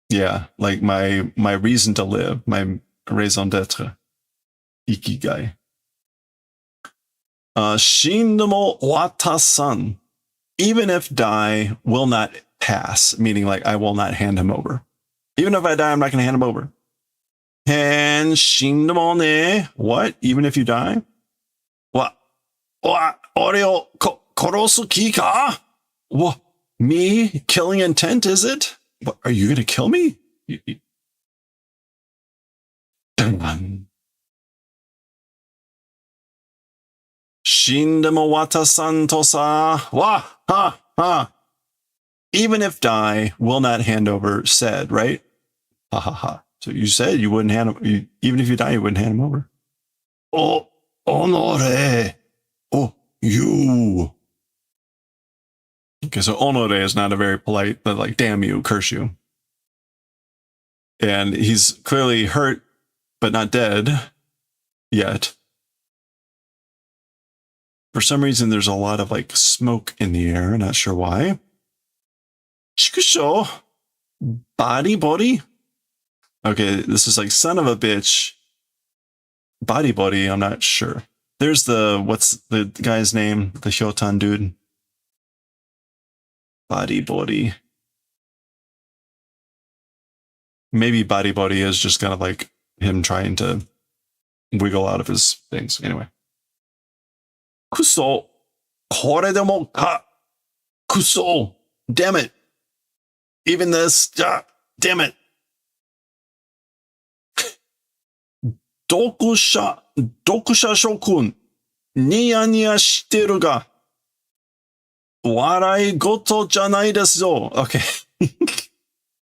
S1: Yeah, like my reason to live, my raison d'être. Ikigai. Shindumo watasan. Even if die will not pass, meaning like I will not hand him over. Even if I die, I'm not going to hand him over. And shindumo ne. What? Even if you die? What? Ore o korosu ki ka? What? Me? Killing intent, is it? What? Are you going to kill me? Shindemo watasan tosa. Wah! Ha! Ha! Even if die, will not hand over, said, right? Ha ha ha. So you said you wouldn't hand him, even if you die, you wouldn't hand him over. Oh, honore. Oh, you. Okay, so honore is not a very polite, but like, damn you, curse you. And he's clearly hurt, but not dead yet. For some reason, there's a lot of like smoke in the air. Not sure why. Shikusho. Body. Okay, this is like son of a bitch. Body. I'm not sure. There's what's the guy's name? The Hyotan dude. Body. Maybe body is just kind of like him trying to wiggle out of his things. Anyway. Kuso. Kore demo ka. Kuso. Damn it. Even this. Damn it. Dokusha shokun. Niya shiteru ga. Warai goto janai desu zo. Okay.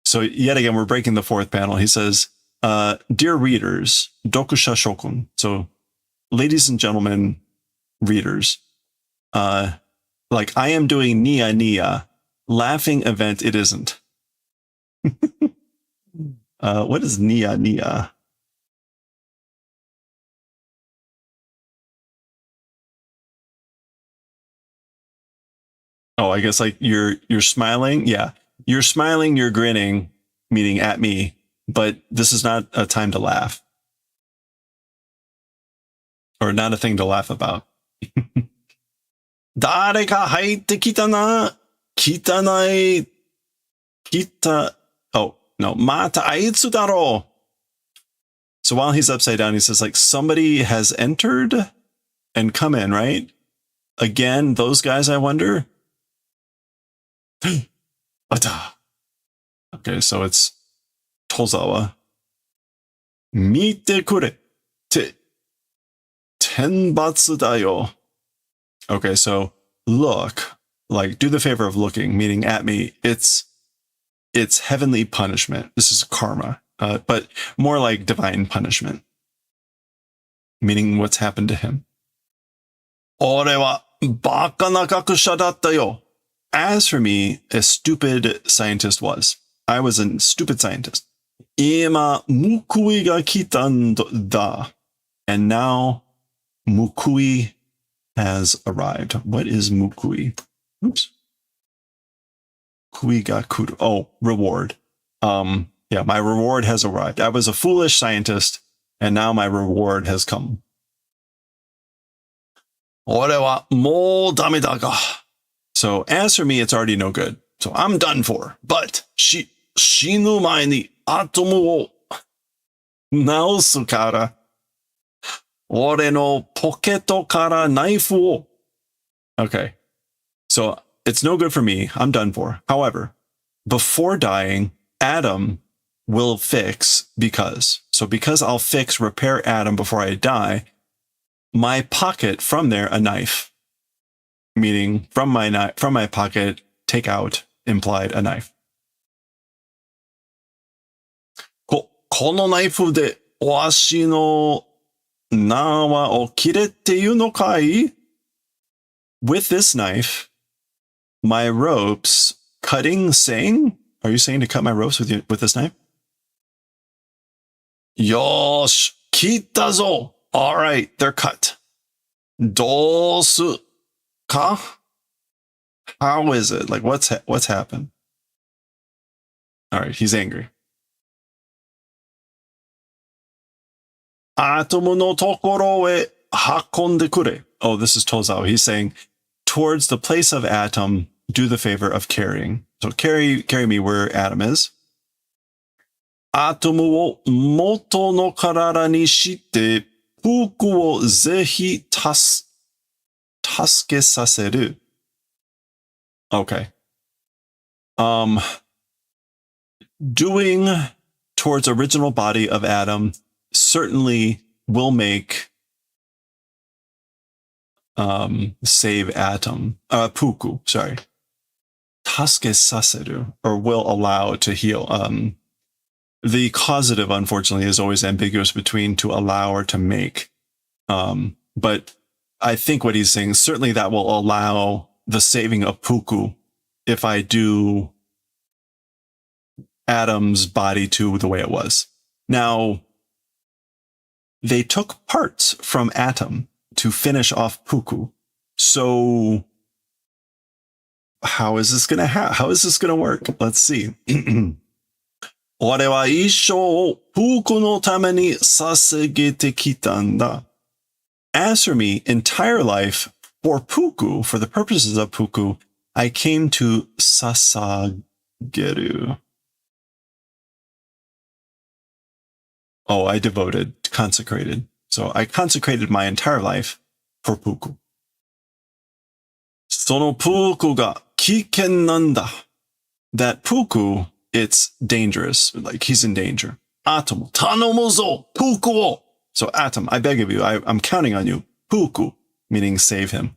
S1: So yet again, we're breaking the fourth panel. He says, dear readers, dokusha shokun. So ladies and gentlemen, readers, like I am doing niya, laughing event it isn't. What is niya? Oh, I guess like you're smiling. Yeah, you're smiling, you're grinning, meaning at me, but this is not a time to laugh. Or not a thing to laugh about. Dare ka haite kita na? Kitanai. Kita. Oh, no. Mata aitsu daro. So while he's upside down, he says, like, somebody has entered and come in, right? Again, those guys, I wonder. Okay, so it's Tozawa. Mite kure. Tenbatsu dayo. Okay, so look, like do the favor of looking, meaning at me. It's heavenly punishment. This is karma, but more like divine punishment, meaning what's happened to him. Ore wa baka nakakusha datta yo. As for me, a stupid scientist was. I was a stupid scientist. Ima mukui ga kitan da. And now mukui has arrived. What is mukui? Oops. Kui ga kuru. Oh, reward. Yeah, my reward has arrived. I was a foolish scientist, and now my reward has come. Ore wa mou dame da ga. So as for me, it's already no good. So I'm done for. But shinu mae ni atomu wo naosu kara. 俺のポケットからナイフを. Okay. So it's no good for me. I'm done for. However, before dying, Adam will fix because. So because I'll repair Adam before I die, my pocket from there a knife. Meaning from my pocket, take out implied a knife. このナイフでわしの縄を切れっていうのかい? With this knife, my ropes cutting saying? Are you saying to cut my ropes with this knife? よーし、切ったぞ. All right, they're cut. どうすか? How is it? Like what's happened? All right, he's angry. アトムのところへ運んでくれ. Oh, this is Tozao. He's saying, towards the place of Atom, do the favor of carrying. So carry me where Atom is. アトムを元の体にして、服をぜひ助けさせる. Okay. Doing towards original body of Atom certainly will make save Atom. Puku, sorry. Tasuke saseru, or will allow to heal. The causative, unfortunately, is always ambiguous between to allow or to make. But I think what he's saying, certainly that will allow the saving of Puku if I do Atom's body to the way it was. Now, they took parts from Atom to finish off Puku. So how is this going to work? Let's see. 俺は一生Pukuのために捧げてきたんだ. As for me, entire life, for Puku, for the purposes of Puku, I came to sasageru. Oh, I devoted, consecrated. So I consecrated my entire life for Puku. そのPukuが危険なんだ. That Puku, it's dangerous. Like he's in danger. Atom, 頼むぞ, Puku wo. So Atom, I beg of you, I'm counting on you. Puku, meaning save him.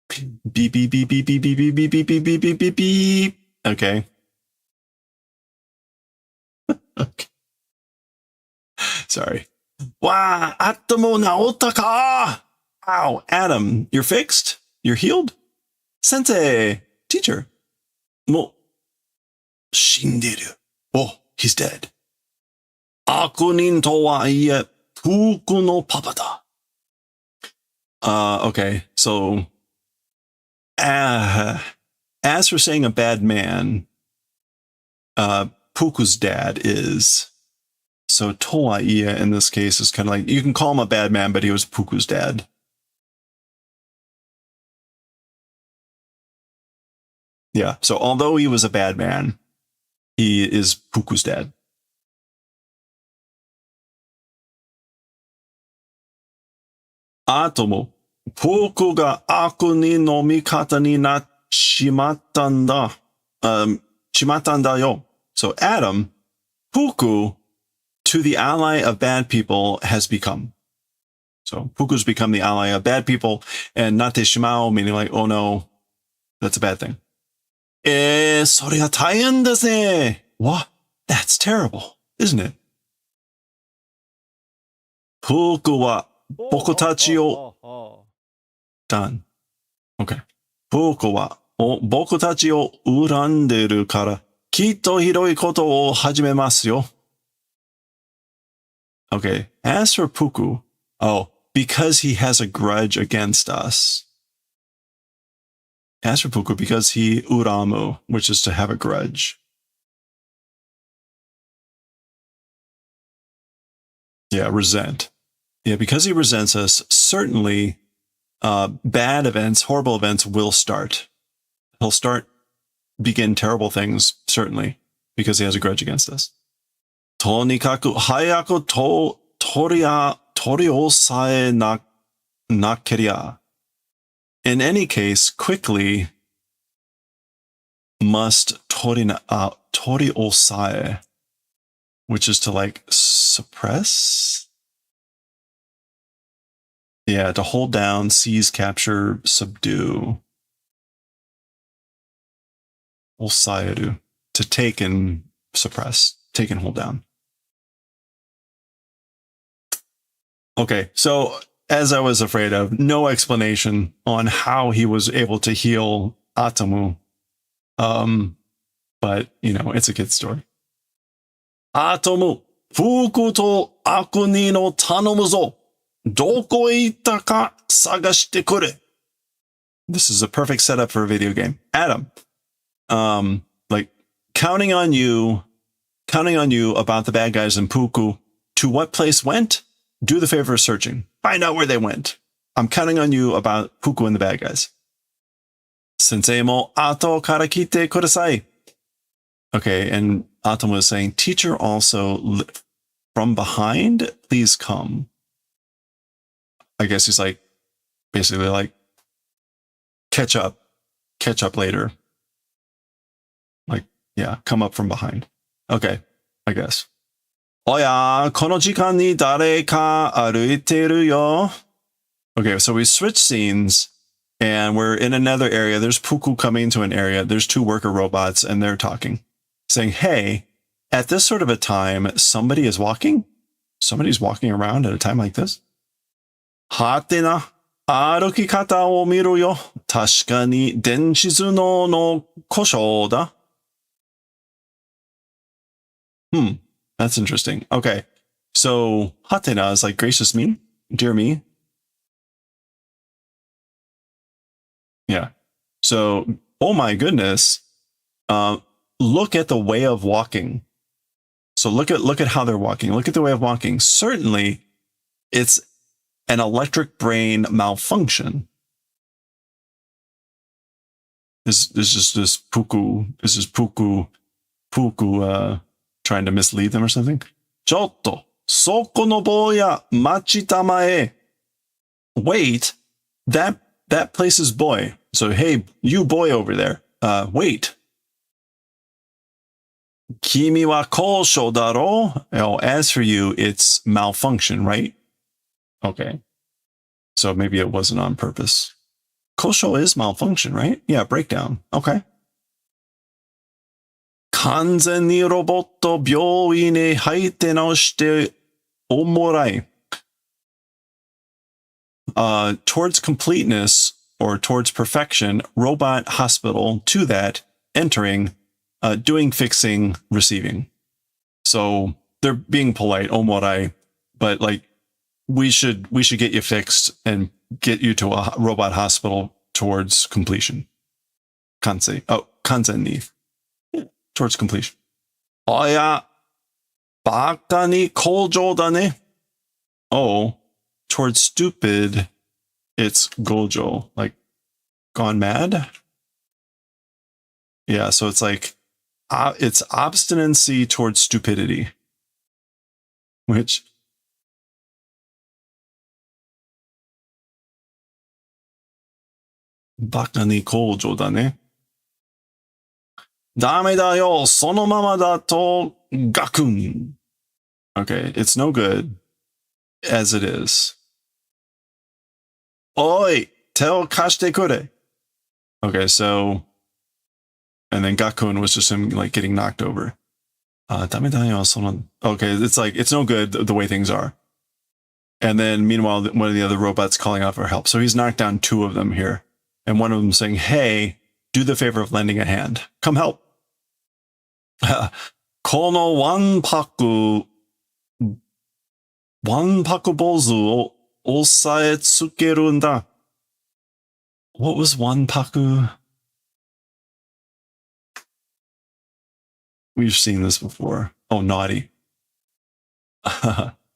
S1: Beep, beep, beep, beep, beep, beep, beep, beep, beep, beep, beep, beep, beep, beep. Okay. Okay. Sorry. Wow, Atomo naota ka! Wow, Adam, you're fixed? You're healed? Sensei, teacher. Mo shinderu. Oh, he's dead. Akunin to wa iie Puku no papa da. Okay, so as for saying a bad man, Puku's dad is. So Toa Ia in this case is kind of like, you can call him a bad man, but he was Puku's dad. Yeah, so although he was a bad man, he is Puku's dad. Atomo, Puku ga akuni no mikata ni nachimatta yo. So Adam, Puku, to the ally of bad people has become. So Puku's become the ally of bad people, and nate shimao, meaning like, oh no, that's a bad thing. それは大変ですね. What? That's terrible, isn't it? Puku wa boku tachi o done. Okay. Puku wa boku tachi o uranderu kara kitto hiroi koto o hajimemasu yo. Okay, as for Puku, because he has a grudge against us. As for Puku, because he uramu, which is to have a grudge. Yeah, resent. Yeah, because he resents us, certainly bad events, horrible events will start. He'll begin terrible things, certainly, because he has a grudge against us. とにかく早く取 tori osae nakeria. In any case, quickly must tori osae, which is to like suppress. Yeah, to hold down, seize, capture, subdue. Osaeru, to take and suppress, take and hold down. Okay, so as I was afraid of, no explanation on how he was able to heal Atomu. But, you know, it's a kid's story. Atomu, fuku to akuni no tanomu zo. Doko e itta ka sagashite kure. This is a perfect setup for a video game. Adam, like counting on you about the bad guys in Puku. To what place went? Do the favor of searching. Find out where they went. I'm counting on you about Puku and the bad guys. Sensei mo ato kara kite kudasai. Okay, and Atomu was saying, teacher also, from behind, please come. I guess he's like, basically like, catch up later. Like, yeah, come up from behind. Okay, I guess. Oya, kono jikan ni dare ka aruiteru yo. Okay, so we switch scenes and we're in another area. There's Puku coming to an area. There's two worker robots and they're talking, saying, hey, at this sort of a time, somebody is walking. Somebody's walking around at a time like this. Hatena, aruki kata wo miru yo. Tashika ni denshizu no kosho da. That's interesting. Okay. So, hatena is like gracious me, dear me. Yeah. So, oh my goodness. Look at the way of walking. So look at how they're walking. Look at the way of walking. Certainly, it's an electric brain malfunction. This is just Puku. This is Puku trying to mislead them or something. Chotto, soko no boya machitamae. Wait, that place is boy. So hey, you boy over there. Wait. Kimi wa kosho daro. Oh, as for you, it's malfunction, right? Okay. So maybe it wasn't on purpose. Kosho is malfunction, right? Yeah, breakdown. Okay. Kanzen ni robotto byōin e haite naoshite omorai. Towards completeness or towards perfection, robot hospital, to that, entering, doing, fixing, receiving. So they're being polite, omorai, but like we should get you fixed and get you to a robot hospital towards completion. Kansei. Oh, kanzen ni. Towards completion. Oh yeah. Baka ni koujou da ne. Oh, towards stupid, it's gojo, like gone mad. Yeah, so it's like it's obstinacy towards stupidity, which baka ni koujou da ne. Dame da yo, sono mama da to gakun. Okay, it's no good as it is. Oi, teo kashite kure. Okay, so, and then gakun was just him like getting knocked over. Dame da yo, sono. Okay, it's like, it's no good the way things are. And then meanwhile, one of the other robots calling out for help. So he's knocked down two of them here. And one of them saying, hey, do the favor of lending a hand. Come help. Kono wanpaku bozu o osae tsukeru nda. What was wanpaku? We've seen this before. Oh, naughty.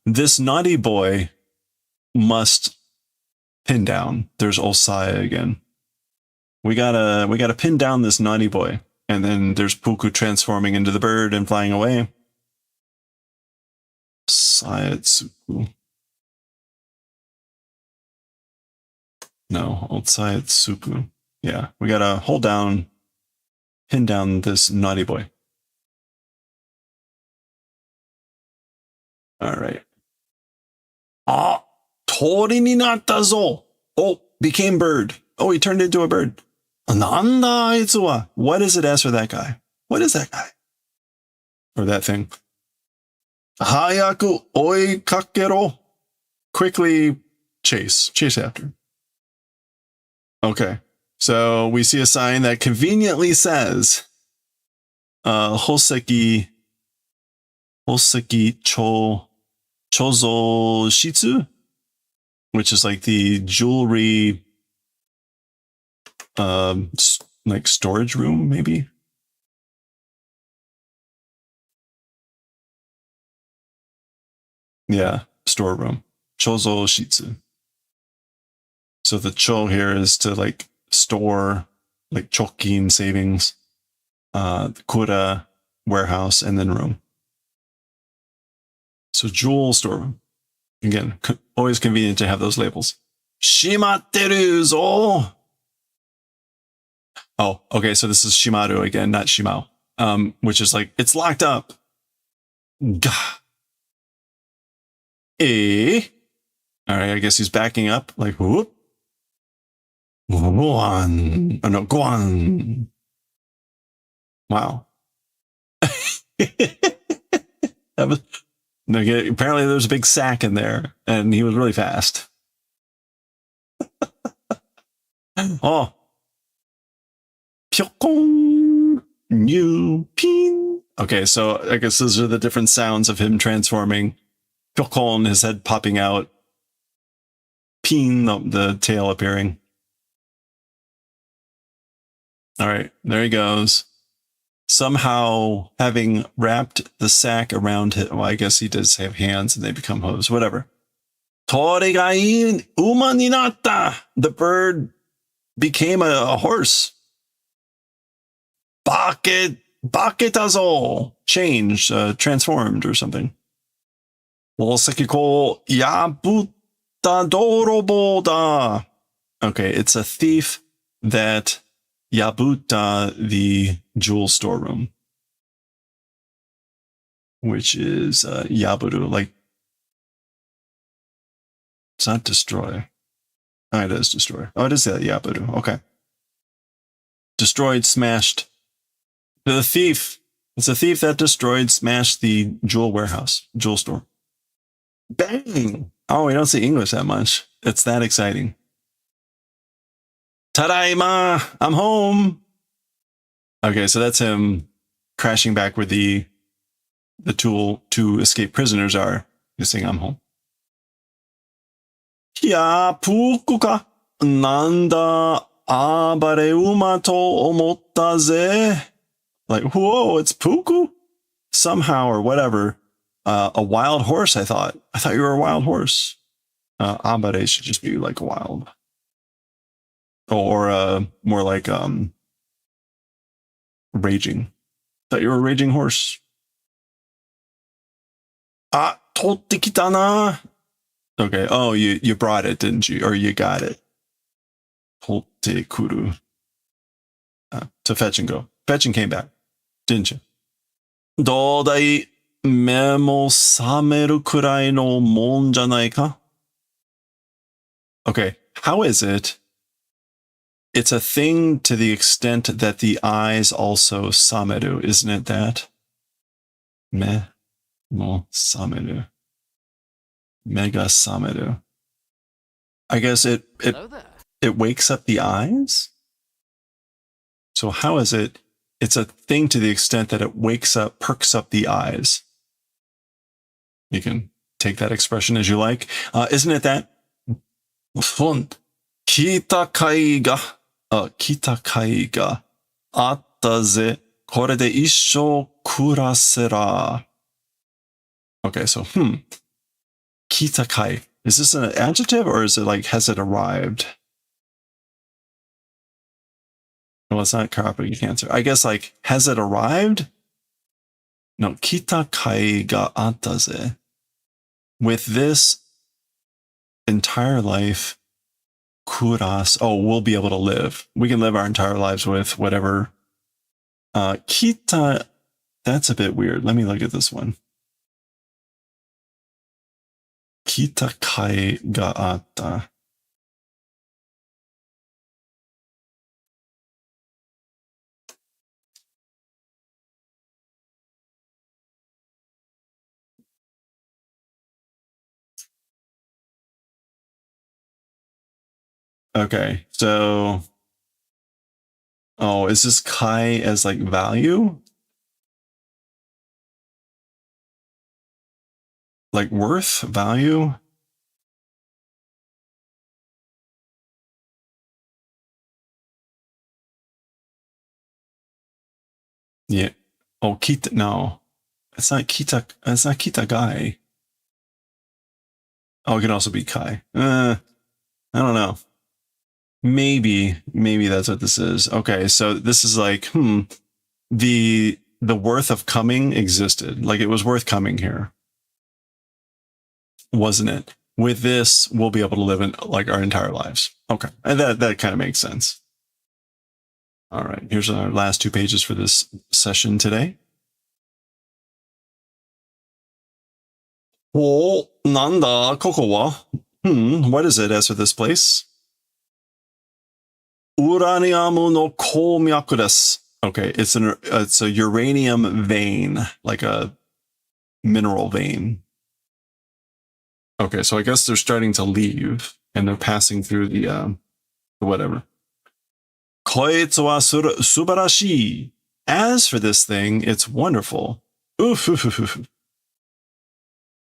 S1: This naughty boy must pin down. There's osae again. We gotta pin down this naughty boy. And then there's Puku transforming into the bird and flying away. Sayatsuku. No, outside Suku. Yeah, we gotta hold down, pin down this naughty boy. All right. Ah, tori ni natta zo. Oh, became bird. Oh, he turned into a bird. Nanda aitsu wa. What does it ask for that guy? What is that guy? Or that thing? Hayaku oikakero. Quickly chase after. Okay. So we see a sign that conveniently says Hoseki chozo shitsu, which is like the jewelry like storage room, maybe. Yeah, storeroom. Chozo shitsu. So the cho here is to like store like chokin savings, kura warehouse, and then room. So jewel storeroom. Again, always convenient to have those labels. Shimatteru zo. Oh, okay. So this is shimaru again, not shimao, which is like it's locked up. Gah. All right, I guess he's backing up. Like whoop. Guan. Oh no, Guan. Wow. That was, apparently there's a big sack in there, and he was really fast. Oh. Pyokong. New pin. Okay, so I guess those are the different sounds of him transforming. Pyokon, his head popping out. Pin, the tail appearing. All right, there he goes. Somehow having wrapped the sack around him. Well, I guess he does have hands and they become hooves, whatever. Tori ga uma ni natta. The bird became a horse. Baketazo. Changed, transformed or something. Hoseki ko yabutta dorobo da. Okay, it's a thief that Yabuta, the jewel storeroom, which is Yaburu, like it's not destroy. Oh, it is destroy. Oh, it is Yaburu. Okay. Destroyed, smashed. The thief. It's a thief that destroyed, smashed the jewel warehouse, jewel store. Bang! Oh, we don't see English that much. It's that exciting. Tadaima, I'm home. Okay, so that's him crashing back where the tool to escape prisoners are. He's saying, I'm home. Ya puku ka nanda abare uma to omotta ze. Like, whoa, it's puku? Somehow or whatever. A wild horse, I thought. I thought you were a wild horse. Abare should just be like wild. Or more like raging. Thought you were a raging horse. Ah, totte kitana. Okay. Oh, you brought it, didn't you? Or you got it. Totte kuru. To fetch and go. Fetch and came back, didn't you? Dodai memo sameru kurai no mon janai ka? Okay. How is it? It's a thing to the extent that the eyes also sameru, isn't it that? Me mo sameru. Mega sameru. I guess it wakes up the eyes? So how is it? It's a thing to the extent that it wakes up, perks up the eyes. You can take that expression as you like. Isn't it that? Kita kai ga. Kita kai ga atta ze kore de issho kurasera. Okay, so kita kai. Is this an adjective or is it like has it arrived? Well, it's not chiropractic cancer. I guess like has it arrived? No, kita kai ga atta ze. With this entire life, kuras. Oh, we'll be able to live. We can live our entire lives with whatever. Kita, that's a bit weird. Let me look at this one. Kita kai ga atta. Okay, so, oh, is this kai as like value? Like worth, value? Yeah. Oh, kita, no. It's not kita, it's not kita guy. Oh, it can also be kai. I don't know. Maybe that's what this is. Okay, so this is like, the worth of coming existed. Like it was worth coming here, wasn't it? With this, we'll be able to live in like our entire lives. Okay, and that kind of makes sense. All right, here's our last 2 pages for this session today. Oh, nanda koko wa? What is it as for this place? Uranium no koumyaku desu. Okay, it's a uranium vein, like a mineral vein. Okay, so I guess they're starting to leave and they're passing through the whatever. Koitsu wa subarashii. As for this thing, it's wonderful.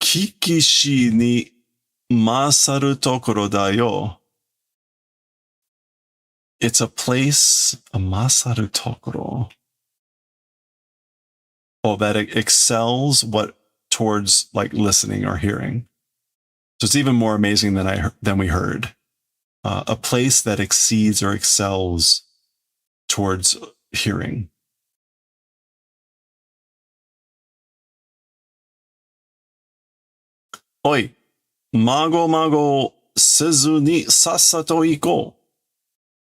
S1: Kikishi ni masaru tokoro da yo. It's a place, a masaru tokoro. Oh, that excels towards like listening or hearing. So it's even more amazing than we heard. A place that exceeds or excels towards hearing. Oi, mago sezu ni sassato iko.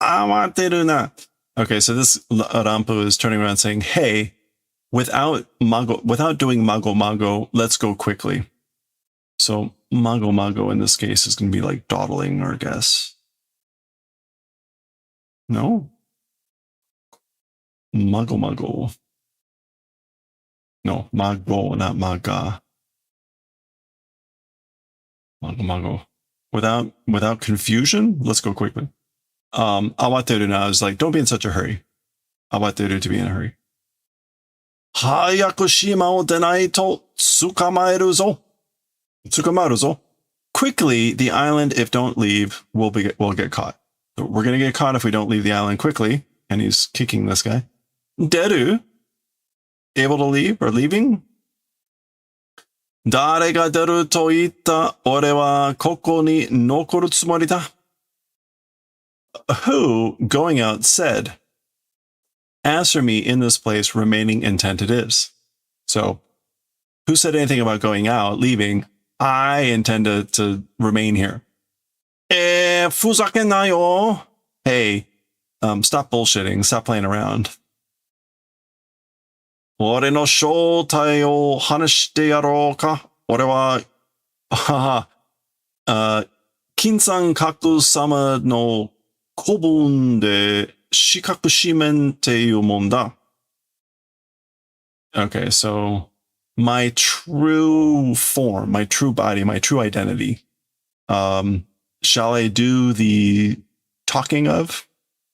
S1: Awateru na. Okay, so this Rampo is turning around saying, hey, without doing mago, let's go quickly. So mago in this case is going to be like dawdling, or guess. No? Mago. No, mago, not maga. Mago. Without confusion, let's go quickly. Awateru na is like, don't be in such a hurry. Awateru, to be in a hurry. Hayaku shima o denai to tsukamaru zo. Quickly, the island, if don't leave, we'll get caught. So we're going to get caught if we don't leave the island quickly. And he's kicking this guy. Deru? Able to leave or leaving? Dare ga deru to itta ore wa koko ni nokoru tsumori da. Who, going out, said, as for me, in this place, remaining intent it is. So, who said anything about going out, leaving? I intend to remain here. Fuzaken nayo. Hey, stop bullshitting. Stop playing around. Ore no shoutai o hanashite yarou ka? Ore wa, Kinsan Kaku sama no kobun de shikaku shimen teiyu monda. Okay, so my true form, my true body, my true identity. Shall I do the talking of?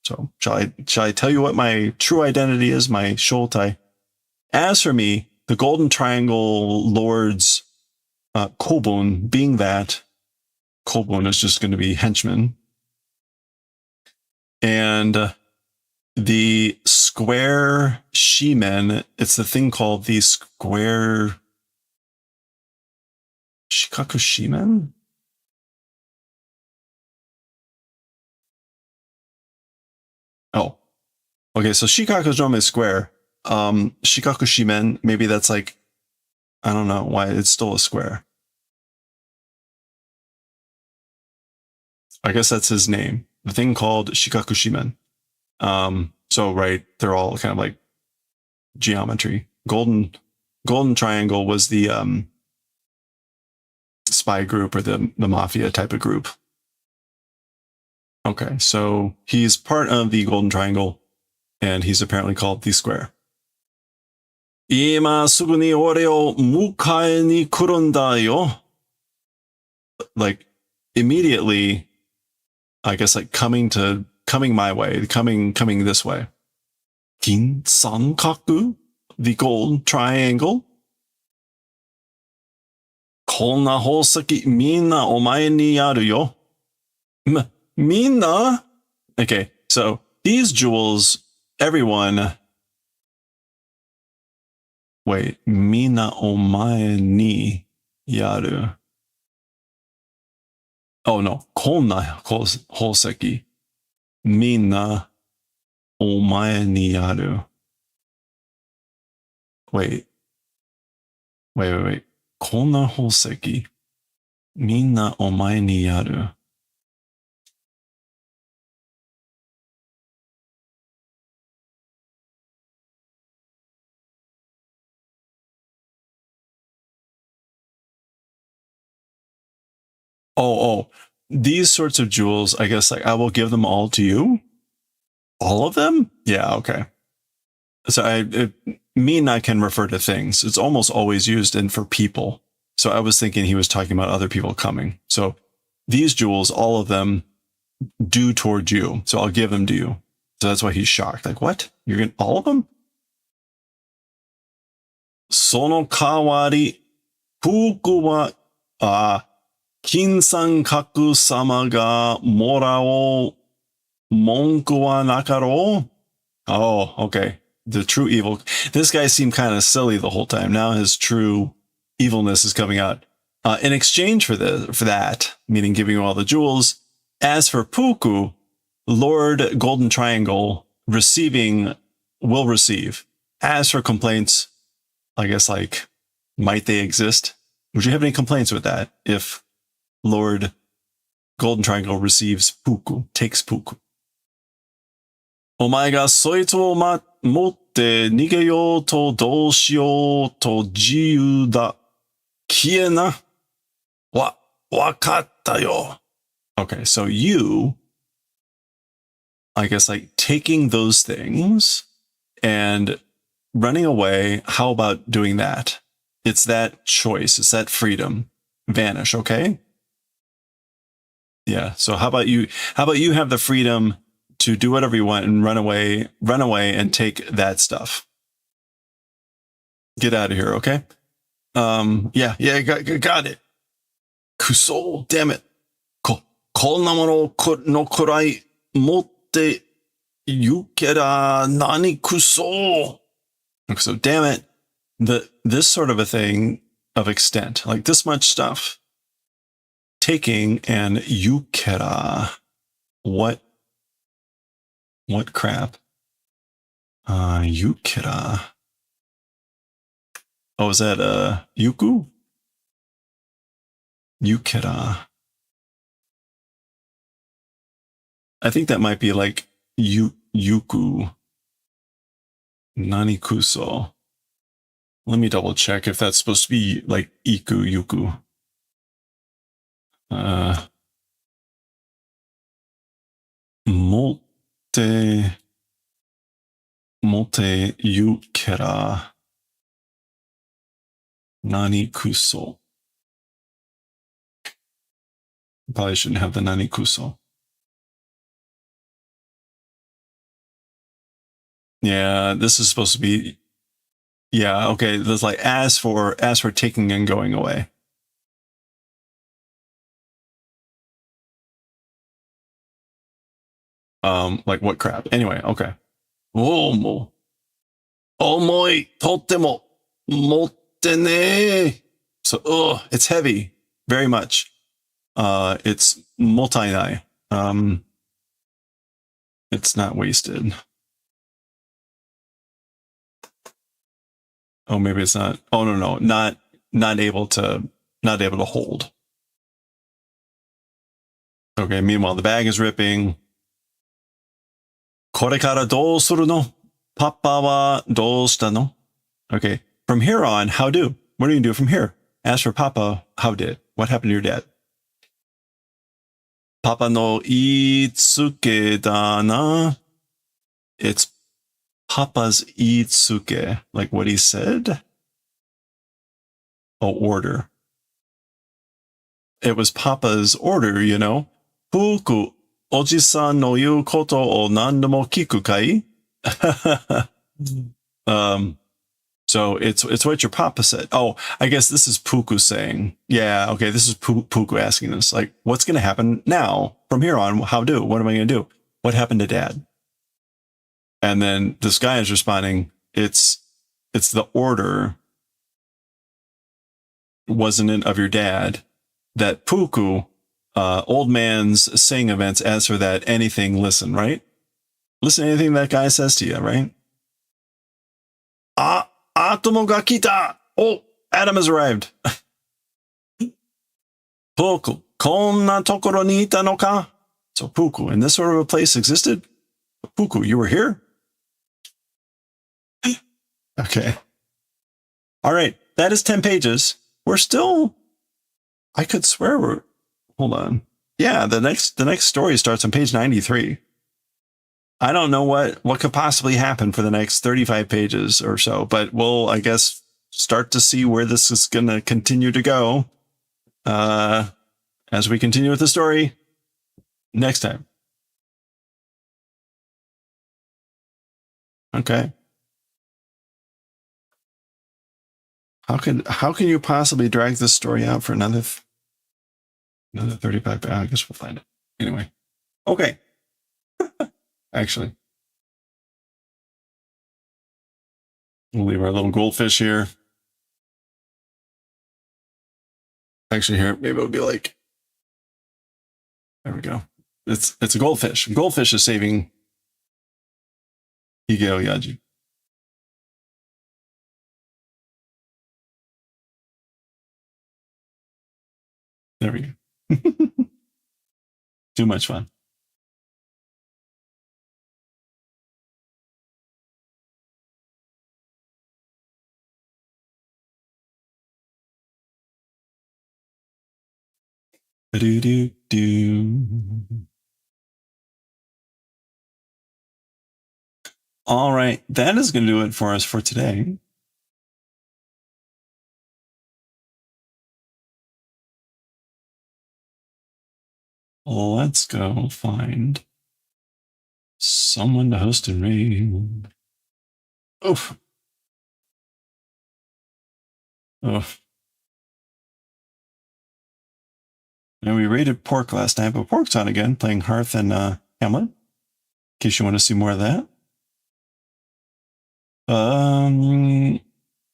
S1: So shall I tell you what my true identity is, my shoutai? As for me, the Golden Triangle Lord's kobun, being that, kobun is just going to be henchman. And the square shimen, it's the thing called the square shikaku shimen? Oh, okay. So shikaku is normally square. Shikaku shimen, maybe that's like, I don't know why it's still a square. I guess that's his name. the thing called shikakushimen. So right, they're all kind of like geometry. Golden Triangle was the spy group or the mafia type of group. Okay, so he's part of the Golden Triangle, and he's apparently called the Square. 今すぐに俺を迎えに来るんだよ. Like immediately, I guess like coming my way, coming this way. 金三角, the Golden Triangle. こんな宝石みんなお前にあるよ. Mina? Okay, so these jewels, everyone. Wait, Mina omae ni yaru. Oh no, konna hoseki. Mina omae ni yaru. Wait. Konna hoseki. Mina omae ni yaru. Oh, these sorts of jewels, I guess, like I will give them all to you. All of them? Yeah, okay. So Mina can refer to things. It's almost always used in for people. So I was thinking he was talking about other people coming. So these jewels, all of them, due toward you. So I'll give them to you. So that's why he's shocked. Like, what? You're getting all of them? Sono kawari fuku wa 金三角様がもらおう文句はなかろう. Oh, okay. The true evil. This guy seemed kind of silly the whole time. Now his true evilness is coming out. In exchange for that, meaning giving you all the jewels. As for Puku, Lord Golden Triangle will receive. As for complaints, I guess like, might they exist? Would you have any complaints with that if Lord Golden Triangle receives Puku, takes Puku? お前がそいつを持って逃げようとどうしようと自由だ。消えな。わかったよ. Okay, so you, I guess like taking those things and running away, how about doing that? It's that choice, it's that freedom. Vanish, okay? Yeah, so how about you have the freedom to do whatever you want and run away and take that stuff. Get out of here, okay? Yeah, got it. Kuso, damn it. こんなもののくらい持って行けら何クソ. So damn it, this sort of a thing of extent, like this much stuff. Taking and yukera. What crap? Yukera. Oh, is that yuku? Yukera. I think that might be like yuku. Nanikuso. Let me double check if that's supposed to be like yuku. Mote yukera. Nanikuso. Probably shouldn't have the nanikuso. Yeah, this is supposed to be. Yeah, okay. There's like as for taking and going away. Like what crap? Anyway, okay. Omoi totemo motte ne. So, it's heavy, very much. It's motainai. It's not wasted. Oh, maybe it's not. Oh no, not able to hold. Okay. Meanwhile, the bag is ripping. これからどうするの? Papa waどうしたの? Okay. From here on, how do? What are you going to do from here? As for Papa, how did? What happened to your dad? Papa no itsuke da na. It's Papa's itsuke, like what he said. Oh, order. It was Papa's order, you know. Fuku, oji-san no yu koto o nando mo kiku kai? So it's what your Papa said. Oh, I guess this is Puku saying, yeah, okay, this is Puku asking this, like, what's going to happen now? From here on, how do? What am I going to do? What happened to Dad? And then this guy is responding, it's the order, wasn't it, of your dad, that Puku, old man's saying events, as for that, anything, listen, right? Listen to anything that guy says to you, right? Atomo ga kita! Oh, Adam has arrived. Puku, konna tokoro ni ita no ka? So Puku, and this sort of a place existed? Puku, you were here? Okay. All right, that is 10 pages. We're still, I could swear we're, hold on. Yeah, the next story starts on page 93. I don't know what could possibly happen for the next 35 pages or so, but we'll, I guess, start to see where this is going to continue to go as we continue with the story next time. Okay. How can you possibly drag this story out for another 35? I guess we'll find it anyway. Okay. Actually, we'll leave our little goldfish here. Actually, here maybe it'll be like, there we go. It's a goldfish. Goldfish is saving Higeo Yaji. There we go. Too much fun. All right, that is going to do it for us for today. Let's go find someone to host and raid. Oof. Oof. And we raided Pork last night, but Pork's on again, playing Hearth and Hamlet. In case you want to see more of that.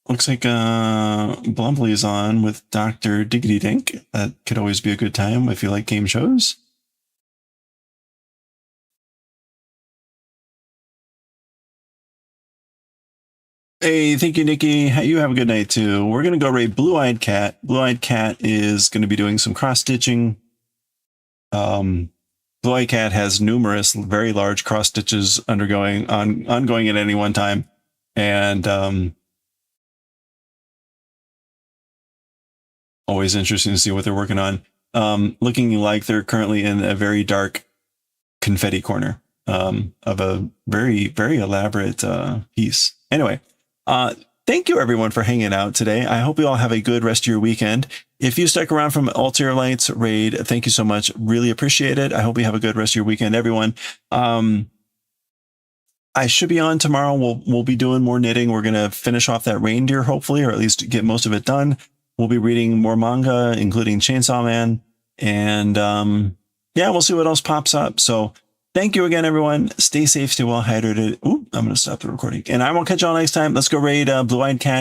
S1: Looks like Blumply's on with Dr. Diggity Dink. That could always be a good time if you like game shows. Hey, thank you, Nikki. You have a good night, too. We're going to go raid Blue-Eyed Cat. Blue-Eyed Cat is going to be doing some cross-stitching. Blue-Eyed Cat has numerous very large cross-stitches ongoing at any one time. And always interesting to see what they're working on. Looking like they're currently in a very dark confetti corner of a very, very elaborate piece. Anyway. Thank you everyone for hanging out today. I hope you all have a good rest of your weekend. If you stuck around from Altair Lights raid, thank you so much. Really appreciate it. I hope you have a good rest of your weekend, everyone. I should be on tomorrow. We'll be doing more knitting. We're going to finish off that reindeer, hopefully, or at least get most of it done. We'll be reading more manga, including Chainsaw Man. And yeah, we'll see what else pops up. So thank you again, everyone. Stay safe, stay well hydrated. Ooh, I'm going to stop the recording. And I will catch y'all next time. Let's go raid Blue-Eyed Cat.